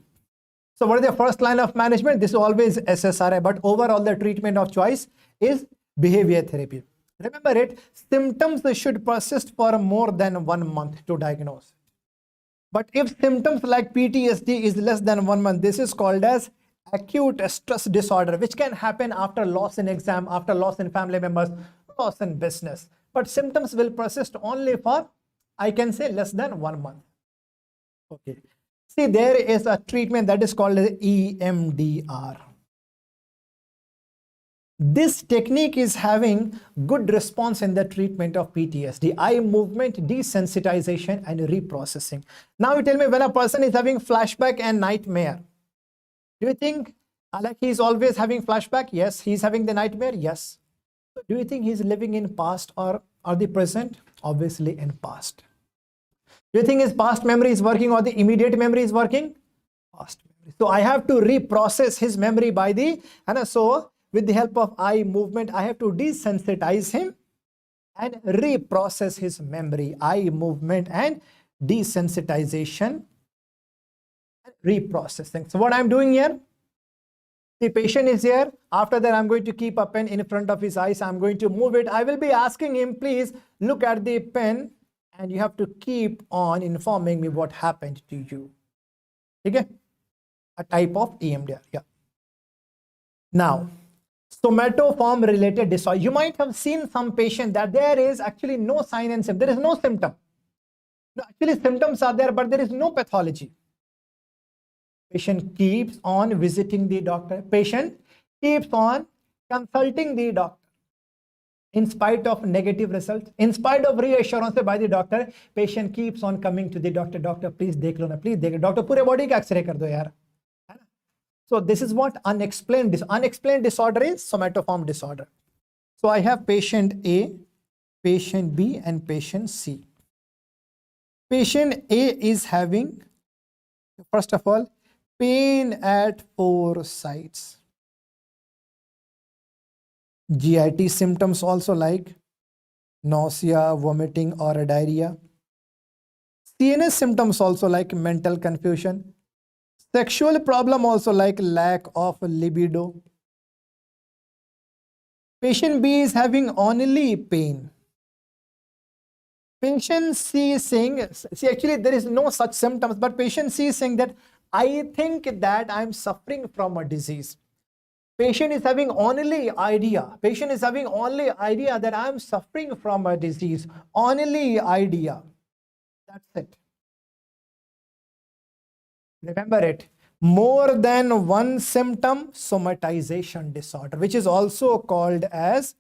So what is the first line of management? This is always SSRI, but overall the treatment of choice is behavior therapy. Remember it, symptoms should persist for more than 1 month to diagnose. But if symptoms like PTSD is less than 1 month, this is called as acute stress disorder, which can happen after loss in exam, after loss in family members, loss in business. But symptoms will persist only for, I can say, less than 1 month. Okay. See, there is a treatment that is called as EMDR. This technique is having good response in the treatment of PTSD, eye movement desensitization and reprocessing. Now you tell me, when a person is having flashback and nightmare, do you think like he is always having flashback? Yes. He is having the nightmare? Yes. Do you think he's living in past or the present? Obviously in past. Do you think his past memory is working or the immediate memory is working? Past memory. So I have to reprocess his memory by the, and so with the help of eye movement, I have to desensitize him and reprocess his memory. Eye movement and desensitization and reprocessing. So what I'm doing here, the patient is here. After that, I'm going to keep a pen in front of his eyes. I'm going to move it. I will be asking him, please look at the pen, and you have to keep on informing me what happened to you. Okay? A type of EMDR. Yeah. Now, somatoform related disorder. You might have seen some patient that there is actually no sign and symptom. There is no symptom. No, actually, symptoms are there, but there is no pathology. Patient keeps on visiting the doctor. Patient keeps on consulting the doctor. In spite of negative results, in spite of reassurance by the doctor, patient keeps on coming to the doctor. Doctor, please dekh lo na, please dekh. Doctor, pure body ka X-ray kar do yaar. So this is what unexplained disorder is, somatoform disorder. So I have patient A, patient B, and patient C. Patient A is having, first of all, pain at 4 sites. GIT symptoms also like nausea, vomiting, or diarrhea. CNS symptoms also like mental confusion. Sexual problem also like lack of libido. Patient B is having only pain. Patient C is saying, see, actually there is no such symptoms, but patient C is saying that I think that I'm suffering from a disease. Patient is having only idea. Patient is having only idea that I'm suffering from a disease. Only idea. That's it. Remember it. More than one symptom, somatization disorder, which is also called as,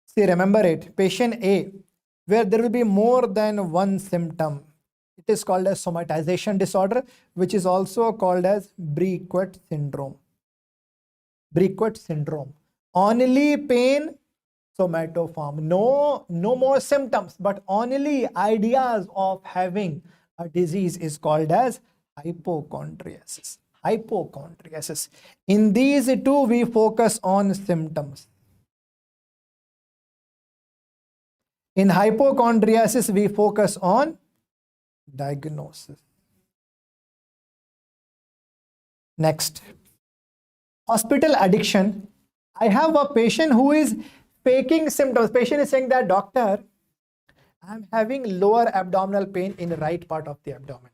see, remember it, patient A, where there will be more than one symptom, it is called as somatization disorder, which is also called as Brequet syndrome. Brequet syndrome. Only pain, somatoform. No more symptoms, but only ideas of having a disease is called as hypochondriasis. Hypochondriasis. In these two, we focus on symptoms. In hypochondriasis, we focus on diagnosis. Next, hospital addiction. I have a patient who is faking symptoms. Patient is saying that, doctor, I'm having lower abdominal pain in the right part of the abdomen.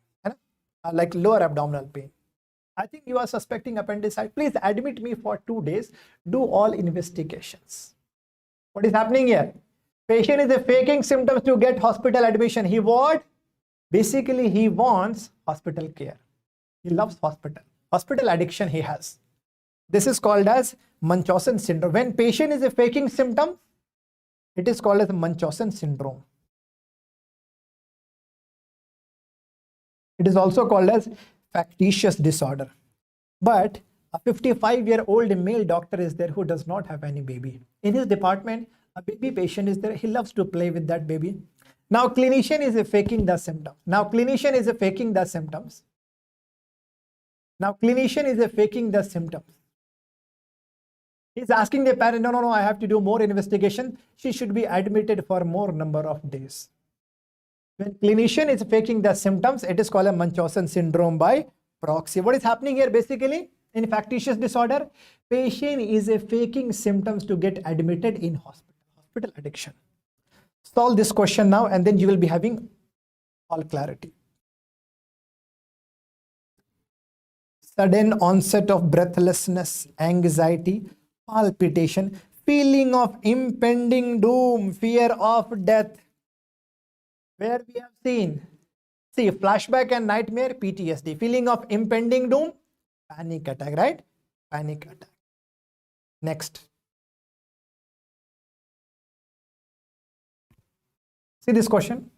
Like lower abdominal pain. I think you are suspecting appendicitis. Please admit me for 2 days. Do all investigations. What is happening here? Patient is faking symptoms to get hospital admission. He what? Basically, he wants hospital care. He loves hospital. Hospital addiction he has. This is called as Munchausen syndrome. When patient is faking symptoms, it is called as Munchausen syndrome. It is also called as factitious disorder. But a 55-year-old male doctor is there who does not have any baby. In his department, a baby patient is there. He loves to play with that baby. Now, clinician is faking the symptoms. Now, clinician is faking the symptoms. Now, clinician is faking the symptoms. He's asking the parent, no, I have to do more investigation. She should be admitted for more number of days. When clinician is faking the symptoms, it is called a Munchausen syndrome by proxy. What is happening here basically in factitious disorder? Patient is faking symptoms to get admitted in hospital. Hospital addiction. Solve this question now and then you will be having all clarity. Sudden onset of breathlessness, anxiety, palpitation, feeling of impending doom, fear of death. Where we have seen, see, flashback and nightmare, PTSD, feeling of impending doom, panic attack, right? Panic attack. Next. See this question.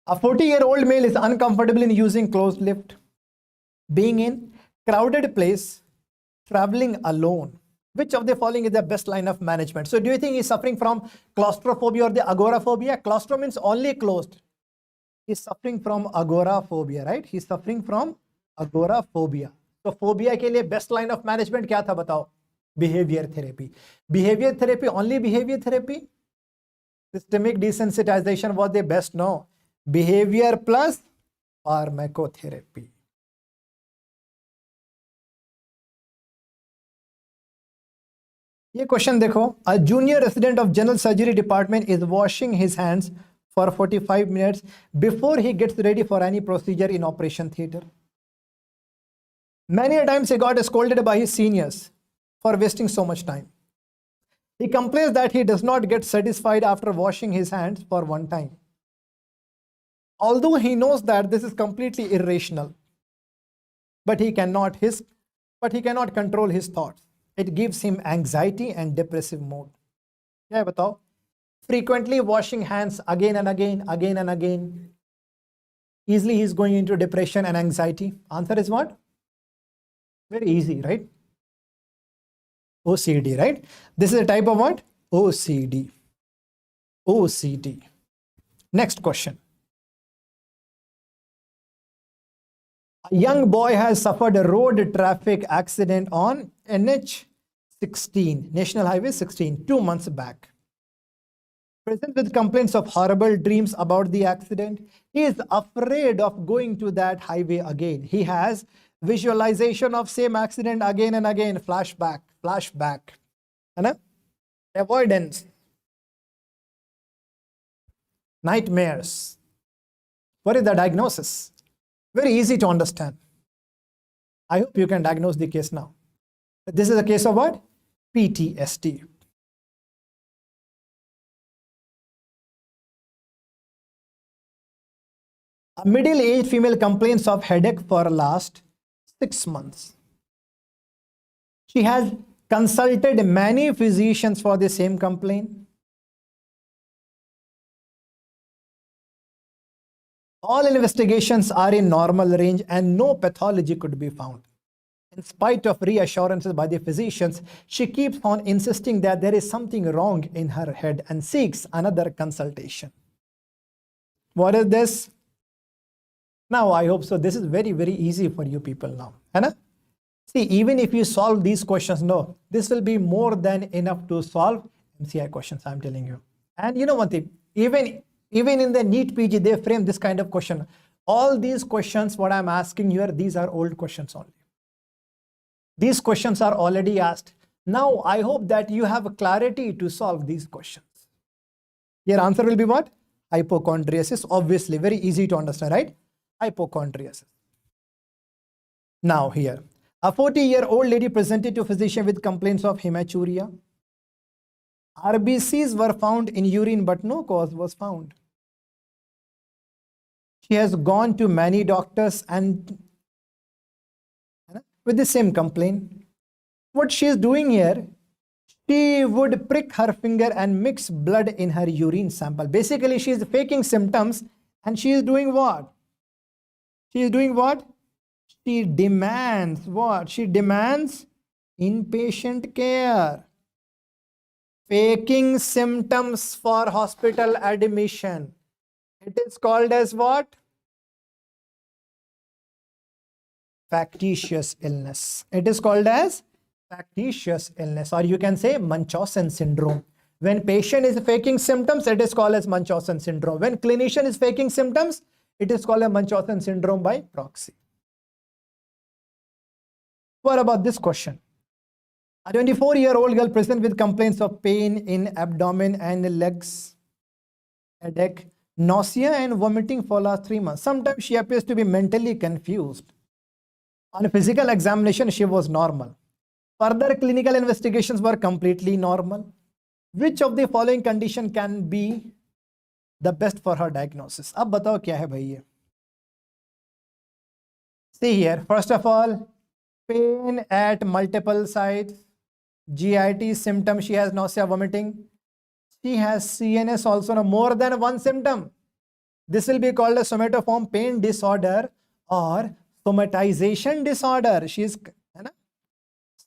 A 40-year-old male is uncomfortable in using closed lift, being in crowded place, traveling alone. Which of the following is the best line of management? So do you think he's suffering from claustrophobia or the agoraphobia? Claustro means only closed. He's suffering from agoraphobia, right? He's suffering from agoraphobia. So phobia के लिए best line of management क्या था बताओ? Behavior therapy. Behavior therapy, only behavior therapy? Systemic desensitization was the best, no. Behavior plus pharmacotherapy. ये question देखो, a junior resident of general surgery department is washing his hands for 45 minutes before he gets ready for any procedure in operation theater. Many a times he got scolded by his seniors for wasting so much time. He complains that he does not get satisfied after washing his hands for one time. Although he knows that this is completely irrational, but he cannot control his thoughts. It gives him anxiety and depressive mood. क्या है बताओ? Frequently washing hands again and again. Easily he's going into depression and anxiety. Answer is what? Very easy, right? OCD, right? This is a type of what? OCD. OCD. Next question. A young boy has suffered a road traffic accident on NH16, National Highway 16, 2 months back. Present with complaints of horrible dreams about the accident. He is afraid of going to that highway again. He has visualization of same accident again and again. Flashback. Avoidance. Nightmares. What is the diagnosis? Very easy to understand. I hope you can diagnose the case now. This is a case of what? PTSD. A middle-aged female complains of headache for the last 6 months. She has consulted many physicians for the same complaint. All investigations are in normal range and no pathology could be found. In spite of reassurances by the physicians, she keeps on insisting that there is something wrong in her head and seeks another consultation. What is this? Now, I hope so. This is very, very easy for you people now. Anna? See, even if you solve these questions, no, this will be more than enough to solve MCI questions, I'm telling you. And you know one thing, even in the NEET PG, they frame this kind of question. All these questions, what I'm asking here, these are old questions only. These questions are already asked. Now, I hope that you have clarity to solve these questions. Your answer will be what? Hypochondriasis. Obviously, very easy to understand, right? Hypochondriasis. Now here, a 40-year-old lady presented to physician with complaints of hematuria. RBCs were found in urine, but no cause was found. She has gone to many doctors and with the same complaint. What she is doing here, she would prick her finger and mix blood in her urine sample. Basically, she is faking symptoms and she is doing what? She is doing what? She demands what? She demands inpatient care. Faking symptoms for hospital admission. It is called as what? Factitious illness. It is called as factitious illness, or you can say Munchausen syndrome. When patient is faking symptoms, it is called as Munchausen syndrome. When clinician is faking symptoms, it is called a Munchausen syndrome by proxy. What about this question? A 24-year-old girl present with complaints of pain in abdomen and legs, headache, nausea and vomiting for last 3 months. Sometimes she appears to be mentally confused. On a physical examination, she was normal. Further clinical investigations were completely normal. Which of the following condition can be the best for her diagnosis? अब बताओ क्या है भाई ये? See here, first of all, pain at multiple sites, GIT symptom, she has nausea, vomiting. She has CNS also, no, more than one symptom. This will be called a somatoform pain disorder or somatization disorder.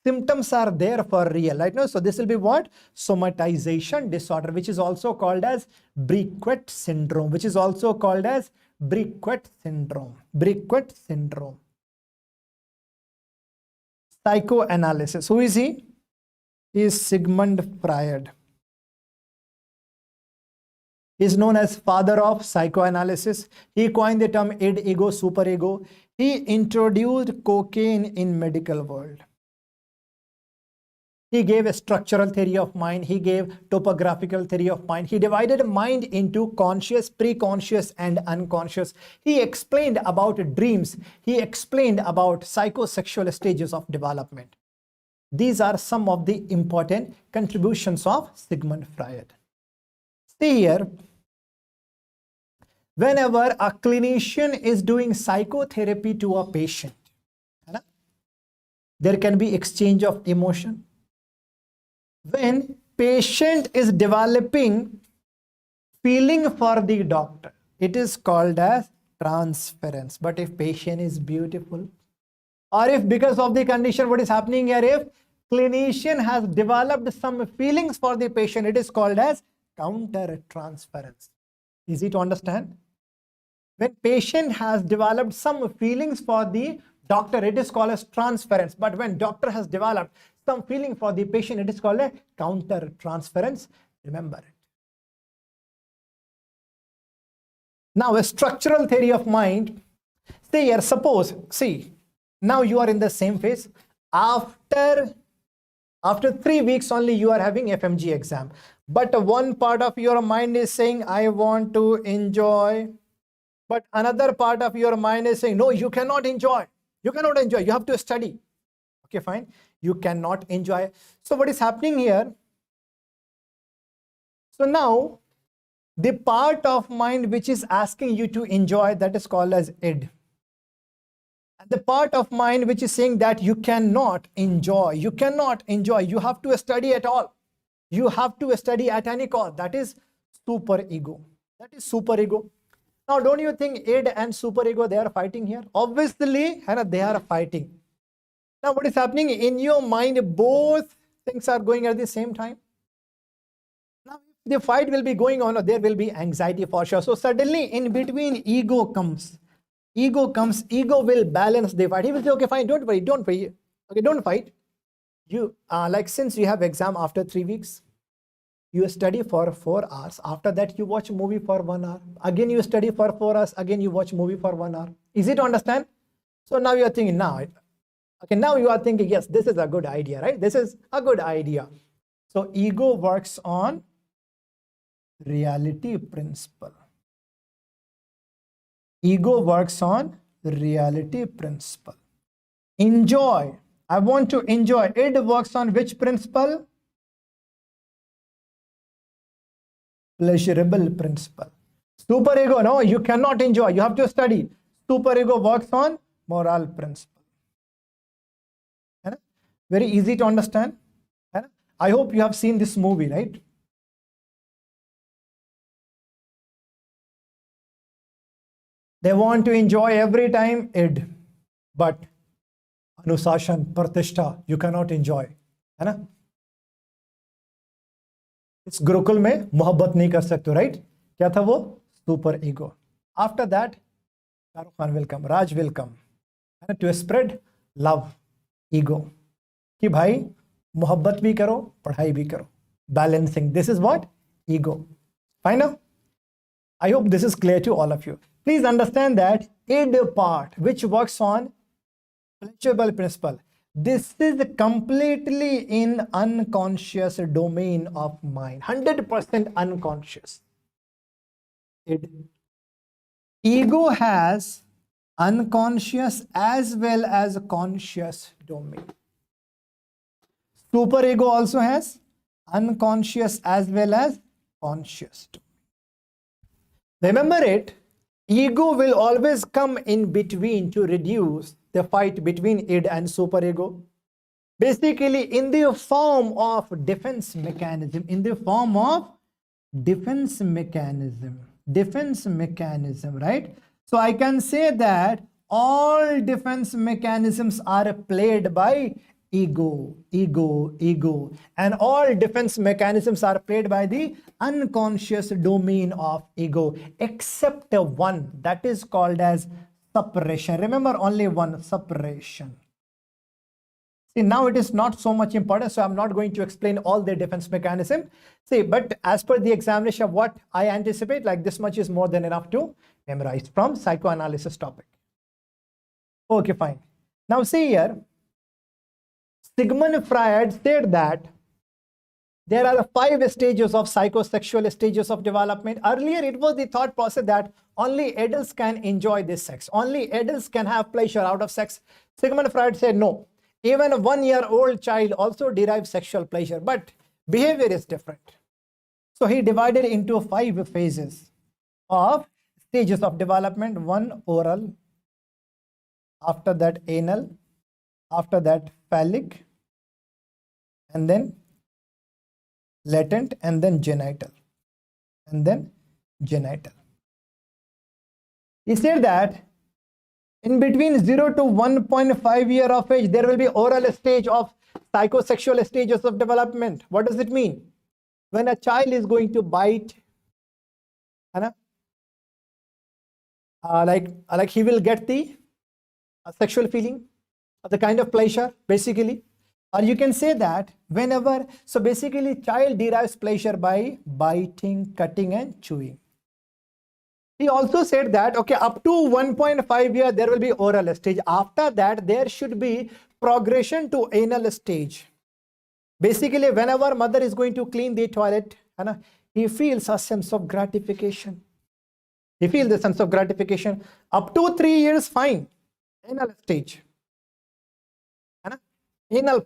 Symptoms are there for real, right? No, so this will be what? Somatization disorder, which is also called as Briquet syndrome, which is also called as Briquet syndrome. Briquet syndrome. Psychoanalysis. Who is he? He is Sigmund Freud. He is known as father of psychoanalysis. He coined the term id, ego, superego. He introduced cocaine in medical world. He gave a structural theory of mind. He gave topographical theory of mind. He divided mind into conscious, preconscious, and unconscious. He explained about dreams. He explained about psychosexual stages of development. These are some of the important contributions of Sigmund Freud. See here, whenever a clinician is doing psychotherapy to a patient, there can be exchange of emotion. When patient is developing feeling for the doctor, it is called as transference. But if patient is beautiful, or if because of the condition, what is happening here, if clinician has developed some feelings for the patient, it is called as counter transference. Easy to understand? When patient has developed some feelings for the doctor, it is called as transference. But when doctor has developed some feeling for the patient, it is called a counter transference. Remember it. Now, a structural theory of mind. See here, suppose, see, now you are in the same phase. After 3 weeks only, you are having FMGE exam. But one part of your mind is saying, I want to enjoy. But another part of your mind is saying, no, you cannot enjoy. You cannot enjoy. You have to study. Okay, fine. You cannot enjoy. So what is happening here? So now the part of mind which is asking you to enjoy, that is called as id. And the part of mind which is saying that you cannot enjoy, you have to study at all. You have to study at any cost. That is superego. That is superego. Now, don't you think id and superego, they are fighting here? Obviously, they are fighting. Now, what is happening in your mind? Both things are going at the same time. Now, the fight will be going on, or there will be anxiety for sure. So suddenly, in between, ego comes. Ego will balance the fight. He will say, okay, fine, don't worry. Okay, don't fight. You like, since you have exam after 3 weeks, you study for 4 hours. After that, you watch movie for 1 hour. Again, you study for 4 hours. Again, you watch movie for 1 hour. Easy to understand? So now you are thinking, now you are thinking, yes, this is a good idea, right? This is a good idea. So ego works on reality principle. Ego works on reality principle. Enjoy. I want to enjoy. Id works on which principle? Pleasurable principle. Superego, no, you cannot enjoy. You have to study. Superego works on moral principle. Very easy to understand. I hope you have seen this movie, right? They want to enjoy every time id, but Anusashan, Pratishtha, you cannot enjoy. है ना? इस गुरुकुल में मोहब्बत नहीं कर सकते, right? क्या था वो? Super ego. After that, Shahrukh Khan will come, Raj will come, and to spread love, ego. कि भाई मोहब्बत भी करो, पढ़ाई भी करो. Balancing. This is what? Ego. Fine now? I hope this is clear to all of you. Please understand that id part, which works on pleasurable principle, this is completely in unconscious domain of mind, 100% unconscious. Ego has unconscious as well as conscious domain. Superego also has unconscious as well as conscious domain. Remember it, ego will always come in between to reduce the fight between id and superego. Basically, in the form of defense mechanism, defense mechanism, right? So I can say that all defense mechanisms are played by ego, and all defense mechanisms are played by the unconscious domain of ego, except one, that is called as suppression. Remember, only one, suppression. See, now it is not so much important, so I'm not going to explain all the defense mechanism. See, but as per the examination, what I anticipate, like this much is more than enough to memorize from psychoanalysis topic. Okay, fine. Now see here, Sigmund Freud said that there are 5 stages of psychosexual stages of development. Earlier, it was the thought process that only adults can enjoy this sex. Only adults can have pleasure out of sex. Sigmund Freud said, no, even a 1-year-old child also derives sexual pleasure, but behavior is different. So he divided into 5 phases of stages of development. 1, oral, after that anal, after that phallic, and then latent, and then genital, and then genital. He said that in between 0 to 1.5 year of age, there will be oral stage of psychosexual stages of development. What does it mean? When a child is going to bite, like he will get the sexual feeling, the kind of pleasure, basically. Or you can say that whenever, so basically child derives pleasure by biting, cutting and chewing. He also said that, okay, up to 1.5 year, there will be oral stage. After that, there should be progression to anal stage. Basically, whenever mother is going to clean the toilet, he feels a sense of gratification. He feels the sense of gratification. Up to 3 years, fine. Anal stage. Anal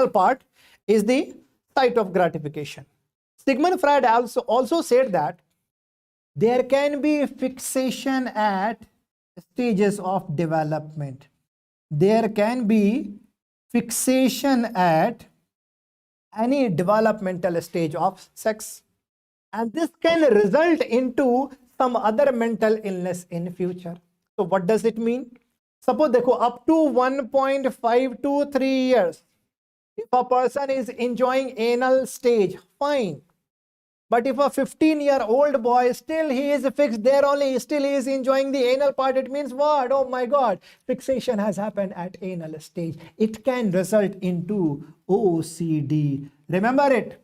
part is the site of gratification. Sigmund Freud also said that there can be fixation at stages of development. There can be fixation at any developmental stage of sex, and this can result into some other mental illness in future. So what does it mean? Suppose देखो, up to 1.5 to 3 years, if a person is enjoying anal stage, fine. But if a 15-year-old boy, still he is fixed there only, still he is enjoying the anal part, it means what? Oh my God, fixation has happened at anal stage. It can result into OCD. Remember it.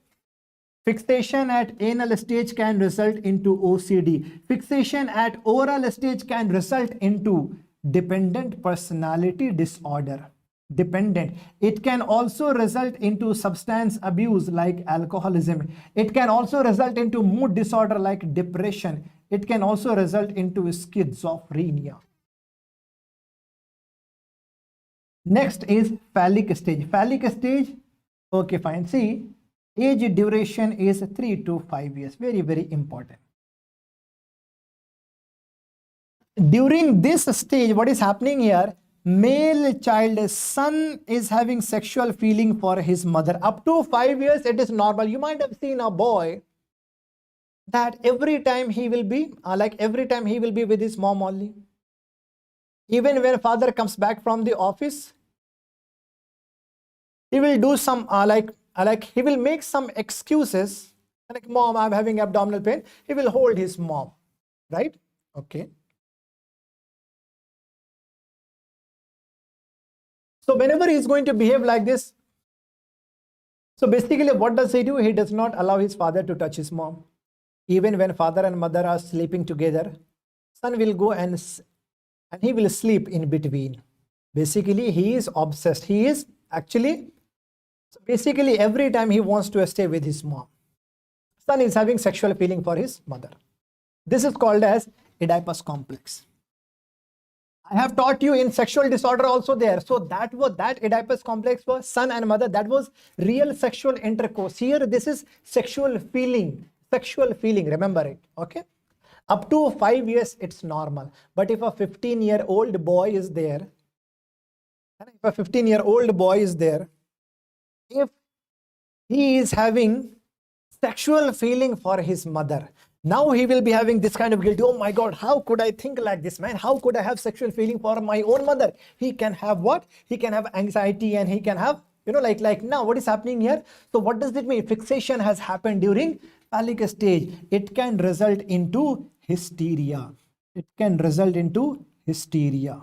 Fixation at anal stage can result into OCD. Fixation at oral stage can result into dependent personality disorder. Dependent. It can also result into substance abuse like alcoholism. It can also result into mood disorder like depression. It can also result into schizophrenia. Next is phallic stage. Phallic stage, okay, fine. See, age duration is 3 to 5 years. Very, very important. During this stage, what is happening here? Male child, son, is having sexual feeling for his mother. Up to 5 years, it is normal. You might have seen a boy that every time he will be with his mom only. Even when father comes back from the office, he will do some he will make some excuses like, mom, I'm having abdominal pain. He will hold his mom, right? Okay. So whenever he is going to behave like this, so basically what does he do? He does not allow his father to touch his mom. Even when father and mother are sleeping together, son will go and he will sleep in between. Basically, he is obsessed. He is actually, so basically every time he wants to stay with his mom. Son is having sexual feeling for his mother. This is called as Oedipus complex. I have taught you in sexual disorder also there. So that Oedipus complex was son and mother. That was real sexual intercourse. Here, this is sexual feeling. Sexual feeling. Remember it. Okay. Up to 5 years, it's normal. But if a 15-year-old boy is there, if he is having sexual feeling for his mother, Now he will be having this kind of guilt. Oh my God, how could I think like this, man? How could I have sexual feeling for my own mother? He can have what? He can have anxiety, and he can have, like now what is happening here? So what does it mean? Fixation has happened during phallic stage. It can result into hysteria. It can result into hysteria.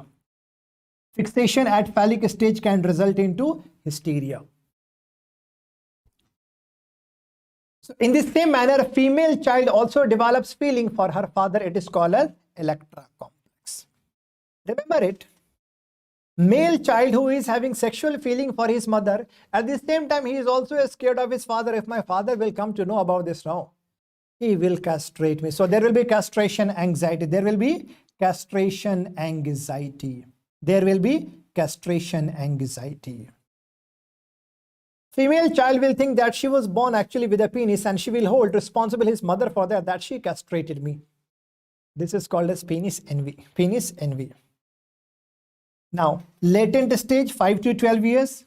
Fixation at phallic stage can result into hysteria. So in the same manner, a female child also develops feeling for her father. It is called as Electra complex. Remember it. Male child who is having sexual feeling for his mother, at the same time he is also scared of his father. If my father will come to know about this now, he will castrate me. So there will be castration anxiety. There will be castration anxiety. There will be castration anxiety. Female child will think that she was born actually with a penis, and she will hold responsible his mother for that she castrated me. This is called as penis envy. Penis envy. Now, latent stage, 5 to 12 years.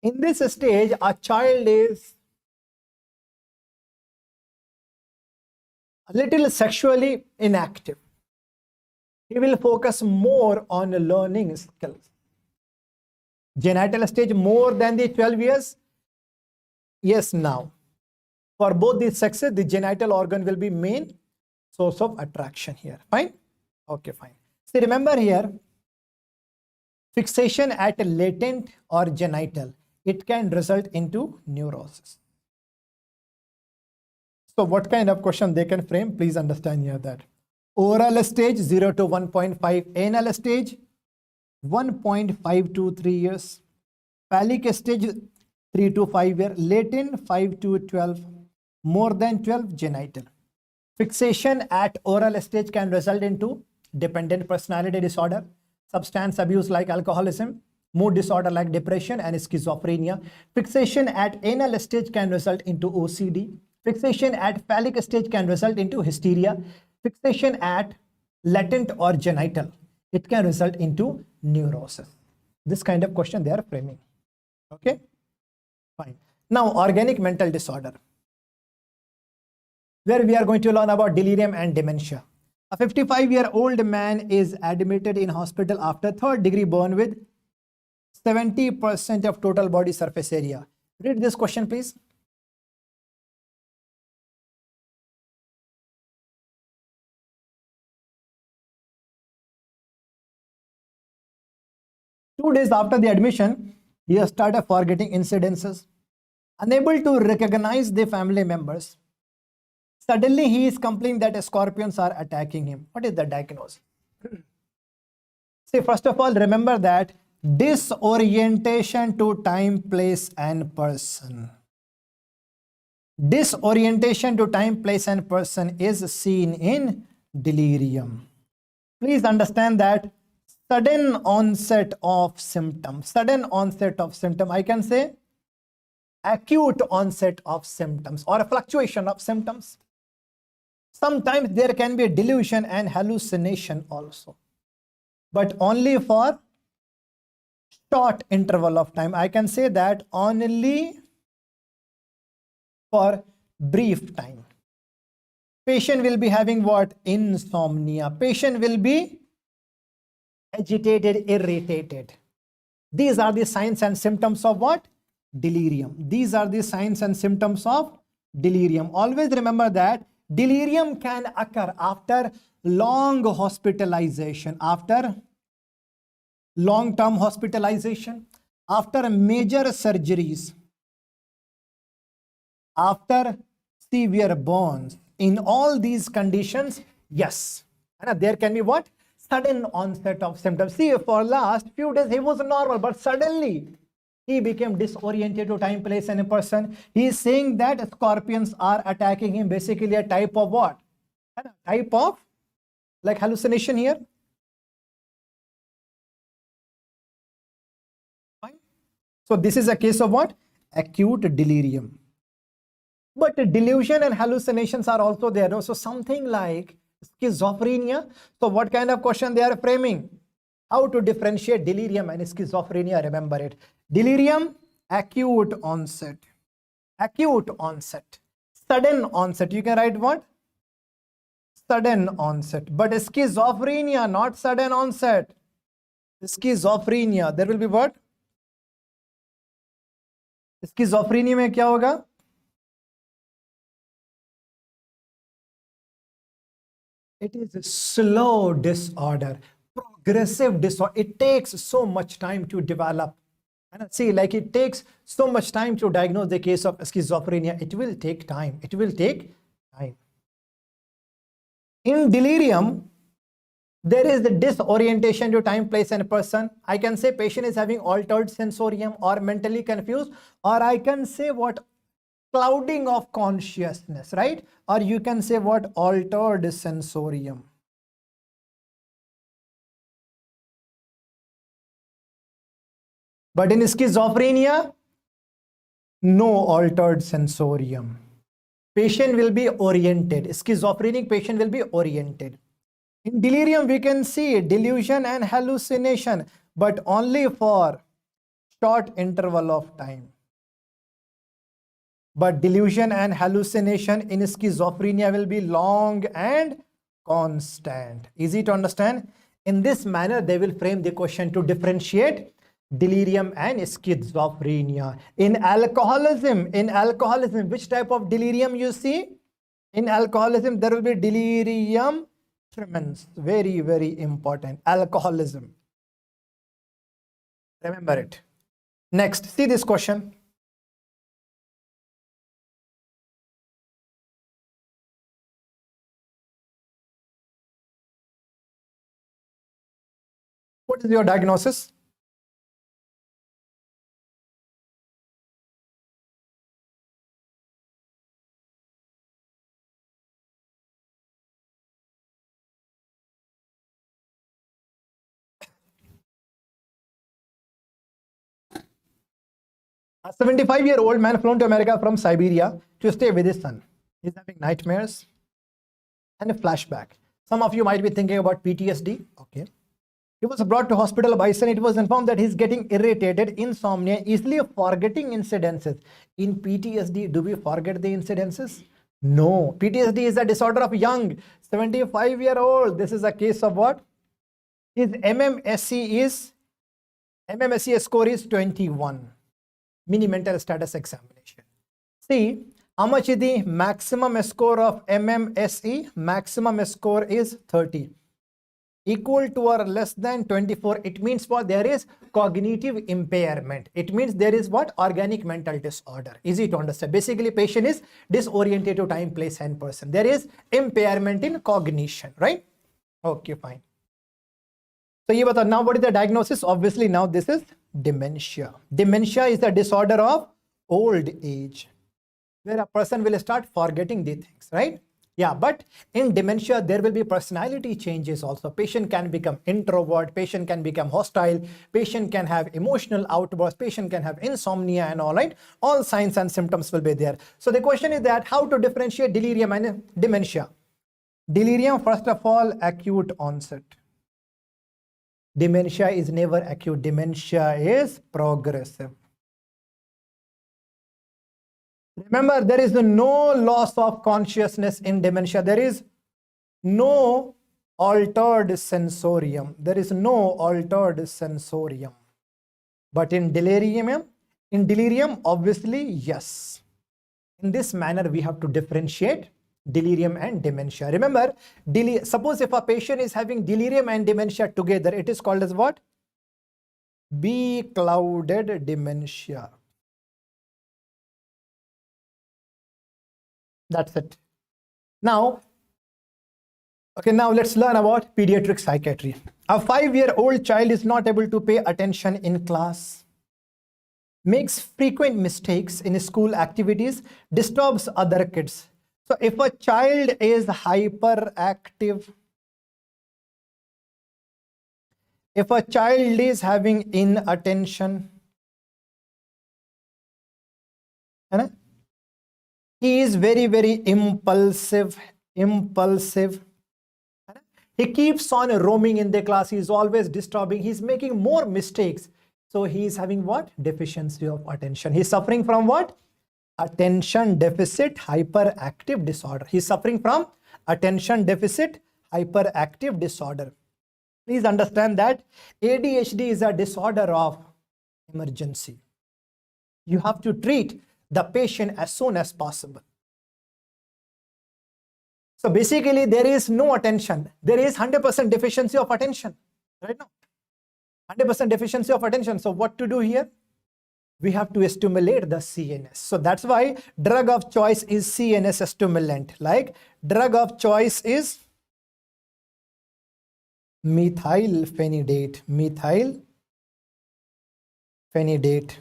In this stage, a child is a little sexually inactive. He will focus more on learning skills. Genital stage, more than the 12 years. Yes, now for both the sexes, the genital organ will be main source of attraction here. Fine. Okay, fine. So remember here, fixation at latent or genital, it can result into neurosis. So what kind of question they can frame? Please understand here that oral stage 0 to 1.5, anal stage 1.5 to 3 years, phallic stage 3 to 5 years, latent 5 to 12, more than 12 genital. Fixation at oral stage can result into dependent personality disorder, substance abuse like alcoholism, mood disorder like depression and schizophrenia. Fixation at anal stage can result into OCD. Fixation at phallic stage can result into hysteria. Fixation at latent or genital, it can result into neurosis. This kind of question they are framing. Okay, fine. Now, organic mental disorder, where we are going to learn about delirium and dementia. A 55-year-old man is admitted in hospital after third-degree burn with 70% of total body surface area. Read this question, please. Two days after the admission, he has started forgetting incidences, unable to recognize the family members. Suddenly, he is complaining that scorpions are attacking him. What is the diagnosis? See, first of all, remember that disorientation to time, place, and person. Disorientation to time, place, and person is seen in delirium. Please understand that sudden onset of symptoms. Sudden onset of symptom, I can say acute onset of symptoms or a fluctuation of symptoms. Sometimes there can be a delusion and hallucination also, but only for short interval of time. I can say that only for brief time. Patient will be having what? Insomnia. Patient will be agitated, irritated. These are the signs and symptoms of what? Delirium. These are the signs and symptoms of delirium. Always remember that delirium can occur after long hospitalization, after long-term hospitalization, after major surgeries, after severe burns. In all these conditions, yes, there can be what? Sudden onset of symptoms. See, for last few days he was normal, but suddenly he became disoriented to time, place, and a person. He is saying that scorpions are attacking him. Basically a type of what? A type of like hallucination here. Fine. So this is a case of what? Acute delirium. But delusion and hallucinations are also there. So something like schizophrenia. So what kind of question they are framing? How to differentiate delirium and schizophrenia? Remember it. Delirium, acute onset. Acute onset. Sudden onset. You can write what? sudden onset. But schizophrenia, not sudden onset. Schizophrenia, there will be what? Schizophrenia में क्या होगा? It is a slow disorder, progressive disorder. It takes so much time to develop. And see, like it takes so much time to diagnose the case of schizophrenia. It will take time. It will take time. In delirium, there is the disorientation to time, place, and person. I can say patient is having altered sensorium or mentally confused, or I can say what? Clouding of consciousness, right? Or you can say what? Altered sensorium. But in schizophrenia, no altered sensorium. Patient will be oriented. Schizophrenic patient will be oriented. In delirium, we can see delusion and hallucination, but only for short interval of time. But delusion and hallucination in schizophrenia will be long and constant. Easy to understand? In this manner, they will frame the question to differentiate delirium and schizophrenia. In alcoholism, which type of delirium you see? In alcoholism, there will be delirium tremens. Very, very important. Alcoholism. Remember it. Next, see this question. What is your diagnosis? A 75-year-old man flown to America from Siberia to stay with his son. He's having nightmares and a flashback. Some of you might be thinking about PTSD. Okay. He was brought to hospital by son. It was informed that he's getting irritated, insomnia, easily forgetting incidences. In PTSD, do we forget the incidences? No. PTSD is a disorder of young, 75-year-old. This is a case of what? His MMSE score is 21. Mini mental status examination. See, how much is the maximum score of MMSE? Maximum score is 30. Equal to or less than 24. It means what? There is cognitive impairment. It means there is what? Organic mental disorder. Easy to understand. Basically, patient is disoriented to time, place, and person. There is impairment in cognition, right? Okay, fine. So, now what is the diagnosis? Obviously, now this is dementia. Dementia is a disorder of old age, where a person will start forgetting the things, right? Yeah, but in dementia, there will be personality changes also. Patient can become introvert, patient can become hostile, patient can have emotional outbursts, patient can have insomnia and all, right? All signs and symptoms will be there. So the question is that how to differentiate delirium and dementia? Delirium, first of all, acute onset. Dementia is never acute. Dementia is progressive. Remember, there is no loss of consciousness in dementia. There is no altered sensorium. There is no altered sensorium. But in delirium, obviously, yes. In this manner, we have to differentiate delirium and dementia. Remember, suppose if a patient is having delirium and dementia together, it is called as what? Beclouded dementia. That's it. Now, okay, now let's learn about pediatric psychiatry. A 5-year-old child is not able to pay attention in class, makes frequent mistakes in school activities, disturbs other kids. So if a child is hyperactive, if a child is having inattention, he is very, very impulsive. He keeps on roaming in the class. He is always disturbing. He's making more mistakes. So he is having what? Deficiency of attention. He's suffering from what? Attention deficit hyperactive disorder. He's suffering from attention deficit hyperactive disorder. Please understand that ADHD is a disorder of emergency. You have to treat the patient as soon as possible. So basically there is no attention. There is 100% deficiency of attention right now. 100% deficiency of attention. So what to do here? We have to stimulate the CNS. So that's why drug of choice is CNS stimulant. Like drug of choice is methylphenidate. Methylphenidate.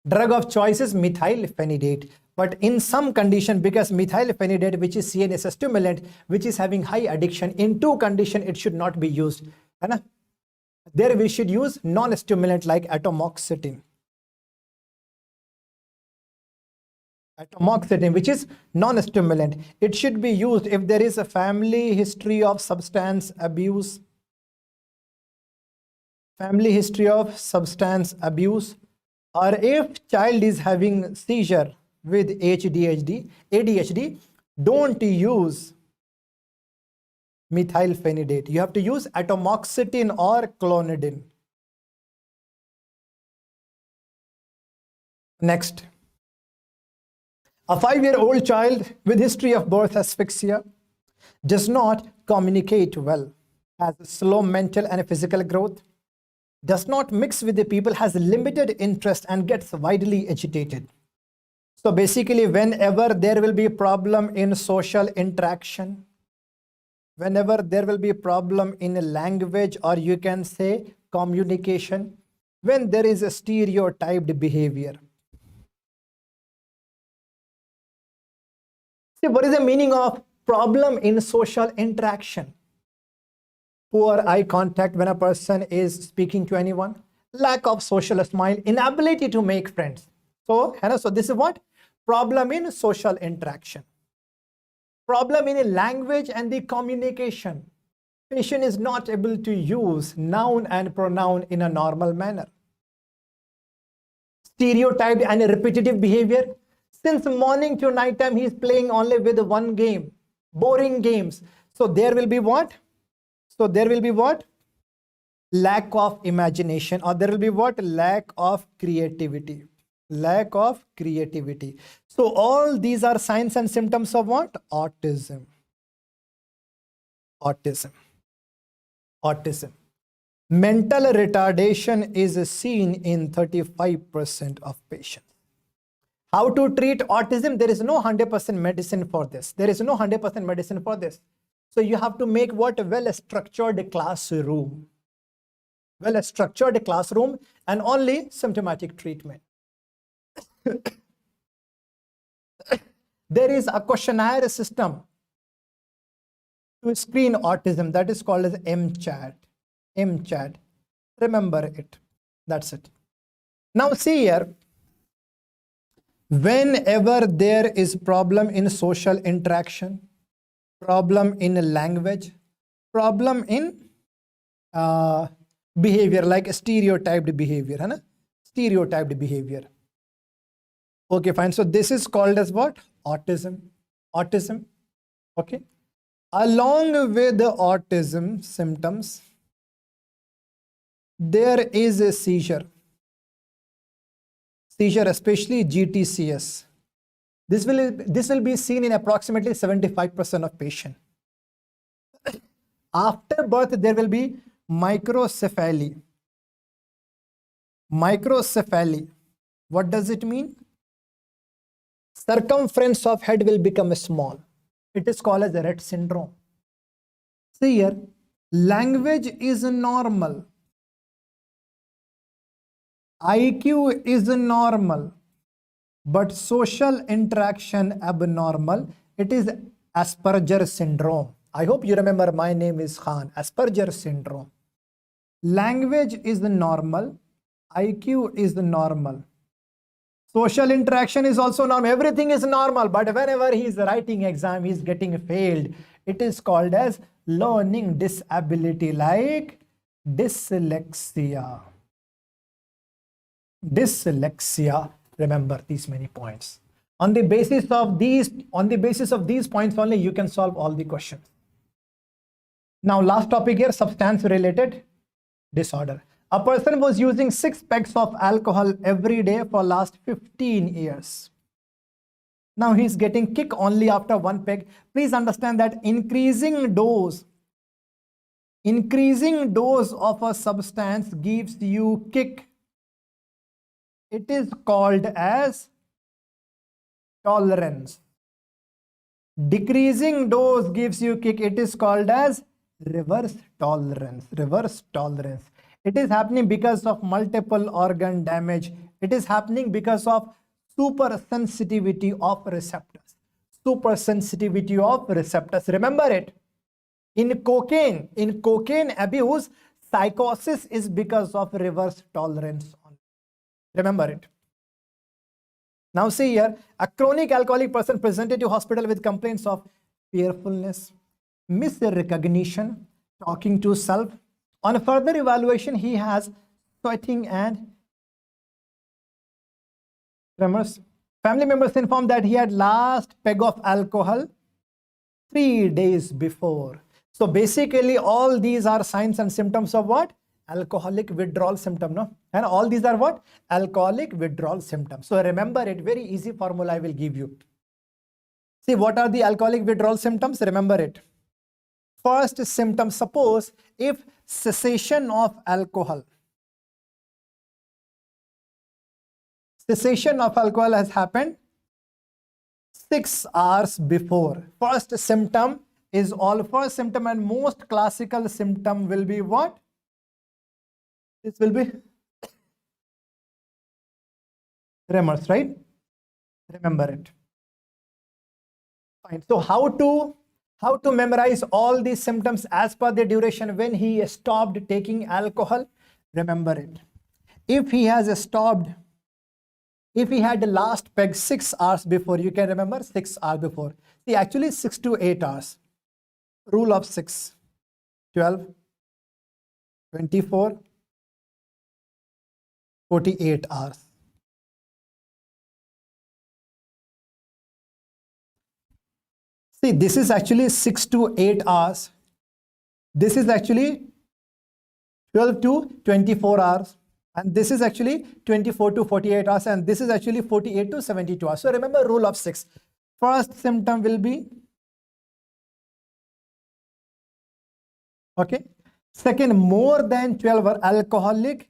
Drug of choice is methylphenidate. But in some condition, because methylphenidate, which is CNS stimulant, which is having high addiction, in two conditions it should not be used. There we should use non-stimulant like atomoxetine. Atomoxetine, which is non-stimulant. It should be used if there is a family history of substance abuse. Family history of substance abuse. Or if child is having seizure with ADHD, don't use methylphenidate. You have to use atomoxetine or clonidine. Next. A 5-year-old child with history of birth asphyxia does not communicate well, has slow mental and physical growth, does not mix with the people, has limited interest and gets widely agitated. So basically whenever there will be a problem in social interaction, whenever there will be a problem in language, or you can say communication, when there is a stereotyped behavior. See, what is the meaning of problem in social interaction? Poor eye contact when a person is speaking to anyone, lack of social smile, inability to make friends. So this is what? Problem in social interaction. Problem in language and the communication. Patient is not able to use noun and pronoun in a normal manner. Stereotyped and repetitive behavior. Since morning to night time, he is playing only with one game. Boring games. So there will be what? So there will be what? Lack of imagination, or there will be what? Lack of creativity. Lack of creativity. So all these are signs and symptoms of what? Autism. Autism. Autism. Mental retardation is seen in 35% of patients. How to treat autism? There is no 100% medicine for this. There is no 100% medicine for this. So you have to make what? A well-structured classroom. Well-structured classroom and only symptomatic treatment. There is a questionnaire system to screen autism that is called as MCHAT. MCHAT. Remember it. That's it. Now see here. Whenever there is problem in social interaction, problem in language, problem in behavior, like stereotyped behavior, है ना? Stereotyped behavior. Okay, fine. So this is called as what? Autism. Autism. Okay. Along with the autism symptoms, there is a seizure. Seizure, especially GTCS. This will be seen in approximately 75% of patients. After birth, there will be microcephaly. Microcephaly. What does it mean? Circumference of head will become small. It is called as the Rett syndrome. See here, language is normal. IQ is normal, but social interaction abnormal. It is Asperger syndrome. I hope you remember my name is Khan. Asperger syndrome. Language is normal. IQ is normal. Social interaction is also normal. Everything is normal, but whenever he is writing exam, he is getting failed. It is called as learning disability, like dyslexia. Dyslexia. Remember these many points. On the basis of these points only, you can solve all the questions. Now, last topic here, substance related disorder. A person was using 6 pegs of alcohol every day for last 15 years. Now he's getting kick only after 1 peg. Please understand that increasing dose of a substance gives you kick. It is called as tolerance. Decreasing dose gives you kick. It is called as reverse tolerance. Reverse tolerance. It is happening because of multiple organ damage. It is happening because of supersensitivity of receptors. Supersensitivity of receptors. Remember it. In cocaine abuse, psychosis is because of reverse tolerance. Remember it. Now see here, a chronic alcoholic person presented to hospital with complaints of fearfulness, misrecognition, talking to self. On further evaluation, he has sweating and tremors. Family members informed that he had last peg of alcohol 3 days before. So basically all these are signs and symptoms of what? Alcoholic withdrawal symptom, no? And all these are what? Alcoholic withdrawal symptoms. So remember it, very easy formula I will give you. See, what are the alcoholic withdrawal symptoms? Remember it. First symptom, suppose if cessation of alcohol has happened 6 hours before. First symptom and most classical symptom will be what? This will be tremors, right? Remember it. Fine. So how to memorize all these symptoms as per the duration when he stopped taking alcohol? Remember it. If he had the last peg 6 hours before, you can remember 6 hours before. See, actually 6 to 8 hours. Rule of 6, 12, 24, 48 hours. See, this is actually 6 to 8 hours. This is actually 12 to 24 hours. And this is actually 24 to 48 hours. And this is actually 48 to 72 hours. So remember rule of 6. First symptom will be, okay. Second, more than 12 hour alcoholic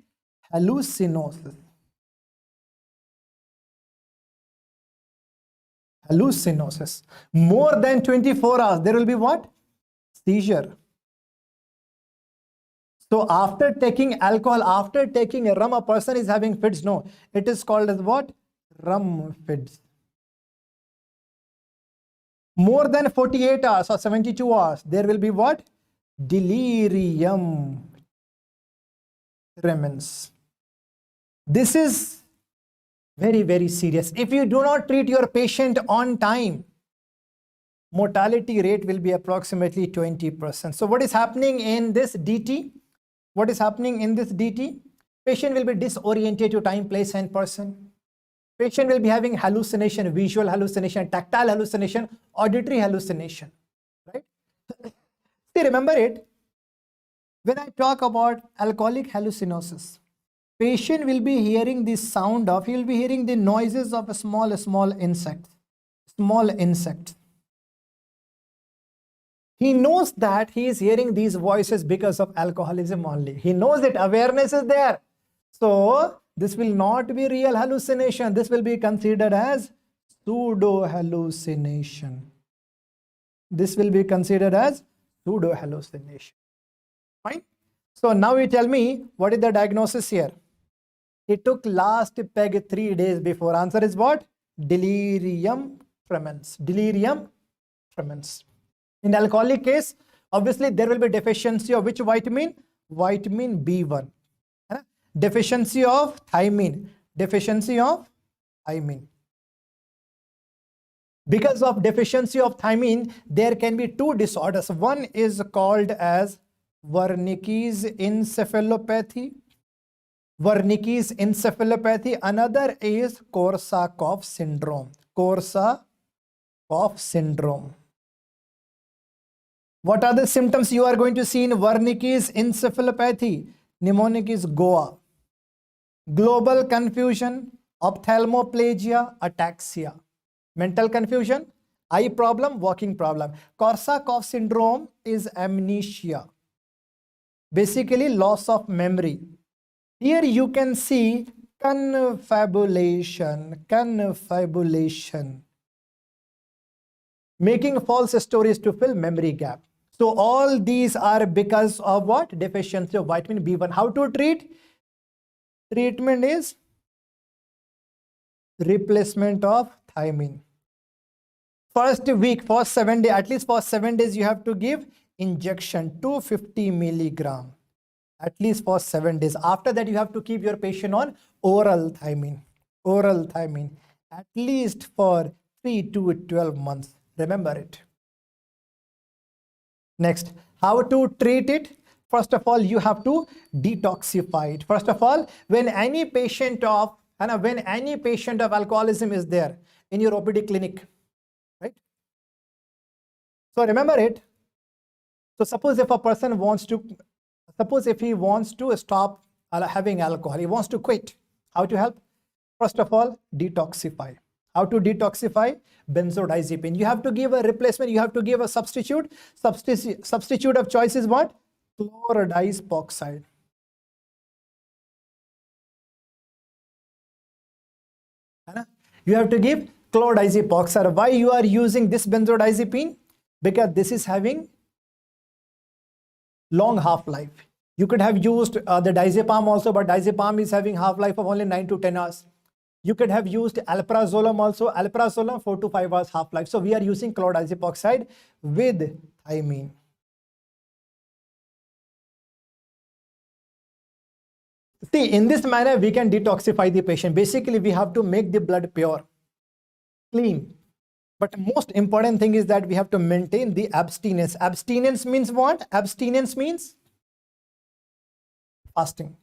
hallucinosis. More than 24 hours, there will be what? Seizure. So after taking alcohol, after taking rum, a person is having fits. No, it is called as what? Rum fits. More than 48 hours or 72 hours, there will be what? Delirium tremens. This is very, very serious. If you do not treat your patient on time, mortality rate will be approximately 20%. So what is happening in this DT? Patient will be disoriented to time, place, and person. Patient will be having hallucination, visual hallucination, tactile hallucination, auditory hallucination, right? See, remember it. When I talk about alcoholic hallucinosis, patient will be hearing the sound of, he will be hearing the noises of a small insect. He knows that he is hearing these voices because of alcoholism only. He knows that awareness is there. So this will not be real hallucination. This will be considered as pseudo hallucination. Fine. So now you tell me, what is the diagnosis here? He took last peg 3 days before. Answer is what? Delirium tremens. In alcoholic case, obviously there will be deficiency of which vitamin? Vitamin B1. Deficiency of thiamine. Because of deficiency of thiamine, there can be 2 disorders. One is called as Wernicke's encephalopathy. Another is Korsakoff syndrome. Korsakoff syndrome. What are the symptoms you are going to see in Wernicke's encephalopathy? Mnemonic is Goa. Global confusion, ophthalmoplegia, ataxia. Mental confusion, eye problem, walking problem. Korsakoff syndrome is amnesia. Basically loss of memory. Here you can see confabulation. Making false stories to fill memory gap. So all these are because of what? Deficiency of vitamin B1. How to treat? Treatment is replacement of thiamine. First week, for 7 days, at least for 7 days, you have to give injection 250 milligram. At least for 7 days. After that, you have to keep your patient on oral thiamine. Oral thiamine. At least for 3 to 12 months. Remember it. Next, how to treat it? First of all, you have to detoxify it. First of all, when any patient of alcoholism is there in your OPD clinic, right? So remember it. So suppose if a person wants to, stop having alcohol, he wants to quit. How to help? First of all, detoxify. How to detoxify? Benzodiazepine. You have to give a replacement. You have to give a substitute. Substitute of choice is what? Chlordiazepoxide. You have to give chlordiazepoxide. Why you are using this benzodiazepine? Because this is having long half-life. You could have used the diazepam also, but diazepam is having half-life of only 9 to 10 hours. You could have used alprazolam also. Alprazolam 4 to 5 hours half-life. So we are using chlordiazepoxide with thiamine. See, in this manner, we can detoxify the patient. Basically, we have to make the blood pure, clean. But most important thing is that we have to maintain the abstinence. Abstinence means what? Abstinence means fasting.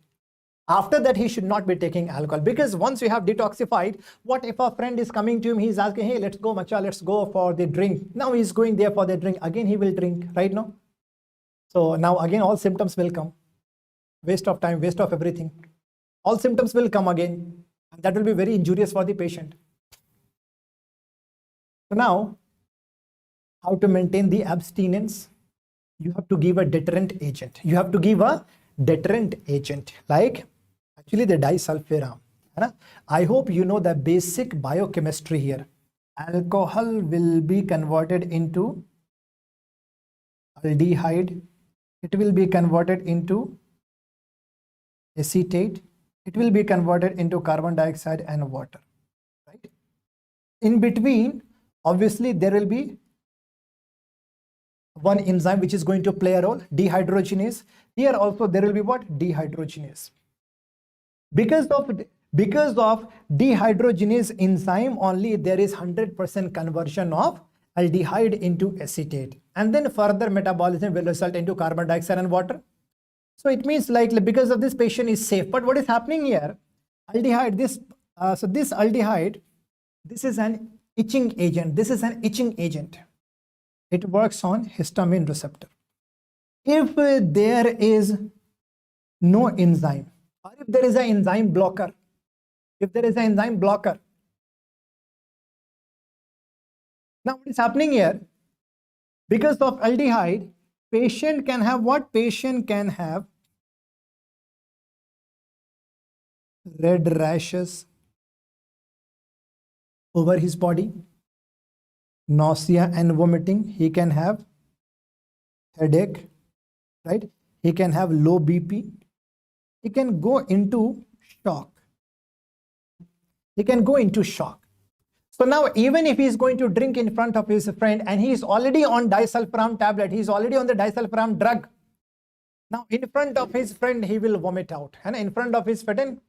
After that, he should not be taking alcohol, because once we have detoxified, what if a friend is coming to him, he's asking, hey, let's go, macha, let's go for the drink. Now he's going there for the drink. Again, he will drink, right now. So now again, all symptoms will come. Waste of time, waste of everything. All symptoms will come again. And that will be very injurious for the patient. So now, how to maintain the abstinence? You have to give a deterrent agent. You have to give a deterrent agent, like actually the disulfiram. I hope you know the basic biochemistry here. Alcohol will be converted into aldehyde. It will be converted into acetate. It will be converted into carbon dioxide and water, right? In between, obviously, there will be one enzyme which is going to play a role, dehydrogenase. Here also there will be what? Dehydrogenase. Because of dehydrogenase enzyme only, there is 100% conversion of aldehyde into acetate. And then further metabolism will result into carbon dioxide and water. So it means like because of this, patient is safe. But what is happening here? Aldehyde, this aldehyde, this is an itching agent. This is an itching agent. It works on histamine receptor. If there is no enzyme, or if there is an enzyme blocker, now what is happening here? Because of aldehyde, patient can have what? Patient can have red rashes over his body, nausea and vomiting. He can have headache, right? He can have low BP. He can go into shock. So now, even if he is going to drink in front of his friend and he is already on disulfiram tablet, he is already on the disulfiram drug. Now, in front of his friend, he will vomit out. And in front of his friend,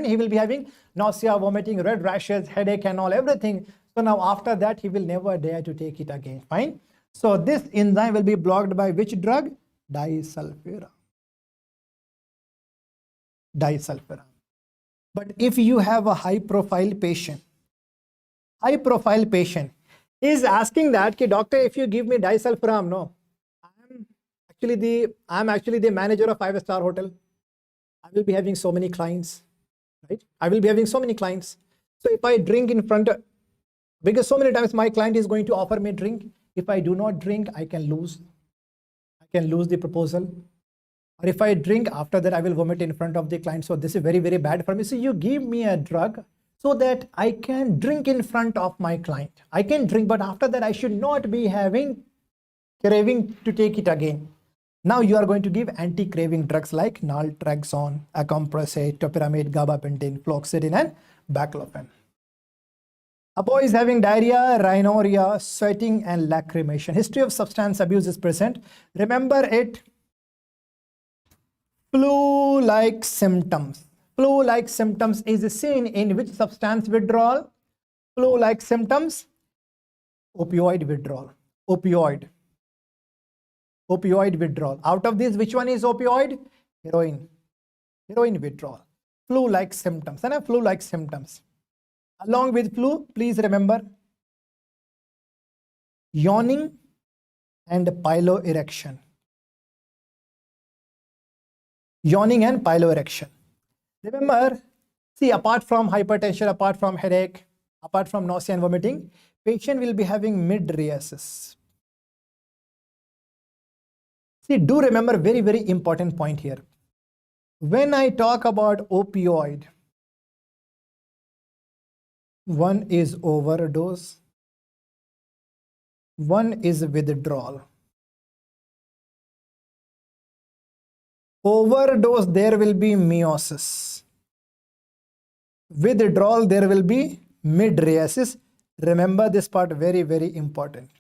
he will be having nausea, vomiting, red rashes, headache and all, everything. So now after that, he will never dare to take it again. Fine. So this enzyme will be blocked by which drug? Disulfiram. But if you have a high profile patient, high profile patient. He is asking that, "Ki, doctor, if you give me disulfiram, no, I'm actually the manager of 5-star hotel. I will be having so many clients, right? I will be having so many clients. So if I drink in front of, because so many times my client is going to offer me drink. If I do not drink, I can lose the proposal. Or if I drink, after that I will vomit in front of the client. So this is very, very bad for me. So you give me a drug so that I can drink in front of my client. I can drink, but after that I should not be having craving to take it again. Now you are going to give anti-craving drugs like naltrexone, acamprosate, topiramate, gabapentin, fluoxetine, and baclofen. A boy is having diarrhea, rhinorrhea, sweating, and lacrimation. History of substance abuse is present. Remember it. Flu-like symptoms. Flu-like symptoms is seen in which substance withdrawal? Flu-like symptoms, opioid withdrawal. Opioid withdrawal. Out of these, which one is opioid? Heroin withdrawal. Flu-like symptoms. And flu-like symptoms. Along with flu, please remember yawning and piloerection. Yawning and piloerection. Remember, see, apart from hypertension, apart from headache, apart from nausea and vomiting, patient will be having mydriasis. See, do remember very, very important point here. When I talk about opioid, one is overdose, one is withdrawal. Overdose, there will be meiosis. Withdrawal, there will be mydriasis. Remember this part, very, very important.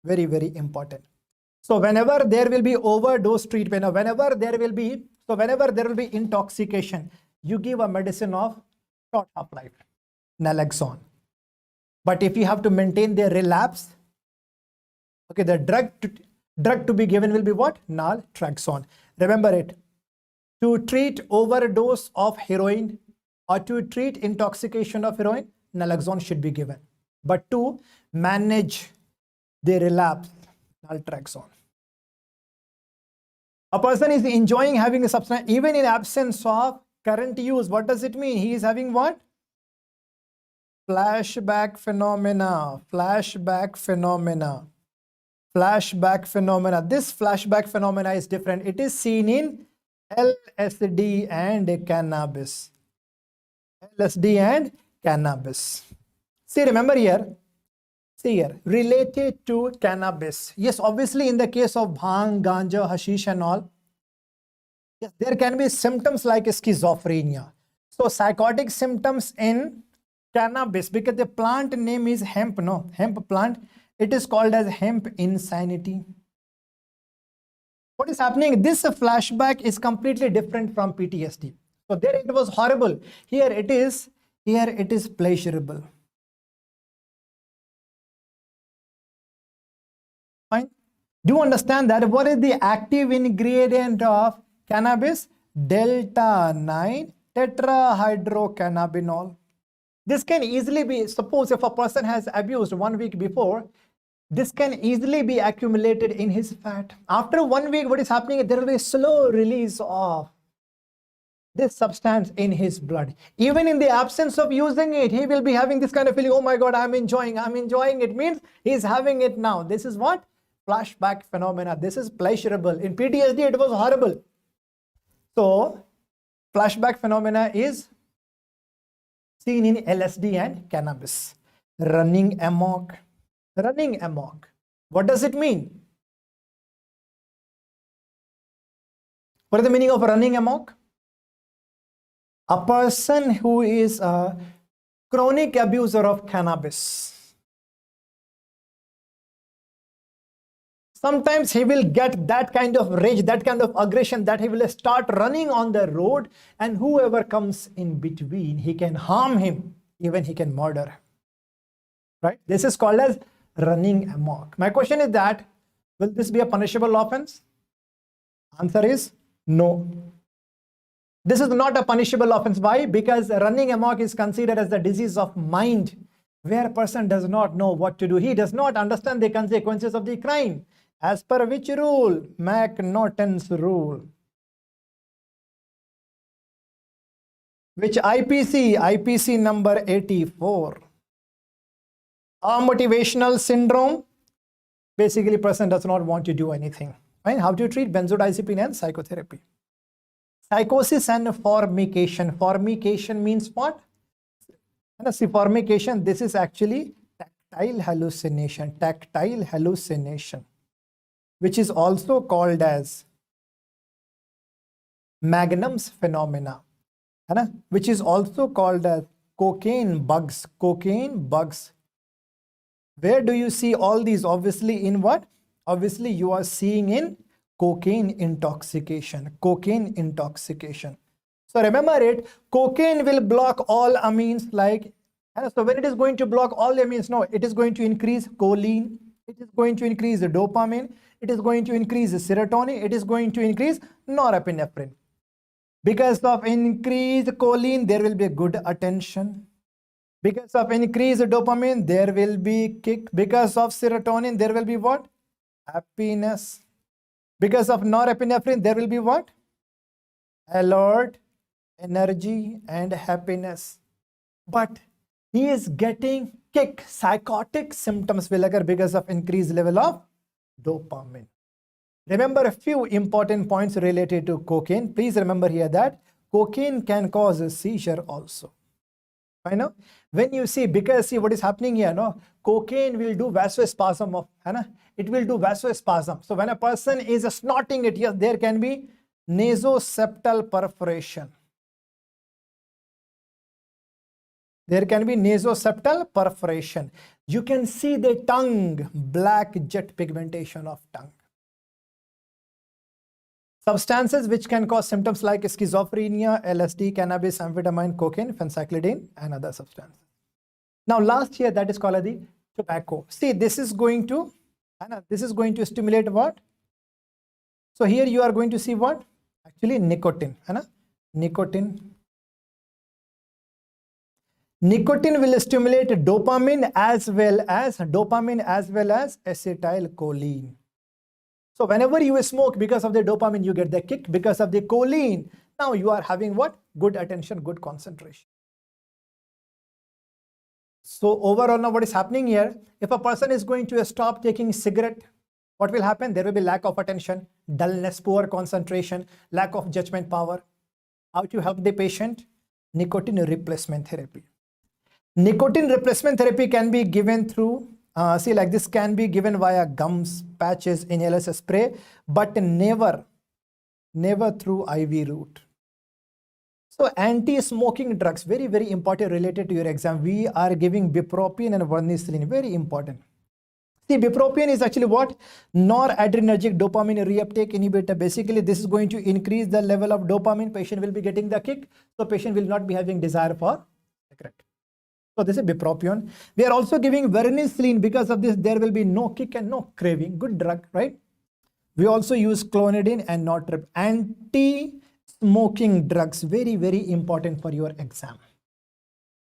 Very, very important. So whenever there will be overdose treatment, or whenever there will be intoxication, you give a medicine of short half-life, naloxone. But if you have to maintain the relapse, okay, the drug to be given will be what? Naltrexone. Remember it. To treat overdose of heroin or to treat intoxication of heroin, naloxone should be given. But to manage the relapse, naltrexone. A person is enjoying having a substance even in absence of current use. What does it mean? He is having what? Flashback phenomena. Flashback phenomena. Flashback phenomena. This flashback phenomena is different. It is seen in LSD and cannabis. LSD and cannabis. See, remember here. See here, related to cannabis. Yes, obviously in the case of bhang, ganja, hashish and all, yes, there can be symptoms like schizophrenia. So psychotic symptoms in cannabis, because the plant name is hemp, no? Hemp plant. It is called as hemp insanity. What is happening? This flashback is completely different from PTSD. So there it was horrible. Here it is pleasurable. Fine. Do you understand that? What is the active ingredient of cannabis? Delta-9 tetrahydrocannabinol. This can easily be, suppose if a person has abused 1 week before, this can easily be accumulated in his fat. After 1 week, what is happening? There will be a slow release of this substance in his blood. Even in the absence of using it, he will be having this kind of feeling, oh my God, I'm enjoying it. Means he's having it now. This is what? Flashback phenomena. This is pleasurable. In PTSD, it was horrible. So, flashback phenomena is seen in LSD and cannabis. Running amok. Running amok. What does it mean? What is the meaning of running amok? A person who is a chronic abuser of cannabis. Sometimes he will get that kind of rage, that kind of aggression, that he will start running on the road, and whoever comes in between, he can harm him, even he can murder. Right? This is called as running amok. My question is that, will this be a punishable offense? Answer is no. This is not a punishable offense. Why? Because running amok is considered as the disease of mind. where a person does not know what to do. He does not understand the consequences of the crime. As per which rule? McNaughton's rule. Which IPC? IPC number 84. A motivational syndrome. Basically, person does not want to do anything. Right? How to treat benzodiazepine and psychotherapy. Psychosis and formication. Formication means what? And see, formication, this is actually tactile hallucination. Tactile hallucination, which is also called as Magnum's phenomena, which is also called as cocaine bugs. Cocaine bugs. Where do you see all these? Obviously in what? Obviously you are seeing in cocaine intoxication. Cocaine intoxication. So remember it, cocaine will block all amines like, so when it is going to block all the amines, no, it is going to increase choline, it is going to increase the dopamine, it is going to increase the serotonin, it is going to increase norepinephrine. Because of increased choline, there will be good attention. Because of increased dopamine, there will be kick. Because of serotonin, there will be what? Happiness. Because of norepinephrine, there will be what? Alert, energy, and happiness. But he is getting kick. Psychotic symptoms will occur because of increased level of dopamine. Remember a few important points related to cocaine. Please remember here that cocaine can cause a seizure also. I know when you see, because see what is happening here, no, cocaine will do vasospasm of, it will do vasospasm. So when a person is snorting it, yes, there can be nasoseptal perforation. There can be nasoseptal perforation. You can see the tongue, black jet pigmentation of tongue. Substances which can cause symptoms like schizophrenia, LSD, cannabis, amphetamine, cocaine, phencyclidine, and other substances. Now last here, that is called the tobacco. See, this is going to stimulate what? So here you are going to see what? Actually nicotine. Nicotine. Nicotine will stimulate dopamine as well as acetylcholine. So whenever you smoke, because of the dopamine, you get the kick. Because of the choline, now you are having what? Good attention, good concentration. So overall, now what is happening here? If a person is going to stop taking cigarette, what will happen? There will be lack of attention, dullness, poor concentration, lack of judgment power. How to help the patient? Nicotine replacement therapy. Nicotine replacement therapy can be given through, see, like this can be given via gums, patches, inhalers, spray, but never through IV route. So anti-smoking drugs, very, very important related to your exam. We are giving bupropion and vernicillin, very important. See, bupropion is actually what? Noradrenergic dopamine reuptake inhibitor. Basically, this is going to increase the level of dopamine. Patient will be getting the kick. So patient will not be having desire for cigarette. So this is bupropion. We are also giving vernicillin. Because of this, there will be no kick and no craving. Good drug, right? We also use clonidine and nortrip. Anti-smoking drugs, very, very important for your exam.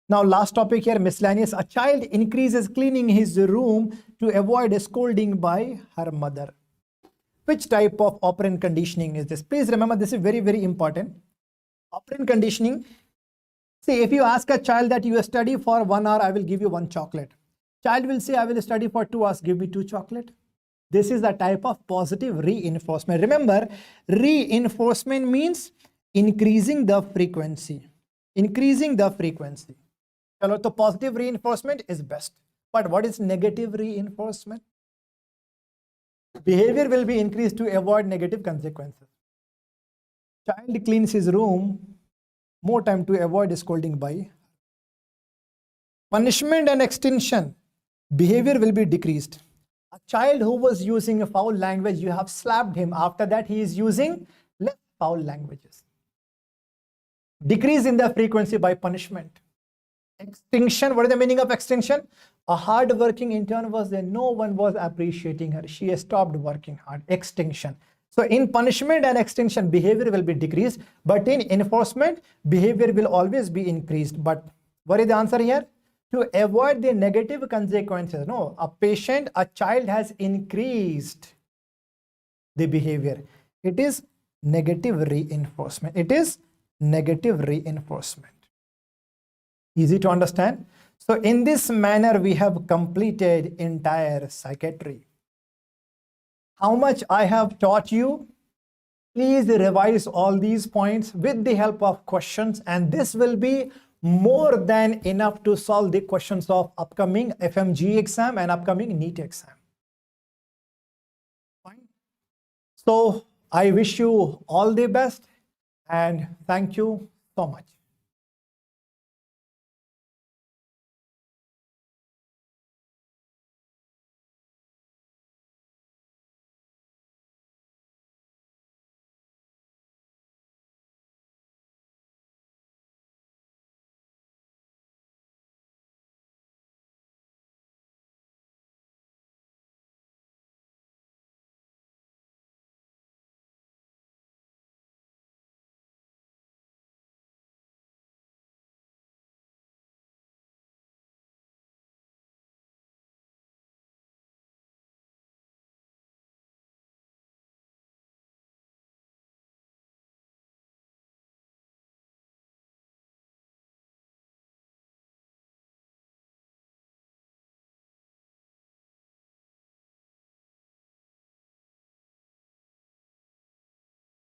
Now, last topic here, miscellaneous. A child increases cleaning his room to avoid scolding by her mother. Which type of operant conditioning is this? Please remember, this is very, very important. Operant conditioning. See, if you ask a child that you study for 1 hour, I will give you 1 chocolate. Child will say, I will study for 2 hours, give me 2 chocolate. This is the type of positive reinforcement. Remember, reinforcement means increasing the frequency. Increasing the frequency. So positive reinforcement is best. But what is negative reinforcement? Behavior will be increased to avoid negative consequences. Child cleans his room more time to avoid scolding by. Punishment and extinction. Behavior will be decreased. A child who was using a foul language, you have slapped him. After that, he is using less foul languages. Decrease in the frequency by punishment. Extinction. What is the meaning of extinction? A hard-working intern was there. No one was appreciating her. She stopped working hard. Extinction. So in punishment and extinction, behavior will be decreased. But in enforcement, behavior will always be increased. But what is the answer here? to avoid the negative consequences. No, a child has increased the behavior. It is negative reinforcement. It is negative reinforcement. Easy to understand. So in this manner, we have completed entire psychiatry. How much I have taught you? Please revise all these points with the help of questions, and this will be more than enough to solve the questions of upcoming FMGE exam and upcoming NEET exam. Fine. So I wish you all the best and thank you so much.